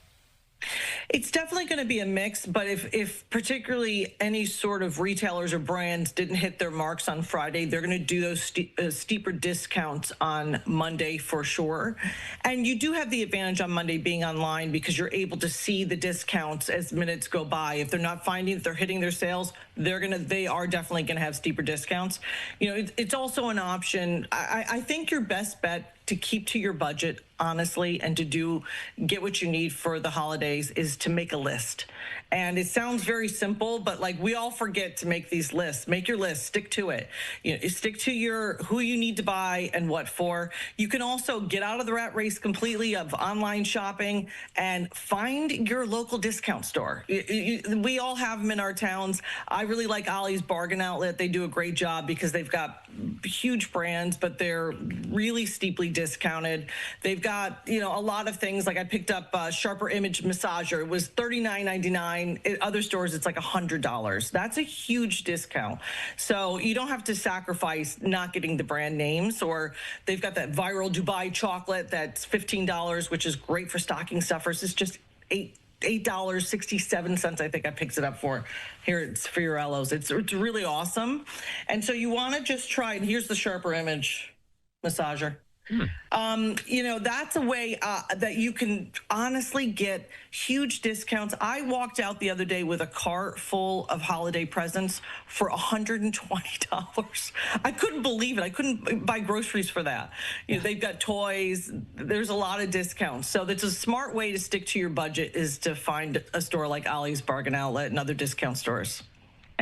It's definitely going to be a mix, but if particularly any sort of retailers or brands didn't hit their marks on Friday, they're going to do those steeper discounts on Monday for sure. And you do have the advantage on Monday being online because you're able to see the discounts as minutes go by. If they're not finding that they're hitting their sales, they are definitely going to have steeper discounts. You know, it's also an option. I think your best bet to keep to your budget, honestly, and to get what you need for the holidays is to make a list. And it sounds very simple, but like we all forget to make these lists. Make your list, stick to it. You know, stick to who you need to buy and what for. You can also get out of the rat race completely of online shopping and find your local discount store. We all have them in our towns. I really like Ollie's Bargain Outlet. They do a great job because they've got huge brands, but they're really steeply discounted. They've got, you know, a lot of things. Like I picked up a Sharper Image massager. It was $39.99. At other stores, it's like $100. That's a huge discount. So you don't have to sacrifice not getting the brand names. Or they've got that viral Dubai chocolate that's $15, which is great for stocking stuffers. It's just $8.67, I think I picked it up for. Here, it's for your Ellos. It's really awesome. And so you want to just try, and here's the Sharper Image massager. You know, that's a way that you can honestly get huge discounts. I walked out the other day with a cart full of holiday presents for $120. I couldn't believe it. I couldn't buy groceries for that. You know, they've got toys. There's a lot of discounts. So that's a smart way to stick to your budget is to find a store like Ollie's Bargain Outlet and other discount stores.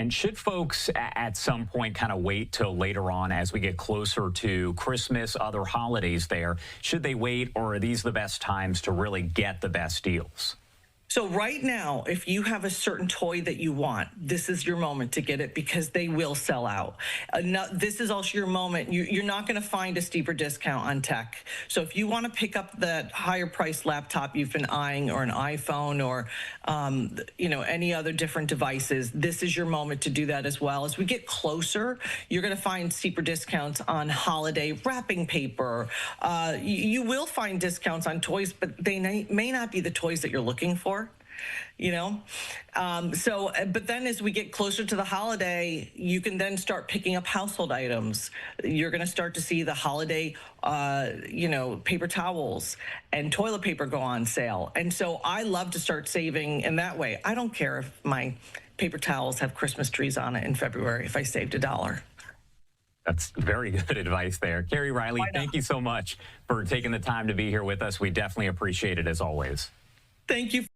And should folks at some point kind of wait till later on as we get closer to Christmas, other holidays there? Should they wait, or are these the best times to really get the best deals? So right now, if you have a certain toy that you want, this is your moment to get it because they will sell out. This is also your moment. You're not going to find a steeper discount on tech. So if you want to pick up that higher priced laptop you've been eyeing, or an iPhone, or any other different devices, this is your moment to do that as well. As we get closer, you're going to find steeper discounts on holiday wrapping paper. You will find discounts on toys, but they may not be the toys that you're looking for. But then as we get closer to the holiday, you can then start picking up household items. You're going to start to see the holiday, paper towels and toilet paper go on sale. And so I love to start saving in that way. I don't care if my paper towels have Christmas trees on it in February if I saved $1. That's very good advice there. Carrie Riley, thank you so much for taking the time to be here with us. We definitely appreciate it as always. Thank you.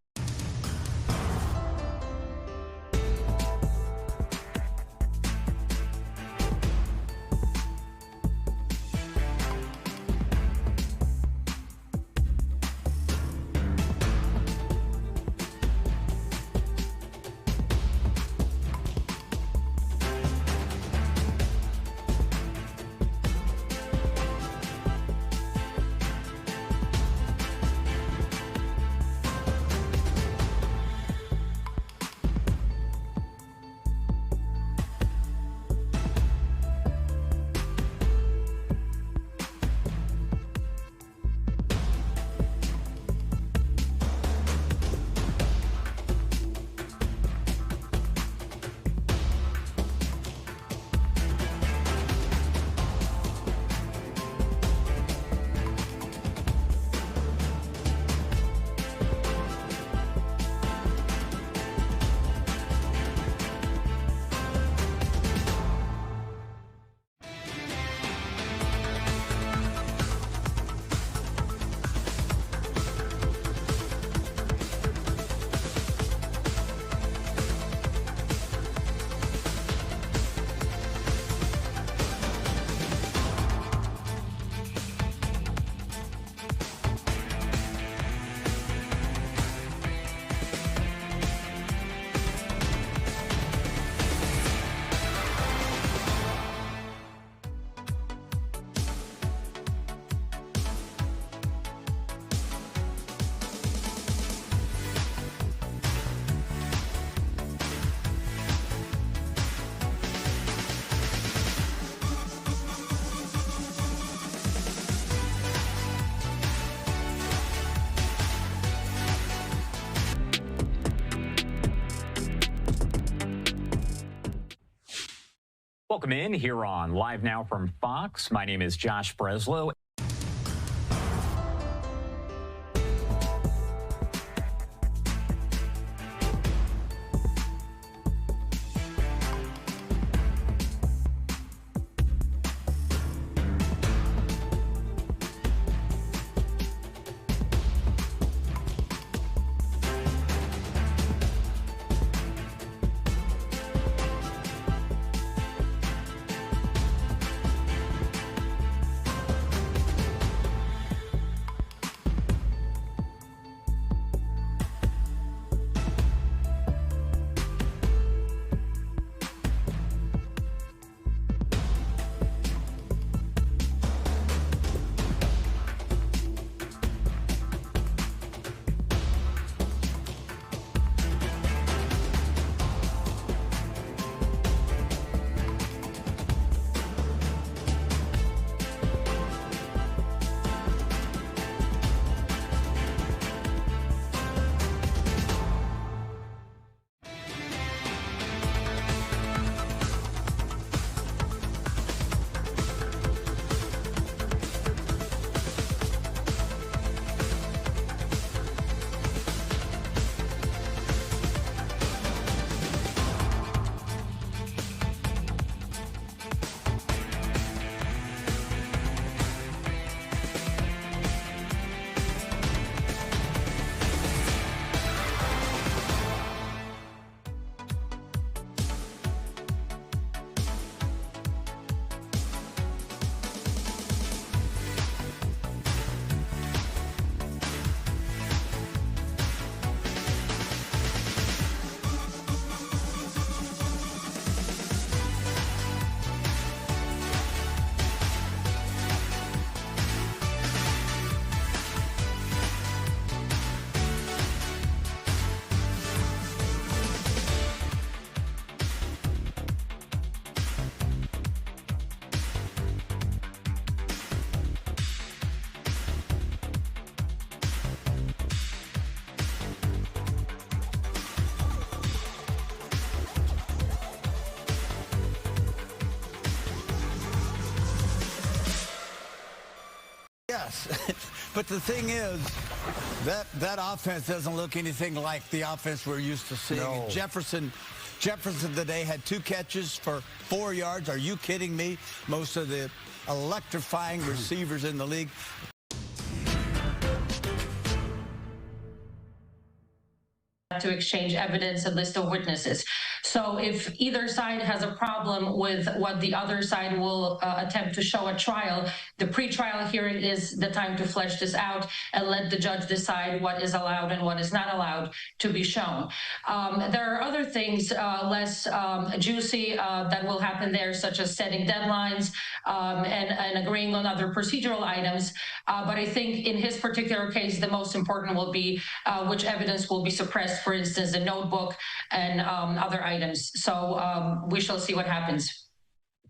Welcome in here on Live Now from Fox. My name is Josh Breslow. Yes, but the thing is, that offense doesn't look anything like the offense we're used to seeing. No. Jefferson today had 2 catches for 4 yards. Are you kidding me? Most of the electrifying receivers in the league. To exchange evidence and list of witnesses. So if either side has a problem with what the other side will attempt to show at trial, the pretrial hearing is the time to flesh this out and let the judge decide what is allowed and what is not allowed to be shown. There are other things less juicy that will happen there, such as setting deadlines and agreeing on other procedural items. But I think in his particular case, the most important will be which evidence will be suppressed, for instance, the notebook and other items. So we shall see what happens.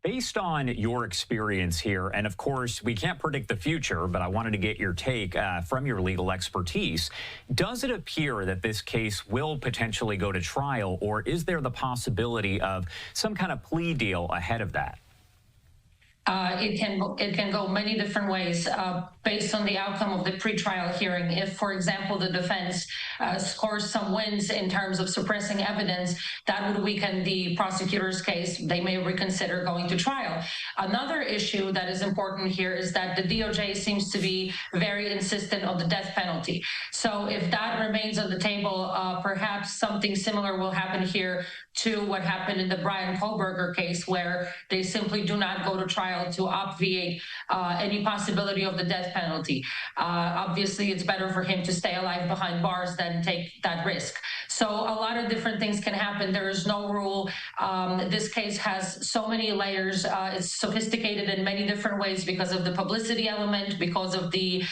Based on your experience here, and of course, we can't predict the future, but I wanted to get your take from your legal expertise. Does it appear that this case will potentially go to trial, or is there the possibility of some kind of plea deal ahead of that? It can go many different ways based on the outcome of the pretrial hearing. If, for example, the defense scores some wins in terms of suppressing evidence, that would weaken the prosecutor's case. They may reconsider going to trial. Another issue that is important here is that the DOJ seems to be very insistent on the death penalty. So if that remains on the table, perhaps something similar will happen here to what happened in the Brian Kohlberger case, where they simply do not go to trial to obviate any possibility of the death penalty. Obviously, it's better for him to stay alive behind bars than take that risk. So a lot of different things can happen. There is no rule. This case has so many layers. It's sophisticated in many different ways because of the publicity element, because of the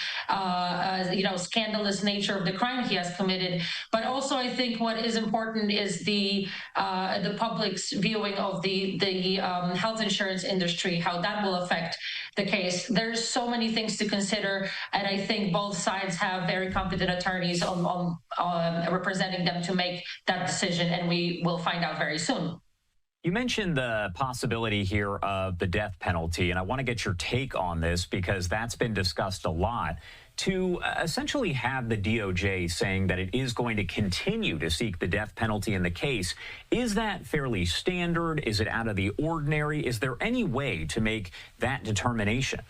scandalous nature of the crime he has committed. But also, I think what is important is the public's viewing of the health insurance industry, how that will affect the case. There's so many things to consider, and I think both sides have very competent attorneys on representing them to make that decision, and we will find out very soon. You mentioned the possibility here of the death penalty, and I want to get your take on this because that's been discussed a lot. To essentially have the DOJ saying that it is going to continue to seek the death penalty in the case, is that fairly standard? Is it out of the ordinary? Is there any way to make that determination?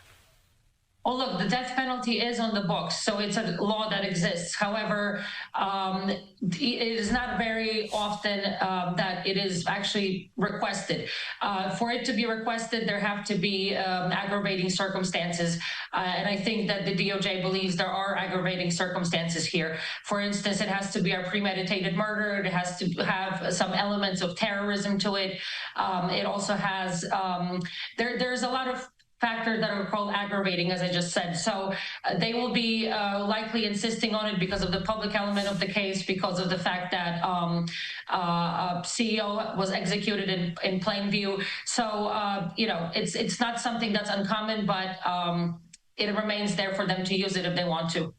Well, look, the death penalty is on the books, so it's a law that exists. However, it is not very often that it is actually requested. For it to be requested, there have to be aggravating circumstances, and I think that the DOJ believes there are aggravating circumstances here. For instance, it has to be a premeditated murder. It has to have some elements of terrorism to it. It also has, there's a lot of factors that are called aggravating, as I just said. So they will be likely insisting on it because of the public element of the case, because of the fact that a CEO was executed in plain view. So, it's not something that's uncommon, but it remains there for them to use it if they want to.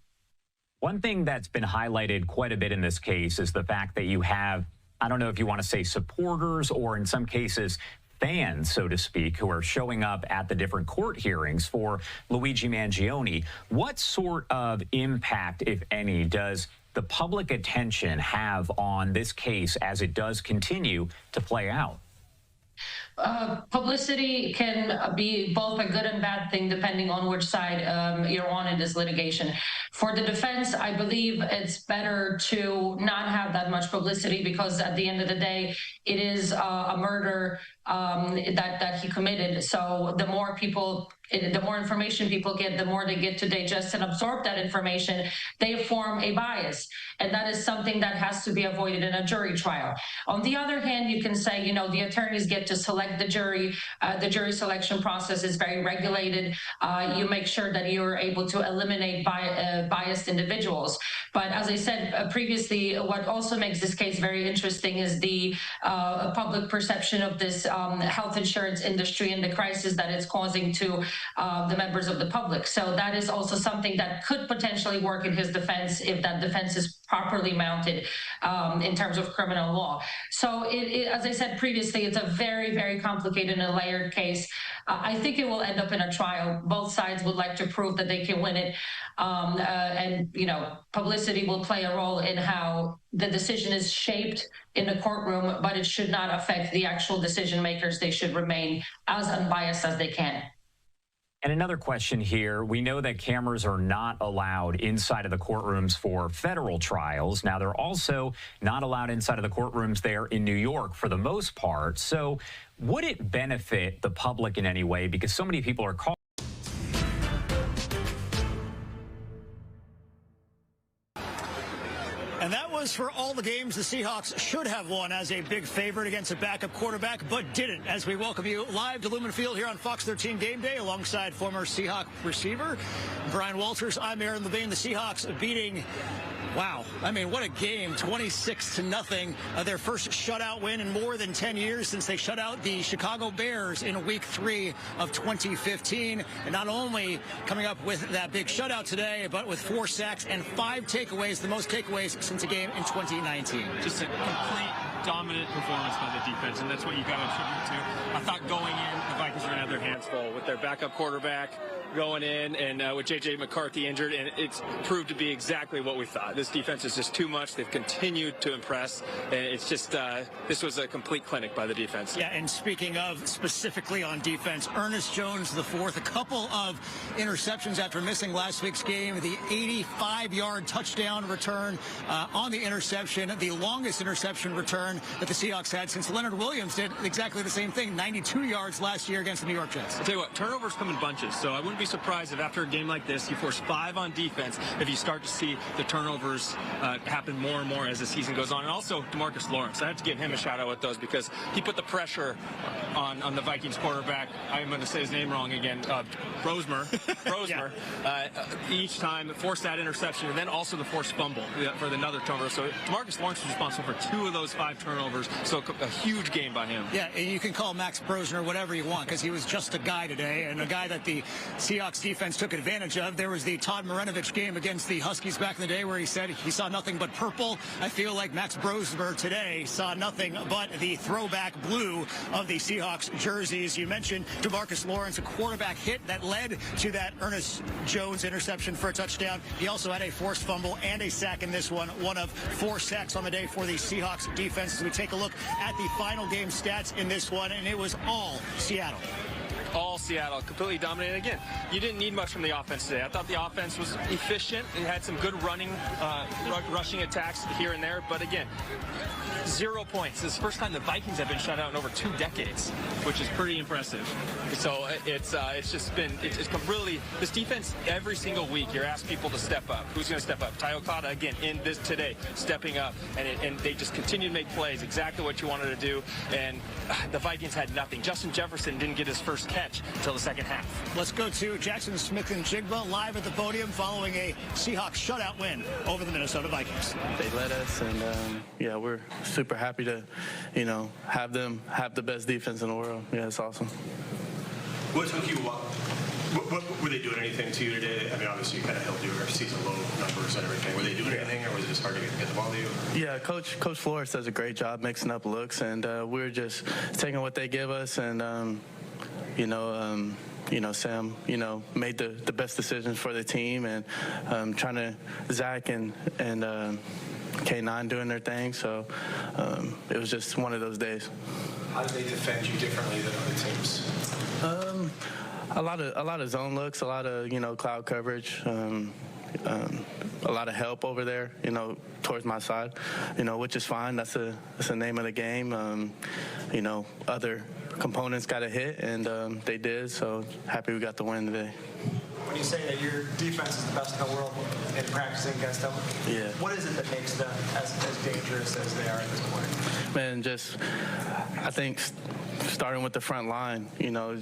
One thing that's been highlighted quite a bit in this case is the fact that you have, I don't know if you want to say supporters or in some cases fans, so to speak, who are showing up at the different court hearings for Luigi Mangione. What sort of impact, if any, does the public attention have on this case as it does continue to play out? Publicity can be both a good and bad thing depending on which side you're on in this litigation. For the defense, I believe it's better to not have that much publicity because at the end of the day, it is a murder that he committed. So the more information people get, the more they get to digest and absorb that information, they form a bias. And that is something that has to be avoided in a jury trial. On the other hand, you can say, the attorneys get to select the jury. The jury selection process is very regulated. You make sure that you're able to eliminate biased individuals. But as I said previously, what also makes this case very interesting is the public perception of this health insurance industry and the crisis that it's causing to the members of the public. So that is also something that could potentially work in his defense if that defense is properly mounted in terms of criminal law. So as I said previously, it's a very, very complicated and layered case. I think it will end up in a trial. Both sides would like to prove that they can win it. And, you know, publicity will play a role in how the decision is shaped in the courtroom, but it should not affect the actual decision makers. They should remain as unbiased as they can. And another question here. We know that cameras are not allowed inside of the courtrooms for federal trials. Now, they're also not allowed inside of the courtrooms there in New York for the most part. So would it benefit the public in any way? Because so many people are calling. And that was for all the games the Seahawks should have won as a big favorite against a backup quarterback, but didn't. As we welcome you live to Lumen Field here on Fox 13 Game Day alongside former Seahawk receiver Brian Walters. I'm Aaron Levine. The Seahawks beating, wow, I mean, what a game, 26-0. Their first shutout win in more than 10 years since they shut out the Chicago Bears in Week 3 of 2015. And not only coming up with that big shutout today, but with 4 sacks and 5 takeaways, the most takeaways since a game in 2019. Just a complete dominant performance by the defense, and that's what you got to attribute to. I thought going in, the Vikings were going to have their hands full with their backup quarterback going in, and with J.J. McCarthy injured, and it's proved to be exactly what we thought. This defense is just too much. They've continued to impress, and it's just this was a complete clinic by the defense. Yeah, and speaking of specifically on defense, Ernest Jones IV, a couple of interceptions after missing last week's game, the 85-yard touchdown return on the interception, the longest interception return that the Seahawks had since Leonard Williams did exactly the same thing, 92 yards last year against the New York Jets. I'll tell you what, turnovers come in bunches, so I wouldn't be surprised if after a game like this, you force 5 on defense, if you start to see the turnovers happen more and more as the season goes on. And also, DeMarcus Lawrence, I have to give him a shout-out with those because he put the pressure on the Vikings quarterback. I'm going to say his name wrong again, Brosmer. Each time, forced that interception, and then also the forced fumble for another turnover. So DeMarcus Lawrence was responsible for 2 of those 5 turnovers, so a huge game by him. Yeah, and you can call Max Brosner whatever you want because he was just a guy today, and a guy that the Seahawks defense took advantage of. There was the Todd Marinovich game against the Huskies back in the day where he said he saw nothing but purple. I feel like Max Brosmer today saw nothing but the throwback blue of the Seahawks jerseys. You mentioned DeMarcus Lawrence, a quarterback hit that led to that Ernest Jones interception for a touchdown. He also had a forced fumble and a sack in this one of 4 sacks on the day for the Seahawks defense. As we take a look at the final game stats in this one, and it was all Seattle. All Seattle, completely dominated. Again, you didn't need much from the offense today. I thought the offense was efficient. It had some good running, rushing attacks here and there. But again, 0 points. This is the first time the Vikings have been shut out in over 2 decades, which is pretty impressive. So it's just been, it's really, this defense, every single week, you're asked people to step up. Who's going to step up? Ty Okada, again, in this today, stepping up. And they just continue to make plays, exactly what you wanted to do. And the Vikings had nothing. Justin Jefferson didn't get his first catch until the second half. Let's go to Jackson Smith-Njigba live at the podium following a Seahawks shutout win over the Minnesota Vikings. They led us, and yeah, we're super happy to, have them have the best defense in the world. Yeah, it's awesome. What took you up? What were they doing anything to you today? I mean, obviously you kind of held your season low numbers and everything. Were they doing anything, or was it just hard to get the ball to you? Yeah, Coach Flores does a great job mixing up looks, and we're just taking what they give us, and Sam, made the best decisions for the team, and trying to Zach and K9 doing their thing. So it was just one of those days. How did they defend you differently than other teams? A lot of zone looks, a lot of cloud coverage. A lot of help over there, towards my side, which is fine. That's the name of the game. Other components got a hit, and they did. So happy we got the win today. When you say that your defense is the best in the world in practicing against them, yeah, what is it that makes them as dangerous as they are at this point? Man, I think starting with the front line,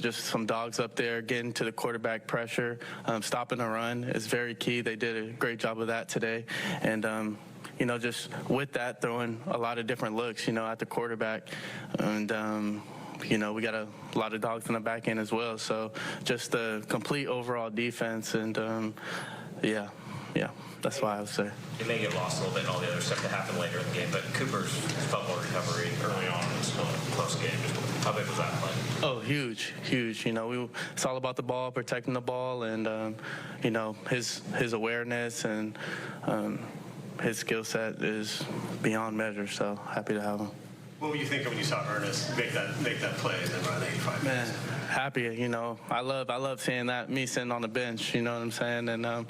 just some dogs up there, getting to the quarterback pressure, stopping the run is very key. They did a great job of that today. And, just with that, throwing a lot of different looks, at the quarterback. And, we got a lot of dogs in the back end as well. So just the complete overall defense. And, yeah. that's why I was there. It may get lost a little bit in all the other stuff that happened later in the game, but Cooper's fumble recovery early on was still a close game. How big was that play? Oh, huge. It's all about the ball, protecting the ball, and his awareness and his skill set is beyond measure. So happy to have him. What were you thinking when you saw Ernest make that play and then run 85 minutes? Man, happy. I love seeing that, me sitting on the bench. You know what I'm saying? And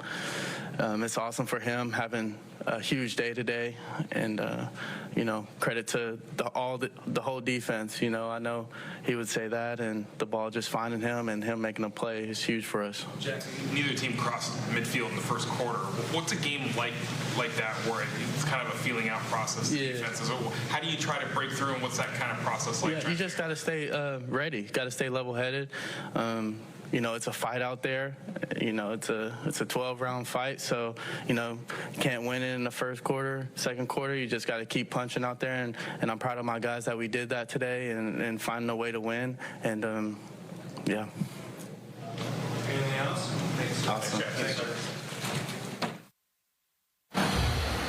it's awesome for him having a huge day today, and credit to the whole defense. I know he would say that, and the ball just finding him and him making a play is huge for us. Jackson, neither team crossed midfield in the first quarter. What's a game like that where it's kind of a feeling out process? Defenses. How do you try to break through, and what's that kind of process like? Yeah, you just got to stay ready. Got to stay level-headed. It's a fight out there. It's a 12-round fight, so you can't win it in the first quarter, second quarter. You just got to keep punching out there, and I'm proud of my guys that we did that today and finding a way to win. And yeah. Anything else? Thanks. Awesome. Thanks, sir.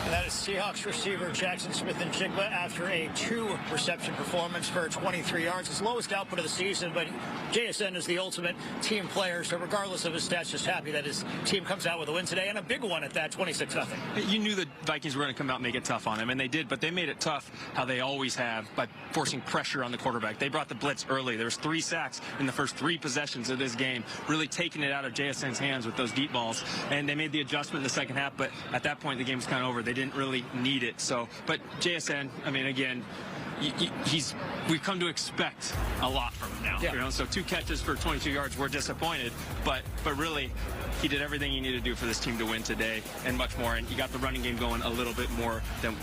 And that is Seahawks receiver Jackson Smith-Njigba after a 2-reception performance for 23 yards. His lowest output of the season, but JSN is the ultimate team player, so regardless of his stats, just happy that his team comes out with a win today, and a big one at that, 26-0. You knew the Vikings were going to come out and make it tough on him, and they did, but they made it tough how they always have by forcing pressure on the quarterback. They brought the blitz early. There was 3 sacks in the first 3 possessions of this game, really taking it out of JSN's hands with those deep balls, and they made the adjustment in the second half, but at that point the game was kind of over. They didn't really need it. So, but JSN, I mean, again, we've come to expect a lot from him now. Yeah. So 2 catches for 22 yards, we're disappointed, but really he did everything he needed to do for this team to win today and much more, and he got the running game going a little bit more than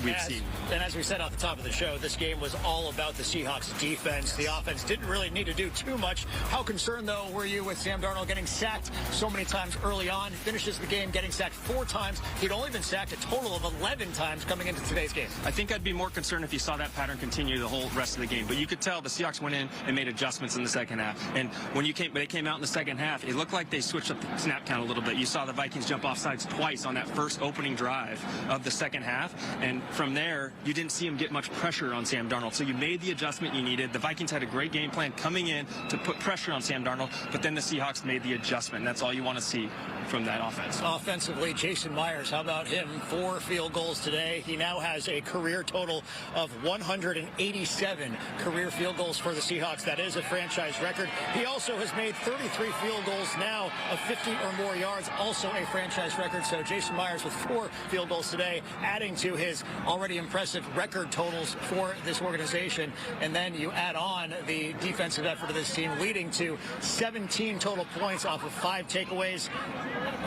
we've seen. And as we said off the top of the show, this game was all about the Seahawks defense. The offense didn't really need to do too much. How concerned, though, were you with Sam Darnold getting sacked so many times early on? Finishes the game getting sacked 4 times. He'd only been sacked a total of 11 times coming into today's game. I think I'd be more concerned if you saw that pattern continue the whole rest of the game, but you could tell the Seahawks went in and made adjustments in the second half, and when they came out in the second half, it looked like they switched up the snap count a little bit. You saw the Vikings jump off sides twice on that first opening drive of the second half, and from there you didn't see him get much pressure on Sam Darnold, so you made the adjustment you needed. The Vikings had a great game plan coming in to put pressure on Sam Darnold, but then the Seahawks made the adjustment, and that's all you want to see from that offense. Offensively, Jason Myers, how about him? 4 field goals today. He now has a career total of 187 career field goals for the Seahawks. That is a franchise record. He also has made 33 field goals now of 50 or more yards, also a franchise record. So Jason Myers with 4 field goals today, adding to his already impressive record totals for this organization. And then you add on the defensive effort of this team, leading to 17 total points off of 5 takeaways.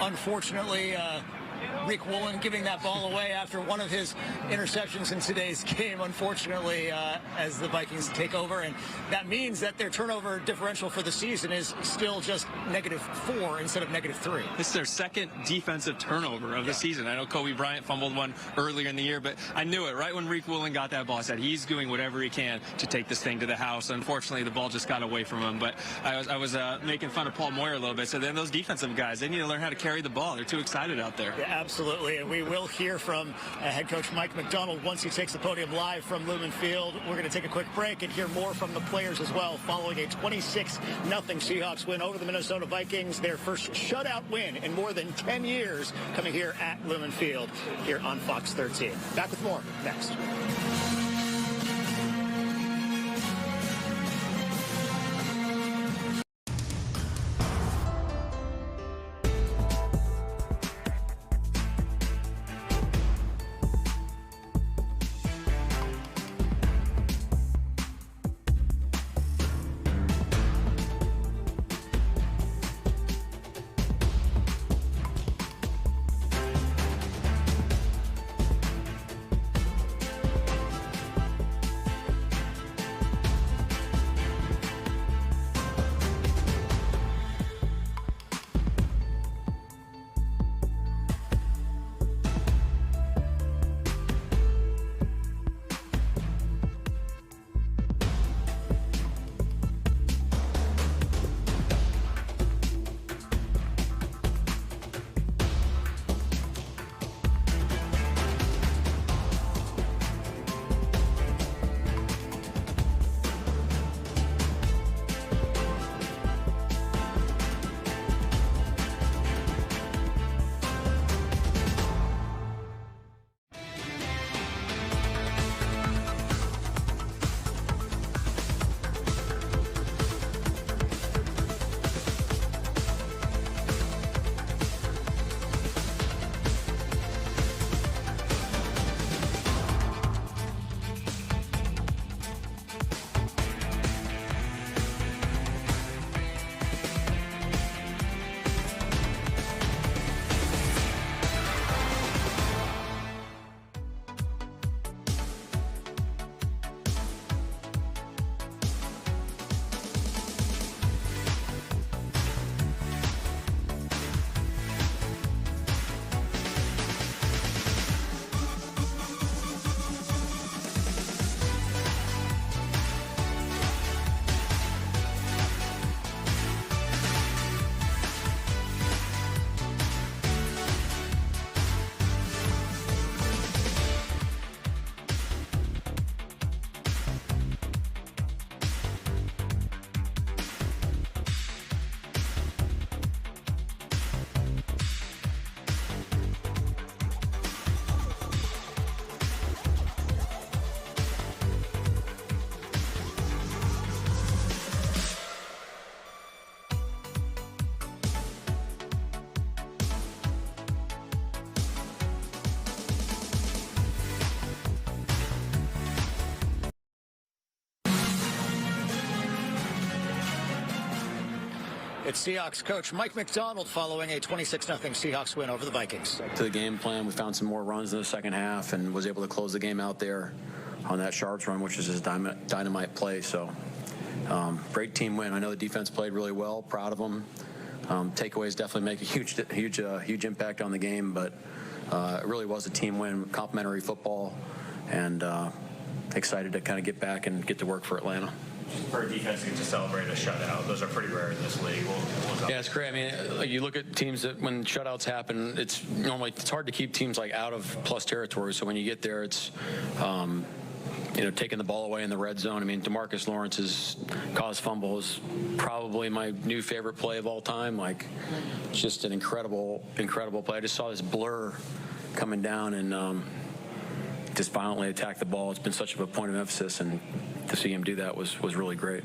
Unfortunately, Rick Woolen giving that ball away after one of his interceptions in today's game, unfortunately, as the Vikings take over. And that means that their turnover differential for the season is still just -4 instead of -3. This is their second defensive turnover of the season. I know Kobe Bryant fumbled one earlier in the year, but I knew it right when Rick Woolen got that ball. I said he's doing whatever he can to take this thing to the house. Unfortunately, the ball just got away from him. But I was making fun of Paul Moyer a little bit. So then those defensive guys, they need to learn how to carry the ball. They're too excited out there. Yeah, absolutely, and we will hear from head coach Mike McDonald once he takes the podium live from Lumen Field. We're going to take a quick break and hear more from the players as well following a 26-0 Seahawks win over the Minnesota Vikings, their first shutout win in more than 10 years, coming here at Lumen Field here on Fox 13. Back with more next. It's Seahawks coach Mike McDonald following a 26-0 Seahawks win over the Vikings. To the game plan, we found some more runs in the second half and was able to close the game out there on that Sharps run, which is his dynamite play. So great team win. I know the defense played really well. Proud of them. Takeaways definitely make a huge impact on the game, but it really was a team win, complimentary football, and excited to kind of get back and get to work for Atlanta. For a defense to get to celebrate a shutout, those are pretty rare in this league. Yeah, it's great. I mean, you look at teams that when shutouts happen, it's hard to keep teams like out of plus territory. So when you get there, it's taking the ball away in the red zone. I mean, DeMarcus Lawrence's caused fumble is probably my new favorite play of all time. Like, just an incredible play. I just saw this blur coming down and just violently attack the ball. It's been such a point of emphasis, and to see him do that was really great.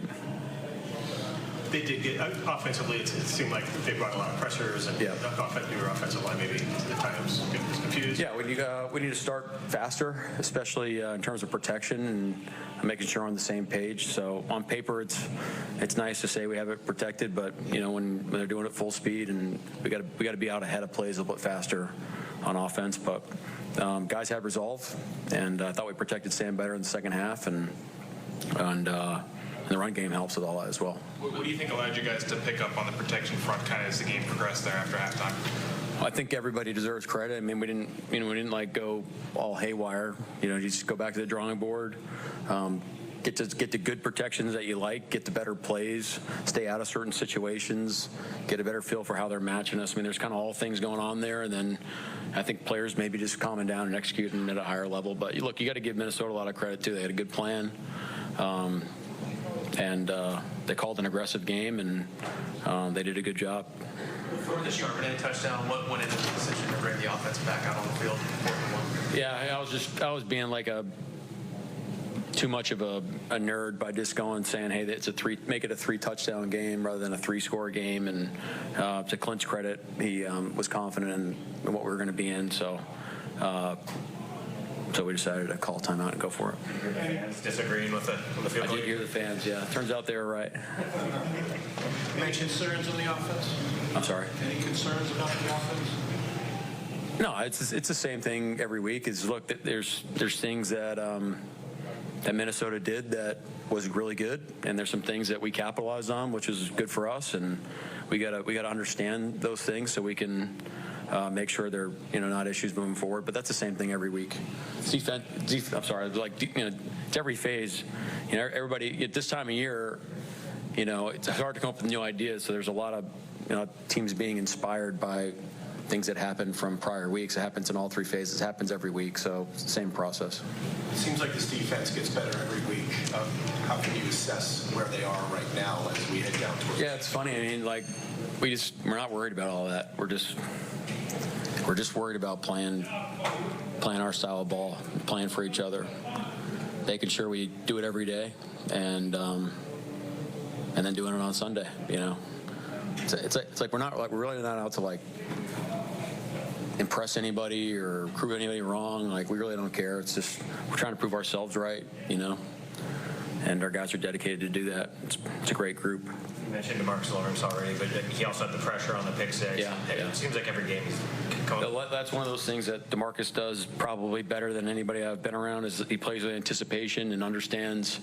They did get offensively. It seemed like they brought a lot of pressures, and your offensive line maybe at times was confused. Yeah, we need to start faster, especially in terms of protection and making sure we're on the same page. So on paper, it's nice to say we have it protected, but when they're doing it full speed, and we got to be out ahead of plays a little bit faster on offense. But guys have resolve, and I thought we protected Sam better in the second half, and the run game helps with all that as well. What do you think allowed you guys to pick up on the protection front kind of as the game progressed there after halftime? I think everybody deserves credit. I mean, we didn't like go all haywire. You just go back to the drawing board, get the good protections that you like, get the better plays, stay out of certain situations, get a better feel for how they're matching us. I mean, there's kind of all things going on there, and then I think players maybe just calming down and executing at a higher level. But look, you got to give Minnesota a lot of credit too. They had a good plan. And they called an aggressive game, and they did a good job. Before the Charbonnet touchdown, what went into the decision to bring the offense back out on the field? Yeah, I was being like too much of a nerd by just saying, hey, make it a 3-touchdown game rather than a 3-score game. And to Clint's credit, he was confident in what we were going to be in. So we decided to call timeout and go for it. Your fans disagreeing with the field goal? I did hear the fans, yeah. Turns out they were right. Any concerns on the offense? I'm sorry? Any concerns about the offense? No, it's the same thing every week. Look, there's things that Minnesota did that was really good, and there's some things that we capitalized on, which is good for us, and we gotta understand those things so we can make sure they're not issues moving forward. But that's the same thing every week. I'm sorry. It's every phase. Everybody at this time of year, it's hard to come up with new ideas. So there's a lot of teams being inspired by things that happen from prior weeks. It happens in all 3 phases. It happens every week. So it's the same process. It seems like this defense gets better every week. How can you assess where they are right now as we head down towards? Yeah, it's funny. I mean, we're not worried about all that. We're just worried about playing our style of ball, playing for each other, making sure we do it every day, and then doing it on Sunday. It's like we're really not out to impress anybody or prove anybody wrong. We really don't care. It's just we're trying to prove ourselves right, and our guys are dedicated to do that. It's a great group. You mentioned DeMarcus Lawrence already, but he also had the pressure on the pick six. Yeah. It seems like every game he's That's one of those things that DeMarcus does probably better than anybody I've been around, is he plays with anticipation and understands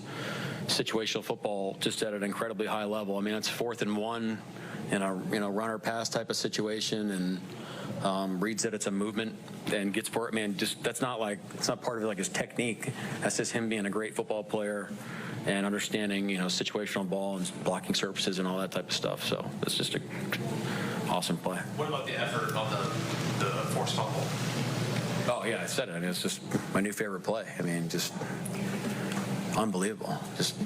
situational football just at an incredibly high level. I mean, it's 4th and 1 in a runner pass type of situation, and reads that it's a movement and gets for it. Man, it's not part of his technique. That's just him being a great football player and understanding situational ball and blocking surfaces and all that type of stuff. So it's just an awesome play. What about the effort on the forced fumble? Oh yeah, I said it. I mean, it's just my new favorite play. I mean, just unbelievable. Just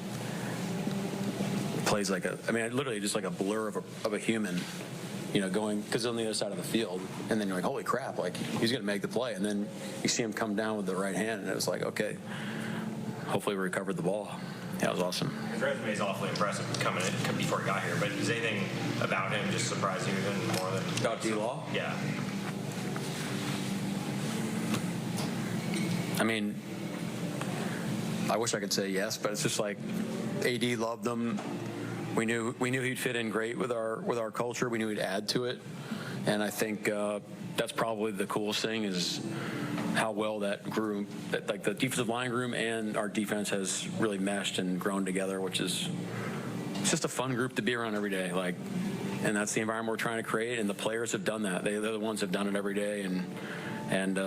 plays literally just like a blur of a human. Going, because on the other side of the field, and then you're like, holy crap, he's going to make the play, and then you see him come down with the right hand, and it was like, okay, hopefully we recovered the ball. Yeah, it was awesome. His resume is awfully impressive coming in before he got here, but is anything about him just surprised you even more than about D-Law? Yeah. I mean, I wish I could say yes, but it's just AD loved him. we knew he'd fit in great with our culture. We knew he'd add to it, and I think that's probably the coolest thing is how well that group, like the defensive line room and our defense has really meshed and grown together, which is it's just a fun group to be around every day. Like, and that's the environment we're trying to create, and the players have done that. They're the ones that have done it every day, and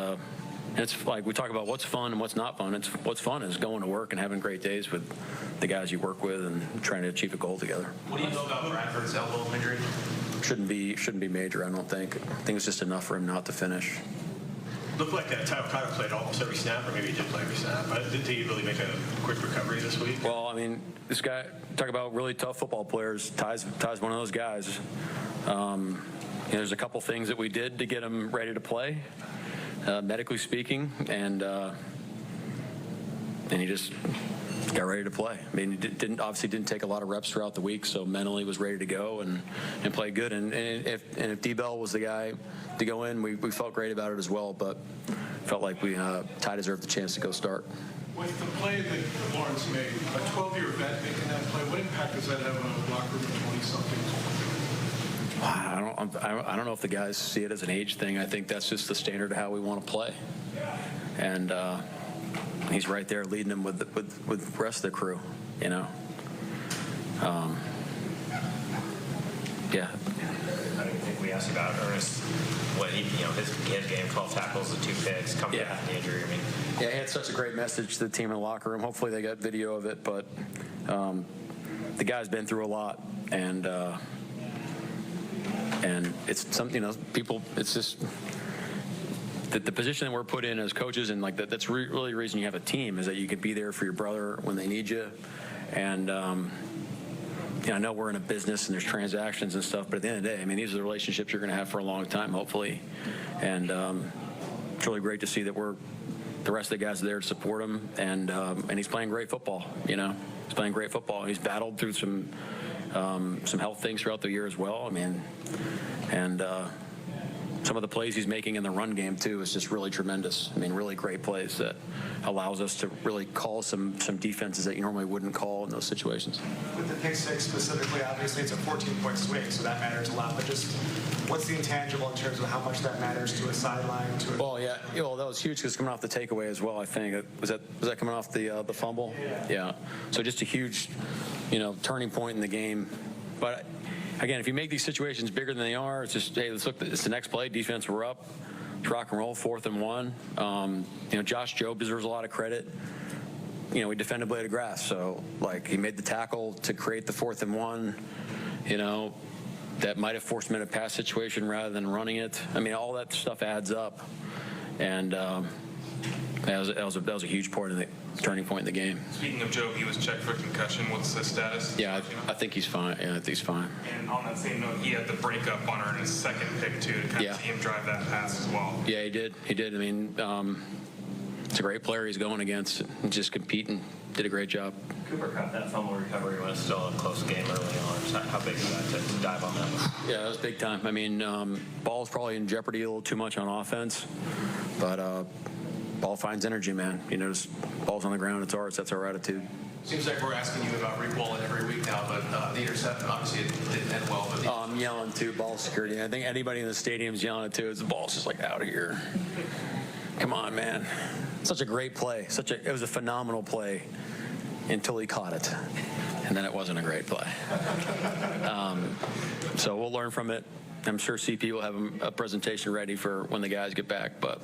it's like we talk about what's fun and what's not fun. It's what's fun is going to work and having great days with the guys you work with and trying to achieve a goal together. What do you know about Bradford's elbow injury? Shouldn't be major, I don't think. I think it's just enough for him not to finish. Looked like Tyler Cotter played almost every snap, or maybe he did play every snap. But did he really make a quick recovery this week? Well, I mean, this guy, talk about really tough football players. Ty's one of those guys. There's a couple things that we did to get him ready to play, medically speaking, and he just got ready to play. I mean, he didn't take a lot of reps throughout the week, so mentally was ready to go and play good. And if D-Bell was the guy to go in, we felt great about it as well, but felt like Ty deserved the chance to go start. With the play that Lawrence made, a 12-year vet making that play, what impact does that have on a locker room of 20-something? I don't know if the guys see it as an age thing. I think that's just the standard of how we want to play. And he's right there leading them with the rest of the crew, you know. Yeah. I think we asked about Ernest, what his game, 12 tackles and 2 picks, coming back from the injury. I mean, yeah, he had such a great message to the team in the locker room. Hopefully they got video of it, but the guy's been through a lot, and it's something, people. It's just the position that we're put in as coaches, and like that's really the reason you have a team is that you can be there for your brother when they need you, and. I know we're in a business and there's transactions and stuff, but at the end of the day, I mean, these are the relationships you're going to have for a long time, hopefully. And it's really great to see that the rest of the guys are there to support him, and he's playing great football. He's playing great football. He's battled through some health things throughout the year as well. I mean, and some of the plays he's making in the run game too is just really tremendous. I mean, really great plays that allows us to really call some defenses that you normally wouldn't call in those situations. With the pick six specifically, obviously it's a 14-point swing, so that matters a lot. But just what's the intangible in terms of how much that matters to a sideline? Well, yeah, that was huge because coming off the takeaway as well. I think was that coming off the fumble? Yeah. So just a huge, turning point in the game, but. Again, if you make these situations bigger than they are, it's just, hey, let's look. It's the next play. Defense, we're up. It's rock and roll, 4th and 1. Josh Jobe deserves a lot of credit. We defended blade of grass, so like he made the tackle to create the 4th and 1. That might have forced him in a pass situation rather than running it. I mean, all that stuff adds up, and that was a huge part of the turning point in the game. Speaking of Joe, he was checked for concussion. What's his status? Yeah, I think he's fine. Yeah, I think he's fine. And on that same note, he had the breakup on her in his second pick too to kind of see him drive that pass as well. Yeah, he did. I mean, it's a great player he's going against. Just competing. Did a great job. Cooper caught that fumble recovery when it's still a close game early on. So how big is that to dive on that one? Yeah, that was big time. I mean, ball's probably in jeopardy a little too much on offense, but ball finds energy, man. Just ball's on the ground. It's ours. That's our attitude. Seems like we're asking you about Rick Wallen every week now, but the interception, obviously, it didn't end well. But I'm yelling, too, ball security. I think anybody in the stadium's yelling it, too. The ball's just like out of here. Come on, man. Such a great play. It was a phenomenal play until he caught it. And then it wasn't a great play. So we'll learn from it. I'm sure CP will have a presentation ready for when the guys get back. But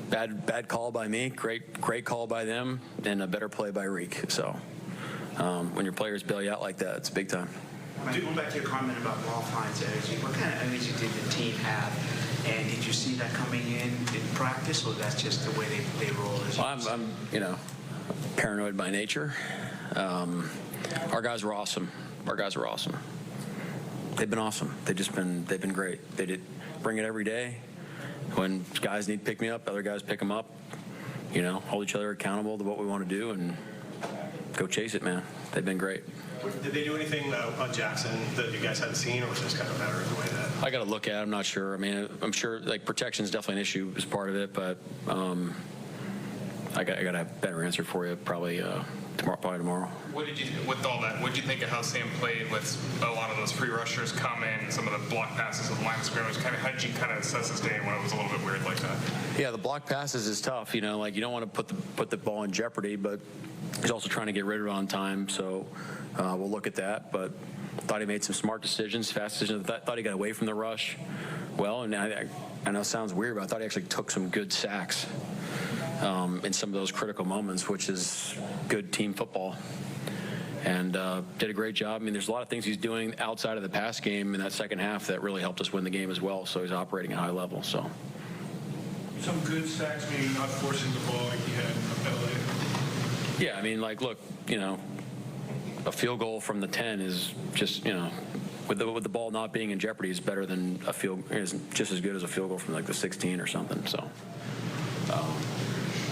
bad call by me, great call by them, and a better play by Reek. So when your players bail you out like that, it's big time. Going back to your comment about ball finds energy, what kind of energy did the team have? And did you see that coming in practice, or that's just the way they roll? I'm paranoid by nature. Our guys were awesome. They've been awesome. They've been great. They did bring it every day. When guys need to pick me up, other guys pick them up. Hold each other accountable to what we want to do and go chase it, man. They've been great. Did they do anything on Jackson that you guys hadn't seen, or was this kind of better in the way that? I got to look at it. I'm not sure. I mean, I'm sure protection is definitely an issue as part of it, but I got a better answer for you probably Probably tomorrow. What did you, with all that, what did you think of how Sam played with a lot of those free rushers come in, some of the block passes at the line of scrimmage? How did you kind of assess this game when it was a little bit weird like that? Yeah, the block passes is tough. You know, like you don't want to put the ball in jeopardy, but he's also trying to get rid of it on time. So we'll look at that. But thought he made some smart decisions, fast decisions. Thought he got away from the rush well. And I know it sounds weird, but I thought he actually took some good sacks in some of those critical moments, which is good team football. And did a great job. I mean, there's a lot of things he's doing outside of the pass game in that second half that really helped us win the game as well. So he's operating at a high level. So some good sacks, meaning not forcing the ball like he had in LA. Yeah, I mean, like, look, you know, a field goal from the 10 is just, you know, with the ball not being in jeopardy is better than is just as good as a field goal from like the 16 or something. So,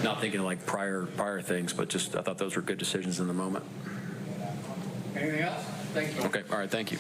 not thinking of like prior things, but just I thought those were good decisions in the moment. Anything else? Thank you. Okay, all right, thank you.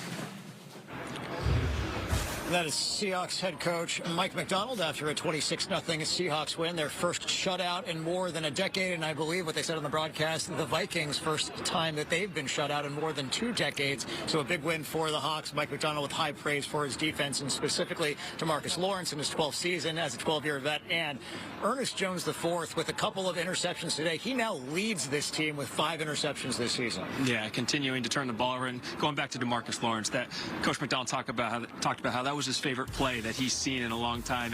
That is Seahawks head coach Mike Macdonald after a 26-0 Seahawks win, their first shutout in more than a decade, and I believe what they said on the broadcast, the Vikings' first time that they've been shut out in more than 2 decades. So a big win for the Hawks. Mike Macdonald with high praise for his defense and specifically to Marcus Lawrence in his 12th season as a 12-year vet, and Ernest Jones IV with a couple of interceptions today. He now leads this team with 5 interceptions this season. Yeah, continuing to turn the ball over, and going back to DeMarcus Lawrence, that Coach McDonald talked about how that was his favorite play that he's seen in a long time,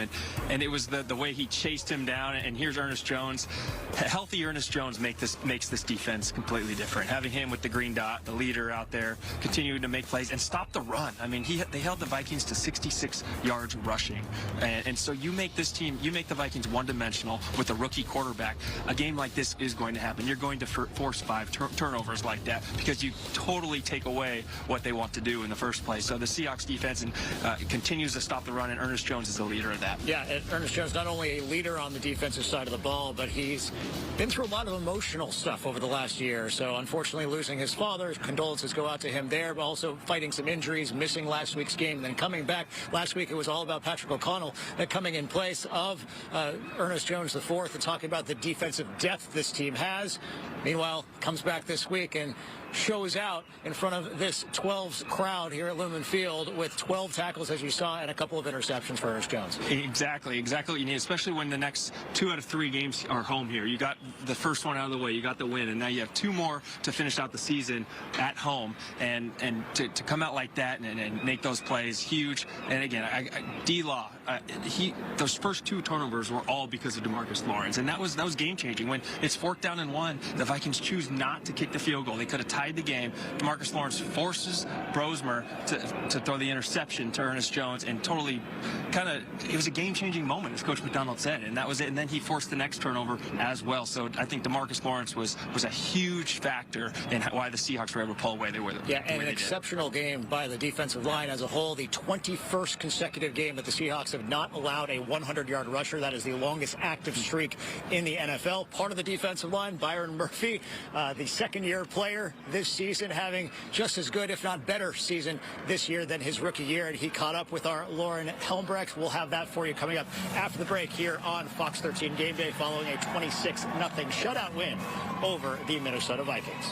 and it was the way he chased him down. And here's Ernest Jones. Healthy Ernest Jones makes this defense completely different. Having him with the green dot, the leader out there, continuing to make plays and stop the run. I mean, they held the Vikings to 66 yards rushing, and so you make the Vikings one-dimensional with a rookie quarterback. A game like this is going to happen. You're going to force 5 turnovers like that because you totally take away what they want to do in the first place. So the Seahawks defense continues to stop the run, and Ernest Jones is the leader of that. Yeah, and Ernest Jones not only a leader on the defensive side of the ball, but he's been through a lot of emotional stuff over the last year. So unfortunately losing his father, condolences go out to him there, but also fighting some injuries, missing last week's game, and then coming back. Last week it was all about Patrick O'Connell coming in place of Ernest Jones IV and talking about the defensive depth this team has. Meanwhile, comes back this week and shows out in front of this 12's crowd here at Lumen Field with 12 tackles, as you saw, and a couple of interceptions for Ernest Jones. Exactly what you need, especially when the next 2 out of 3 games are home here. You got the first one out of the way, you got the win, and now you have 2 more to finish out the season at home, and to come out like that and make those plays, huge. And again, D-Law, those first 2 turnovers were all because of DeMarcus Lawrence, and that was game-changing. When it's 4th down and 1, the Vikings choose not to kick the field goal. They could have tied the game. DeMarcus Lawrence forces Brosmer to throw the interception to Ernest Jones, and totally it was a game-changing moment, as Coach McDonald said, and that was it. And then he forced the next turnover as well. So I think DeMarcus Lawrence was a huge factor in why the Seahawks were able to pull away they were. Yeah, and an exceptional game by the defensive line as a whole. The 21st consecutive game that the Seahawks have not allowed a 100-yard rusher. That is the longest active streak in the NFL. Part of the defensive line, Byron Murphy, the second-year player this season, having just as good, if not better, season this year than his rookie year. And he caught up with our Lauren Helmbrecht. We'll have that for you coming up after the break here on Fox 13 Game Day, following a 26-0 shutout win over the Minnesota Vikings.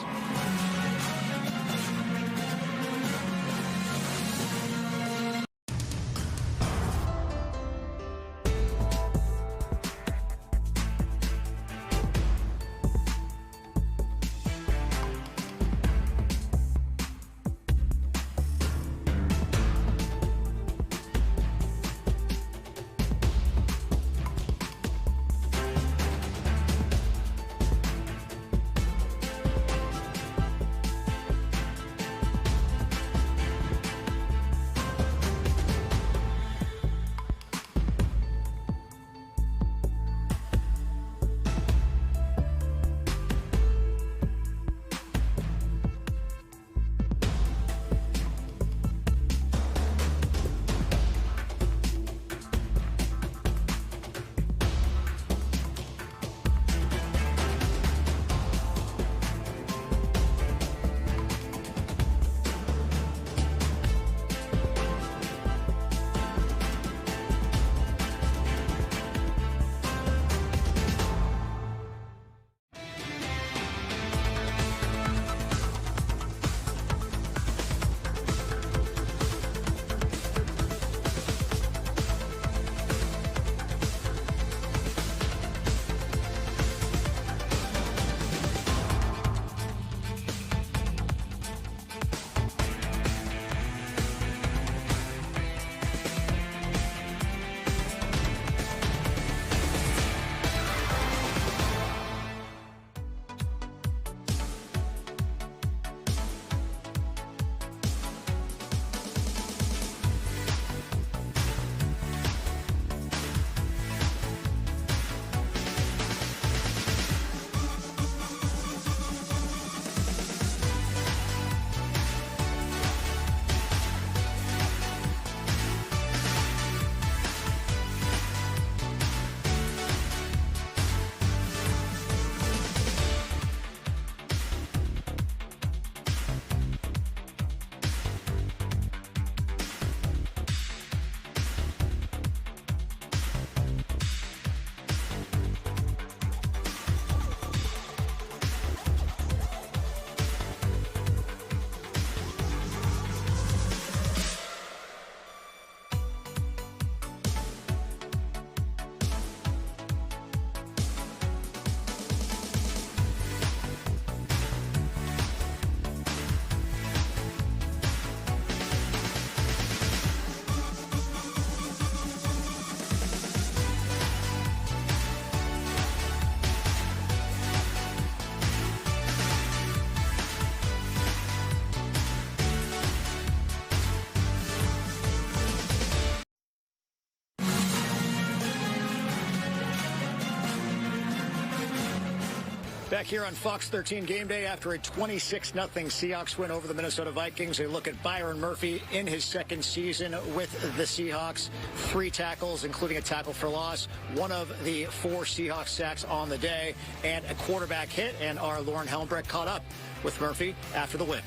Back here on Fox 13 Game Day after a 26-0 Seahawks win over the Minnesota Vikings. A look at Byron Murphy in his second season with the Seahawks. 3 tackles, including a tackle for loss. One of the 4 Seahawks sacks on the day and a quarterback hit. And our Lauren Helmbrecht caught up with Murphy after the win.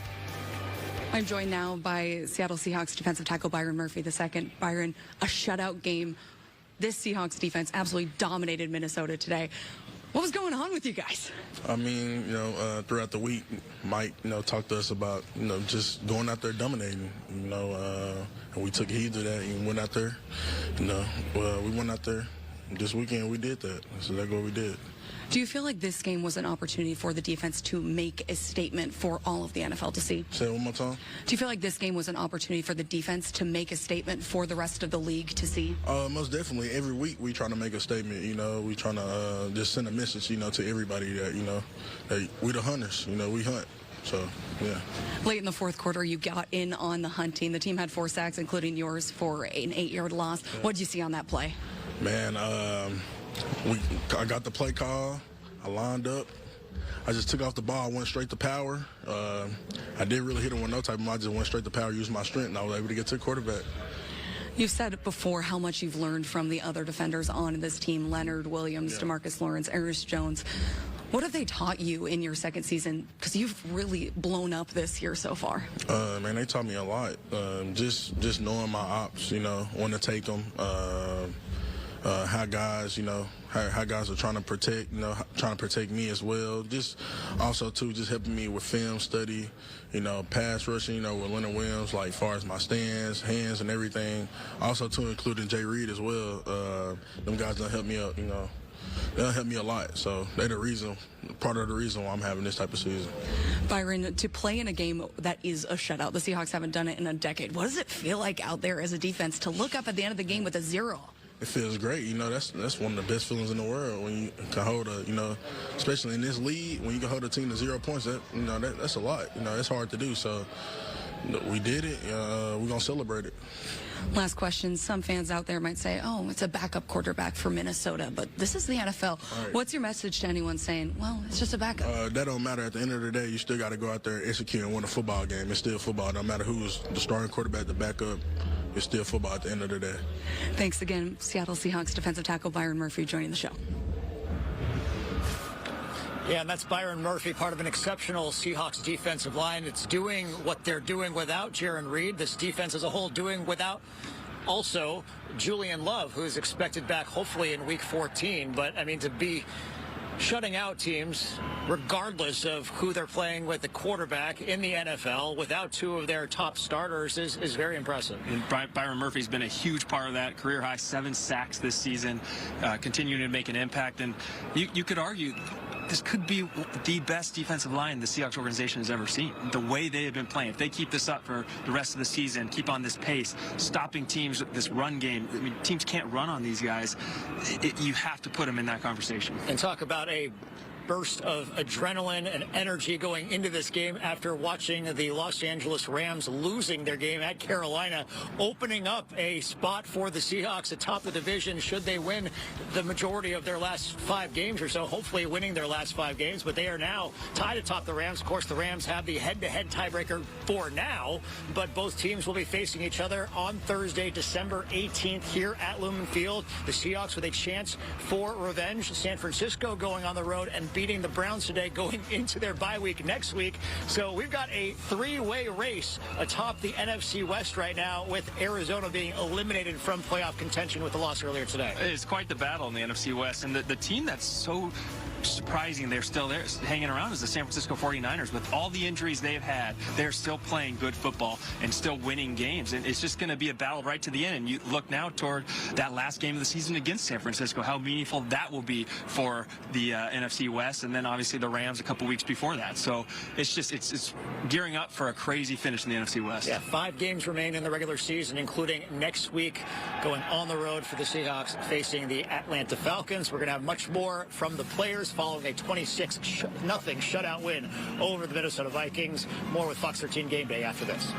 I'm joined now by Seattle Seahawks defensive tackle Byron Murphy II. Byron, a shutout game. This Seahawks defense absolutely dominated Minnesota today. What was going on with you guys? I mean, throughout the week, Mike, talked to us about, just going out there dominating, and we took heed to that and went out there. We went out there this weekend. We did that. That's exactly what we did. Do you feel like this game was an opportunity for the defense to make a statement for all of the NFL to see? Say it one more time. Do you feel like this game was an opportunity for the defense to make a statement for the rest of the league to see? Most definitely. Every week we try to make a statement. We trying to just send a message, to everybody that that we the hunters. We hunt. So, yeah. Late in the fourth quarter, you got in on the hunting. The team had 4 sacks, including yours, for an 8-yard loss. Yeah. What did you see on that play? Man, I got the play call. I lined up. I just took off the ball. I went straight to power. I didn't really hit him with no type of. I just went straight to power, used my strength, and I was able to get to the quarterback. You've said before how much you've learned from the other defenders on this team, Leonard Williams, DeMarcus Lawrence, Ernest Jones. What have they taught you in your second season? Because you've really blown up this year so far. Man, they taught me a lot. Just knowing my ops, when to take them. How guys, how guys are trying to protect me as well. Just also too, just helping me with film study, pass rushing, with Leonard Williams, like far as my stance, hands, and everything. Also too, including Jay Reed as well. Them guys done help me up, they'll help me a lot. So they're part of the reason why I'm having this type of season. Byron, to play in a game that is a shutout, the Seahawks haven't done it in a decade. What does it feel like out there as a defense to look up at the end of the game with a 0? It feels great. That's one of the best feelings in the world when you can hold especially in this league, when you can hold a team to 0 points. That's a lot. It's hard to do. So we did it. We're gonna celebrate it. Last question. Some fans out there might say, "Oh, it's a backup quarterback for Minnesota," but this is the NFL. Right. What's your message to anyone saying, "Well, it's just a backup"? That don't matter. At the end of the day, you still got to go out there and execute and win a football game. It's still football. No matter who's the starting quarterback, the backup. It's still football at the end of the day. Thanks again, Seattle Seahawks defensive tackle Byron Murphy joining the show. Yeah, and that's Byron Murphy, part of an exceptional Seahawks defensive line. It's doing what they're doing without Jaron Reed. This defense as a whole doing without also Julian Love, who is expected back hopefully in Week 14. But, I mean, to be shutting out teams, regardless of who they're playing with, the quarterback in the NFL, without 2 of their top starters is very impressive. And Byron Murphy's been a huge part of that. Career high 7 sacks this season, continuing to make an impact. And you could argue this could be the best defensive line the Seahawks organization has ever seen. The way they have been playing, if they keep this up for the rest of the season, keep on this pace, stopping teams with this run game. I mean, teams can't run on these guys. You have to put them in that conversation. And talk about a burst of adrenaline and energy going into this game after watching the Los Angeles Rams losing their game at Carolina, opening up a spot for the Seahawks atop the division should they win the majority of their last 5 games or so, hopefully winning their last 5 games. But they are now tied atop the Rams. Of course, the Rams have the head-to-head tiebreaker for now, but both teams will be facing each other on Thursday, December 18th here at Lumen Field. The Seahawks with a chance for revenge. San Francisco going on the road and beating the Browns today, going into their bye week next week. So we've got a 3-way race atop the NFC West right now, with Arizona being eliminated from playoff contention with the loss earlier today. It's quite the battle in the NFC West, and the team that's so surprising they're still there hanging around is the San Francisco 49ers. With all the injuries they've had, they're still playing good football and still winning games, and it's just going to be a battle right to the end. And you look now toward that last game of the season against San Francisco, how meaningful that will be for the NFC West, and then obviously the Rams a couple weeks before that. So it's gearing up for a crazy finish in the NFC West. Yeah, 5 games remain in the regular season, including next week going on the road for the Seahawks facing the Atlanta Falcons. We're going to have much more from the players following a 26-0 shutout win over the Minnesota Vikings. More with Fox 13 Game Day after this.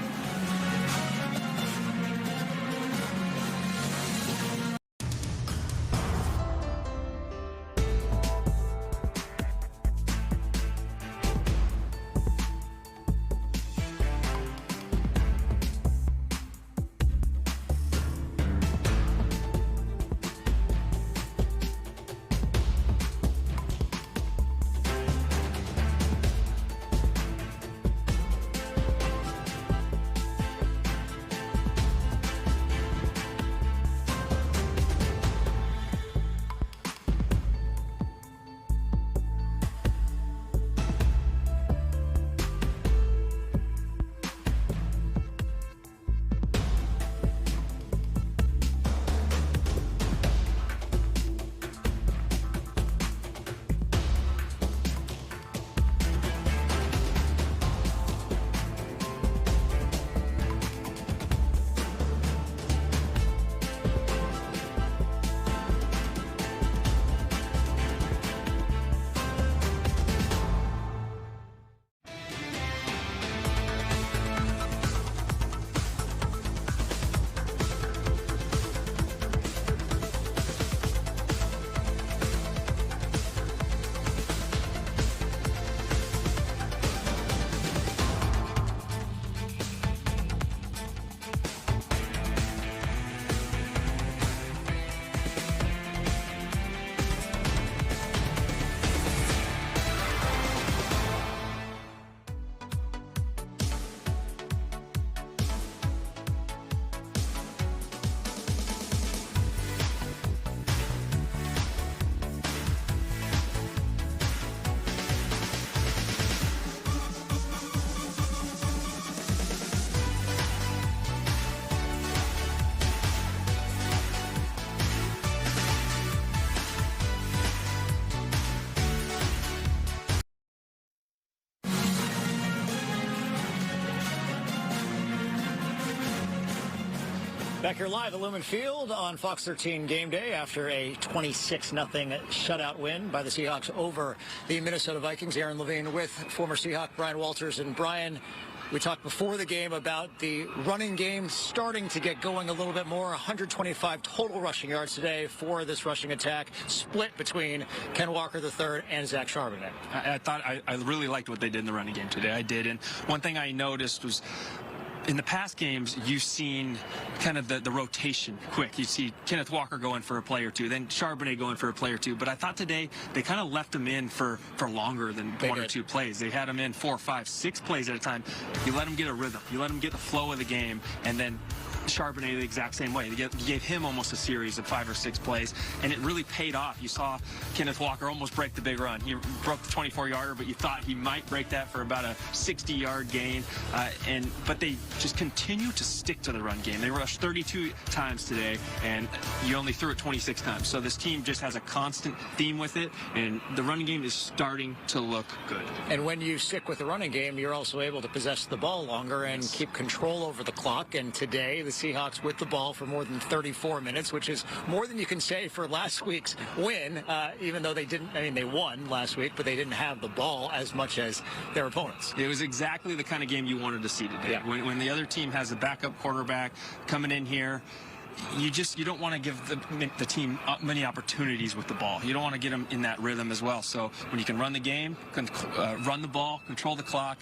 Back here live at Lumen Field on Fox 13 game day after a 26-0 shutout win by the Seahawks over the Minnesota Vikings. Aaron Levine with former Seahawk Brian Walters. And Brian, we talked before the game about the running game starting to get going a little bit more. 125 total rushing yards today for this rushing attack, split between Ken Walker III and Zach Charbonnet. I thought I really liked what they did in the running game today. I did. And one thing I noticed was, in the past games, you've seen kind of the rotation quick. You see Kenneth Walker going for a play or two, then Charbonnet going for a play or two. But I thought today they kind of left him in for longer than one or two plays. They had him in 4, 5, 6 plays at a time. You let him get a rhythm. You let him get the flow of the game, and then Charbonnet the exact same way. You gave him almost a series of 5 or 6 plays, and it really paid off. You saw Kenneth Walker almost break the big run. He broke the 24-yarder, but you thought he might break that for about a 60-yard gain. But they just continue to stick to the run game. They rushed 32 times today, and you only threw it 26 times. So this team just has a constant theme with it, and the running game is starting to look good. And when you stick with the running game, you're also able to possess the ball longer and keep control over the clock. And today, the Seahawks with the ball for more than 34 minutes, which is more than you can say for last week's win, even though they didn't, I mean, they won last week, but they didn't have the ball as much as their opponents. It was exactly the kind of game you wanted to see today. Yeah. When the other team has a backup quarterback coming in here, you don't want to give the team many opportunities with the ball. You don't want to get them in that rhythm as well. So when you can run the game, run the ball, control the clock,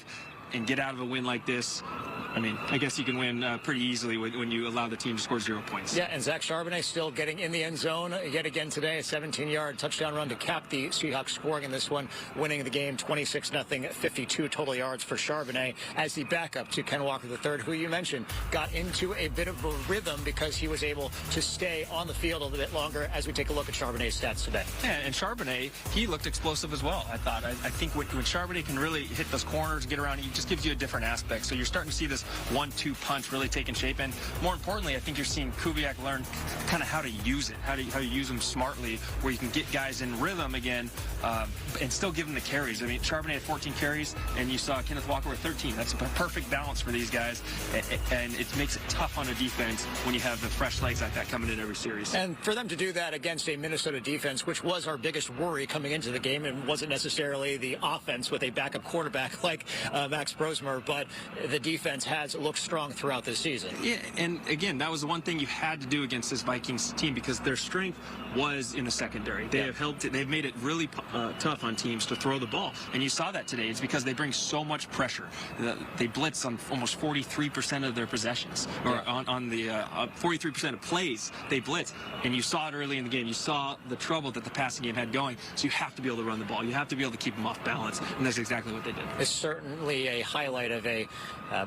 and get out of a win like this, I mean, I guess you can win pretty easily when you allow the team to score 0 points. Yeah, and Zach Charbonnet still getting in the end zone yet again today. A 17-yard touchdown run to cap the Seahawks scoring in this one, winning the game 26-0, 52 total yards for Charbonnet as the backup to Ken Walker III, who you mentioned got into a bit of a rhythm because he was able to stay on the field a little bit longer as we take a look at Charbonnet's stats today. Yeah, and Charbonnet, he looked explosive as well, I thought. I think when Charbonnet can really hit those corners, get around, he just gives you a different aspect. So you're starting to see this 1-2 punch really taking shape. And more importantly, I think you're seeing Kubiak learn kind of how to use it, how to use them smartly, where you can get guys in rhythm again and still give them the carries. I mean, Charbonnet had 14 carries, and you saw Kenneth Walker with 13. That's a perfect balance for these guys, and it makes it tough on a defense when you have the fresh legs like that coming in every series. And for them to do that against a Minnesota defense, which was our biggest worry coming into the game, and wasn't necessarily the offense with a backup quarterback like Max Brosmer, but the defense has looked strong throughout this season. Yeah, and again, that was the one thing you had to do against this Vikings team, because their strength was in the secondary. They have helped it. They've made it really tough on teams to throw the ball, and you saw that today. It's because they bring so much pressure. They blitz on almost 43% of their possessions, or on the 43% of plays they blitz, and you saw it early in the game. You saw the trouble that the passing game had going, so you have to be able to run the ball. You have to be able to keep them off balance, and that's exactly what they did. It's certainly a highlight of a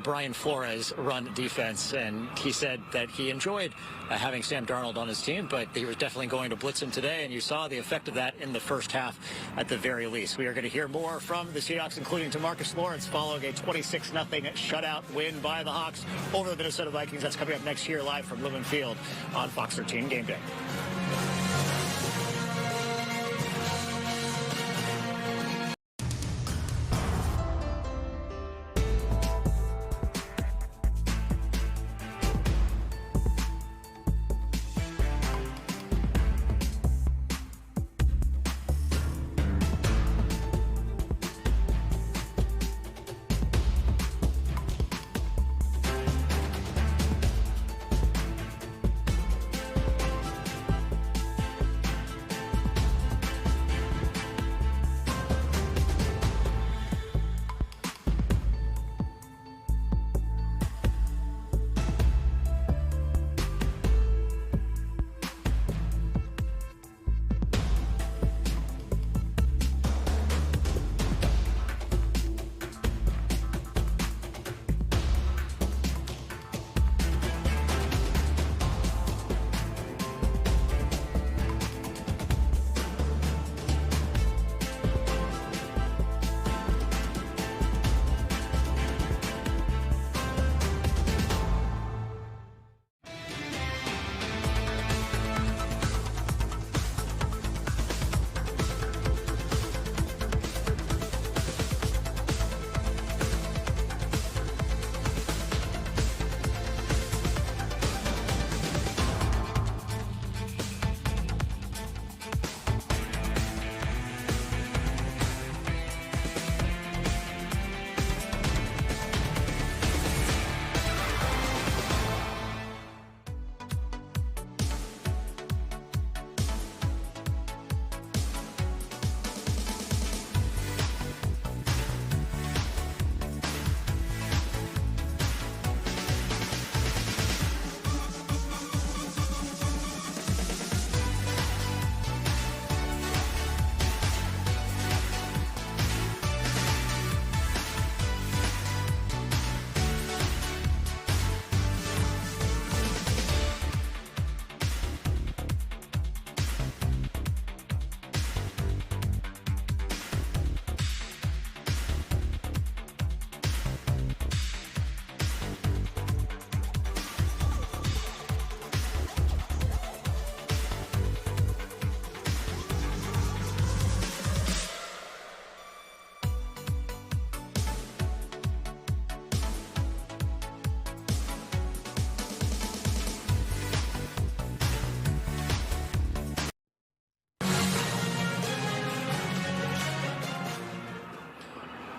Brian Flores run defense, and he said that he enjoyed having Sam Darnold on his team, but he was definitely going to blitz him today, and you saw the effect of that in the first half at the very least. We are going to hear more from the Seahawks, including DeMarcus Lawrence, following a 26-0 shutout win by the Hawks over the Minnesota Vikings. That's coming up next year live from Lumen Field on Fox 13 Game Day.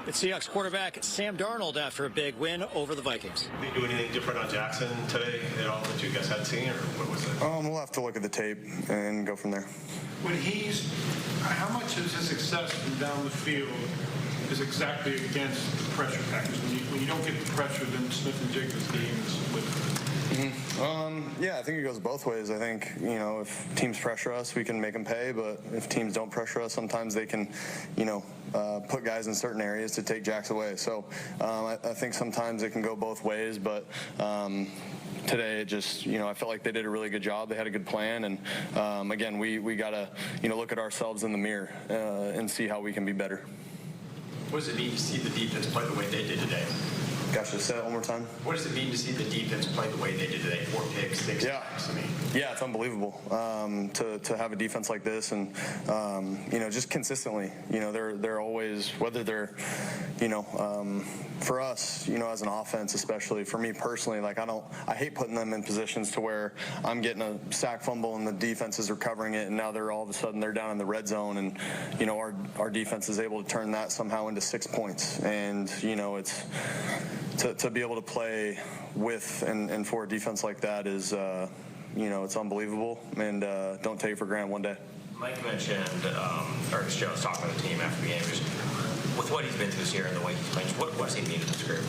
It's Seahawks quarterback Sam Darnold after a big win over the Vikings. Did you do anything different on Jackson today at all that you guys hadn't seen, or what was it? We'll have to look at the tape and go from there. How much of his success from down the field is exactly against the pressure package? When you don't get the pressure, then Smith and Jacobs' game is with. Yeah, I think it goes both ways. I think, if teams pressure us, we can make them pay. But if teams don't pressure us, sometimes they can, put guys in certain areas to take Jacks away. So I think sometimes it can go both ways. But today, it just, I felt like they did a really good job. They had a good plan. And, again, we got to, look at ourselves in the mirror and see how we can be better. What does it mean to see the defense play the way they did today? Gosh, just say that one more time. What does it mean to see the defense play the way they did today? 4 picks, 6 sacks. Yeah, it's unbelievable to have a defense like this, and just consistently. They're always, whether they're, for us, as an offense, especially for me personally, I hate putting them in positions to where I'm getting a sack fumble and the defense is recovering it, and now they're all of a sudden they're down in the red zone, and our defense is able to turn that somehow into 6 points, and it's. To be able to play with and for a defense like that is, it's unbelievable, and don't take it for granted one day. Mike mentioned Ernest Jones talking to the team after the game. Just with what he's been through this year and the way he's playing, what does he mean to this group?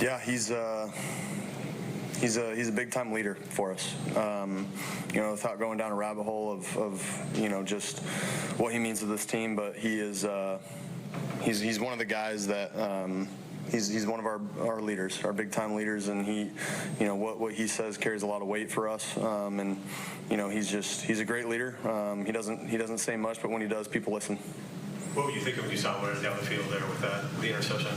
Yeah, he's a big time leader for us. Without going down a rabbit hole of just what he means to this team, but he is he's one of the guys that. He's one of our leaders, our big time leaders, and he, what he says carries a lot of weight for us. And he's a great leader. He doesn't say much, but when he does, people listen. What were you thinking when you saw him down the field there with the interception?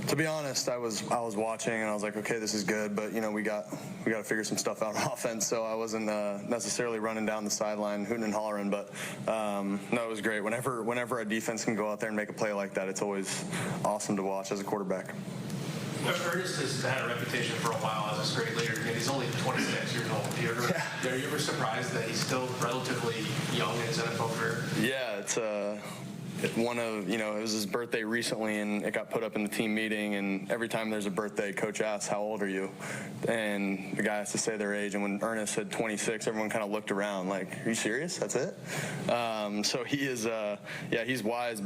To be honest, I was watching and I was like, okay, this is good, but we got to figure some stuff out on offense. So I wasn't necessarily running down the sideline hooting and hollering, but no, it was great. Whenever a defense can go out there and make a play like that, it's always awesome to watch as a quarterback. Ernest has had a reputation for a while as a straight leader. He's only 26 years old. Are you ever surprised that he's still relatively young in his NFL career? Yeah, it's it was his birthday recently, and it got put up in the team meeting, and every time there's a birthday, coach asks, how old are you? And the guy has to say their age, and when Ernest said 26, everyone kind of looked around like, are you serious? That's it? So he is, he's wise,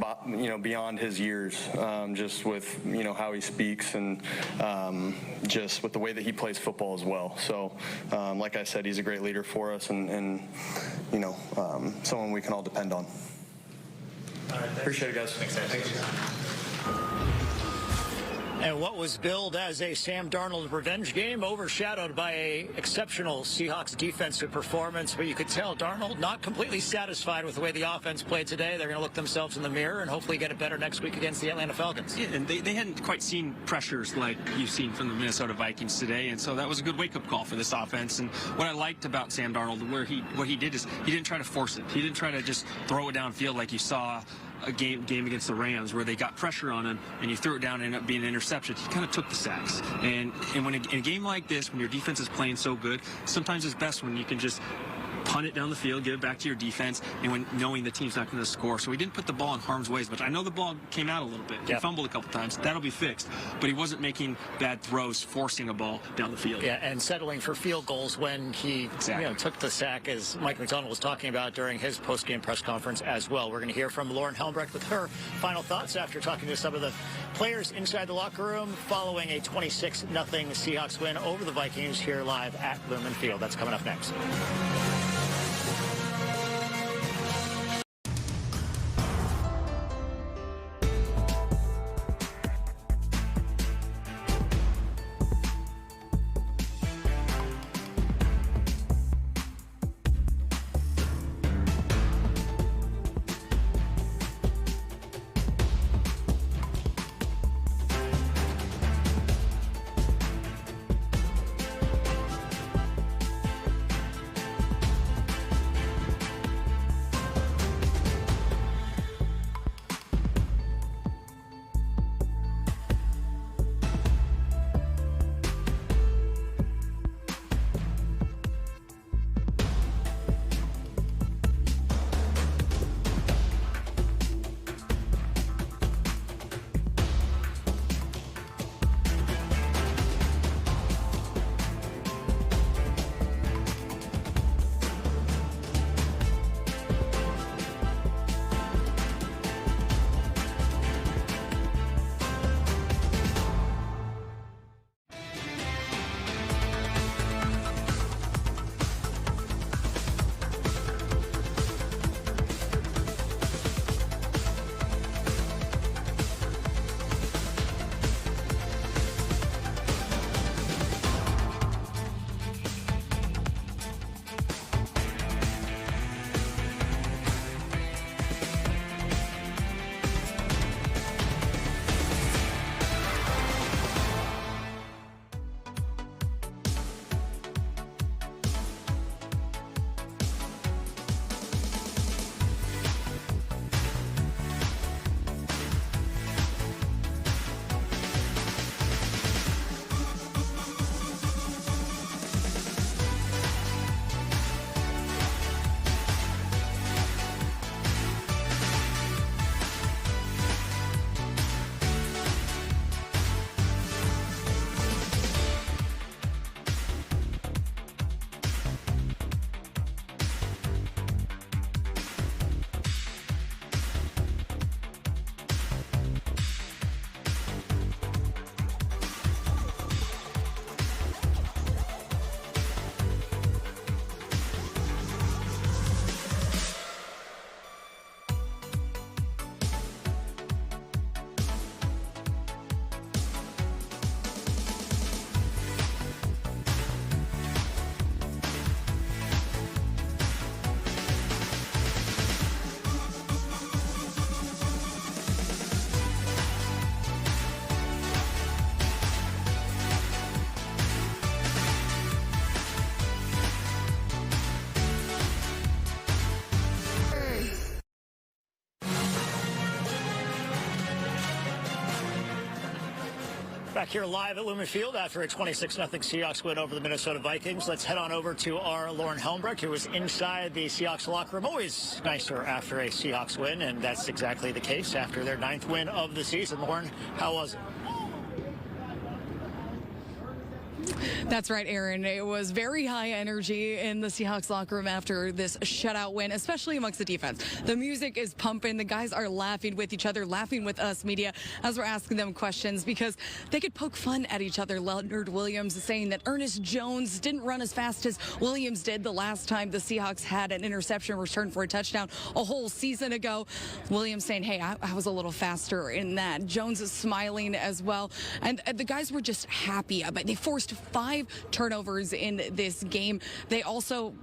beyond his years, just with, how he speaks and just with the way that he plays football as well. So, like I said, he's a great leader for us, and someone we can all depend on. All right, appreciate it, guys. Thanks. And what was billed as a Sam Darnold revenge game overshadowed by a exceptional Seahawks defensive performance, but you could tell Darnold not completely satisfied with the way the offense played today. They're going to look themselves in the mirror and hopefully get it better next week against the Atlanta Falcons. Yeah, and they hadn't quite seen pressures like you've seen from the Minnesota Vikings today, and so that was a good wake-up call for this offense. And what I liked about Sam Darnold, what he did is he didn't try to force it. He didn't try to just throw it downfield like you saw a game against the Rams where they got pressure on him and you threw it down and ended up being an interception. He kind of took the sacks. And when in a game like this, when your defense is playing so good, sometimes it's best when you can just punt it down the field, give it back to your defense, and when knowing the team's not going to score. So he didn't put the ball in harm's way as much. I know the ball came out a little bit. He fumbled a couple times. That'll be fixed. But he wasn't making bad throws, forcing a ball down the field. Yeah, and settling for field goals when he took the sack, as Mike McDonald was talking about during his post-game press conference as well. We're going to hear from Lauren Helmbrecht with her final thoughts after talking to some of the players inside the locker room following a 26-0 Seahawks win over the Vikings here live at Lumen Field. That's coming up next. Back here live at Lumen Field after a 26-0 Seahawks win over the Minnesota Vikings. Let's head on over to our Lauren Helmbrecht, who was inside the Seahawks locker room. Always nicer after a Seahawks win, and that's exactly the case after their 9th win of the season. Lauren, how was it? That's right, Aaron. It was very high energy in the Seahawks locker room after this shutout win, especially amongst the defense. The music is pumping. The guys are laughing with each other, laughing with us, media, as we're asking them questions because they could poke fun at each other. Leonard Williams is saying that Ernest Jones didn't run as fast as Williams did the last time the Seahawks had an interception return for a touchdown a whole season ago. Williams saying, hey, I was a little faster in that. Jones is smiling as well. And the guys were just happy. But they forced 5 turnovers in this game. They also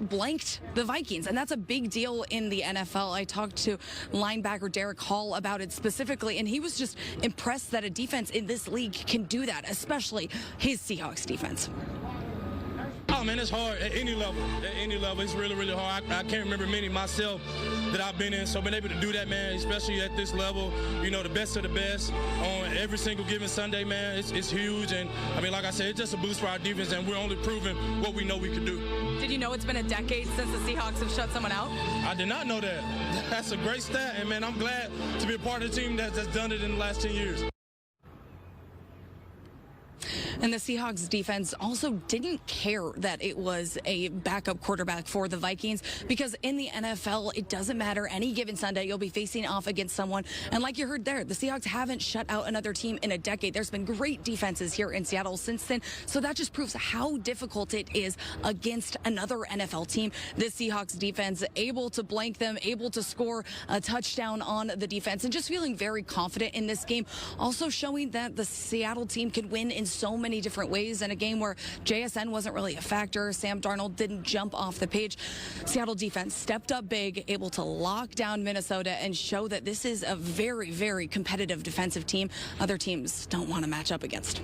blanked the Vikings, and that's a big deal in the NFL. I talked to linebacker Derek Hall about it specifically, and he was just impressed that a defense in this league can do that, especially his Seahawks defense. Oh, man, it's hard at any level. At any level, it's really, really hard. I can't remember many myself that I've been in, so being able to do that, man, especially at this level, you know, the best of the best on every single given Sunday, man, it's huge. And, I mean, like I said, it's just a boost for our defense, and we're only proving what we know we can do. Did you know it's been a decade since the Seahawks have shut someone out? I did not know that. That's a great stat, and, man, I'm glad to be a part of the team that's done it in the last 10 years. And the Seahawks defense also didn't care that it was a backup quarterback for the Vikings because in the NFL, it doesn't matter. Any given Sunday, you'll be facing off against someone. And like you heard there, the Seahawks haven't shut out another team in a decade. There's been great defenses here in Seattle since then. So that just proves how difficult it is against another NFL team. This Seahawks defense able to blank them, able to score a touchdown on the defense, and just feeling very confident in this game. Also showing that the Seattle team can win in so many different ways in a game where JSN wasn't really a factor. Sam Darnold didn't jump off the page. Seattle defense stepped up big, able to lock down Minnesota and show that this is a very, very competitive defensive team other teams don't want to match up against.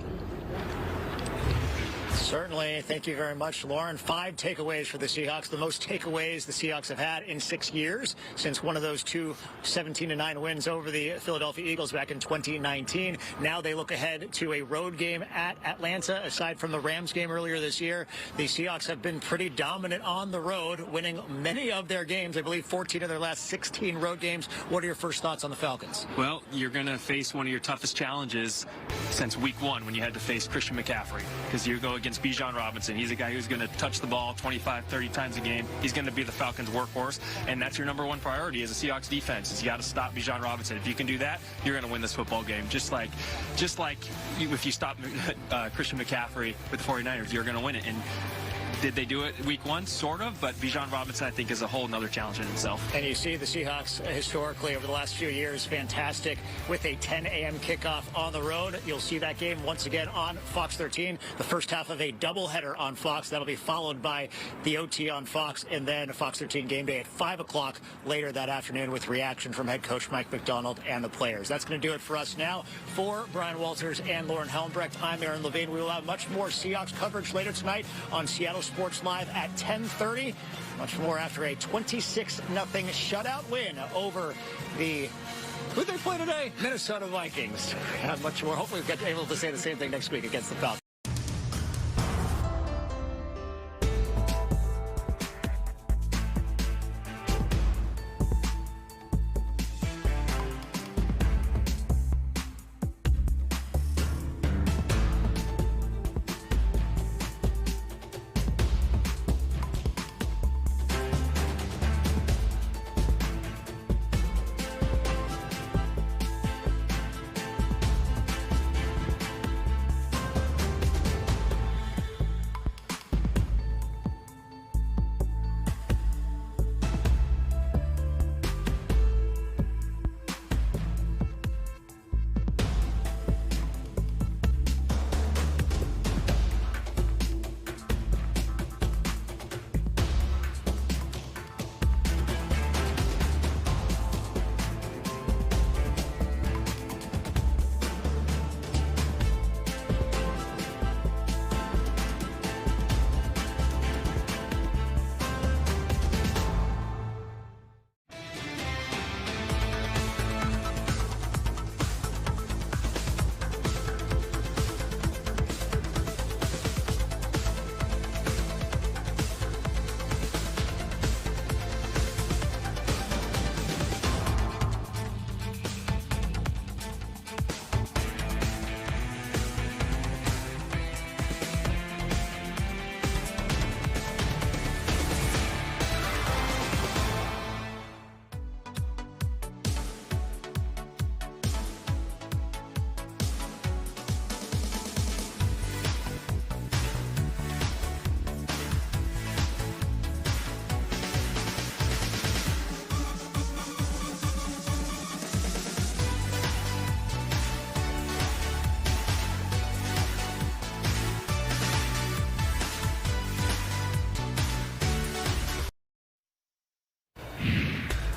Certainly. Thank you very much, Lauren. 5 takeaways for the Seahawks, the most takeaways the Seahawks have had in 6 years since one of those 2 17-9 wins over the Philadelphia Eagles back in 2019. Now they look ahead to a road game at Atlanta. Aside from the Rams game earlier this year, the Seahawks have been pretty dominant on the road, winning many of their games. I believe 14 of their last 16 road games. What are your first thoughts on the Falcons? Well, you're going to face one of your toughest challenges since week 1 when you had to face Christian McCaffrey, because you go against Bijan Robinson. He's a guy who's going to touch the ball 25, 30 times a game. He's going to be the Falcons' workhorse, and that's your number 1 priority as a Seahawks defense. Is you got to stop Bijan Robinson. If you can do that, you're going to win this football game. Just like if you stop Christian McCaffrey with the 49ers, you're going to win it. And did they do it week 1? Sort of, but Bijan Robinson, I think, is a whole nother challenge in itself. And you see the Seahawks historically over the last few years, fantastic with a 10 a.m. kickoff on the road. You'll see that game once again on Fox 13, the first half of a doubleheader on Fox. That'll be followed by the OT on Fox, and then Fox 13 game day at 5 o'clock later that afternoon with reaction from head coach Mike McDonald and the players. That's going to do it for us now. For Brian Walters and Lauren Helmbrecht, I'm Aaron Levine. We will have much more Seahawks coverage later tonight on Seattle Sports Live at 10:30. Much more after a 26-0 shutout win over the, who they play today? Minnesota Vikings. And much more. Hopefully we'll get able to say the same thing next week against the Falcons.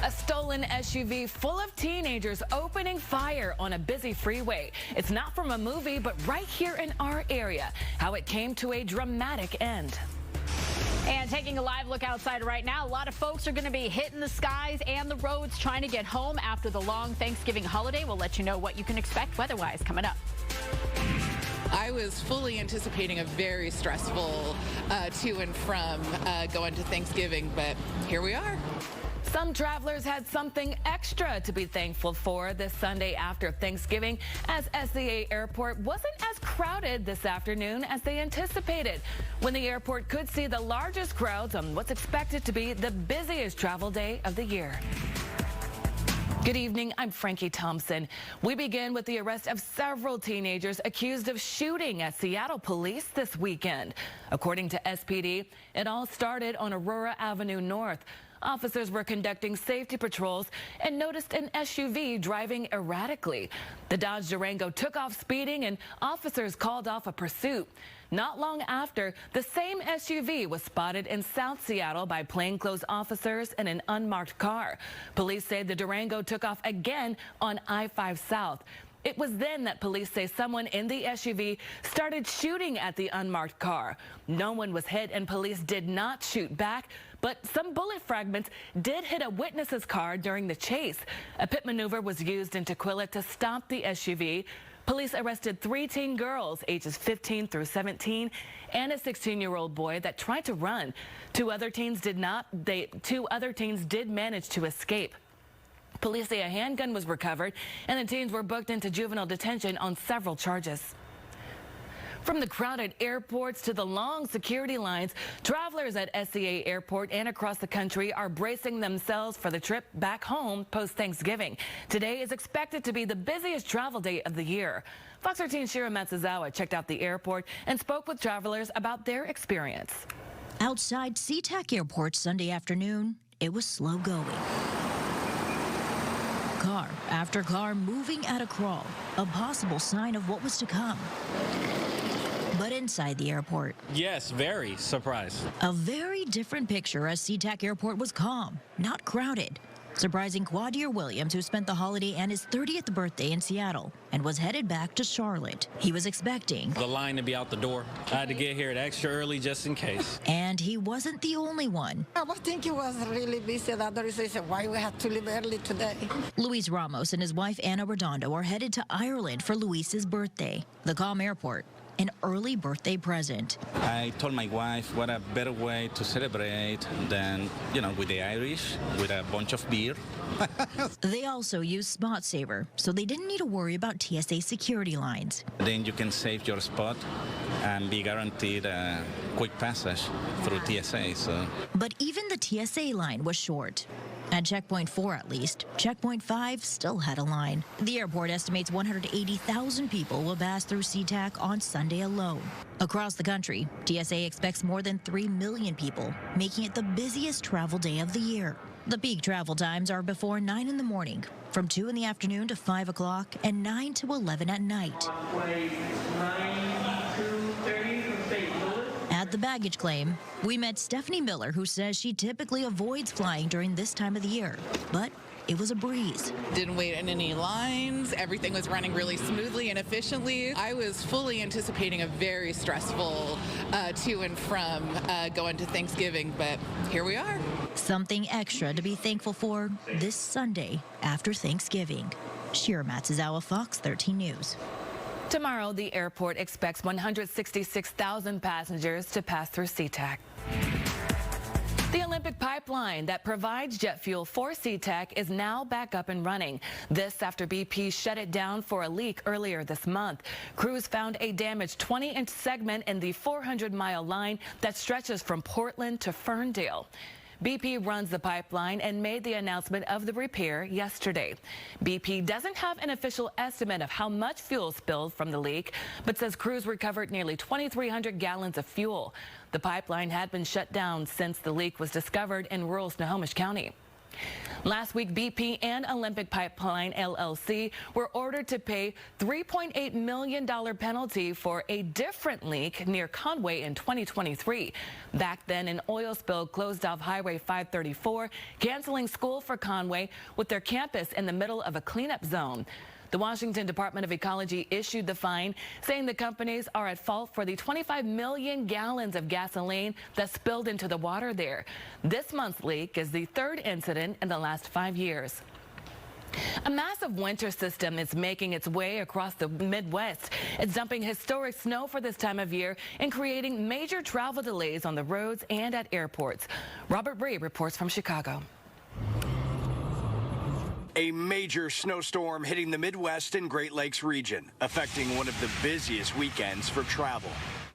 A stolen SUV full of teenagers opening fire on a busy freeway. It's not from a movie, but right here in our area. How it came to a dramatic end. And taking a live look outside right now, a lot of folks are going to be hitting the skies and the roads trying to get home after the long Thanksgiving holiday. We'll let you know what you can expect weather-wise coming up. I was fully anticipating a very stressful to and from going to Thanksgiving, but here we are. Some travelers had something extra to be thankful for this Sunday after Thanksgiving, as SCA Airport wasn't as crowded this afternoon as they anticipated, when the airport could see the largest crowds on what's expected to be the busiest travel day of the year. Good evening, I'm Frankie Thompson. We begin with the arrest of several teenagers accused of shooting at Seattle police this weekend. According to SPD, it all started on Aurora Avenue North. Officers were conducting safety patrols and noticed an SUV driving erratically. The Dodge Durango took off speeding and officers called off a pursuit. Not long after, the same SUV was spotted in South Seattle by plainclothes officers in an unmarked car. Police say the Durango took off again on I-5 South. It was then that police say someone in the SUV started shooting at the unmarked car. No one was hit and police did not shoot back, but some bullet fragments did hit a witness's car during the chase. A pit maneuver was used in Tequila to stop the SUV. Police arrested 3 teen girls, ages 15 through 17, and a 16-year-old boy that tried to run. 2 other teens did manage to escape. Police say a handgun was recovered, and the teens were booked into juvenile detention on several charges. From the crowded airports to the long security lines, travelers at SCA Airport and across the country are bracing themselves for the trip back home post-Thanksgiving. Today is expected to be the busiest travel day of the year. Fox 13's Shira Matsuzawa checked out the airport and spoke with travelers about their experience. Outside SeaTac Airport Sunday afternoon, it was slow going. Car after car moving at a crawl, a possible sign of what was to come. But inside the airport, yes, very surprised. A very different picture as SeaTac Airport was calm, not crowded. Surprising Quadir Williams, who spent the holiday and his 30th birthday in Seattle and was headed back to Charlotte. He was expecting the line to be out the door. I had to get here extra early just in case. And he wasn't the only one. I think he was really busy. The other reason why we had to leave early today. Luis Ramos and his wife Anna Redondo are headed to Ireland for Luis's birthday. The calm airport, an early birthday present. I told my wife what a better way to celebrate than, with the Irish, with a bunch of beer. They also use Spot Saver, so they didn't need to worry about TSA security lines. Then you can save your spot and be guaranteed a quick passage through TSA. So. But even the TSA line was short. At Checkpoint 4, at least, Checkpoint 5 still had a line. The airport estimates 180,000 people will pass through SeaTac on Sunday alone. Across the country, TSA expects more than 3 million people, making it the busiest travel day of the year. The peak travel times are before 9 in the morning, from 2 in the afternoon to 5 o'clock, and 9 to 11 at night. At the baggage claim, we met Stephanie Miller, who says she typically avoids flying during this time of the year, but it was a breeze. Didn't wait in any lines. Everything was running really smoothly and efficiently. I was fully anticipating a very stressful to and from going to Thanksgiving, but here we are. Something extra to be thankful for this Sunday after Thanksgiving. Shira Matsuzawa, Fox 13 News. Tomorrow, the airport expects 166,000 passengers to pass through SeaTac. The Olympic pipeline that provides jet fuel for SeaTac is now back up and running. This after BP shut it down for a leak earlier this month. Crews found a damaged 20-inch segment in the 400-mile line that stretches from Portland to Ferndale. BP runs the pipeline and made the announcement of the repair yesterday. BP doesn't have an official estimate of how much fuel spilled from the leak, but says crews recovered nearly 2,300 gallons of fuel. The pipeline had been shut down since the leak was discovered in rural Snohomish County. Last week, BP and Olympic Pipeline LLC were ordered to pay $3.8 million penalty for a different leak near Conway in 2023. Back then, an oil spill closed off Highway 534, canceling school for Conway with their campus in the middle of a cleanup zone. The Washington Department of Ecology issued the fine, saying the companies are at fault for the 25 million gallons of gasoline that spilled into the water there. This month's leak is the third incident in the last 5 years. A massive winter system is making its way across the Midwest. It's dumping historic snow for this time of year and creating major travel delays on the roads and at airports. Robert Bray reports from Chicago. A major snowstorm hitting the Midwest and Great Lakes region, affecting one of the busiest weekends for travel.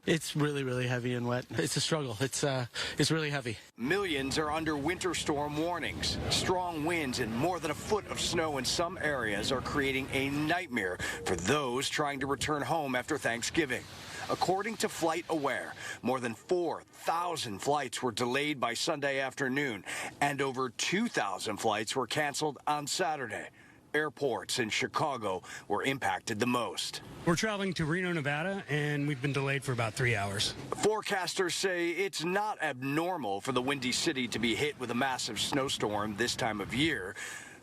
It's really heavy and wet. It's a struggle. It's really heavy. Millions are under winter storm warnings. Strong winds and more than a foot of snow in some areas are creating a nightmare for those trying to return home after Thanksgiving. According to FlightAware, more than 4,000 flights were delayed by Sunday afternoon, and over 2,000 flights were canceled on Saturday. Airports in Chicago were impacted the most. We're traveling to Reno, Nevada, and we've been delayed for about 3 hours. Forecasters say it's not abnormal for the Windy City to be hit with a massive snowstorm this time of year,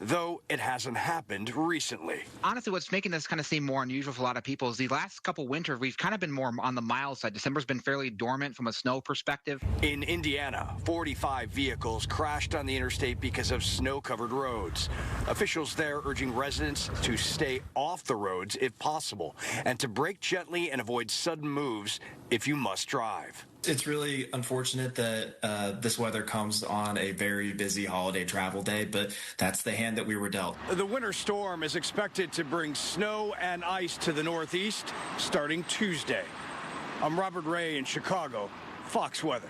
though it hasn't happened recently. Honestly, what's making this kind of seem more unusual for a lot of people is the last couple winters, we've kind of been more on the mild side. December's been fairly dormant from a snow perspective. In Indiana, 45 vehicles crashed on the interstate because of snow-covered roads. Officials there urging residents to stay off the roads if possible and to brake gently and avoid sudden moves if you must drive. It's really unfortunate that this weather comes on a very busy holiday travel day, but that's the hand that we were dealt. The winter storm is expected to bring snow and ice to the Northeast starting Tuesday. I'm Robert Ray in Chicago, Fox Weather.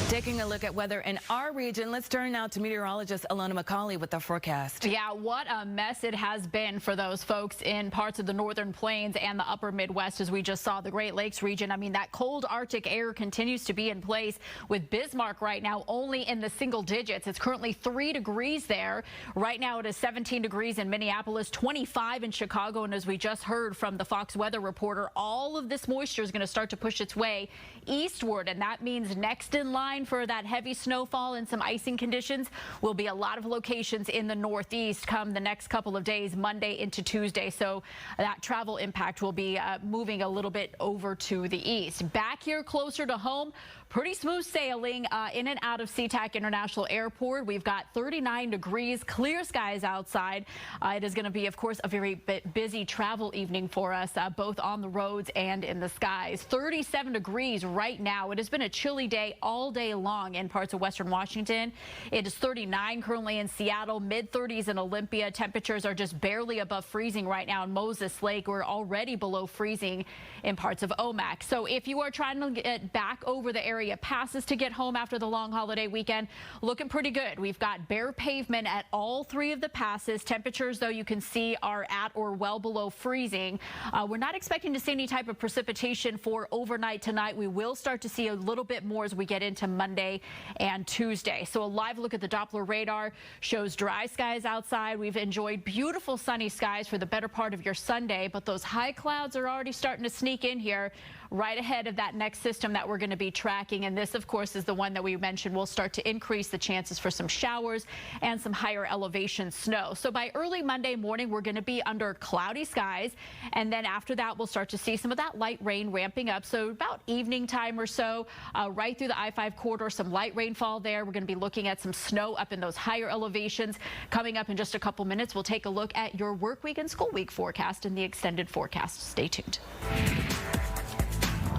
Taking a look at weather in our region, let's turn now to meteorologist Alona McCauley with the forecast. Yeah, what a mess it has been for those folks in parts of the northern plains and the upper Midwest, as we just saw the Great Lakes region. I mean, that cold Arctic air continues to be in place, with Bismarck right now only in the single digits. It's currently 3 degrees there. Right now it is 17 degrees in Minneapolis, 25 in Chicago. And as we just heard from the Fox weather reporter, all of this moisture is going to start to push its way eastward. And that means next in line for that heavy snowfall and some icing conditions will be a lot of locations in the Northeast come the next couple of days, Monday into Tuesday. So that travel impact will be moving a little bit over to the east. Back here closer to home, pretty smooth sailing in and out of SeaTac International Airport. We've got 39 degrees, clear skies outside. It is going to be, of course, a very busy travel evening for us, both on the roads and in the skies. 37 degrees right now. It has been a chilly day all day long in parts of western Washington. It is 39 currently in Seattle, mid-30s in Olympia. Temperatures are just barely above freezing right now in Moses Lake. We're already below freezing in parts of Omak. So if you are trying to get back over the area passes to get home after the long holiday weekend, looking pretty good. We've got bare pavement at all 3 of the passes. Temperatures, though, you can see are at or well below freezing. We're not expecting to see any type of precipitation for overnight tonight. We will start to see a little bit more as we get into Monday and Tuesday. So a live look at the Doppler radar shows dry skies outside. We've enjoyed beautiful sunny skies for the better part of your Sunday, but those high clouds are already starting to sneak in here right ahead of that next system that we're going to be tracking. And this, of course, is the one that we mentioned will start to increase the chances for some showers and some higher elevation snow. So by early Monday morning, we're going to be under cloudy skies. And then after that, we'll start to see some of that light rain ramping up. So about evening time or so, right through the I-5 corridor, some light rainfall there. We're going to be looking at some snow up in those higher elevations. Coming up in just a couple minutes, we'll take a look at your work week and school week forecast and the extended forecast. Stay tuned.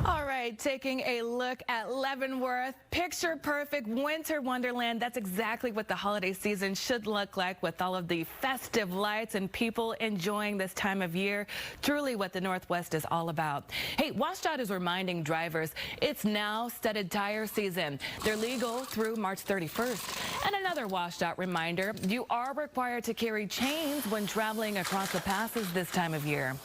All right, taking a look at Leavenworth, picture perfect winter wonderland. That's exactly what the holiday season should look like, with all of the festive lights and people enjoying this time of year. Truly what the Northwest is all about. Hey, WashDOT is reminding drivers it's now studded tire season. They're legal through March 31st. And another WashDOT reminder, you are required to carry chains when traveling across the passes this time of year.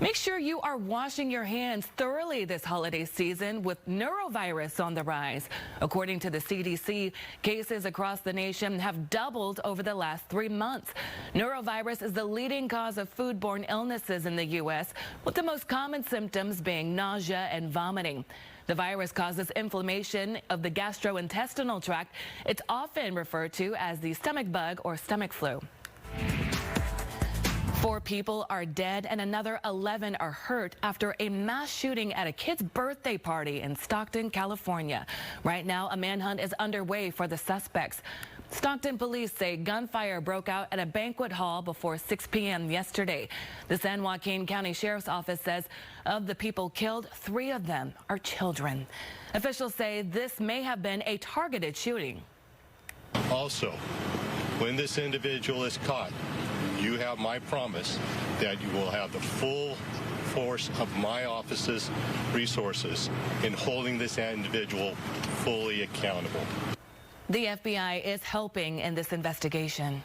Make sure you are washing your hands thoroughly this holiday season with norovirus on the rise. According to the CDC, cases across the nation have doubled over the last 3 months. Norovirus is the leading cause of foodborne illnesses in the U.S., with the most common symptoms being nausea and vomiting. The virus causes inflammation of the gastrointestinal tract. It's often referred to as the stomach bug or stomach flu. 4 people are dead and another 11 are hurt after a mass shooting at a kid's birthday party in Stockton, California. Right now, a manhunt is underway for the suspects. Stockton police say gunfire broke out at a banquet hall before 6 p.m. yesterday. The San Joaquin County Sheriff's Office says of the people killed, 3 of them are children. Officials say this may have been a targeted shooting. Also, when this individual is caught, you have my promise that you will have the full force of my office's resources in holding this individual fully accountable. The FBI is helping in this investigation.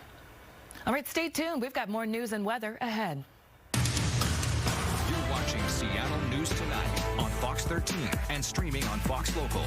All right, stay tuned. We've got more news and weather ahead. You're watching Seattle News Tonight on Fox 13 and streaming on Fox Local.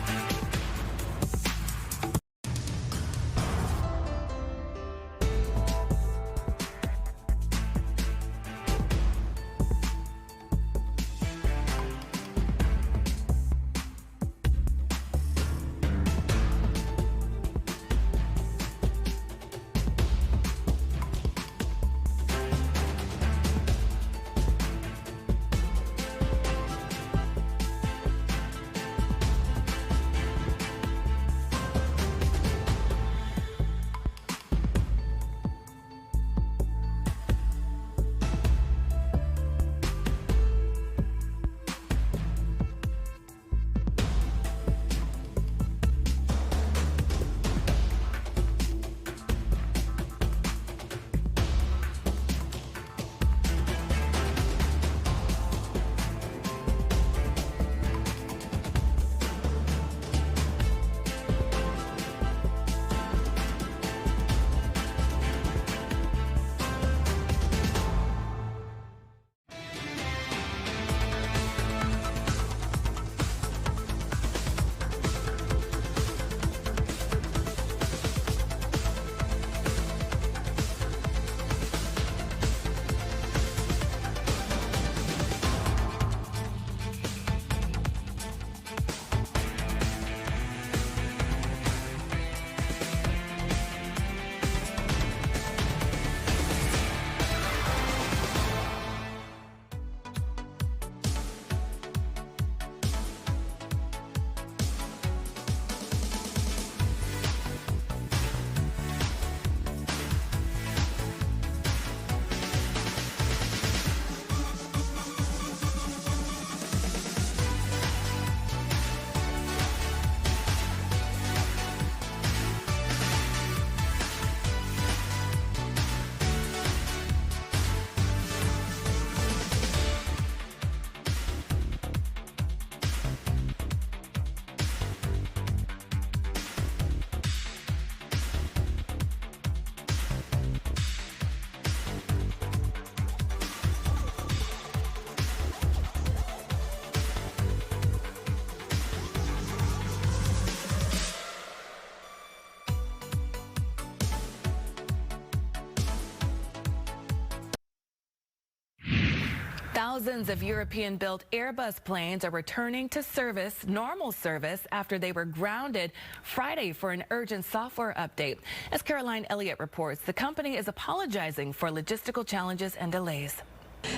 Thousands of European-built Airbus planes are returning to service, normal service, after they were grounded Friday for an urgent software update. As Caroline Elliott reports, the company is apologizing for logistical challenges and delays.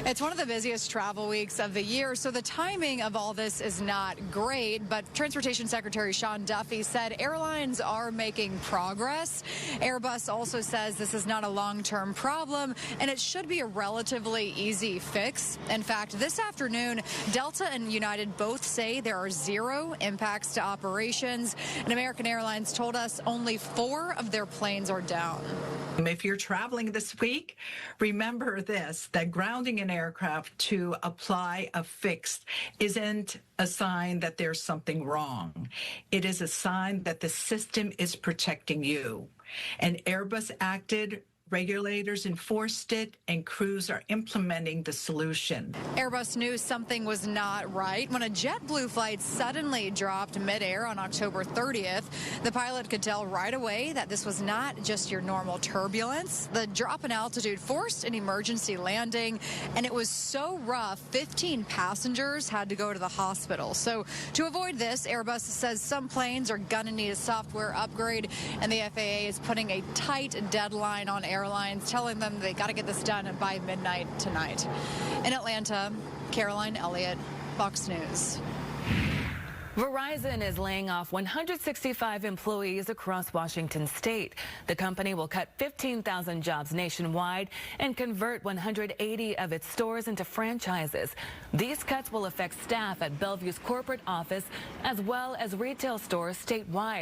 It's one of the busiest travel weeks of the year, so the timing of all this is not great, but Transportation Secretary Sean Duffy said airlines are making progress. Airbus also says this is not a long-term problem, and it should be a relatively easy fix. In fact, this afternoon, Delta and United both say there are 0 impacts to operations, and American Airlines told us only 4 of their planes are down. If you're traveling this week, remember this, that grounding an aircraft to apply a fix isn't a sign that there's something wrong. It is a sign that the system is protecting you. And Airbus acted Regulators enforced it, and crews are implementing the solution. Airbus knew something was not right when a JetBlue flight suddenly dropped midair on October 30th. The pilot could tell right away that this was not just your normal turbulence. The drop in altitude forced an emergency landing, and it was so rough, 15 passengers had to go to the hospital. So to avoid this, Airbus says some planes are going to need a software upgrade, and the FAA is putting a tight deadline on airlines, telling them they got to get this done by midnight tonight. In Atlanta, Caroline Elliott, Fox News. Verizon is laying off 165 employees across Washington state. The company will cut 15,000 jobs nationwide and convert 180 of its stores into franchises. These cuts will affect staff at Bellevue's corporate office as well as retail stores statewide.